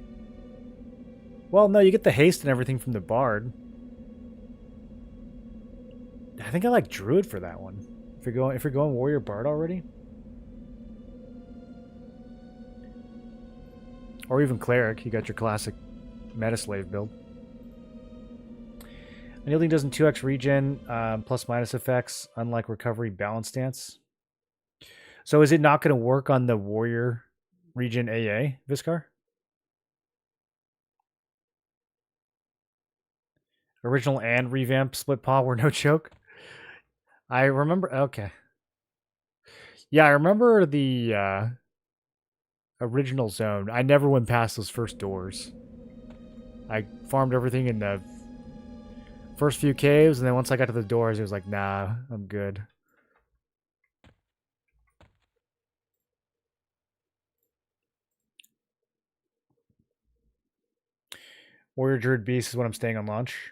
Well, no, you get the haste and everything from the bard. I think I like druid for that one. If you're going warrior bard already. Or even cleric. You got your classic meta slave build. Unyielding doesn't 2x regen, plus minus effects, unlike recovery balance stance. So is it not going to work on the warrior regen AA, Viscar? Original and revamped split paw were no choke. I remember. Okay. Yeah, I remember the original zone. I never went past those first doors. I farmed everything in the first few caves, and then once I got to the doors, it was like, nah, I'm good. Warrior Druid Beast is what I'm staying on launch.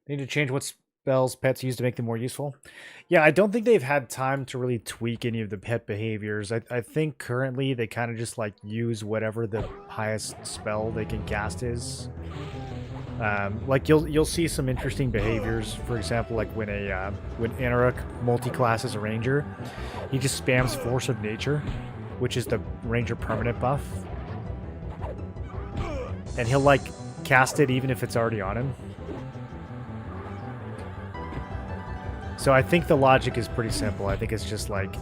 They need to change what spells pets use to make them more useful. Yeah, I don't think they've had time to really tweak any of the pet behaviors. I think currently they kind of just like use whatever the highest spell they can cast is. Like you'll see some interesting behaviors. For example, like when Anaruk multi-class as a ranger, he just spams Force of Nature, which is the ranger permanent buff, and he'll like cast it even if it's already on him. So I think the logic is pretty simple. I think it's just like,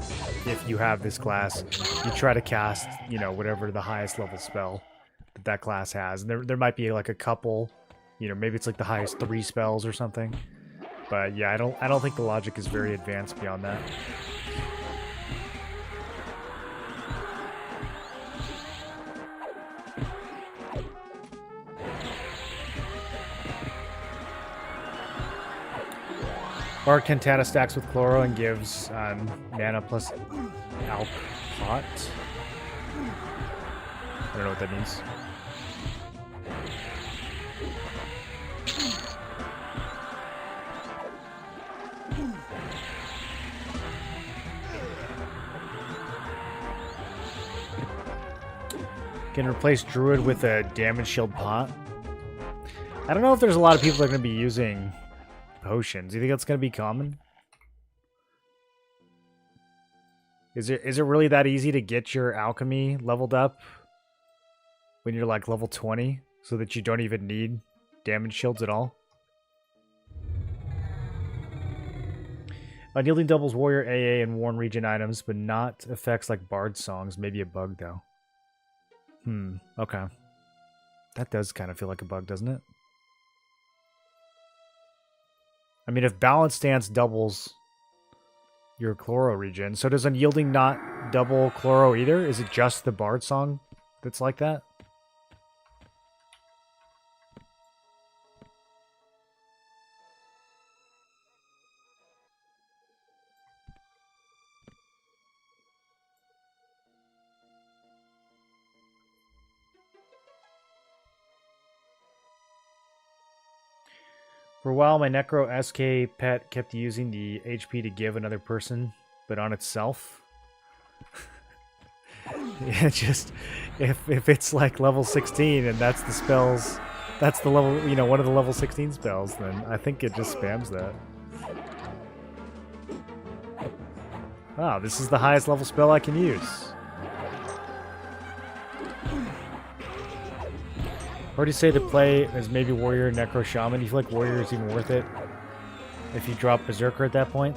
if you have this class, you try to cast, you know, whatever the highest level spell that class has. And there might be like a couple, you know, maybe it's like the highest 3 spells or something. But yeah, I don't think the logic is very advanced beyond that. Bard Cantata stacks with Chloro and gives mana plus Alp Hot. I don't know what that means. Can replace Druid with a damage shield pot. I don't know if there's a lot of people that are going to be using potions. Do you think that's going to be common? Is it really that easy to get your alchemy leveled up when you're like level 20 so that you don't even need damage shields at all? Unyielding doubles warrior AA and worn region items, but not effects like bard songs. Maybe a bug though. Okay. That does kind of feel like a bug, doesn't it? I mean, if Balance Stance doubles your Chloro regen, so does Unyielding not double Chloro either? Is it just the Bard song that's like that? For a while, my Necro SK pet kept using the HP to give another person, but on itself. Yeah, just if it's like level 16 and that's the spells, that's the level, you know, one of the level 16 spells, then I think it just spams that. Wow, this is the highest level spell I can use. Or do you say to play as maybe Warrior, Necro, Shaman? Do you feel like Warrior is even worth it if you drop Berserker at that point?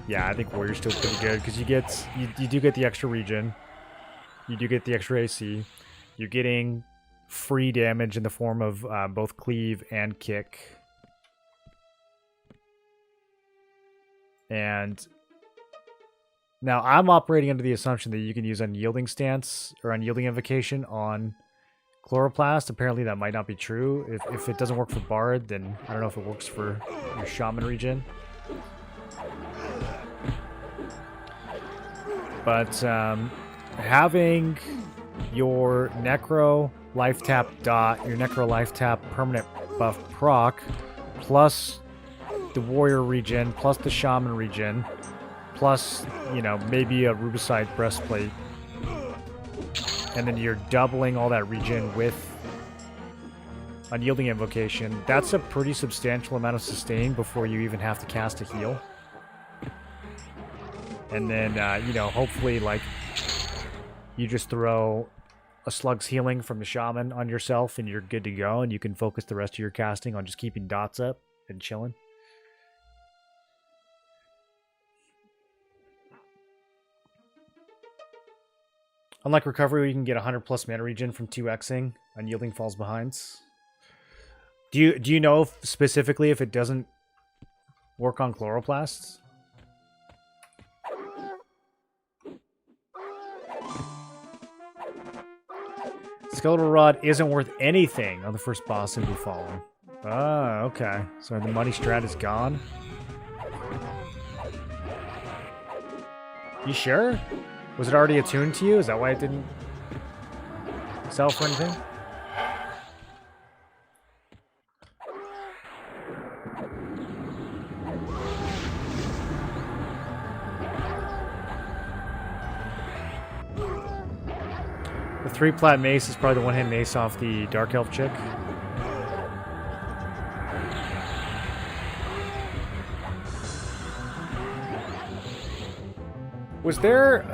Yeah, I think Warrior's still pretty good because you do get the extra regen. You do get the extra AC. You're getting free damage in the form of both cleave and kick. And now I'm operating under the assumption that you can use Unyielding Stance or Unyielding Invocation on Chloroplast. Apparently that might not be true. If it doesn't work for Bard, then I don't know if it works for your Shaman regen. But having your Necro Life Tap Dot, your Necro Life Tap permanent buff proc, plus the Warrior regen, plus the Shaman regen, plus, you know, maybe a Rubicide Breastplate, and then you're doubling all that regen with Unyielding Invocation. That's a pretty substantial amount of sustain before you even have to cast a heal. And then, you know, hopefully, like, you just throw a Slug's Healing from the Shaman on yourself and you're good to go, and you can focus the rest of your casting on just keeping dots up and chilling. Unlike Recovery, you can get 100 plus mana regen from 2xing. Unyielding falls behind. Do you know if, specifically if it doesn't work on Chloroplasts? Skeletal Rod isn't worth anything on the first boss in Befallen. Ah, okay. So the money strat is gone? You sure? Was it already attuned to you? Is that why it didn't sell for anything? The 3 plat mace is probably the one-hand mace off the Dark Elf chick. Was there...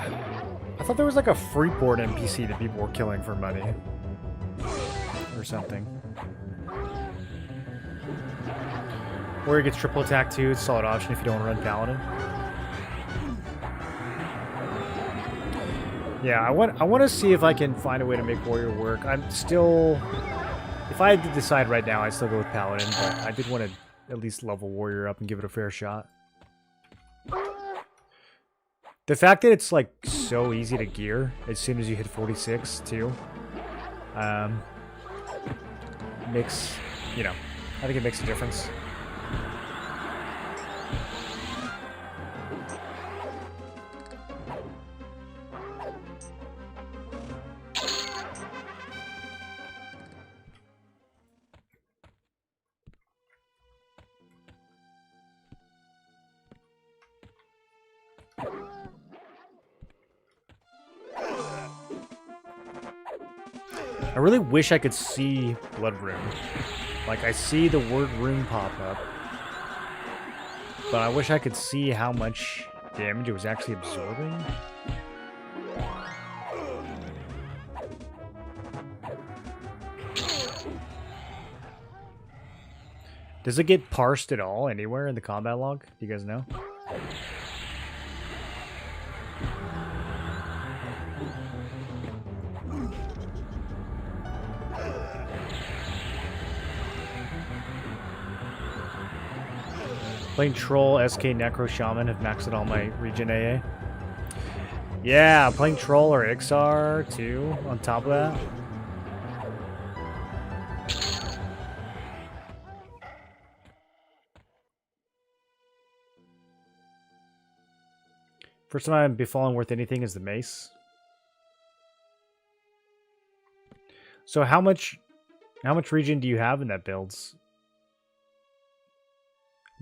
I thought there was like a Freeport NPC that people were killing for money. Or something. Warrior gets triple attack too. It's a solid option if you don't run Paladin. Yeah, I want to see if I can find a way to make Warrior work. I'm still... If I had to decide right now, I'd still go with Paladin, but I did want to at least level Warrior up and give it a fair shot. The fact that it's like so easy to gear as soon as you hit 46 too, makes, you know, I think it makes a difference. I really wish I could see Blood Rune. Like, I see the word rune pop up, but I wish I could see how much damage it was actually absorbing. Does it get parsed at all anywhere in the combat log? Do you guys know? Playing Troll, SK, Necro, Shaman have maxed out all my regen AA. Yeah, playing Troll or Ixar too, on top of that. First time I've befallen worth anything is the mace. So how much regen do you have in that builds?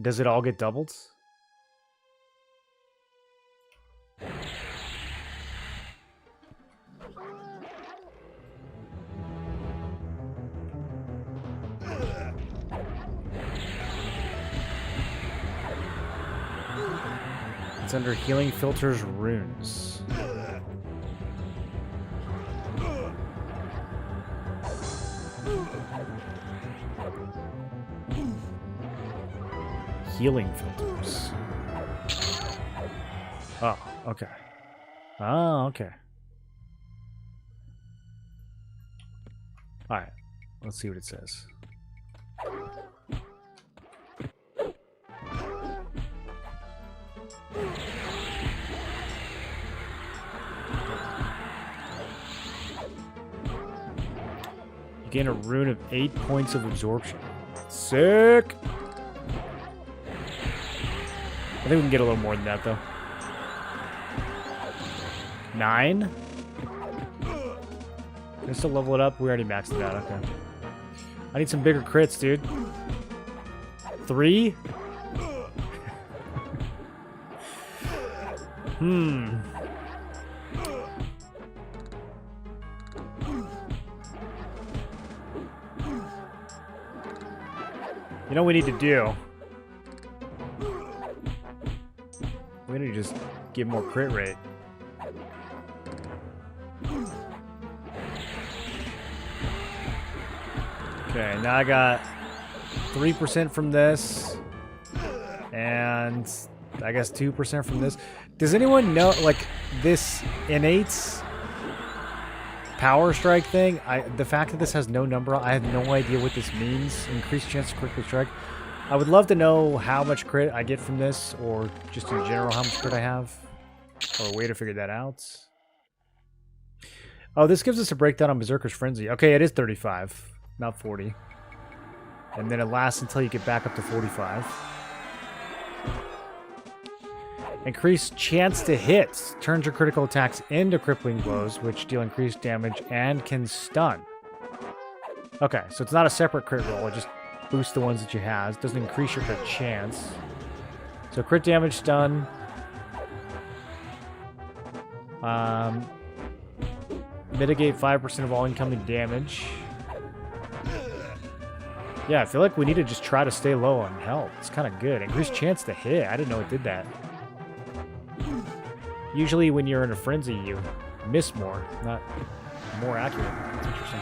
Does it all get doubled? It's under healing filters runes. Healing filters. Oh, okay. Oh, okay. Alright. Let's see what it says. You gain a rune of 8 points of absorption. Sick! I think we can get a little more than that, though. 9? Can I still level it up? We already maxed it out, okay. I need some bigger crits, dude. 3? You know what we need to do? We need to just give more crit rate. Okay, now I got 3% from this, and I guess 2% from this. Does anyone know, like, this innate power strike thing? The fact that this has no number, I have no idea what this means. Increased chance to quickly strike. I would love to know how much crit I get from this, or just in general how much crit I have, or a way to figure that out. Oh, this gives us a breakdown on Berserker's Frenzy. Okay, it is 35, not 40. And then it lasts until you get back up to 45. Increased chance to hit. Turns your critical attacks into crippling blows, which deal increased damage and can stun. Okay, so it's not a separate crit roll. It just boosts the ones that you have. It doesn't increase your crit chance. So crit damage, stun. Mitigate 5% of all incoming damage. Yeah, I feel like we need to just try to stay low on health. It's kind of good. Increased chance to hit. I didn't know it did that. Usually when you're in a frenzy, you miss more, not more accurate. That's interesting.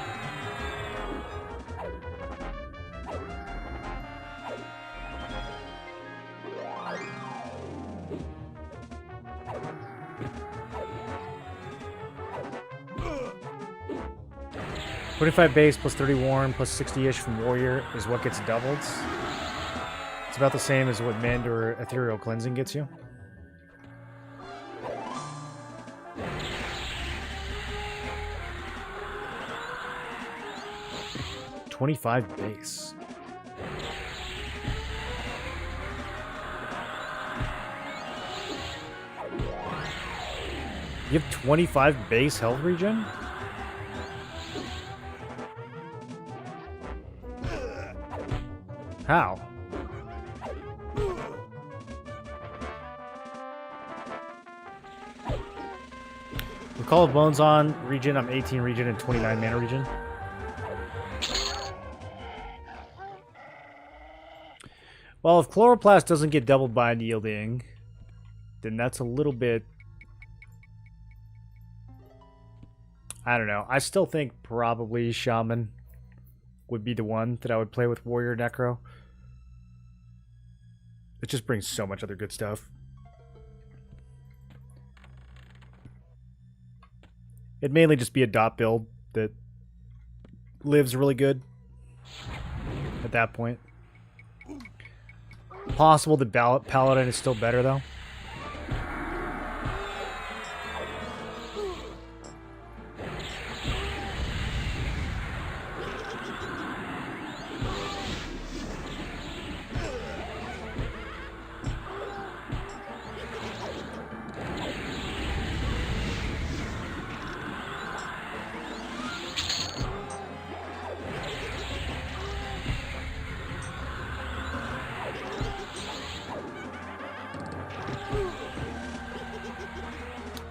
$25 base plus 30 warm plus 60-ish from warrior is what gets doubled. It's about the same as what mend or ethereal cleansing gets you. $25 base. You have 25 base health regen? How? Call of Bones on regen. I'm 18 regen and 29 mana regen. Well, if Chloroplast doesn't get doubled by unyielding, then that's a little bit... I don't know. I still think probably Shaman would be the one that I would play with Warrior Necro. It just brings so much other good stuff. It'd mainly just be a dot build that lives really good at that point. Possible the Paladin is still better, though.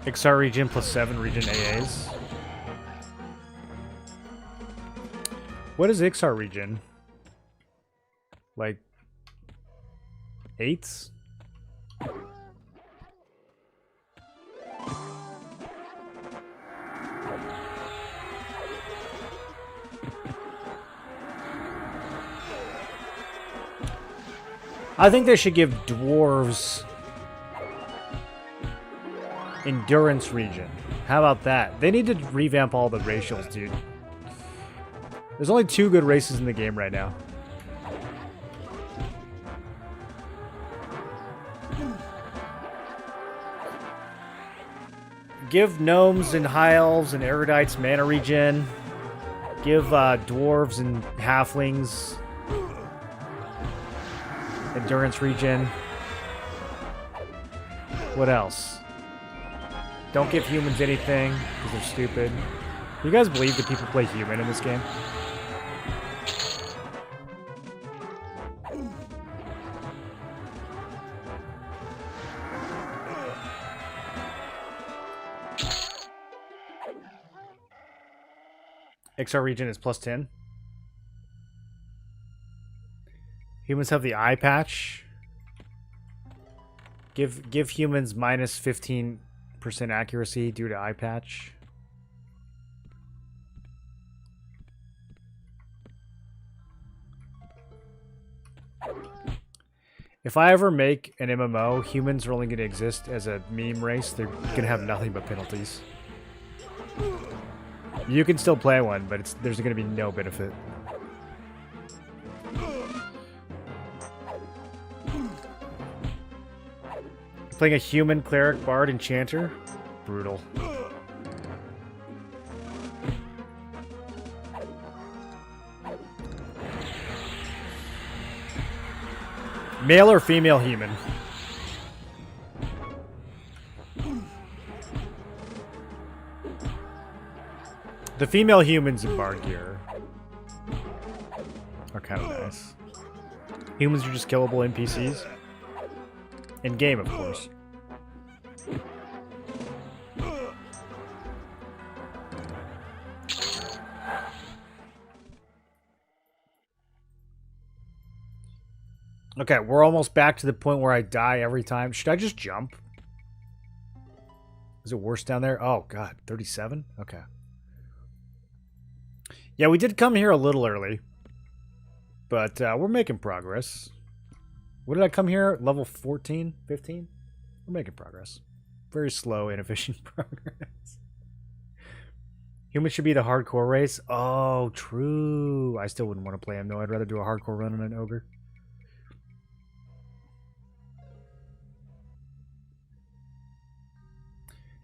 XR regen plus 7 regen AAs. What is XR regen? Like 8s? I think they should give dwarves endurance regen. How about that? They need to revamp all the racials, dude. There's only 2 good races in the game right now. Give gnomes and high elves and erudites mana regen. Give dwarves and halflings endurance regen. What else? Don't give humans anything, because they're stupid. Do you guys believe that people play human in this game? XR regen is plus 10. Humans have the eye patch. Give humans minus 15% accuracy due to eye patch. If I ever make an MMO, humans are only going to exist as a meme race. They're going to have nothing but penalties. You can still play one, but there's going to be no benefit. Playing a human, cleric, bard, enchanter? Brutal. Male or female human? The female humans in bar gear are kind of nice. Humans are just killable NPCs. In game, of course. Okay, we're almost back to the point where I die every time. Should I just jump? Is it worse down there? Oh, God. 37? Okay. Yeah, we did come here a little early. But we're making progress. What did I come here? Level 14? 15? We're making progress. Very slow, inefficient progress. Humans should be the hardcore race. Oh, true. I still wouldn't want to play him, though. I'd rather do a hardcore run on an ogre.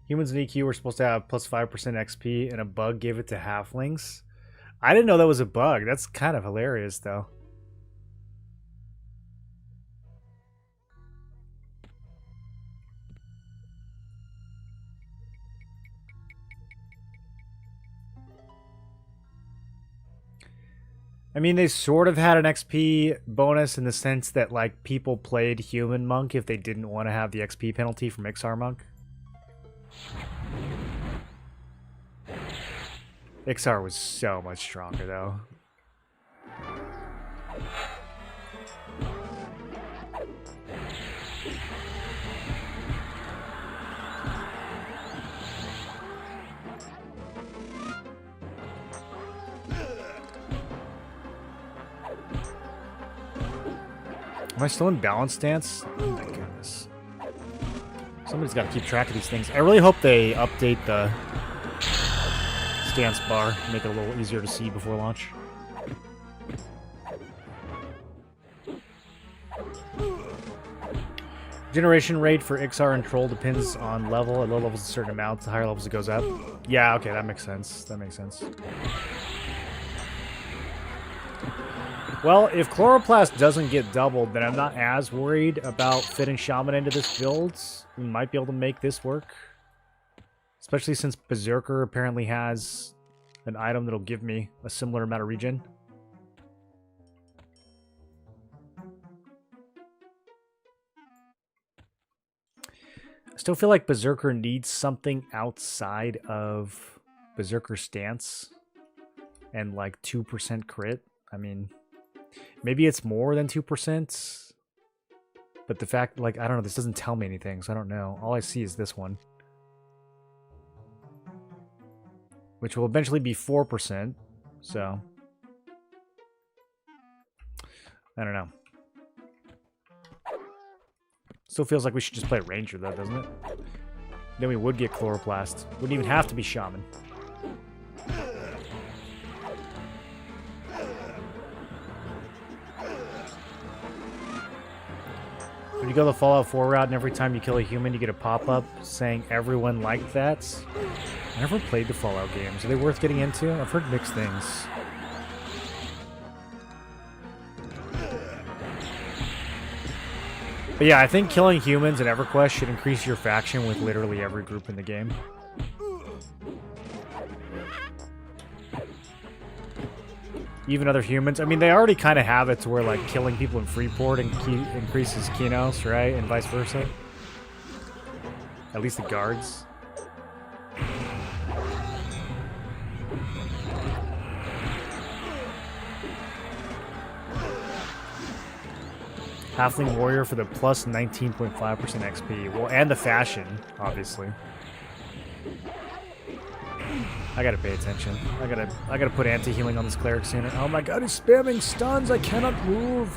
Humans in EQ were supposed to have plus 5% XP, and a bug gave it to halflings. I didn't know that was a bug. That's kind of hilarious, though. I mean, they sort of had an XP bonus in the sense that, like, people played Human Monk if they didn't want to have the XP penalty from Ixar Monk. Ixar was so much stronger, though. Am I still in balance stance? Oh my goodness. Somebody's got to keep track of these things. I really hope they update the stance bar, make it a little easier to see before launch. Generation rate for Ixar and Troll depends on level. At low levels a certain amount, the higher levels it goes up. Yeah, okay, that makes sense. That makes sense. Well, if Chloroplast doesn't get doubled, then I'm not as worried about fitting Shaman into this build. We might be able to make this work. Especially since Berserker apparently has an item that'll give me a similar amount of regen. I still feel like Berserker needs something outside of Berserker stance and like 2% crit. I mean, maybe it's more than 2%, but the fact, like, I don't know, this doesn't tell me anything, so I don't know. All I see is this one, which will eventually be 4%, so I don't know. Still feels like we should just play Ranger, though, doesn't it? Then we would get Chloroplast. Wouldn't even have to be Shaman. When you go the Fallout 4 route and every time you kill a human, you get a pop-up saying everyone liked that. I never played the Fallout games. Are they worth getting into? I've heard mixed things. But yeah, I think killing humans in Everquest should increase your faction with literally every group in the game. Even other humans. I mean, they already kind of have it to where, like, killing people in Freeport increases Kinos, right? And vice versa. At least the guards. Halfling Warrior for the plus 19.5% XP. Well, and the fashion, obviously. I gotta pay attention. I gotta put anti-healing on this cleric sooner. Oh my god, he's spamming stuns! I cannot move!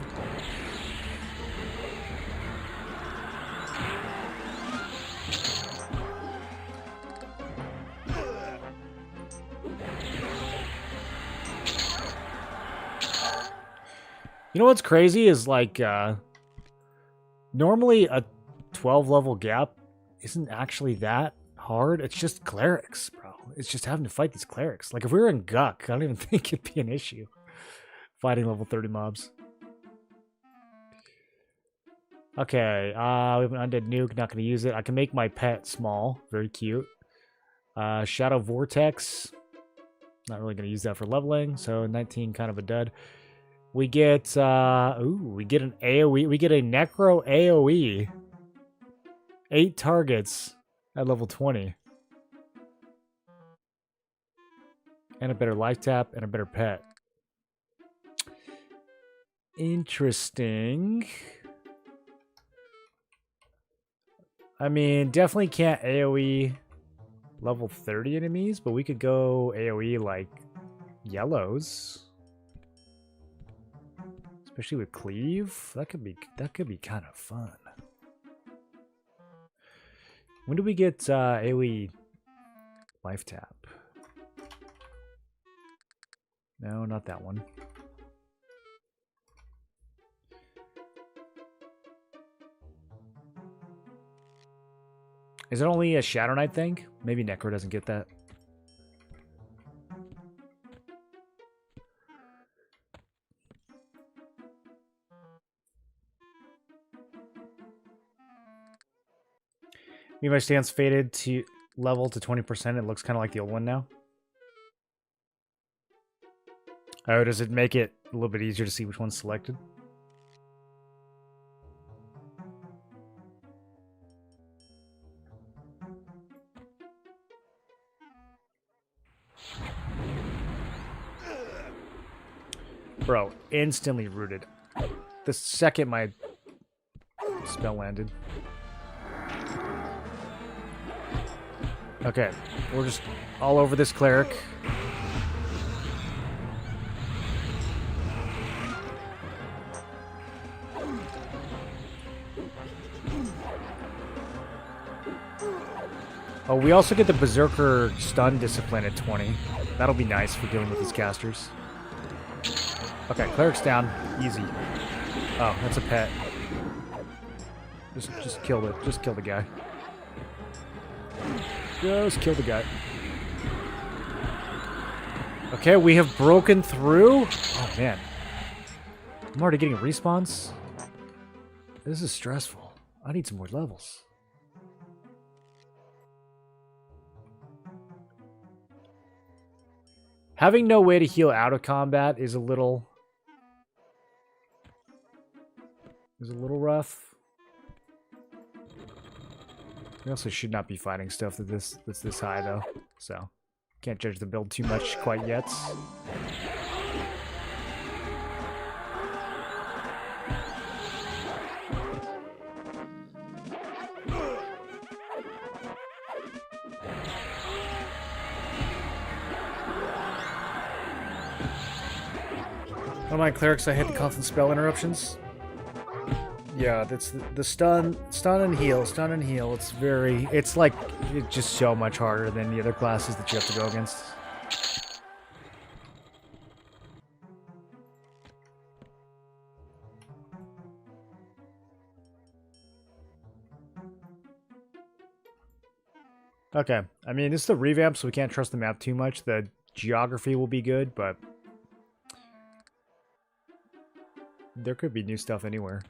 You know what's crazy is, like, normally a 12 level gap isn't actually that hard. It's just clerics, bro. It's just having to fight these clerics. Like, if we were in Guck, I don't even think it'd be an issue fighting level 30 mobs. Okay, we have an undead nuke, not going to use it. I can make my pet small, very cute. Shadow Vortex. Not really going to use that for leveling, so 19 kind of a dud. We get, we get an AoE. We get a Necro AoE. 8 targets at level 20. And a better life tap and a better pet. Interesting. I mean, definitely can't AoE level 30 enemies, but we could go AoE like yellows. Especially with cleave. That could be kind of fun. When do we get AoE life tap? No, not that one. Is it only a Shadow Knight thing? Maybe Necro doesn't get that. Maybe my stance faded to level to 20%. It looks kind of like the old one now. Oh, does it make it a little bit easier to see which one's selected? Bro, instantly rooted. The second my spell landed. Okay, we're just all over this cleric. Oh, we also get the Berserker stun discipline at 20. That'll be nice for dealing with these casters. Okay, cleric's down. Easy. Oh, that's a pet. Just kill it. Just kill the guy. Just kill the guy. Okay, we have broken through. Oh, man. I'm already getting a response. This is stressful. I need some more levels. Having no way to heal out of combat is a little rough. We also should not be fighting stuff that's this high though, so can't judge the build too much quite yet. Don't mind clerics, I hit the constant spell interruptions. Yeah, that's the stun and heal. It's just so much harder than the other classes that you have to go against. Okay, I mean, this is the revamp, so we can't trust the map too much. The geography will be good, but there could be new stuff anywhere.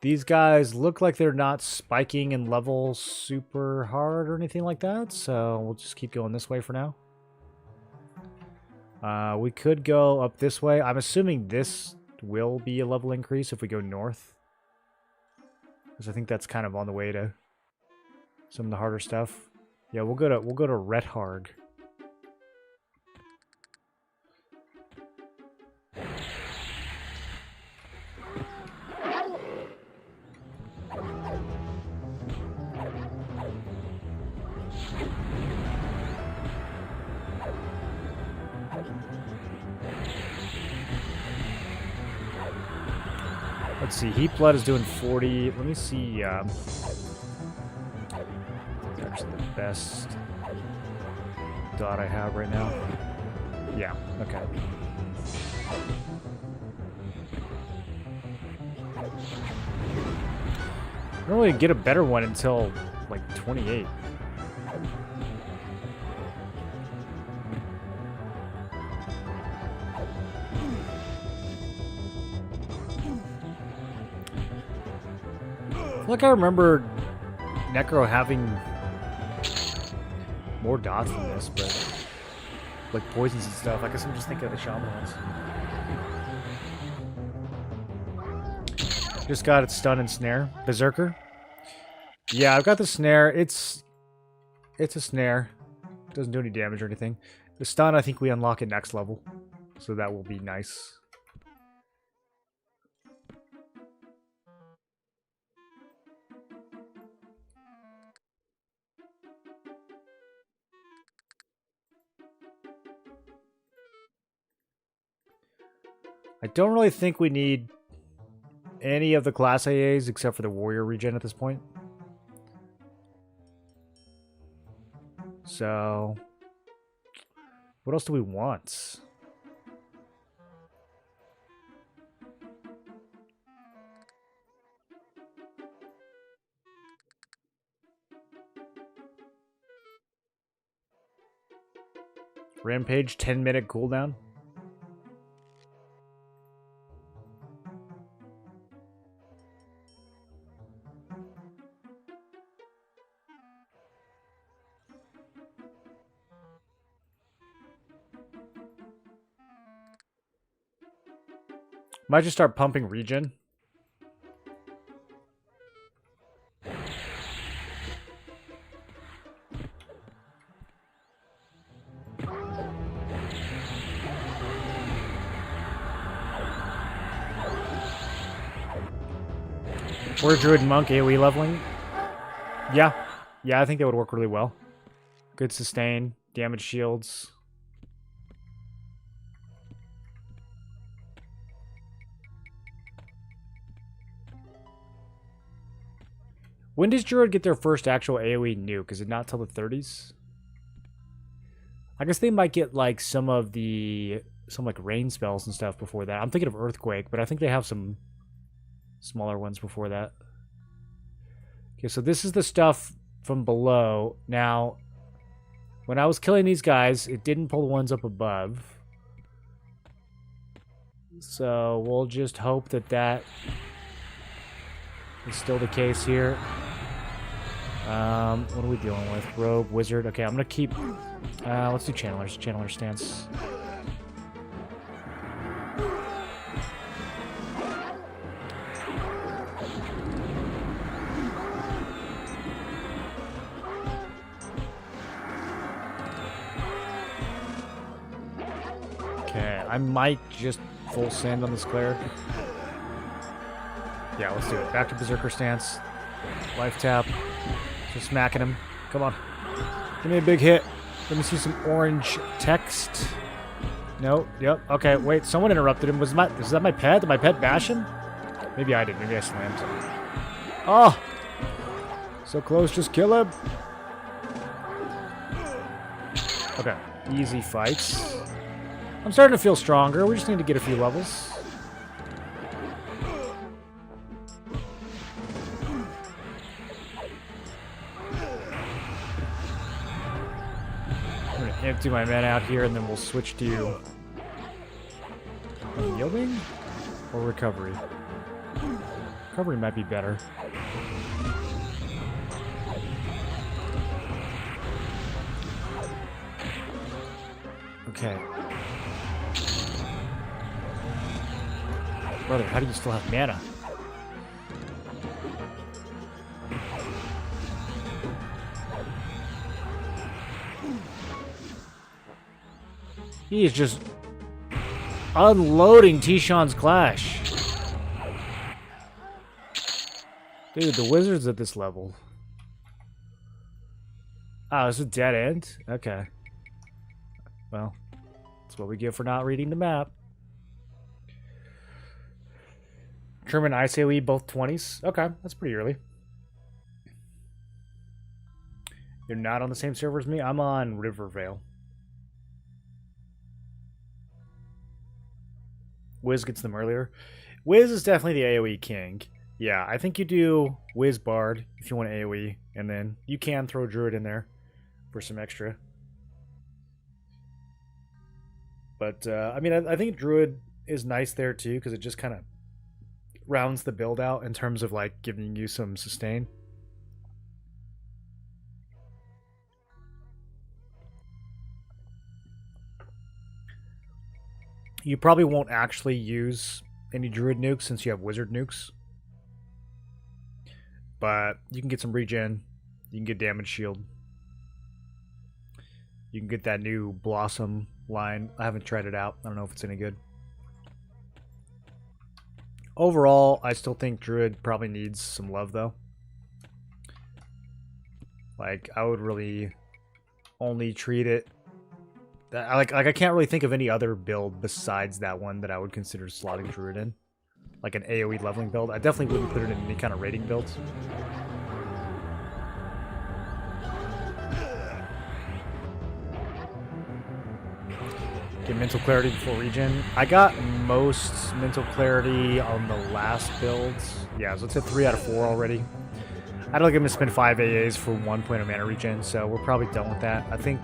These guys look like they're not spiking in level super hard or anything like that, so we'll just keep going this way for now. We could go up this way. I'm assuming this will be a level increase if we go north, because I think that's kind of on the way to some of the harder stuff. Yeah, we'll go to Retharg. Let's see, Heat Blood is doing 40. Let me see. It's actually the best dot I have right now. Yeah, okay. I don't really get a better one until like 28. Like I remember Necro having more dots than this, but like poisons and stuff. I guess I'm just thinking of the shaman ones. Just got its stun and snare. Berserker. Yeah, I've got the snare. It's a snare. It doesn't do any damage or anything. The stun, I think we unlock at next level. So that will be nice. I don't really think we need any of the class AAs except for the warrior regen at this point. So, what else do we want? Rampage, 10-minute cooldown. Might just start pumping regen. Or Druid Monk AoE leveling. Yeah. Yeah, I think that would work really well. Good sustain, damage shields. When does Druid get their first actual AoE nuke? Is it not till the 30s? I guess they might get like some like rain spells and stuff before that. I'm thinking of Earthquake, but I think they have some smaller ones before that. Okay, so this is the stuff from below. Now, when I was killing these guys, it didn't pull the ones up above. So we'll just hope that that is still the case here. What are we dealing with? Rogue, Wizard. Okay, I'm going to keep... let's do Channelers. Channeler stance. Okay, I might just full send on this cleric. Yeah, let's do it. Back to Berserker stance. Life tap. Just smacking him. Come on. Give me a big hit. Let me see some orange text. No. Yep. Okay, wait. Someone interrupted him. Is that my pet? Did my pet bash him? Maybe I did. Maybe I slammed. Oh! So close. Just kill him. Okay. Easy fights. I'm starting to feel stronger. We just need to get a few levels. I'm going to empty my mana out here, and then we'll switch to yielding or recovery. Recovery might be better. Okay. Brother, how do you still have mana? He is just unloading Tishan's Clash. Dude, the wizard's at this level. Oh, it's a dead end? Okay. Well, that's what we get for not reading the map. German Ice AoE, both 20s. Okay, that's pretty early. You're not on the same server as me? I'm on Rivervale. Wiz gets them earlier. Wiz is definitely the AoE king. Yeah, I think you do Wiz Bard if you want AoE, and then you can throw Druid in there for some extra. But, I mean, I think Druid is nice there too, because it just kind of rounds the build out in terms of, like, giving you some sustain. You probably won't actually use any druid nukes since you have wizard nukes. But you can get some regen. You can get damage shield. You can get that new blossom line. I haven't tried it out. I don't know if it's any good. Overall, I still think druid probably needs some love though. Like, I would really only treat it... I can't really think of any other build besides that one that I would consider slotting druid in. Like an AoE leveling build. I definitely wouldn't put it in any kind of rating builds. Get mental clarity before regen. I got most mental clarity on the last builds. Yeah, so it's a 3 out of 4 already. I don't think I'm going to spend 5 AAs for 1 point of mana regen, so we're probably done with that. I think...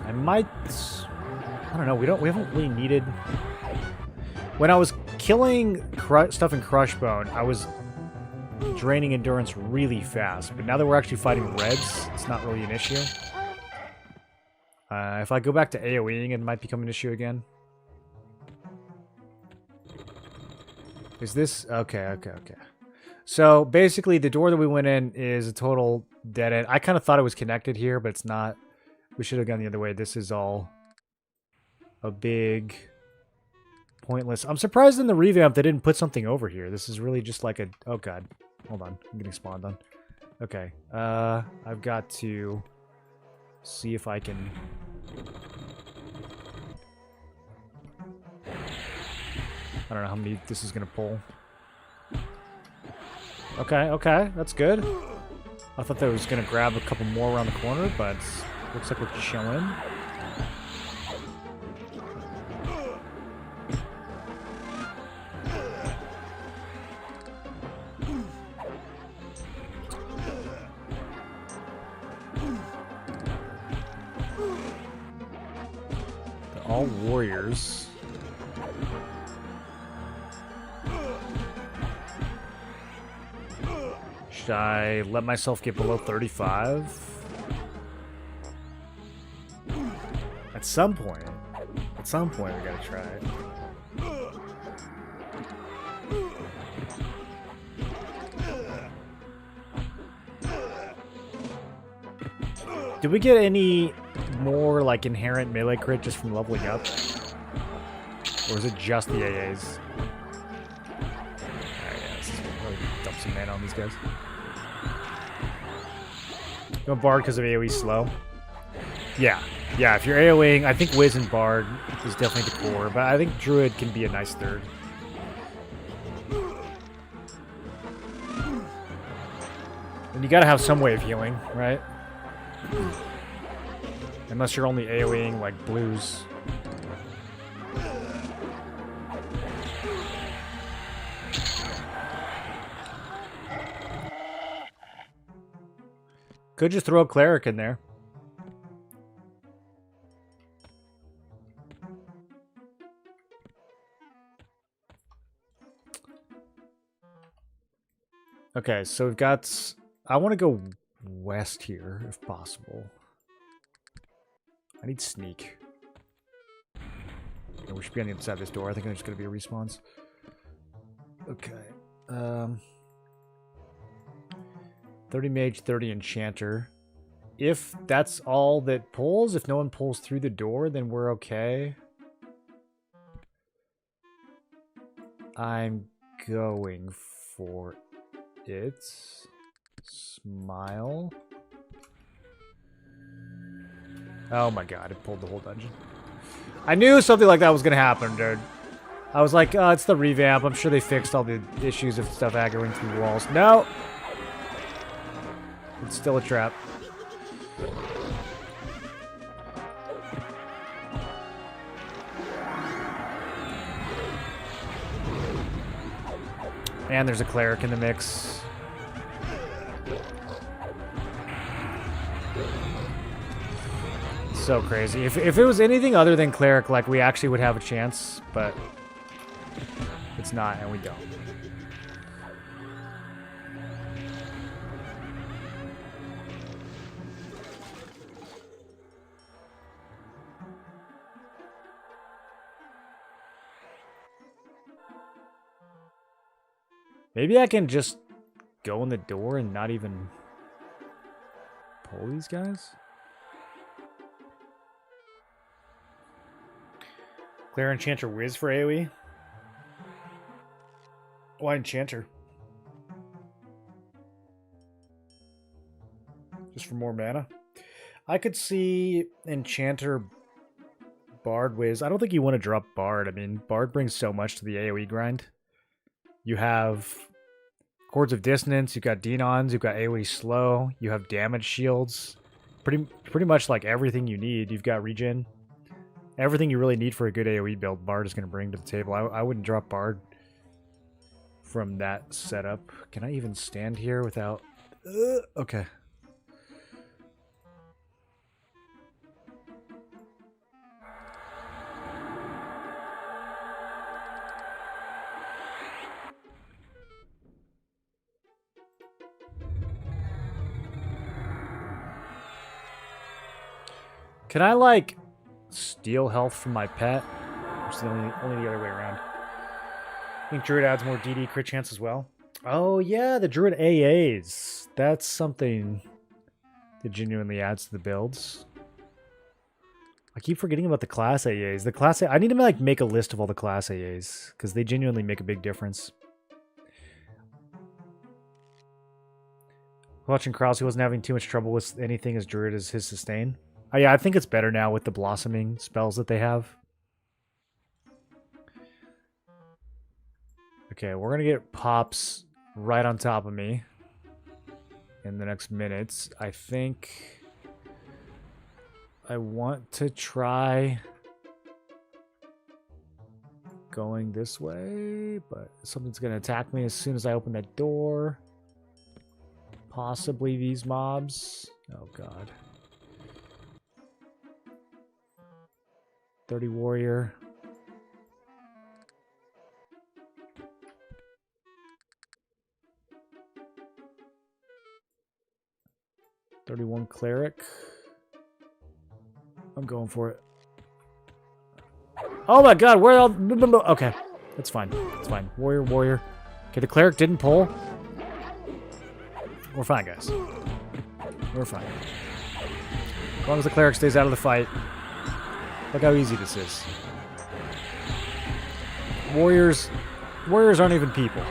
I might... I don't know, we haven't really needed... When I was killing stuff in Crushbone, I was draining endurance really fast, but now that we're actually fighting reds, it's not really an issue. If I go back to AoEing, it might become an issue again. Is this... Okay. So, basically, the door that we went in is a total dead end. I kind of thought it was connected here, but it's not. We should have gone the other way. This is all a big pointless... I'm surprised in the revamp they didn't put something over here. This is really just like a... Oh, God. Hold on. I'm getting spawned on. Okay. I've got to see if I can... I don't know how many this is going to pull. Okay, that's good. I thought that was going to grab a couple more around the corner, but looks like we're chilling. They're all warriors. Should I let myself get below 35? At some point we gotta try it. Did we get any more like inherent melee crit just from leveling up? Or is it just the AAs? Dump some mana on these guys. Go Bard because of AoE slow. Yeah, if you're AoEing, I think Wiz and Bard is definitely the core, but I think Druid can be a nice third. And you gotta have some way of healing, right? Unless you're only AoEing like blues. Could just throw a cleric in there. Okay, so we've got... I want to go west here, if possible. I need sneak. Yeah, we should be on the other side of this door. I think there's going to be a response. Okay. 30 mage, 30 enchanter. If that's all that pulls, if no one pulls through the door, then we're okay. I'm going for it. Smile. Oh my god, it pulled the whole dungeon. I knew something like that was going to happen, dude. I was like, oh, it's the revamp. I'm sure they fixed all the issues of stuff aggroing through walls. No! It's still a trap. And there's a cleric in the mix. So crazy. If it was anything other than cleric, like, we actually would have a chance, but it's not, and we don't. Maybe I can just go in the door and not even pull these guys? Clear Enchanter Wiz for AoE? Why Enchanter? Just for more mana? I could see Enchanter Bard Wiz. I don't think you want to drop Bard. I mean, Bard brings so much to the AoE grind. You have Chords of Dissonance, you've got Denons, you've got AoE Slow, you have damage shields. Pretty much like everything you need. You've got regen. Everything you really need for a good AoE build, Bard is going to bring to the table. I wouldn't drop Bard from that setup. Can I even stand here without... okay. Can I, like, steal health from my pet? Or is it only the other way around? I think Druid adds more DD crit chance as well. Oh, yeah, the Druid AAs. That's something that genuinely adds to the builds. I keep forgetting about the class AAs. The class I need to, like, make a list of all the class AAs, because they genuinely make a big difference. Watching Krause, he wasn't having too much trouble with anything as Druid as his sustain. Oh, yeah, I think it's better now with the blossoming spells that they have. Okay, we're going to get Pops right on top of me in the next minutes. I think I want to try going this way, but something's going to attack me as soon as I open that door. Possibly these mobs. Oh, God. 30 warrior. $31 cleric. I'm going for it. Oh my God, where all... Okay, that's fine. That's fine. Warrior, warrior. Okay, the cleric didn't pull. We're fine, guys. We're fine. As long as the cleric stays out of the fight. Look how easy this is. Warriors aren't even people.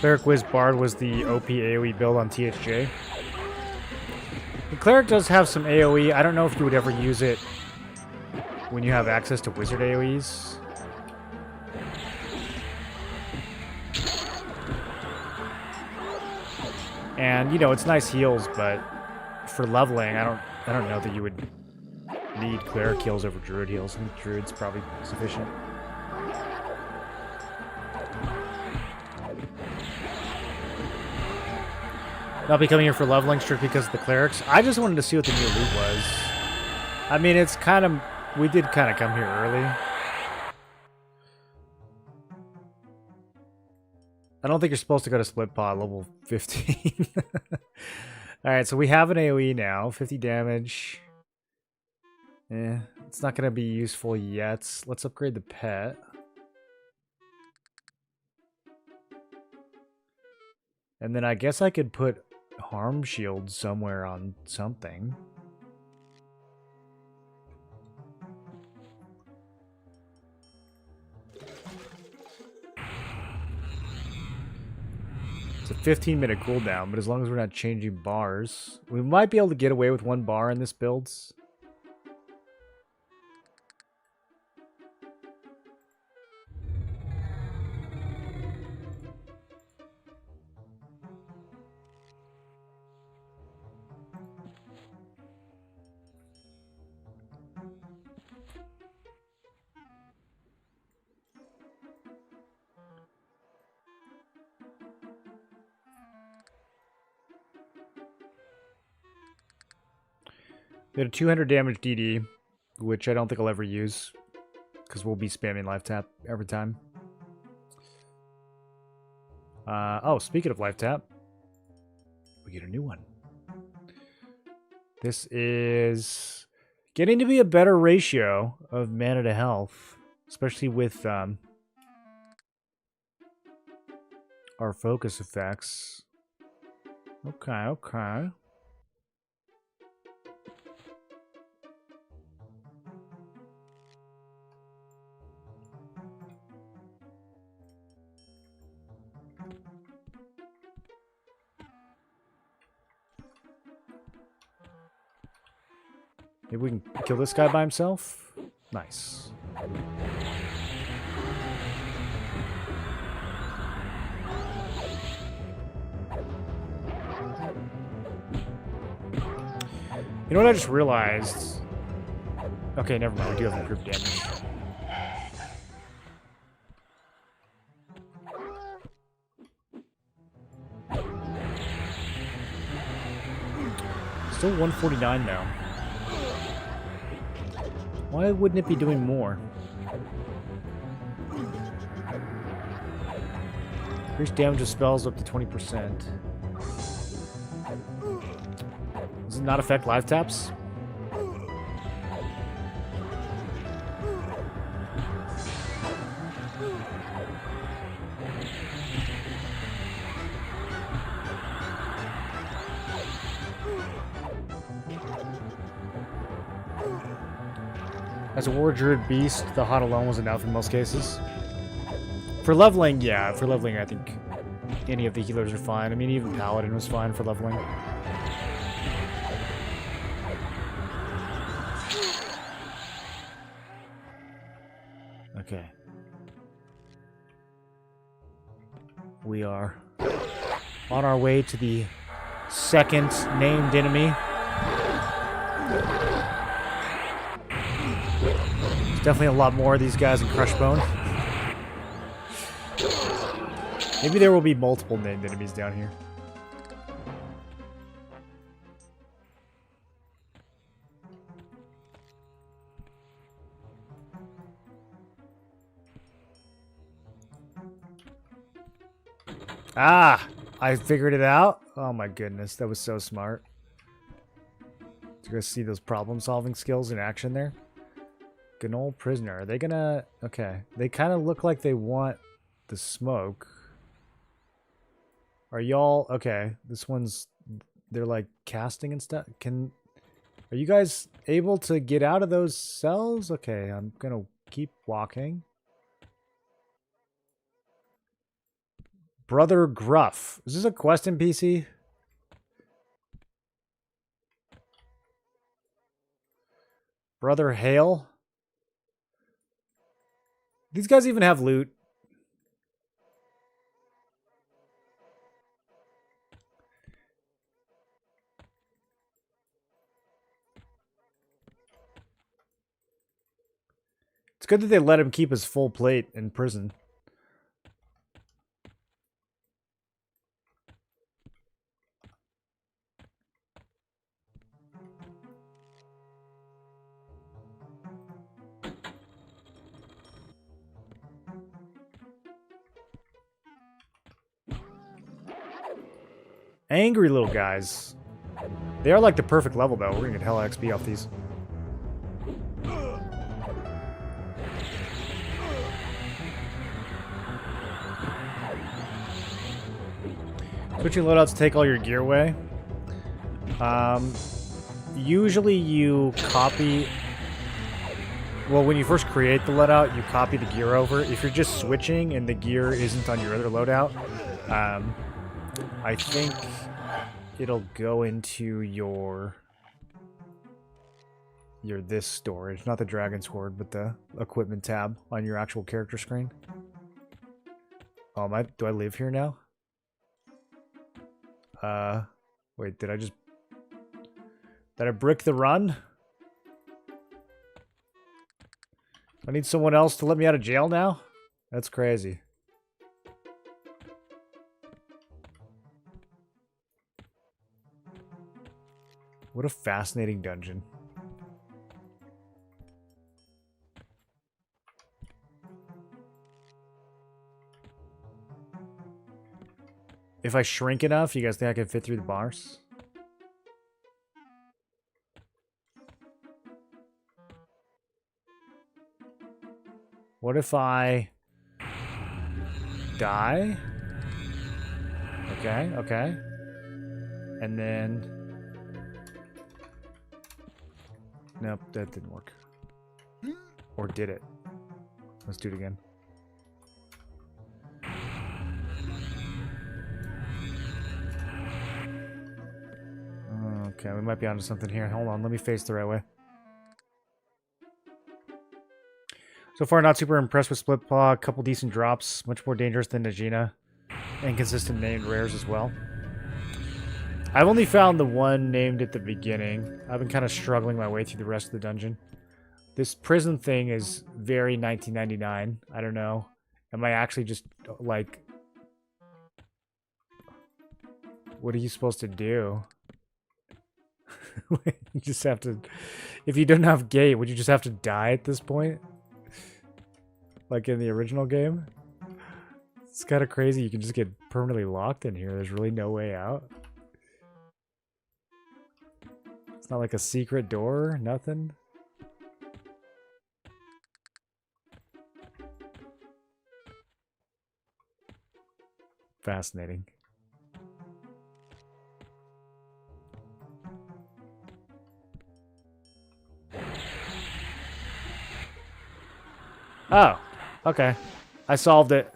Cleric Wiz Bard was the OP AoE build on THJ. The Cleric does have some AoE. I don't know if you would ever use it when you have access to Wizard AoEs. And, you know, it's nice heals, but for leveling, I don't know that you would need Cleric heals over Druid heals. I think Druid's probably sufficient. Not be coming here for leveling strictly because of the clerics. I just wanted to see what the new loot was. I mean, it's kind of... We did kind of come here early. I don't think you're supposed to go to split pod level 15. Alright, so we have an AoE now. 50 damage. It's not going to be useful yet. Let's upgrade the pet. And then I guess I could put harm shield somewhere on something. It's a 15-minute cooldown, but as long as we're not changing bars, we might be able to get away with one bar in this build. Did a 200 damage DD, which I don't think I'll ever use, because we'll be spamming life tap every time. Oh, speaking of life tap, we get a new one. This is getting to be a better ratio of mana to health, especially with our focus effects. Okay, okay. Maybe we can kill this guy by himself? Nice. You know what I just realized? Okay, never mind. We do have group damage. Still 149 now. Why wouldn't it be doing more? Increase damage of spells up to 20%. Does it not affect live taps? As a War Druid Beast, the hot alone was enough in most cases. For leveling, yeah. For leveling, I think any of the healers are fine. I mean, even Paladin was fine for leveling. Okay. We are on our way to the second named enemy. There's definitely a lot more of these guys in Crushbone. Maybe there will be multiple named enemies down here. Ah! I figured it out? Oh my goodness, that was so smart. You guys see those problem-solving skills in action there? Gnoll Prisoner. Are they gonna... Okay. They kind of look like they want the smoke. Are y'all... Okay. This one's... They're like casting and stuff. Are you guys able to get out of those cells? Okay, I'm gonna keep walking. Brother Gruff. Is this a quest NPC? Brother Hale? These guys even have loot. It's good that they let him keep his full plate in prison. Angry little guys. They are like the perfect level, though. We're gonna get hella XP off these. Switching loadouts take all your gear away. Usually you copy... Well, when you first create the loadout, you copy the gear over. If you're just switching and the gear isn't on your other loadout, I think it'll go into your this storage, not the Dragon Sword, but the equipment tab on your actual character screen. Oh, do I live here now? Wait, did I brick the run? I need someone else to let me out of jail now? That's crazy. What a fascinating dungeon. If I shrink enough, you guys think I can fit through the bars? What if I die? Okay, okay. And then... Nope, that didn't work. Or did it? Let's do it again. Okay, we might be onto something here. Hold on, let me face the right way. So far, not super impressed with Split Paw. A couple decent drops. Much more dangerous than Najina. Inconsistent named rares as well. I've only found the one named at the beginning. I've been kind of struggling my way through the rest of the dungeon. This prison thing is very 1999. I don't know. Am I actually just, like... What are you supposed to do? You just have to... If you don't have gate, would you just have to die at this point? Like in the original game? It's kind of crazy. You can just get permanently locked in here. There's really no way out. It's not like a secret door, nothing. Fascinating. Oh, okay. I solved it.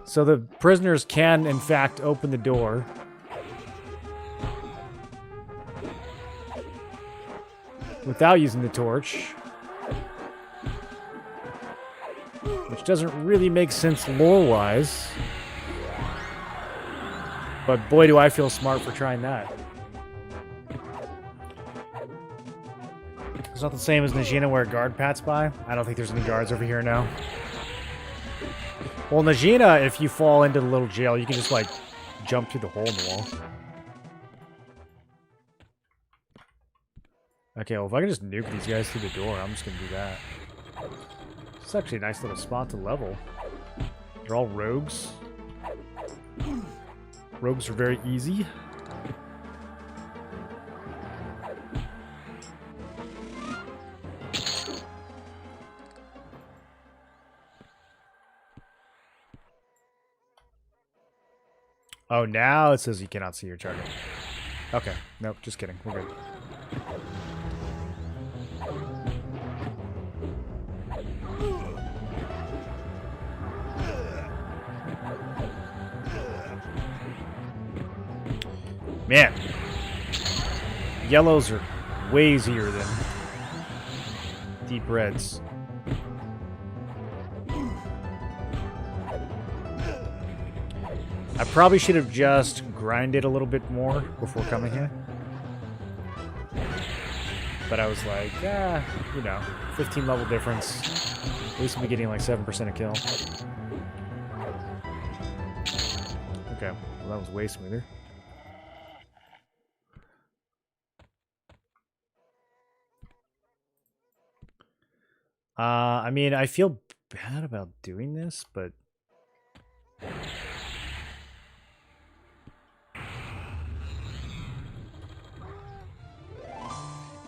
So the prisoners can, in fact, open the door. Without using the torch. Which doesn't really make sense lore-wise. But boy, do I feel smart for trying that. It's not the same as Najina where a guard pats by. I don't think there's any guards over here now. Well, Najina, if you fall into the little jail, you can just, like, jump through the hole in the wall. Okay, well, if I can just nuke these guys through the door, I'm just gonna do that. It's actually a nice little spot to level. They're all rogues. Rogues are very easy. Oh, now it says you cannot see your target. Okay, nope, just kidding. We're good. Man, yellows are way easier than deep reds. I probably should have just grinded a little bit more before coming here. But I was like, you know, 15 level difference. At least we'll be getting like 7% a kill. Okay, well that was way smoother. I mean, I feel bad about doing this, but...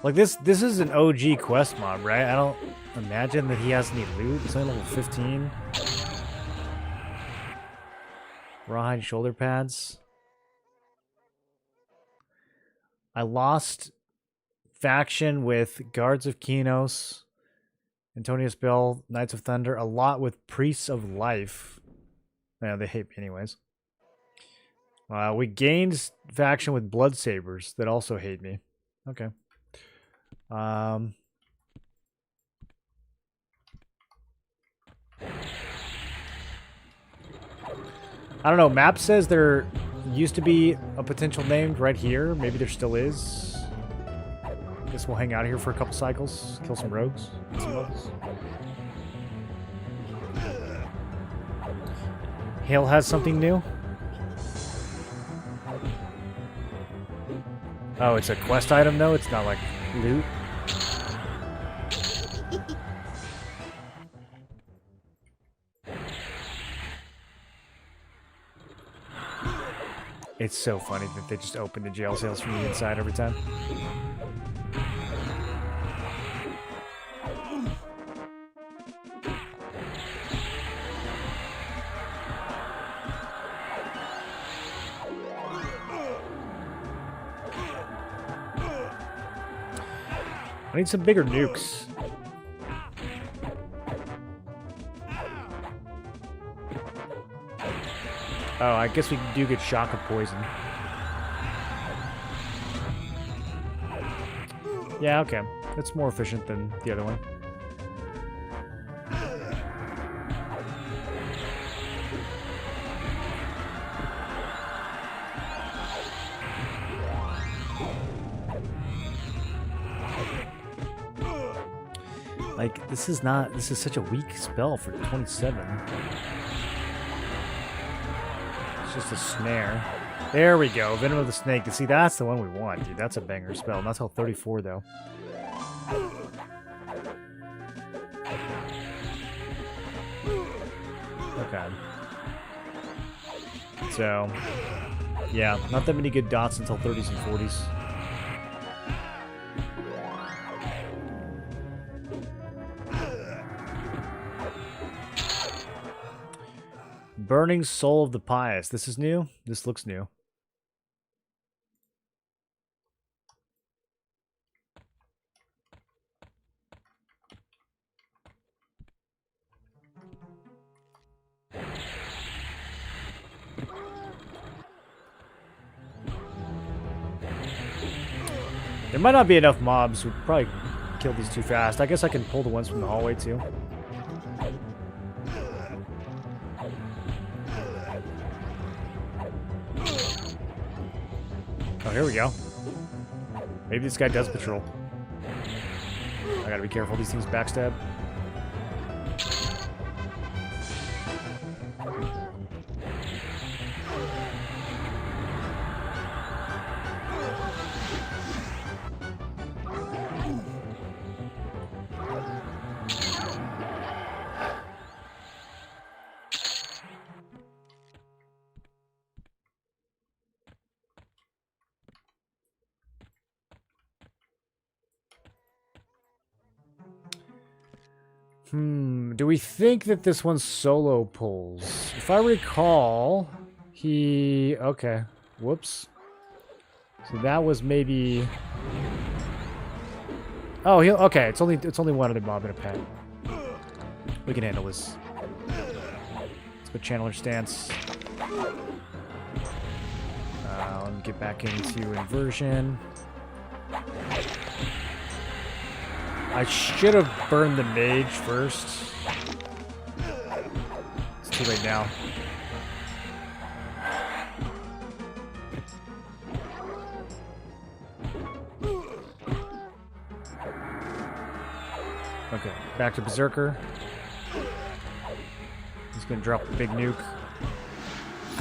Like, this is an OG quest mob, right? I don't imagine that he has any loot. He's only level 15. Rawhide shoulder pads. I lost faction with Guards of Kinos, Antonius Bell, Knights of Thunder, a lot with Priests of Life. Yeah, they hate me anyways. We gained faction with Blood Sabers that also hate me. Okay. I don't know. Map says there used to be a potential named right here. Maybe there still is. Guess we'll hang out here for a couple cycles, kill some rogues, and some bugs. Hale has something new. Oh, it's a quest item though. It's not like loot. It's so funny that they just open the jail cells from the inside every time. I need some bigger nukes. Oh, I guess we do get shock of poison. Yeah, okay. That's more efficient than the other one. Like, this is such a weak spell for 27. It's just a snare. There we go, Venom of the Snake. See, that's the one we want, dude. That's a banger spell. Not till 34, though. Okay. So, yeah, not that many good dots until 30s and 40s. Burning Soul of the Pious. This is new? This looks new. There might not be enough mobs. We'd probably kill these too fast. I guess I can pull the ones from the hallway too. Oh, here we go. Maybe this guy does patrol. I gotta be careful. These things backstab. Do we think that this one solo pulls? If I recall, he... Okay. Whoops. So that was maybe... Oh, he'll... Okay, it's only one other mob in a pack. We can handle this. Let's put Channeler Stance. Let me get back into Inversion. I should have burned the mage first. It's too late now. Okay, back to Berserker. He's gonna drop the big nuke.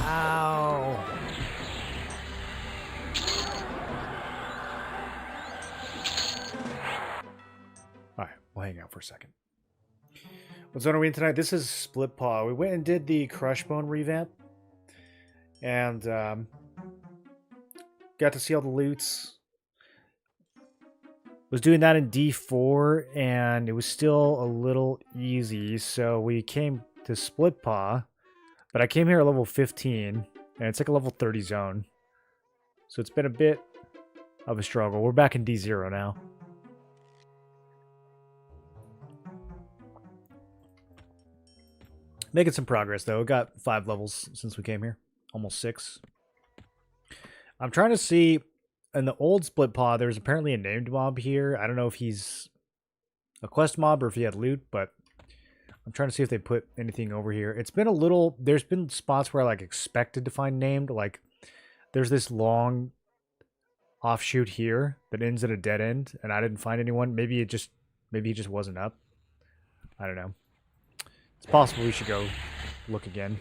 Ow! We'll hang out for a second. What zone are we in tonight? This is Split Paw. We went and did the Crushbone revamp. And got to see all the loots. Was doing that in D4, and it was still a little easy. So we came to Split Paw. But I came here at level 15, and it's like a level 30 zone. So it's been a bit of a struggle. We're back in D0 now. Making some progress, though. Got 5 levels since we came here. Almost 6. I'm trying to see... In the old Split Paw, there's apparently a named mob here. I don't know if he's a quest mob or if he had loot, but... I'm trying to see if they put anything over here. It's been a little... There's been spots where I, like, expected to find named. Like, there's this long offshoot here that ends at a dead end, and I didn't find anyone. Maybe he just wasn't up. I don't know. It's possible we should go look again.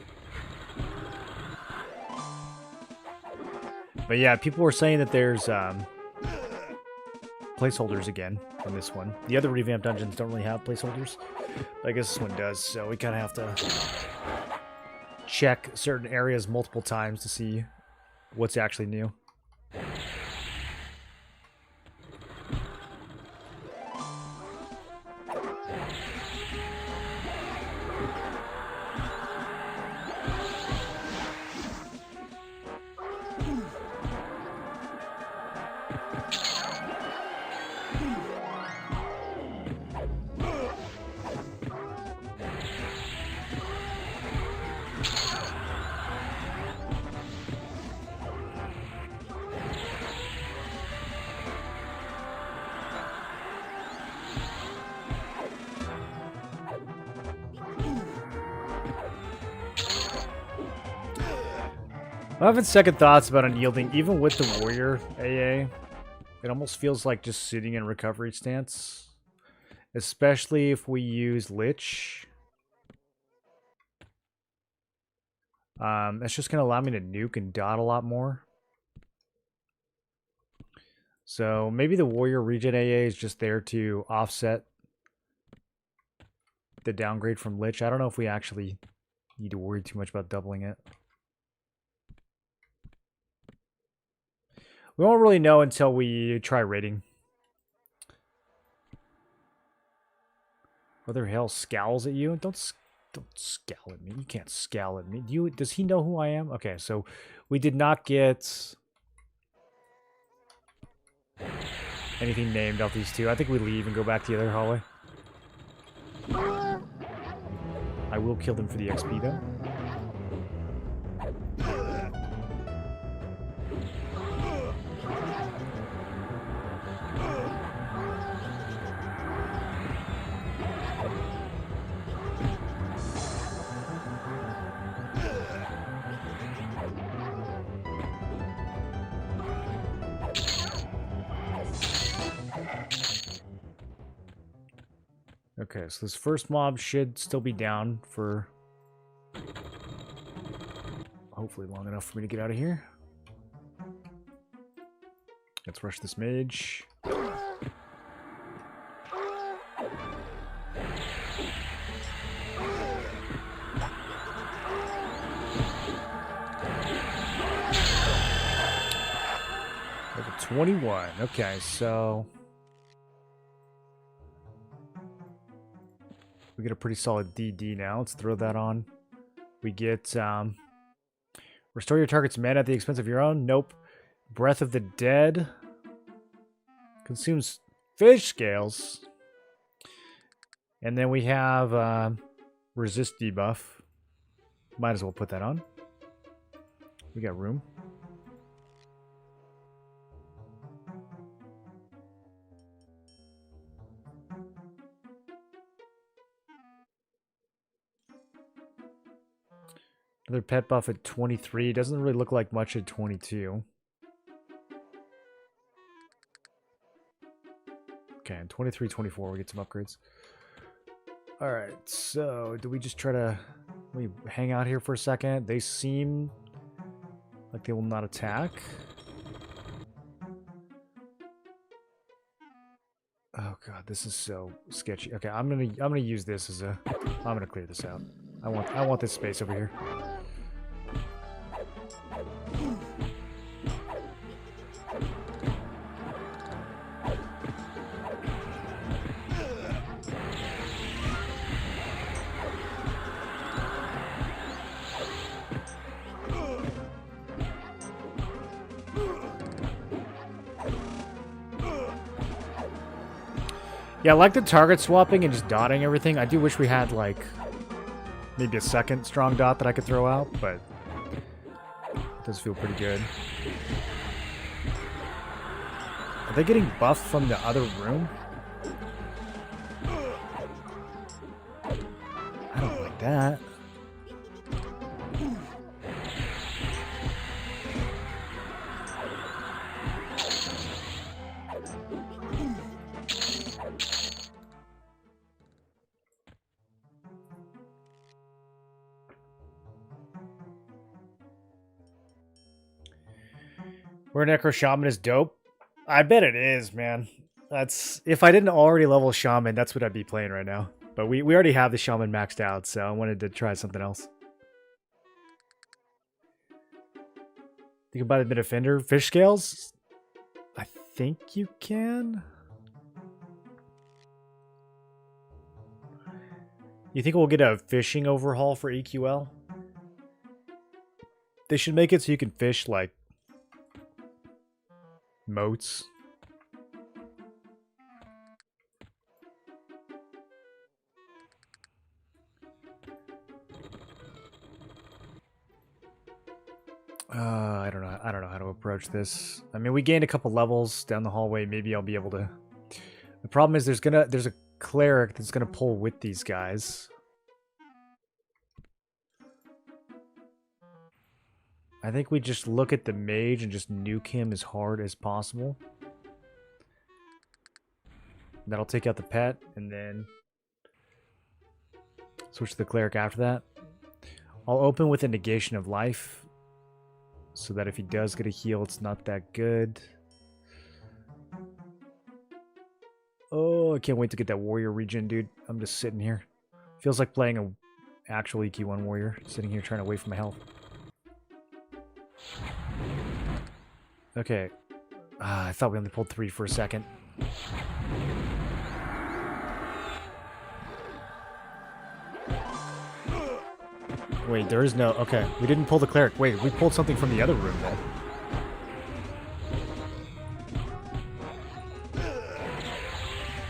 But yeah, people were saying that there's placeholders again in this one. The other revamped dungeons don't really have placeholders. But I guess this one does, so we kind of have to check certain areas multiple times to see what's actually new. I'm having second thoughts about unyielding, even with the warrior AA. It almost feels like just sitting in recovery stance, especially if we use Lich. That's just going to allow me to nuke and dot a lot more. So maybe the warrior regen AA is just there to offset the downgrade from Lich. I don't know if we actually need to worry too much about doubling it. We won't really know until we try raiding. Whether hell scowls at you, don't scowl at me. You can't scowl at me. Does he know who I am? Okay, so we did not get anything named off these two. I think we leave and go back to the other hallway. I will kill them for the XP though. Okay, so this first mob should still be down for hopefully long enough for me to get out of here. Let's rush this mage. Level 21. Okay, so we get a pretty solid DD now. Let's throw that on. We get restore your target's mana at the expense of your own. Nope. Breath of the Dead consumes fish scales. And then we have resist debuff. Might as well put that on. We got room. Another pet buff at 23. Doesn't really look like much at 22. Okay, and 23, 24, we get some upgrades. Alright, so do we just try to hang out here for a second? They seem like they will not attack. Oh god, this is so sketchy. Okay, I'm gonna use this as a I'm gonna clear this out. I want this space over here. Yeah, I like the target swapping and just dotting everything. I do wish we had, like, maybe a second strong dot that I could throw out, but it does feel pretty good. Are they getting buffed from the other room? I don't like that. Where Necro Shaman is dope? I bet it is, man. That's if I didn't already level Shaman, that's what I'd be playing right now. But we already have the Shaman maxed out, so I wanted to try something else. You can buy the defender. Fish scales? I think you can. You think we'll get a fishing overhaul for EQL? They should make it so you can fish, like, moats. I don't know. I don't know how to approach this. I mean, we gained a couple levels down the hallway. Maybe I'll be able to. The problem is there's a cleric that's gonna pull with these guys. I think we just look at the mage and just nuke him as hard as possible. That'll take out the pet, and then switch to the cleric after that. I'll open with a negation of life, so that if he does get a heal, it's not that good. Oh, I can't wait to get that warrior regen, dude. I'm just sitting here. Feels like playing a actual EQ1 warrior, sitting here trying to wait for my health. Okay. I thought we only pulled 3 for a second. Wait, there is no... Okay, we didn't pull the cleric. Wait, we pulled something from the other room, then.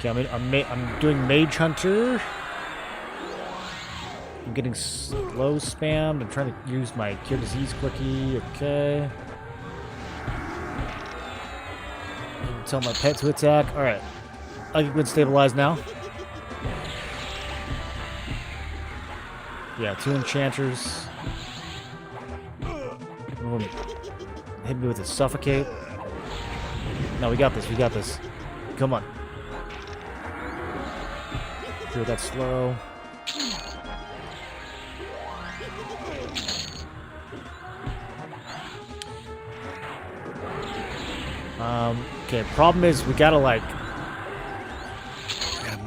Okay, I'm doing Mage Hunter. I'm getting slow spammed. I'm trying to use my Cure Disease Quickie. Okay. Tell my pet to attack. Alright. I can get stabilized now. Yeah, 2 enchanters. Hit me with a suffocate. No, we got this. We got this. Come on. Clear that slow. Okay, problem is we gotta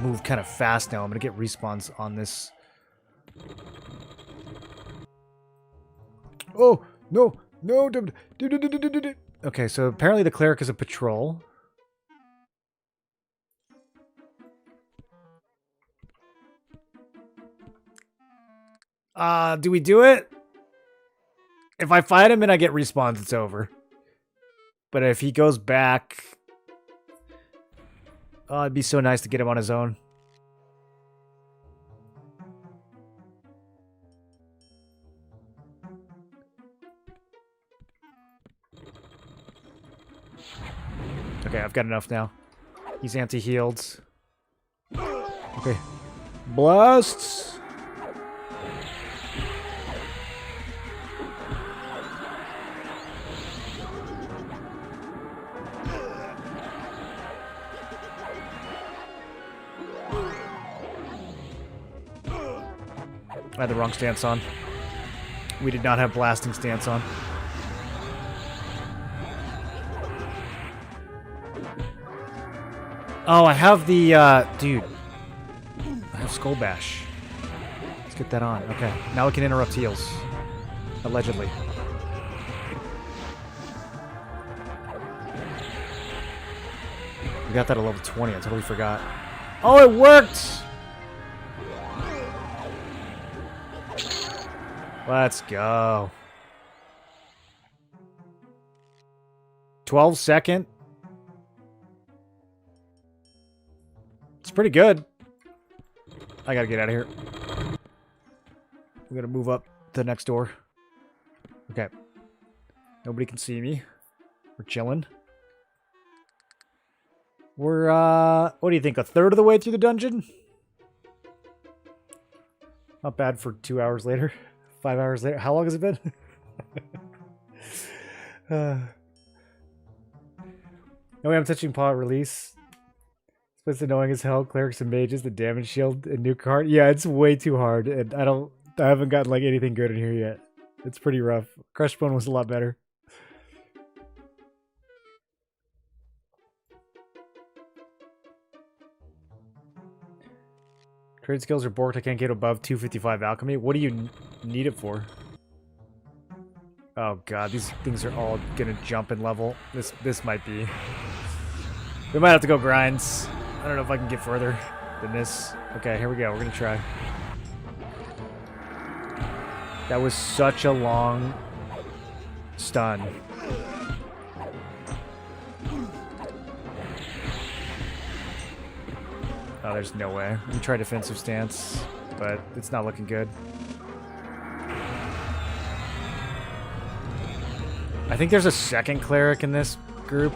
move kind of fast now. I'm gonna get respawns on this. Oh, no, no. Okay, so apparently the cleric is a patrol. Do we do it? If I fight him and I get respawns, it's over. But if he goes back... Oh, it'd be so nice to get him on his own. Okay, I've got enough now. He's anti-healed. Okay. Blasts! I had the wrong stance on. We did not have blasting stance on. Oh, I have the, dude. I have Skull Bash. Let's get that on. Okay, now we can interrupt heals. Allegedly. We got that at level 20. I totally forgot. Oh, it worked! Let's go. 12-second. It's pretty good. I gotta get out of here. We gotta move up to the next door. Okay. Nobody can see me. We're chilling. We're, what do you think? A third of the way through the dungeon? Not bad for 2 hours later. 5 hours later. How long has it been? No way I'm touching paw release. It's annoying as hell. Clerics and mages, the damage shield and new card. Yeah, it's way too hard, and I haven't gotten like anything good in here yet. It's pretty rough. Crushbone was a lot better. Trade skills are borked. I can't get above 255 alchemy. What do you need it for? Oh god, these things are all gonna jump in level. This might be. We might have to go grinds. I don't know if I can get further than this. Okay, here we go. We're gonna try. That was such a long stun. Oh, there's no way. We try defensive stance, but it's not looking good. I think there's a second cleric in this group.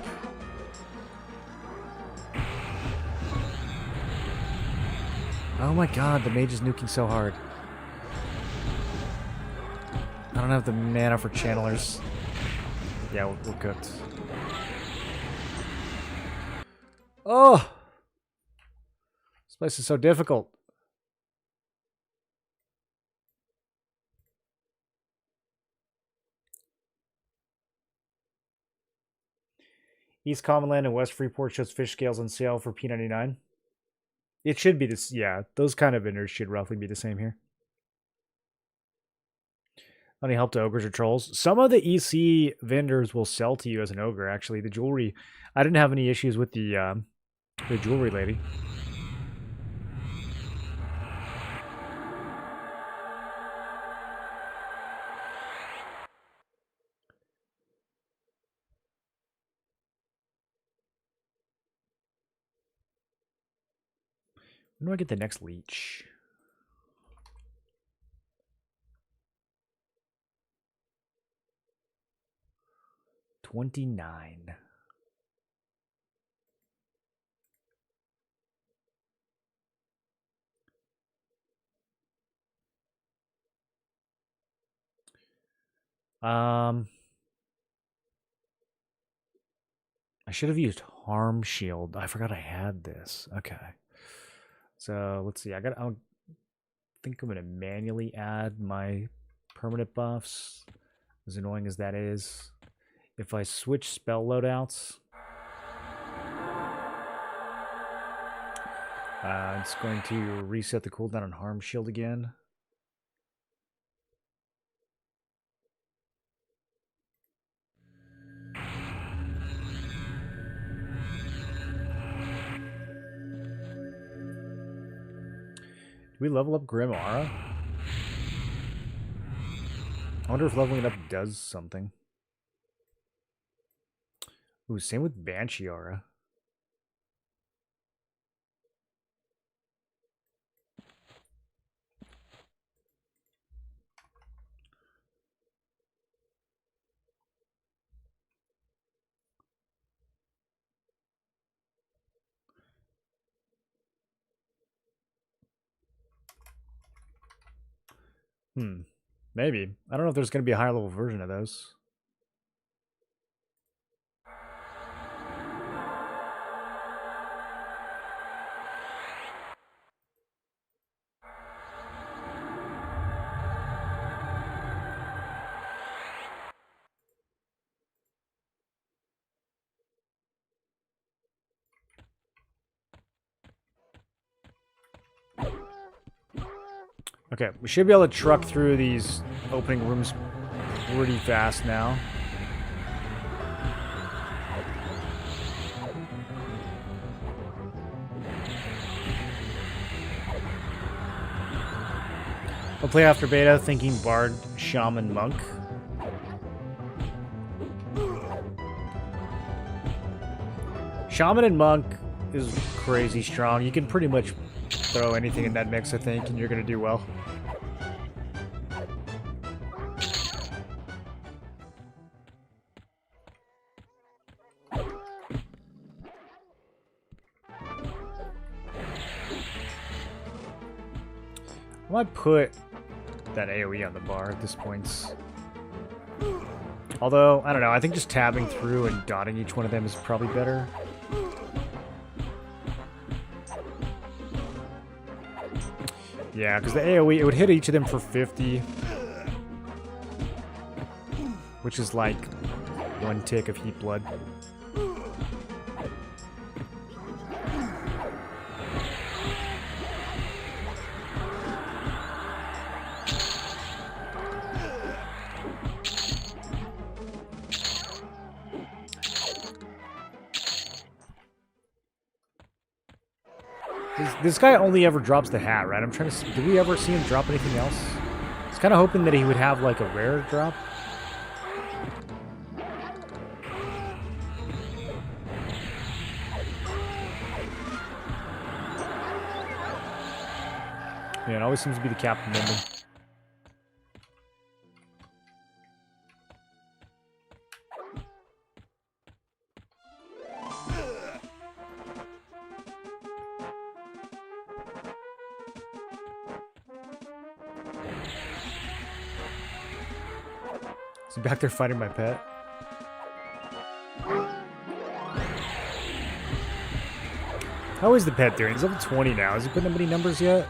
Oh my god, the mage is nuking so hard. I don't have the mana for channelers. Yeah, we're cooked. Oh! This place is so difficult. East Commonland and West Freeport shows fish scales on sale for P99. It should be this, yeah. Those kind of vendors should roughly be the same here. Any help to ogres or trolls? Some of the EC vendors will sell to you as an ogre, actually. The jewelry, I didn't have any issues with the jewelry lady. When do I get the next leech? $29. I should have used Harm Shield. I forgot I had this. Okay. So let's see. I think I'm gonna manually add my permanent buffs. As annoying as that is. If I switch spell loadouts, it's going to reset the cooldown on Harm Shield again. Do we level up Grim Aura? I wonder if leveling it up does something. Ooh, same with Banshee Aura. Maybe. I don't know if there's going to be a higher level version of those. Okay, we should be able to truck through these opening rooms pretty fast now. I'll play after beta thinking Bard, Shaman, Monk. Shaman and Monk is crazy strong. You can pretty much throw anything in that mix, I think, and you're going to do well. I might put that AoE on the bar at this point. Although, I don't know, I think just tabbing through and dotting each one of them is probably better. Yeah, because the AoE, it would hit each of them for 50. Which is like 1 tick of heat blood. This guy only ever drops the hat, right? I'm trying to see, did we ever see him drop anything else? I was kind of hoping that he would have like a rare drop. Yeah, it always seems to be the captain ending. Is he back there fighting my pet? How is the pet doing? He's level 20 now. Has he put up any numbers yet?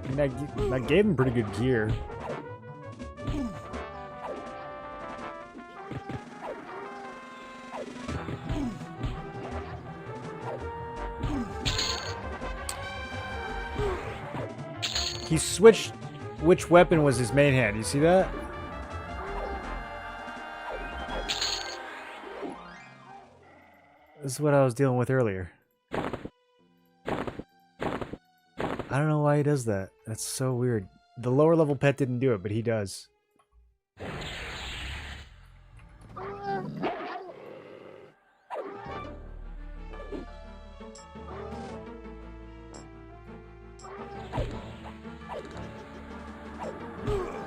I mean, I gave him pretty good gear. He switched which weapon was his main hand. You see that? This is what I was dealing with earlier. I don't know why he does that. That's so weird. The lower level pet didn't do it, but he does.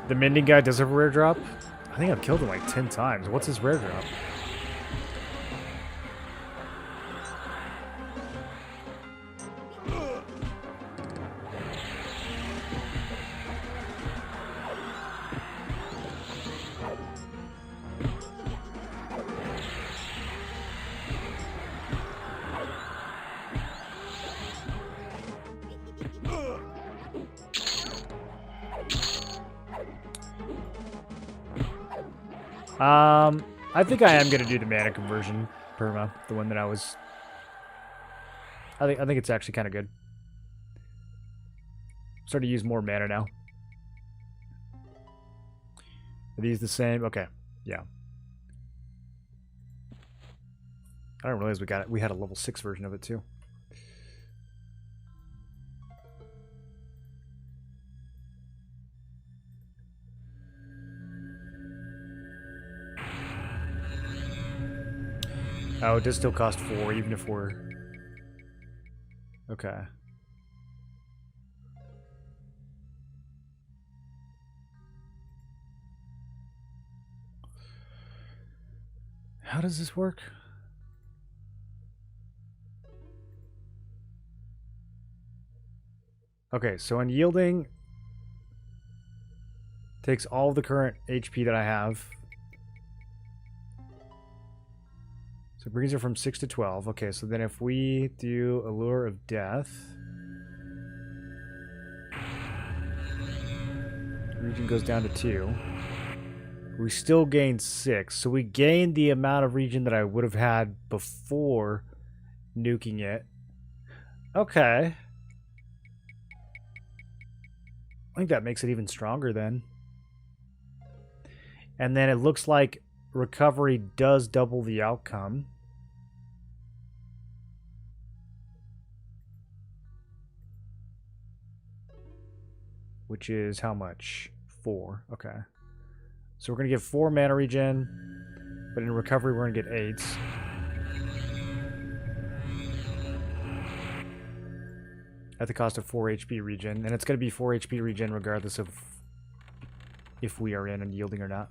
The mending guy does have a rare drop? I think I've killed him like 10 times. What's his rare drop? I think I am gonna do the mana conversion perma, the one that I was. I think it's actually kind of good. I'm starting to use more mana now. Are these the same? Okay, yeah. I didn't realize we had a level 6 version of it too. Oh, it does still cost 4, even if we're... Okay. How does this work? Okay, so unyielding takes all of the current HP that I have. So it brings it from 6 to 12. Okay, so then if we do Allure of Death, region goes down to 2. We still gain 6. So we gained the amount of region that I would have had before nuking it. Okay. I think that makes it even stronger then. And then it looks like recovery does double the outcome. Which is how much? 4. Okay. So we're going to get 4 mana regen, but in recovery we're going to get 8. At the cost of 4 HP regen. And it's going to be 4 HP regen regardless of if we are in unyielding or not.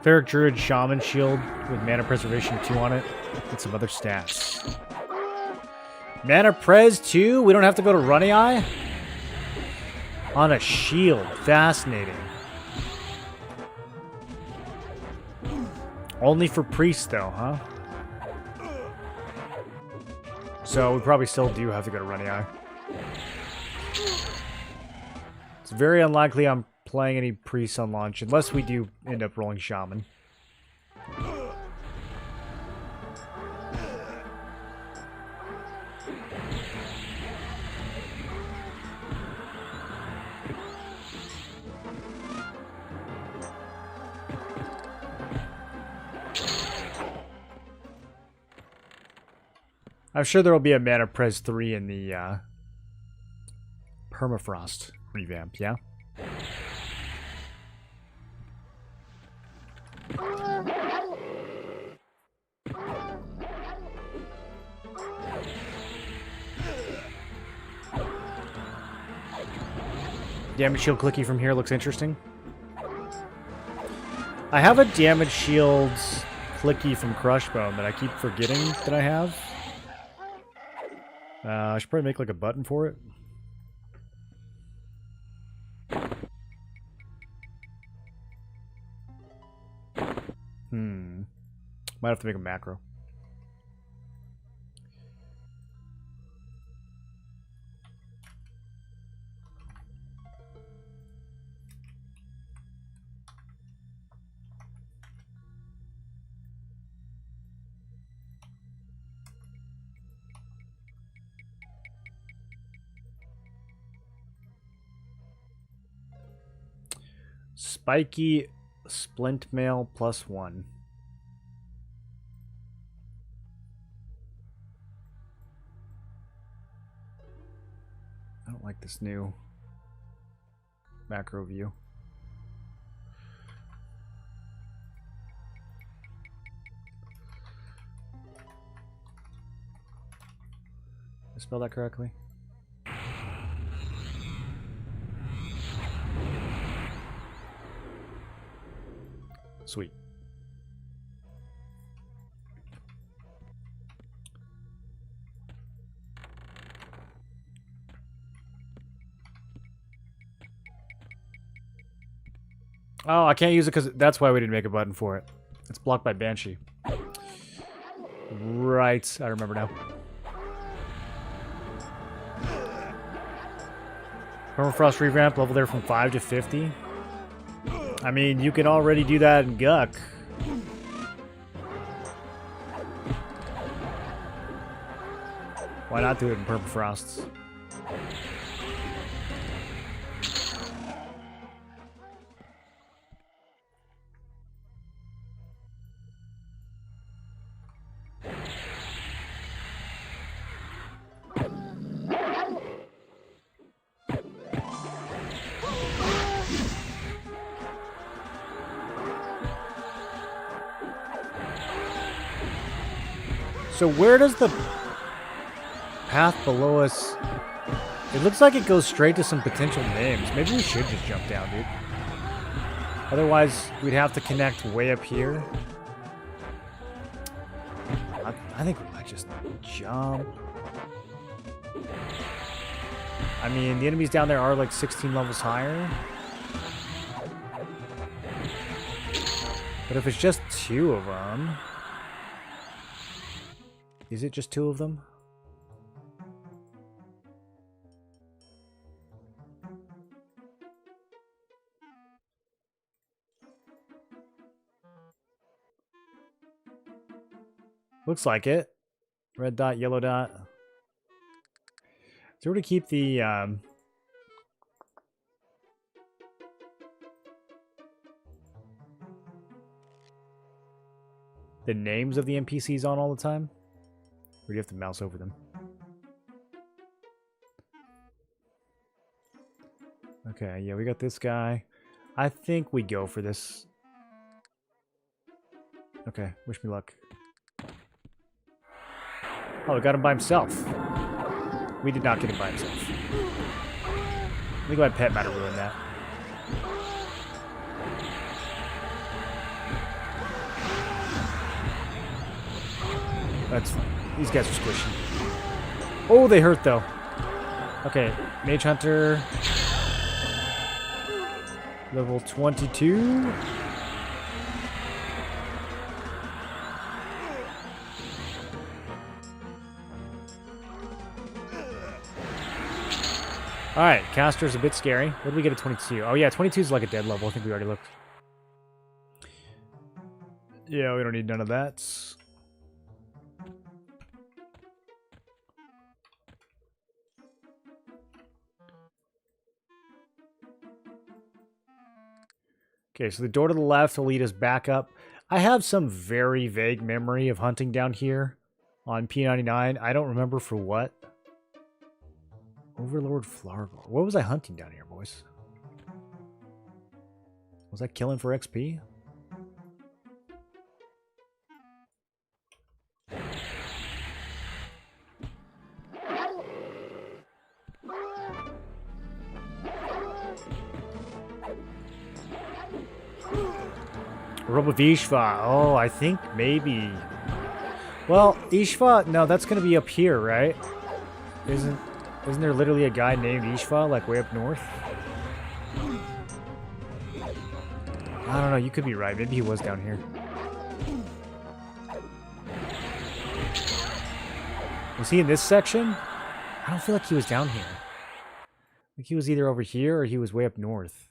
Ferric Druid Shaman Shield with Mana Preservation 2 on it. And some other stats. Mana Pres 2? We don't have to go to Runny Eye? On a shield. Fascinating. Only for priests though, huh? So we probably still do have to go to Runny Eye. It's very unlikely I'm playing any priests on launch, unless we do end up rolling Shaman. I'm sure there will be a Mana Pres 3 in the Permafrost revamp, yeah? Damage shield clicky from here looks interesting. I have a damage shield clicky from Crushbone that I keep forgetting that I have. I should probably make like a button for it. Might have to make a macro. Spiky Splint Mail +1. I don't like this new macro view. Did I spell that correctly? Sweet. Oh, I can't use it because that's why we didn't make a button for it. It's blocked by Banshee. Right, I remember now. Permafrost revamp, level there from 5 to 50. I mean, you can already do that in Guck. Why not do it in Permafrost? So where does the path below us... It looks like it goes straight to some potential names. Maybe we should just jump down, dude. Otherwise, we'd have to connect way up here. I think we might just jump. I mean, the enemies down there are like 16 levels higher. But if it's just 2 of them... Is it just 2 of them? Looks like it. Red dot, yellow dot. So we're to keep the names of the NPCs on all the time? Or do you have to mouse over them? Okay, yeah, we got this guy. I think we go for this. Okay, wish me luck. Oh, we got him by himself. We did not get him by himself. I think my pet might have ruined that. That's fine. These guys are squishy. Oh, they hurt though. Okay, Mage Hunter. Level 22. Alright, Caster's a bit scary. What did we get at 22? Oh yeah, 22 is like a dead level. I think we already looked. Yeah, we don't need none of that. Okay, so the door to the left will lead us back up. I have some very vague memory of hunting down here on P99. I don't remember for what. Overlord Flargle. What was I hunting down here, boys? Was I killing for XP? Robe of Ishva. Oh, I think maybe. Well, Ishva, no, that's gonna be up here, right? Isn't there literally a guy named Ishva, like way up north? I don't know, you could be right. Maybe he was down here. Was he in this section? I don't feel like he was down here. I think he was either over here or he was way up north.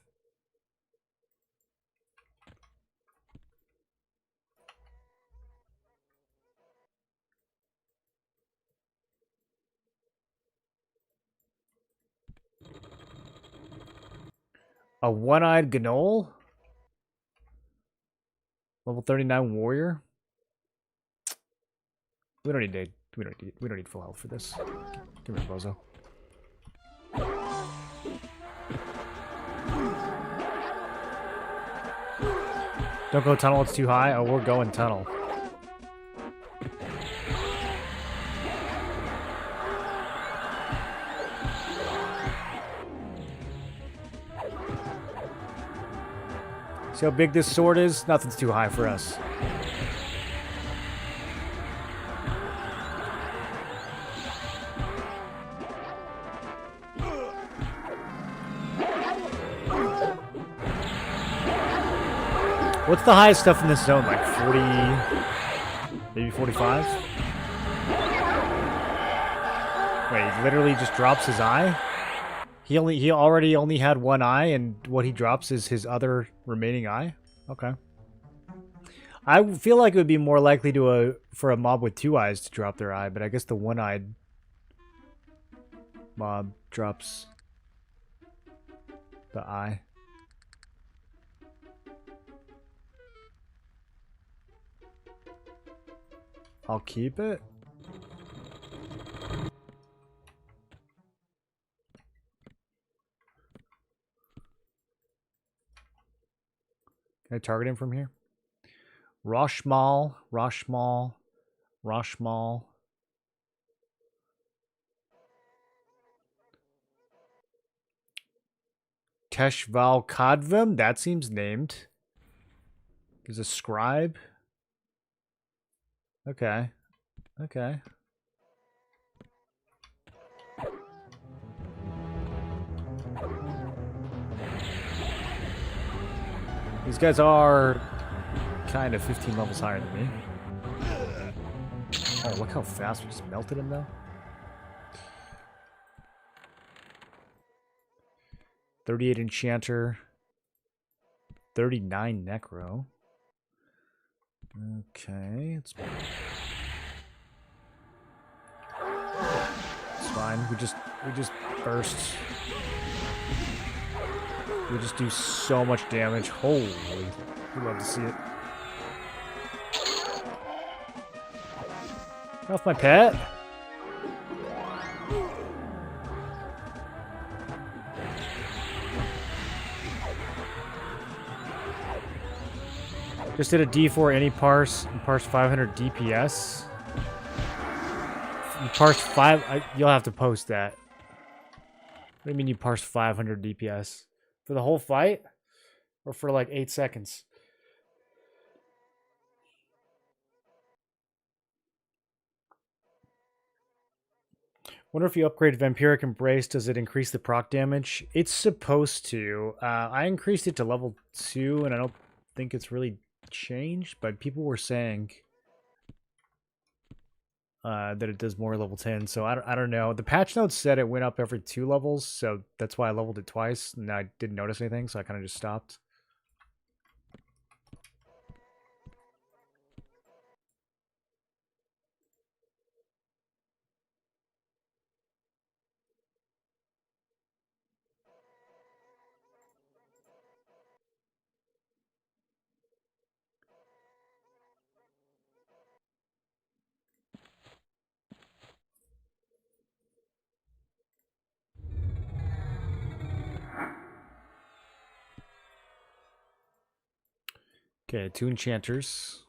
A one-eyed Gnoll? Level 39 warrior? We don't need full health for this. Give me a bozo. Don't go tunnel, it's too high. Oh, we're going tunnel. See how big this sword is? Nothing's too high for us. What's the highest stuff in this zone? Like 40, maybe 45? Wait, he literally just drops his eye? He already only had one eye, and what he drops is his other remaining eye? Okay. I feel like it would be more likely for a mob with two eyes to drop their eye, but I guess the one-eyed mob drops the eye. I'll keep it. Can I target him from here? Roshmal. Teshval Kadvim? That seems named. He's a scribe. Okay. Okay. These guys are kind of 15 levels higher than me. Oh, look how fast we just melted him, though. 38 Enchanter. 39 Necro. Okay, it's fine. We just burst. We just do so much damage. Holy, we love to see it. Get off my pet. Just did a D4 any parse and parse 500 DPS. You parse 5. You'll have to post that. What do you mean you parse 500 DPS? For the whole fight? Or for like 8 seconds? Wonder if you upgrade Vampiric Embrace, does it increase the proc damage? It's supposed to. I increased it to level 2, and I don't think it's really changed, but people were saying that it does more level 10, so I don't know. The patch notes said it went up every 2 levels, so that's why I leveled it twice, and I didn't notice anything, so I kind of just stopped. Okay, 2 enchanters.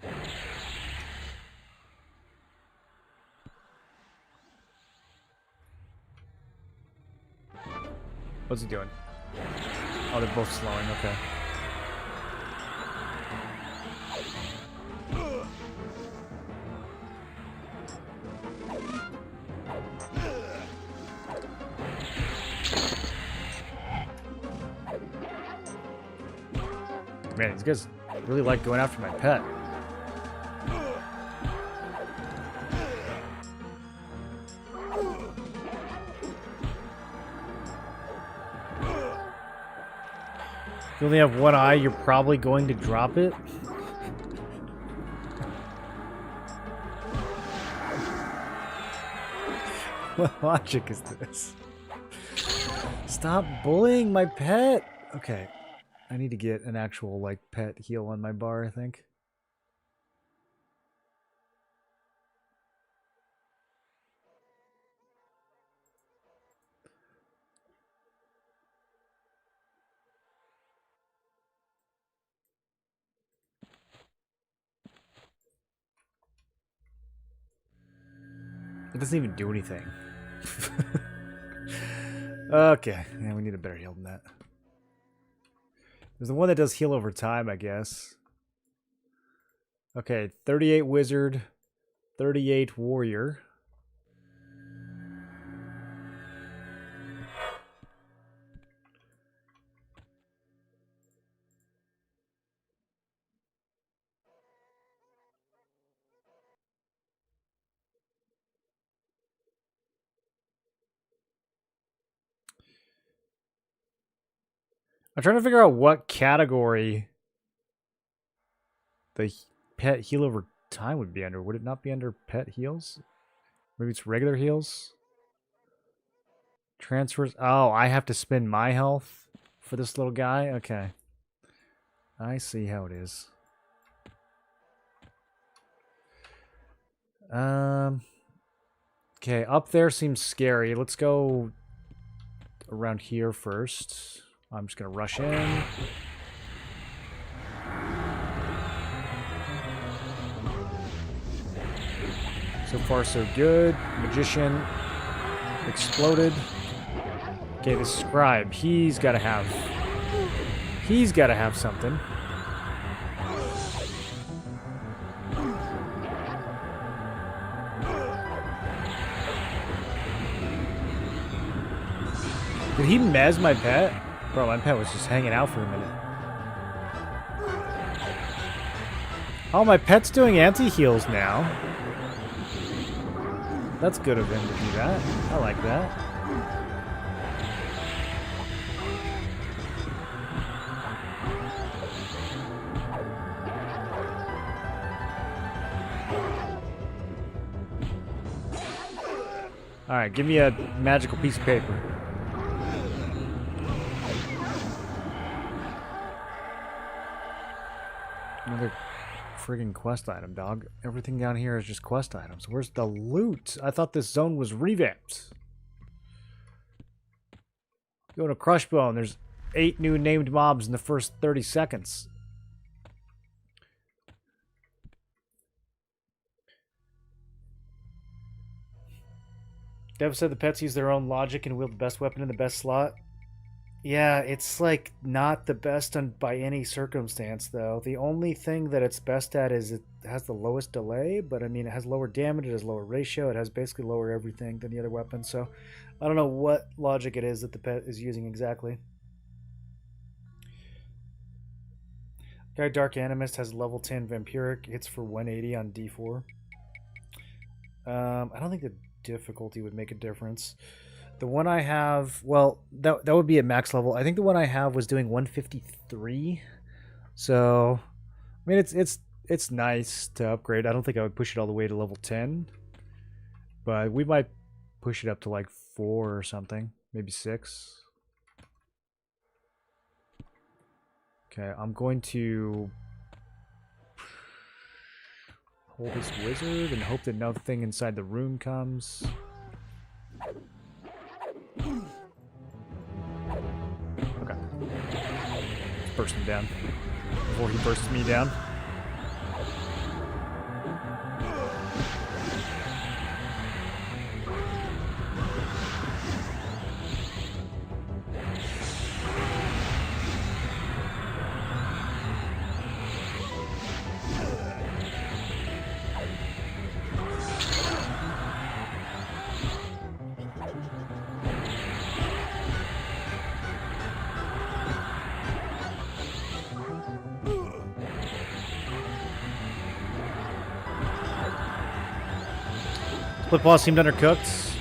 What's he doing? Oh, they're both slowing, okay. Man, these guys really like going after my pet. If you only have one eye, you're probably going to drop it. What logic is this? Stop bullying my pet! Okay. I need to get an actual, like, pet heal on my bar, I think. It doesn't even do anything. Okay, yeah, we need a better heal than that. There's the one that does heal over time, I guess. Okay, 38 wizard, 38 warrior. I'm trying to figure out what category the pet heal over time would be under. Would it not be under pet heals? Maybe it's regular heals? Transfers. Oh, I have to spend my health for this little guy? Okay. I see how it is. Okay, up there seems scary. Let's go around here first. I'm just gonna rush in. So far, so good. Magician exploded. Okay, the scribe. He's gotta have something. Did he mez my pet? Bro, my pet was just hanging out for a minute. Oh, my pet's doing anti-heals now. That's good of him to do that. I like that. Alright, give me a magical piece of paper. Another friggin' quest item, dog. Everything down here is just quest items. Where's the loot? I thought this zone was revamped. Go to Crushbone. There's 8 new named mobs in the first 30 seconds. Dev said the pets use their own logic and wield the best weapon in the best slot. Yeah, it's like not the best by any circumstance, though. The only thing that it's best at is it has the lowest delay, but I mean, it has lower damage, it has lower ratio, it has basically lower everything than the other weapons, so I don't know what logic it is that the pet is using exactly. Guy Dark Animist has level 10 Vampiric, hits for 180 on D4. I don't think the difficulty would make a difference. The one I have, well, that would be at max level. I think the one I have was doing 153. So, I mean, it's nice to upgrade. I don't think I would push it all the way to level 10, but we might push it up to like 4 or something, maybe 6. Okay, I'm going to hold this wizard and hope that nothing inside the room comes. Okay. Let's burst him down before he bursts me down. Split paw seemed undercooked.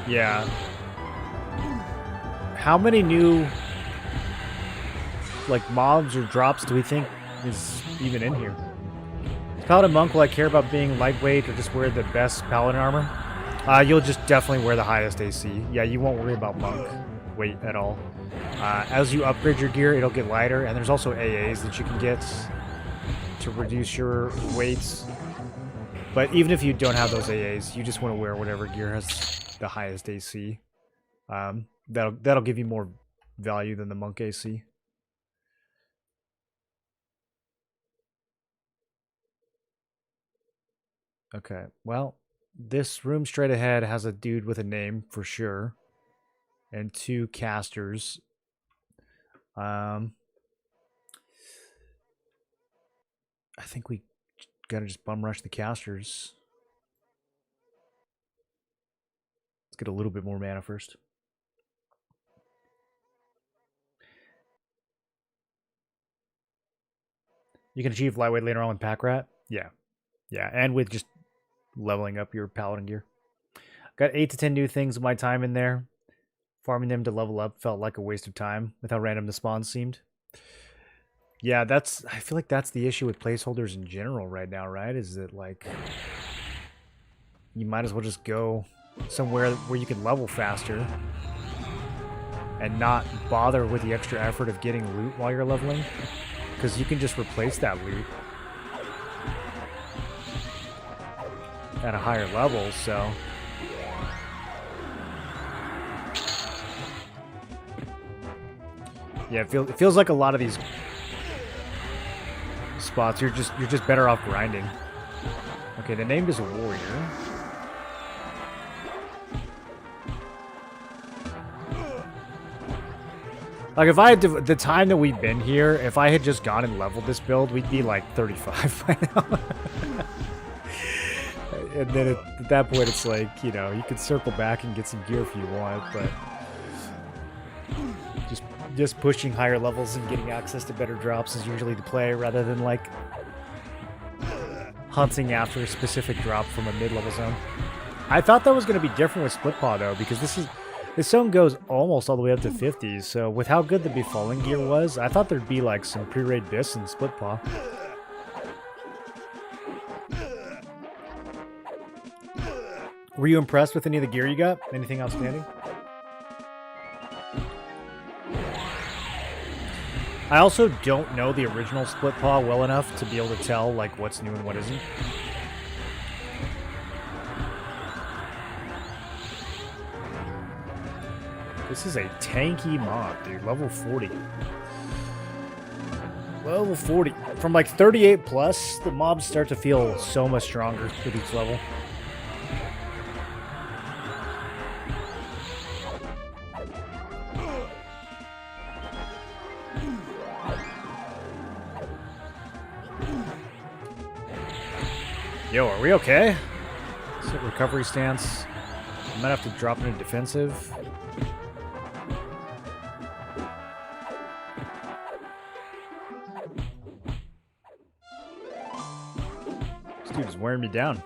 Yeah. How many new like mobs or drops do we think is even in here? Paladin Monk, will I care about being lightweight or just wear the best Paladin armor? You'll just definitely wear the highest AC. Yeah, you won't worry about Monk weight at all. As you upgrade your gear, it'll get lighter, and there's also AAs that you can get to reduce your weights. But even if you don't have those AAs, you just want to wear whatever gear has the highest AC. That'll give you more value than the Monk AC. Okay, well, this room straight ahead has a dude with a name for sure, and 2 casters. I think we gotta just bum rush the casters. Let's get a little bit more mana first. You can achieve lightweight later on with Pack Rat. Yeah, yeah, and with just leveling up your Paladin gear. Got 8 to 10 new things in my time in there. Farming them to level up felt like a waste of time with how random the spawns seemed. Yeah, I feel like that's the issue with placeholders in general right now, right? Is that like you might as well just go somewhere where you can level faster and not bother with the extra effort of getting loot while you're leveling, because you can just replace that loot at a higher level. So yeah, it feels like a lot of these spots you're just better off grinding. Okay, the name is a warrior. Like, if I had to, the time that we've been here, if I had just gone and leveled this build, we'd be like 35 by now. And then at that point, it's like, you know, you can circle back and get some gear if you want, but just pushing higher levels and getting access to better drops is usually the play, rather than like hunting after a specific drop from a mid-level zone. I thought that was going to be different with Split Paw though, because this zone goes almost all the way up to 50s, so with how good the Befallen gear was, I thought there'd be like some pre-raid Biss and Split Paw. Were you impressed with any of the gear you got? Anything outstanding? I also don't know the original Split Paw well enough to be able to tell like what's new and what isn't. This is a tanky mob, dude. Level 40. Level 40. From like 38 plus, the mobs start to feel so much stronger with each level. Yo, are we okay? Set recovery stance. I might have to drop into defensive. This dude is wearing me down.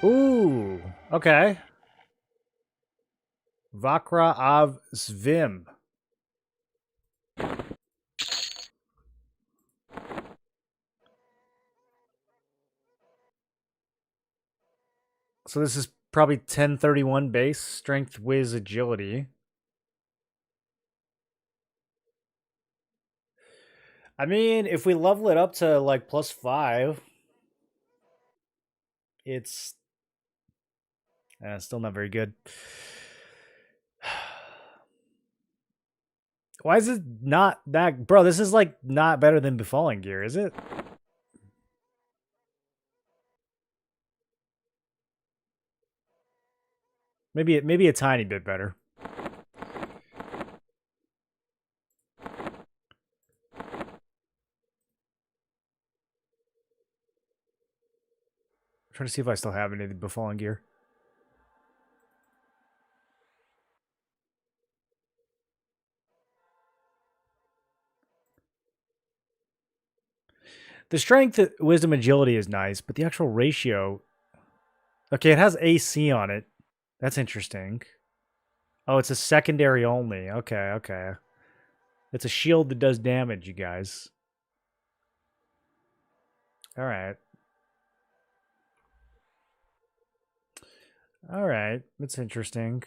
Ooh, okay. Vakra av Svim. So this is probably 1031 base, strength, whiz, agility. I mean, if we level it up to like +5, it's still not very good. Why is it not that... Bro, this is like not better than Befallen gear, is it? Maybe a tiny bit better. trying to see if I still have any of the befallen gear. The strength, wisdom, agility is nice, but the actual ratio. Okay, it has AC on it. That's interesting. Oh, it's a secondary only. Okay, okay. It's a shield that does damage, you guys. All right. All right. That's interesting.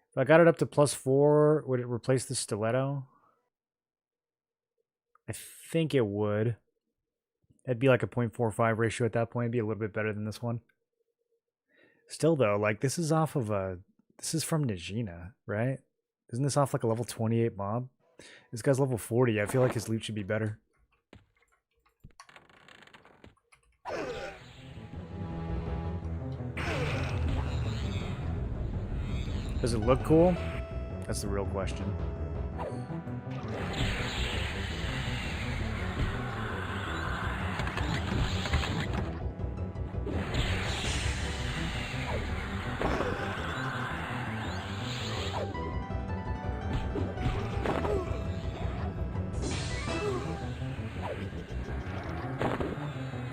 If I got it up to +4, would it replace the stiletto? I think it would. It'd be like a 0.45 ratio at that point. It'd be a little bit better than this one. Still, though, like, this is off of a... This is from Najina, right? Isn't this off like a level 28 mob? This guy's level 40. I feel like his loot should be better. Does it look cool? That's the real question.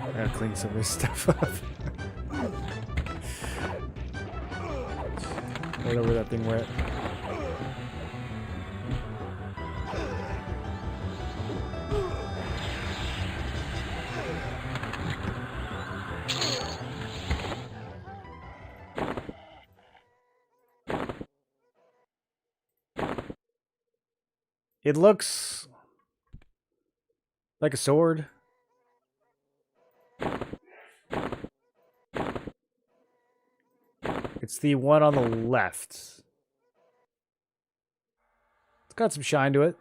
I gotta clean some of this stuff up. Whatever that thing went. It looks like a sword. It's the one on the left. It's got some shine to it.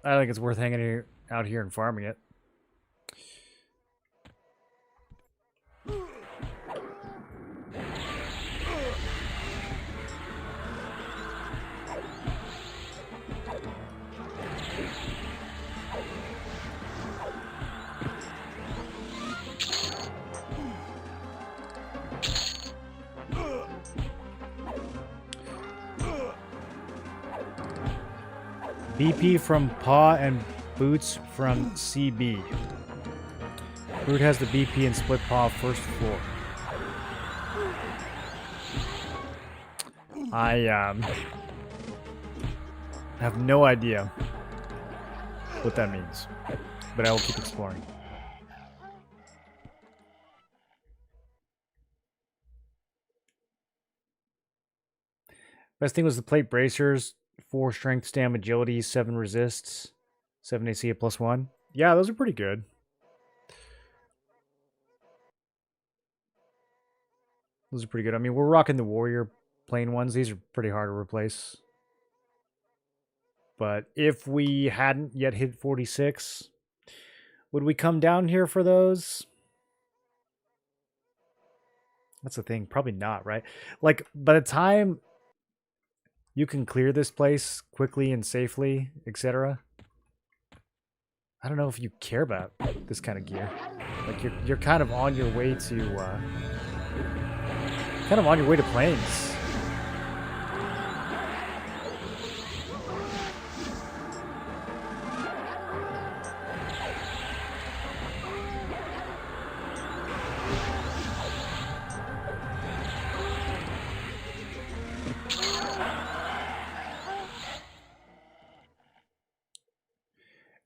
I think it's worth hanging out here and farming it. BP from Paw and Boots from CB. Brute has the BP and Split Paw first floor. I have no idea what that means, but I will keep exploring. Best thing was the plate bracers. 4 strength, stam, agility, 7 resists, 7 AC at +1. Yeah, those are pretty good. Those are pretty good. I mean, we're rocking the warrior plain ones. These are pretty hard to replace. But if we hadn't yet hit 46, would we come down here for those? That's the thing. Probably not, right? Like, by the time you can clear this place quickly and safely, etc., I don't know if you care about this kind of gear. Like, you're kind of on your way to planes.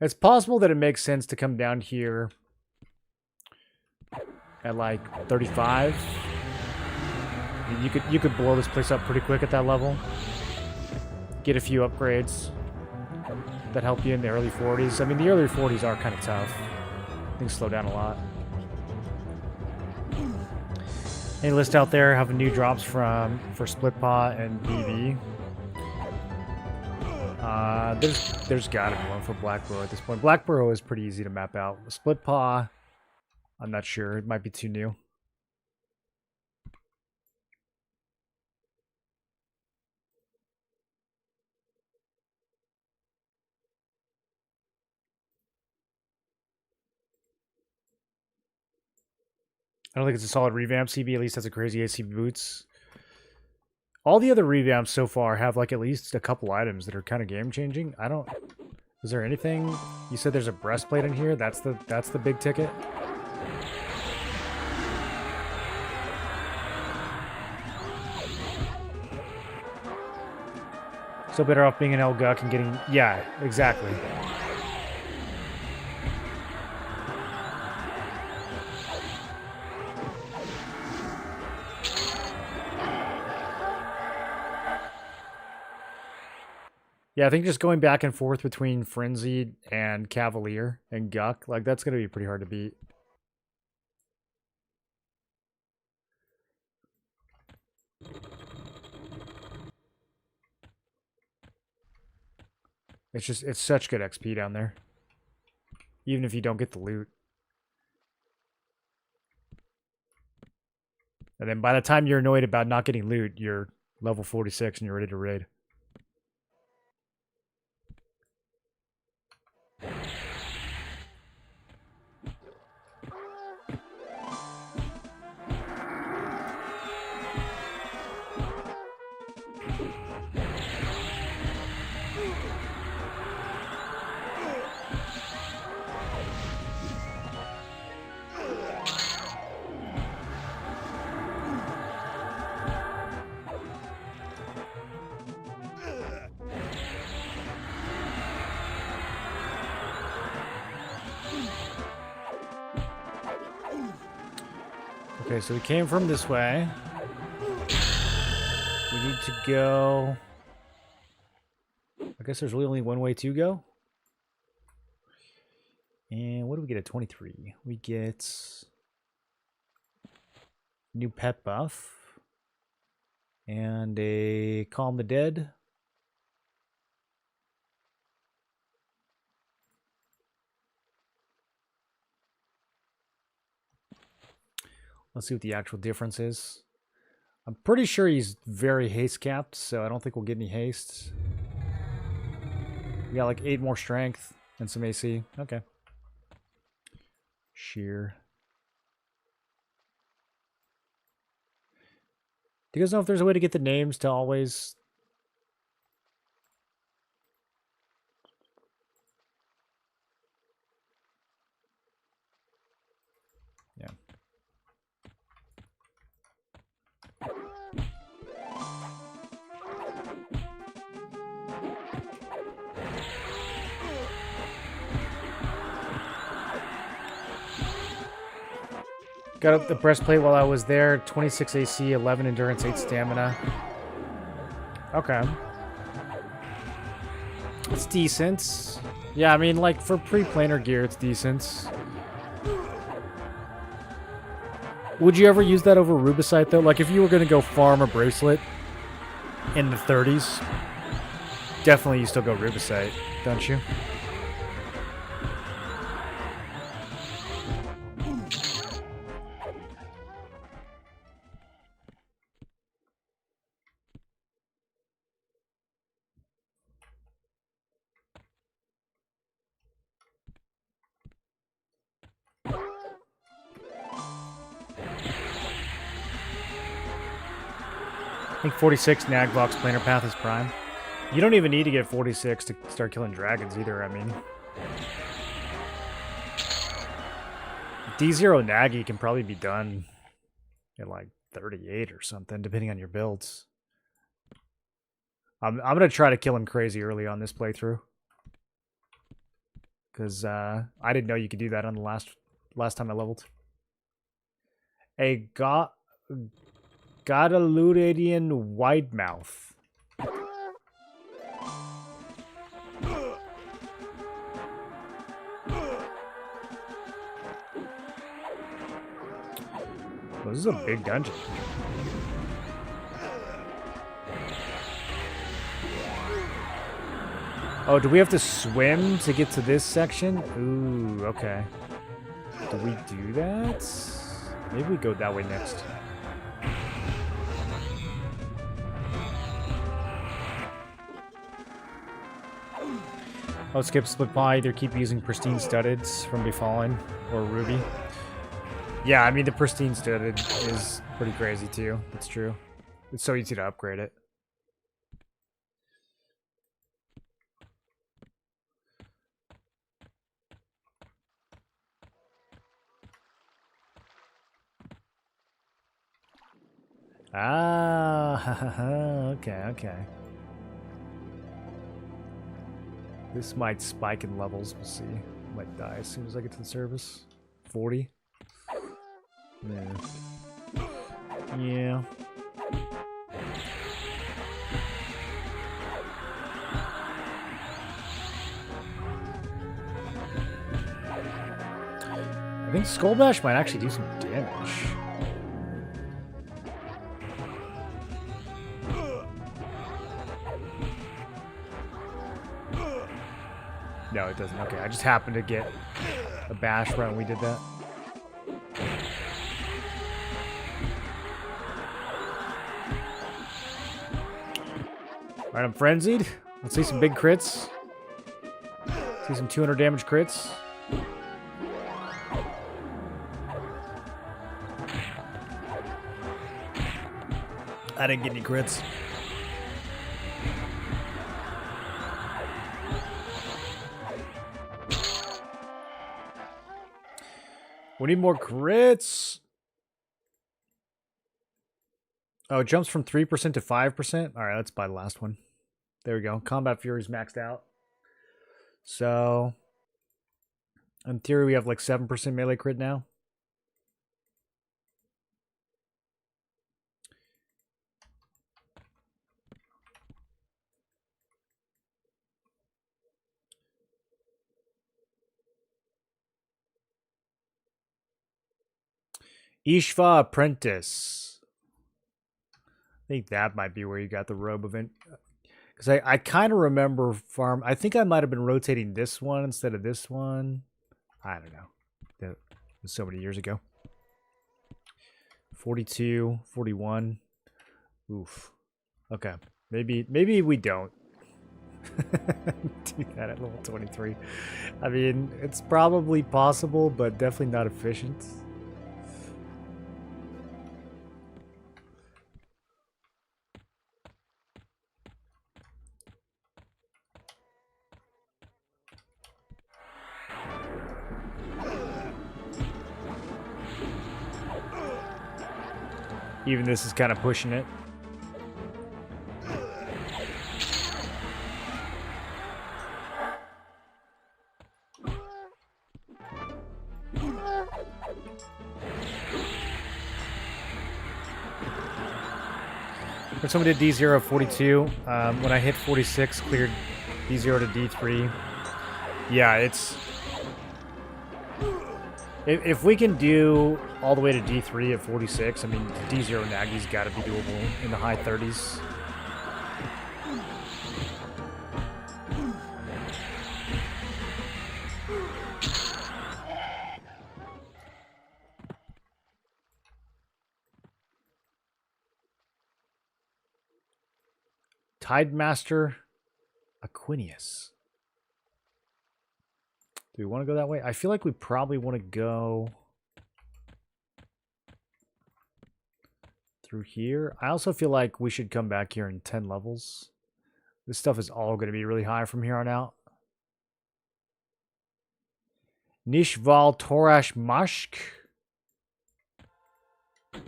It's possible that it makes sense to come down here at like 35. I mean, you could blow this place up pretty quick at that level. Get a few upgrades that help you in the early 40s. I mean, the early 40s are kind of tough. Things slow down a lot. Any list out there having new drops for Split Paw and BB? There's gotta be one for Black Burrow at this point. Black Burrow is pretty easy to map out. Split Paw, I'm not sure. It might be too new. I don't think it's a solid revamp. CB at least has a crazy AC boots. All the other revamps so far have like at least a couple items that are kind of game changing. I don't. Is there anything? You said there's a breastplate in here. That's the big ticket. So better off being an Elguck and getting. Yeah, exactly. Yeah, I think just going back and forth between Frenzied and Cavalier and Guck, like, that's going to be pretty hard to beat. It's such good XP down there. Even if you don't get the loot. And then by the time you're annoyed about not getting loot, you're level 46 and you're ready to raid. Okay, so we came from this way. We need to go... I guess there's really only one way to go. And what do we get at 23? We get... new pet buff. And a Calm the Dead. Let's see what the actual difference is. I'm pretty sure he's very haste capped, so I don't think we'll get any haste. We got like 8 more strength and some AC. Okay. Sheer. Do you guys know if there's a way to get the names to always... Yeah. Got up the breastplate while I was there. 26 AC, 11 endurance, 8 stamina. Okay. It's decent. Yeah, I mean, like, for pre-planer gear, it's decent. Would you ever use that over Rubicite, though? Like, if you were going to go farm a bracelet in the 30s, definitely you still go Rubicite, don't you? I think 46 Nagvox Planar Path is prime. You don't even need to get 46 to start killing dragons either, I mean. D0 Nagi can probably be done at like 38 or something, depending on your builds. I'm going to try to kill him crazy early on this playthrough. Because I didn't know you could do that on the last time I leveled. A Gadaluridian Widemouth. Well, this is a big dungeon. Oh, do we have to swim to get to this section? Ooh, okay. Do we do that? Maybe we go that way next. Oh, skip split pie. Either keep using pristine studdeds from Befallen or Ruby. Yeah, I mean, the pristine studded is pretty crazy, too. That's true. It's so easy to upgrade it. Ah, okay, okay. This might spike in levels. We'll see. Might die as soon as I get to the service. 40. Yeah. Yeah. I think Skull Bash might actually do some damage. No, it doesn't. Okay, I just happened to get a bash right when we did that. Alright, I'm frenzied. Let's see some big crits. See some 200 damage crits. I didn't get any crits. We need more crits. Oh, it jumps from 3% to 5%. All right, let's buy the last one. There we go. Combat Fury's maxed out. So, in theory, we have like 7% melee crit now. Ishva Apprentice. I think that might be where you got the robe event. Because I kind of remember farm. I think I might have been rotating this one instead of this one. I don't know. That was so many years ago. 42, 41. Oof. Okay. Maybe we don't do that at level 23. I mean, it's probably possible, but definitely not efficient. Even this is kind of pushing it. For somebody did D0 42, when I hit 46, cleared D0 to D3. Yeah, it's... If we can do all the way to D3 at 46, I mean, D0 Nagi's got to be doable in the high 30s. Tidemaster Aquinius. Do we want to go that way? I feel like we probably want to go through here. I also feel like we should come back here in 10 levels. This stuff is all going to be really high from here on out. Nishval Torash Mashk. I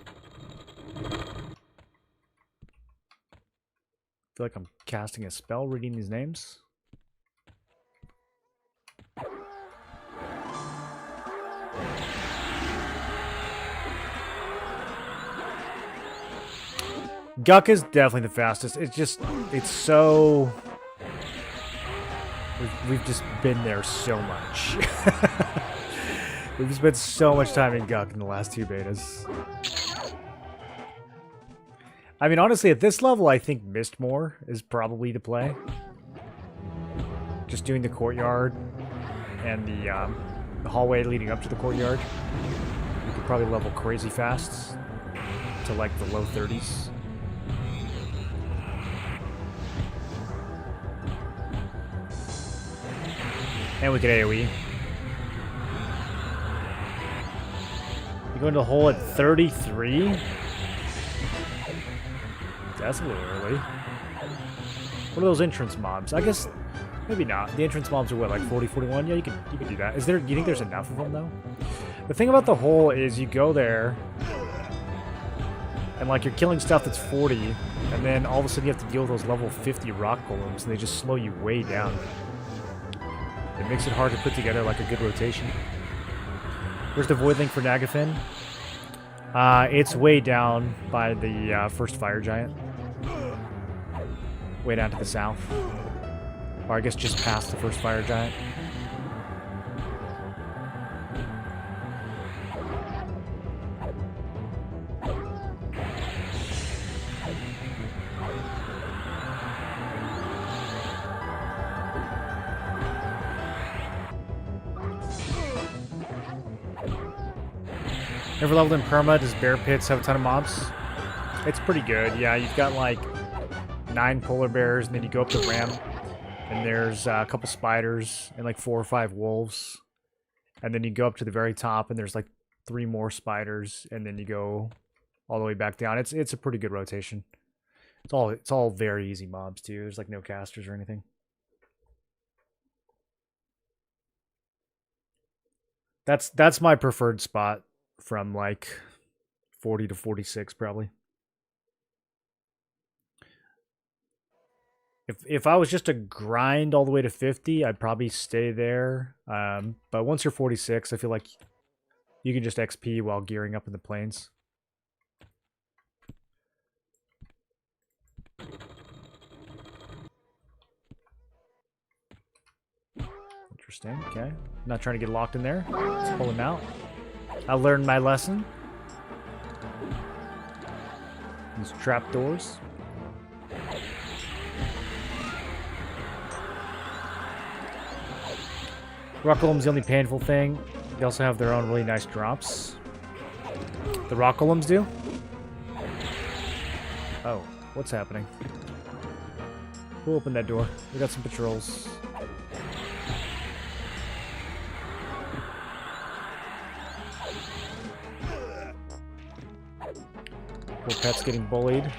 feel like I'm casting a spell reading these names. Guck is definitely the fastest. It's so... We've just been there so much. We've spent so much time in Guck in the last two betas. I mean, honestly, at this level, I think Mistmore is probably the play. Just doing the courtyard and the hallway leading up to the courtyard. You could probably level crazy fast to like the low 30s. And we could AoE. You going to the hole at 33? That's a little early. What are those entrance mobs? I guess maybe not. The entrance mobs are what, like 40, 41? Yeah, you can do that. Is there? Do you think there's enough of them though? The thing about the hole is you go there, and like you're killing stuff that's 40, and then all of a sudden you have to deal with those level 50 rock golems, and they just slow you way down. It makes it hard to put together like a good rotation. Where's the void link for Nagafin? It's way down by the first fire giant. Way down to the south. Or I guess just past the first fire giant. Never leveled in perma. Does Bear Pits have a ton of mobs? It's pretty good. Yeah, you've got like 9 polar bears, and then you go up the ramp, and there's a couple spiders and like 4 or 5 wolves, and then you go up to the very top, and there's like 3 more spiders, and then you go all the way back down. It's a pretty good rotation. It's all very easy mobs too. There's like no casters or anything. That's my preferred spot from like 40 to 46 probably. If I was just to grind all the way to 50, I'd probably stay there. But once you're 46, I feel like you can just XP while gearing up in the plains. Interesting, okay. Not trying to get locked in there. Let's pull him out. I learned my lesson. These trapdoors. Rock Golem's the only painful thing. They also have their own really nice drops. The Rock Golems do? Oh, what's happening? Who opened that door? We got some patrols. Poor pet's getting bullied.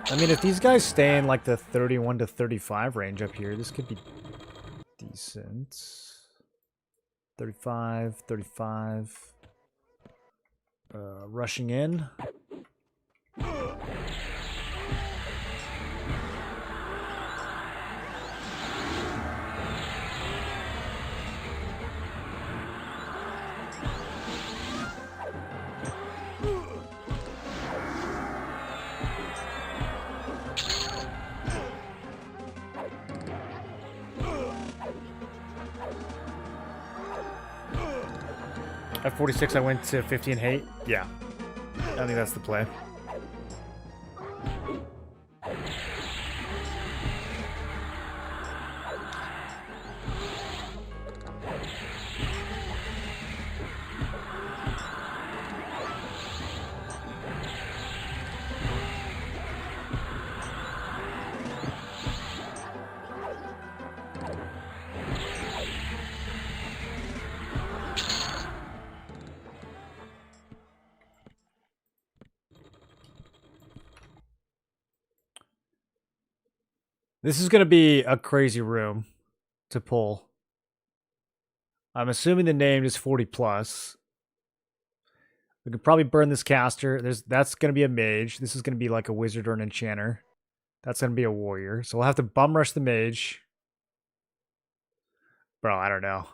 I mean, if these guys stay in like the 31 to 35 range up here, this could be decent. 35, 35. Rushing in. At 46, I went to 50 and hate. Yeah. I think that's the play. This is going to be a crazy room to pull. I'm assuming the name is 40 plus. We could probably burn this caster. That's going to be a mage. This is going to be like a wizard or an enchanter. That's going to be a warrior. So we'll have to bum rush the mage. Bro, I don't know.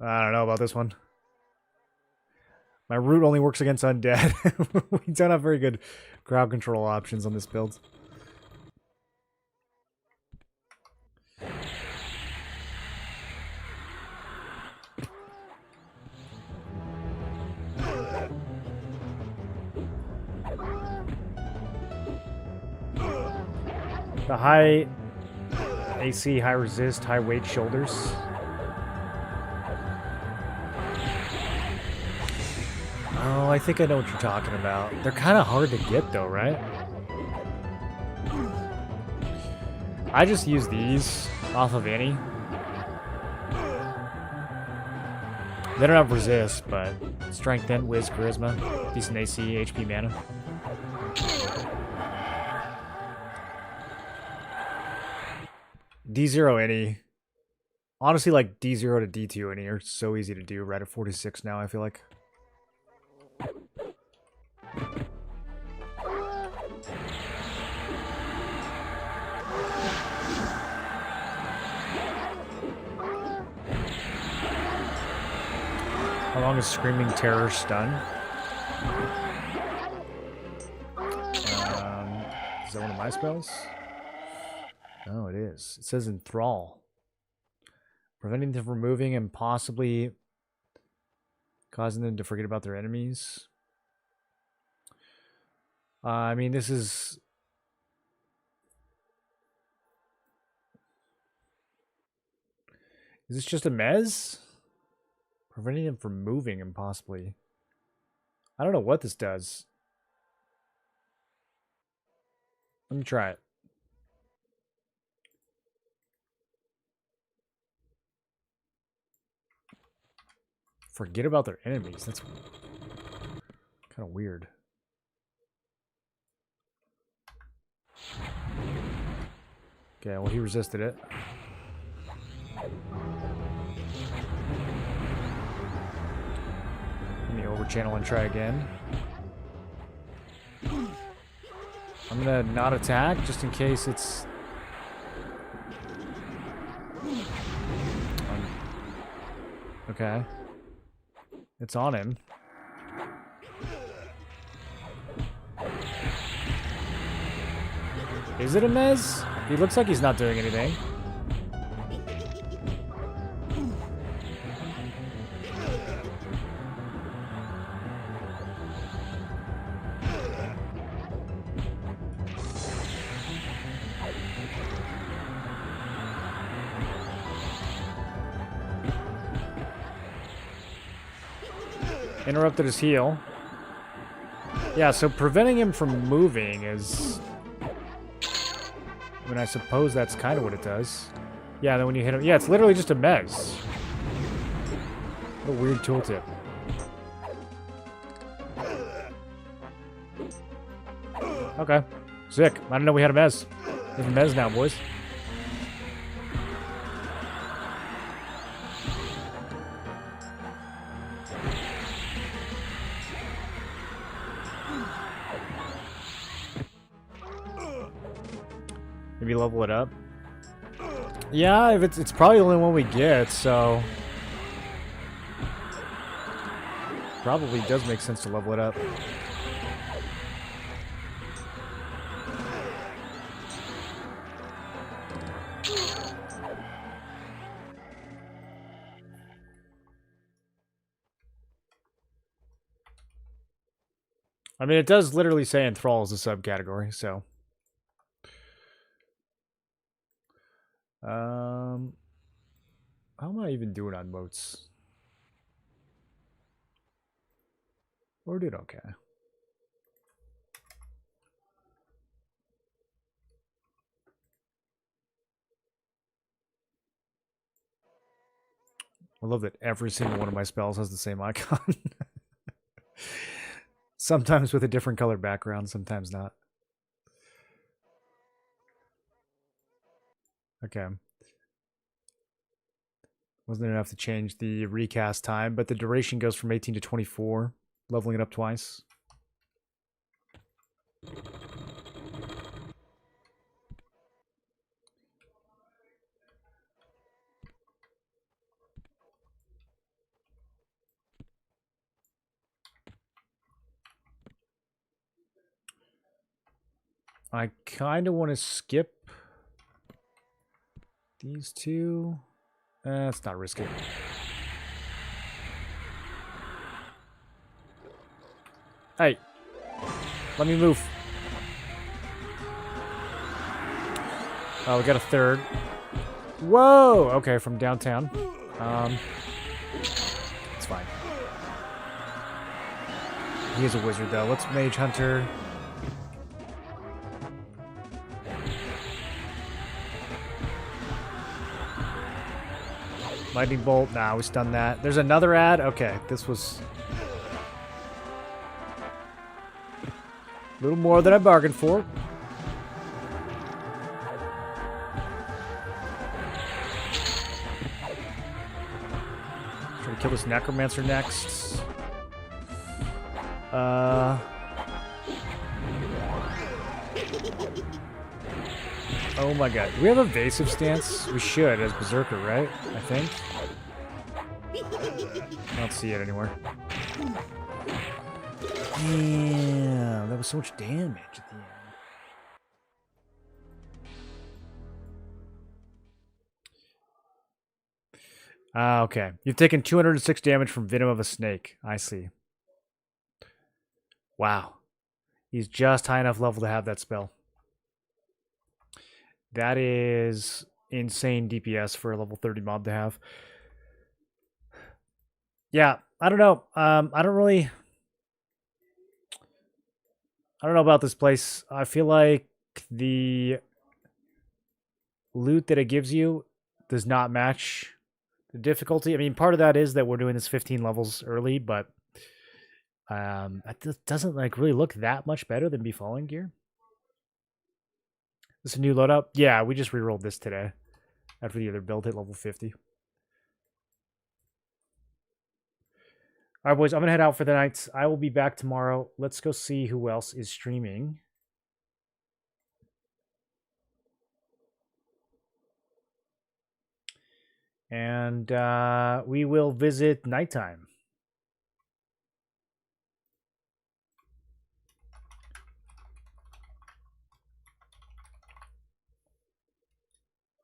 I don't know about this one. My root only works against undead. We don't have very good crowd control options on this build. The high AC, high resist, high weight shoulders. I think I know what you're talking about. They're kind of hard to get, though, right? I just use these off of any. They don't have resist, but strength and whiz, charisma, decent AC, HP, mana. D0 any. Honestly, like D0 to D2 any are so easy to do right at 46 now, I feel like. How long is Screaming Terror stun? Is that one of my spells? Oh, it is. It says Enthrall. Preventing them from moving and possibly causing them to forget about their enemies. I mean, this is... Is this just a mez? Preventing them from moving and possibly... I don't know what this does. Let me try it. Forget about their enemies. That's kind of weird. Okay, well, he resisted it. Let me overchannel and try again. I'm gonna not attack just in case it's... Okay. It's on him. Is it a mez? He looks like he's not doing anything. Interrupted his heal. Yeah, so preventing him from moving is... I mean, I suppose that's kind of what it does. Yeah, then when you hit him... Yeah, it's literally just a mez. What a weird tooltip. Okay. Sick. I didn't know we had a mez. There's a mez now, boys. Maybe level it up. Yeah, if it's probably the only one we get, so probably does make sense to level it up. I mean, it does literally say Enthrall is a subcategory, so. How am I even doing on moats? Or did okay. I love that every single one of my spells has the same icon. Sometimes with a different colored background, sometimes not. Okay. Wasn't enough to change the recast time, but the duration goes from 18 to 24, leveling it up twice. I kind of want to skip these two. Let's not risk it. Hey, let me move. Oh, we got a third. Whoa! Okay, from downtown. It's fine. He is a wizard, though. Let's Mage Hunter. Lightning Bolt. Nah, we stunned that. There's another ad? Okay, this was a little more than I bargained for. Try to kill this Necromancer next. Oh my god. Do we have evasive stance? We should as Berserker, right? I think. I don't see it anymore. Damn, that was so much damage at the end. Okay. You've taken 206 damage from Venom of a Snake. I see. Wow. He's just high enough level to have that spell. That is insane DPS for a level 30 mob to have. Yeah, I don't know. I don't know about this place. I feel like the loot that it gives you does not match the difficulty. I mean, part of that is that we're doing this 15 levels early, but it doesn't like really look that much better than Befallen Gear. This a new loadout? Yeah, we just rerolled this today after the other build hit level 50. All right, boys, I'm going to head out for the night. I will be back tomorrow. Let's go see who else is streaming. And we will visit nighttime.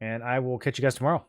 And I will catch you guys tomorrow.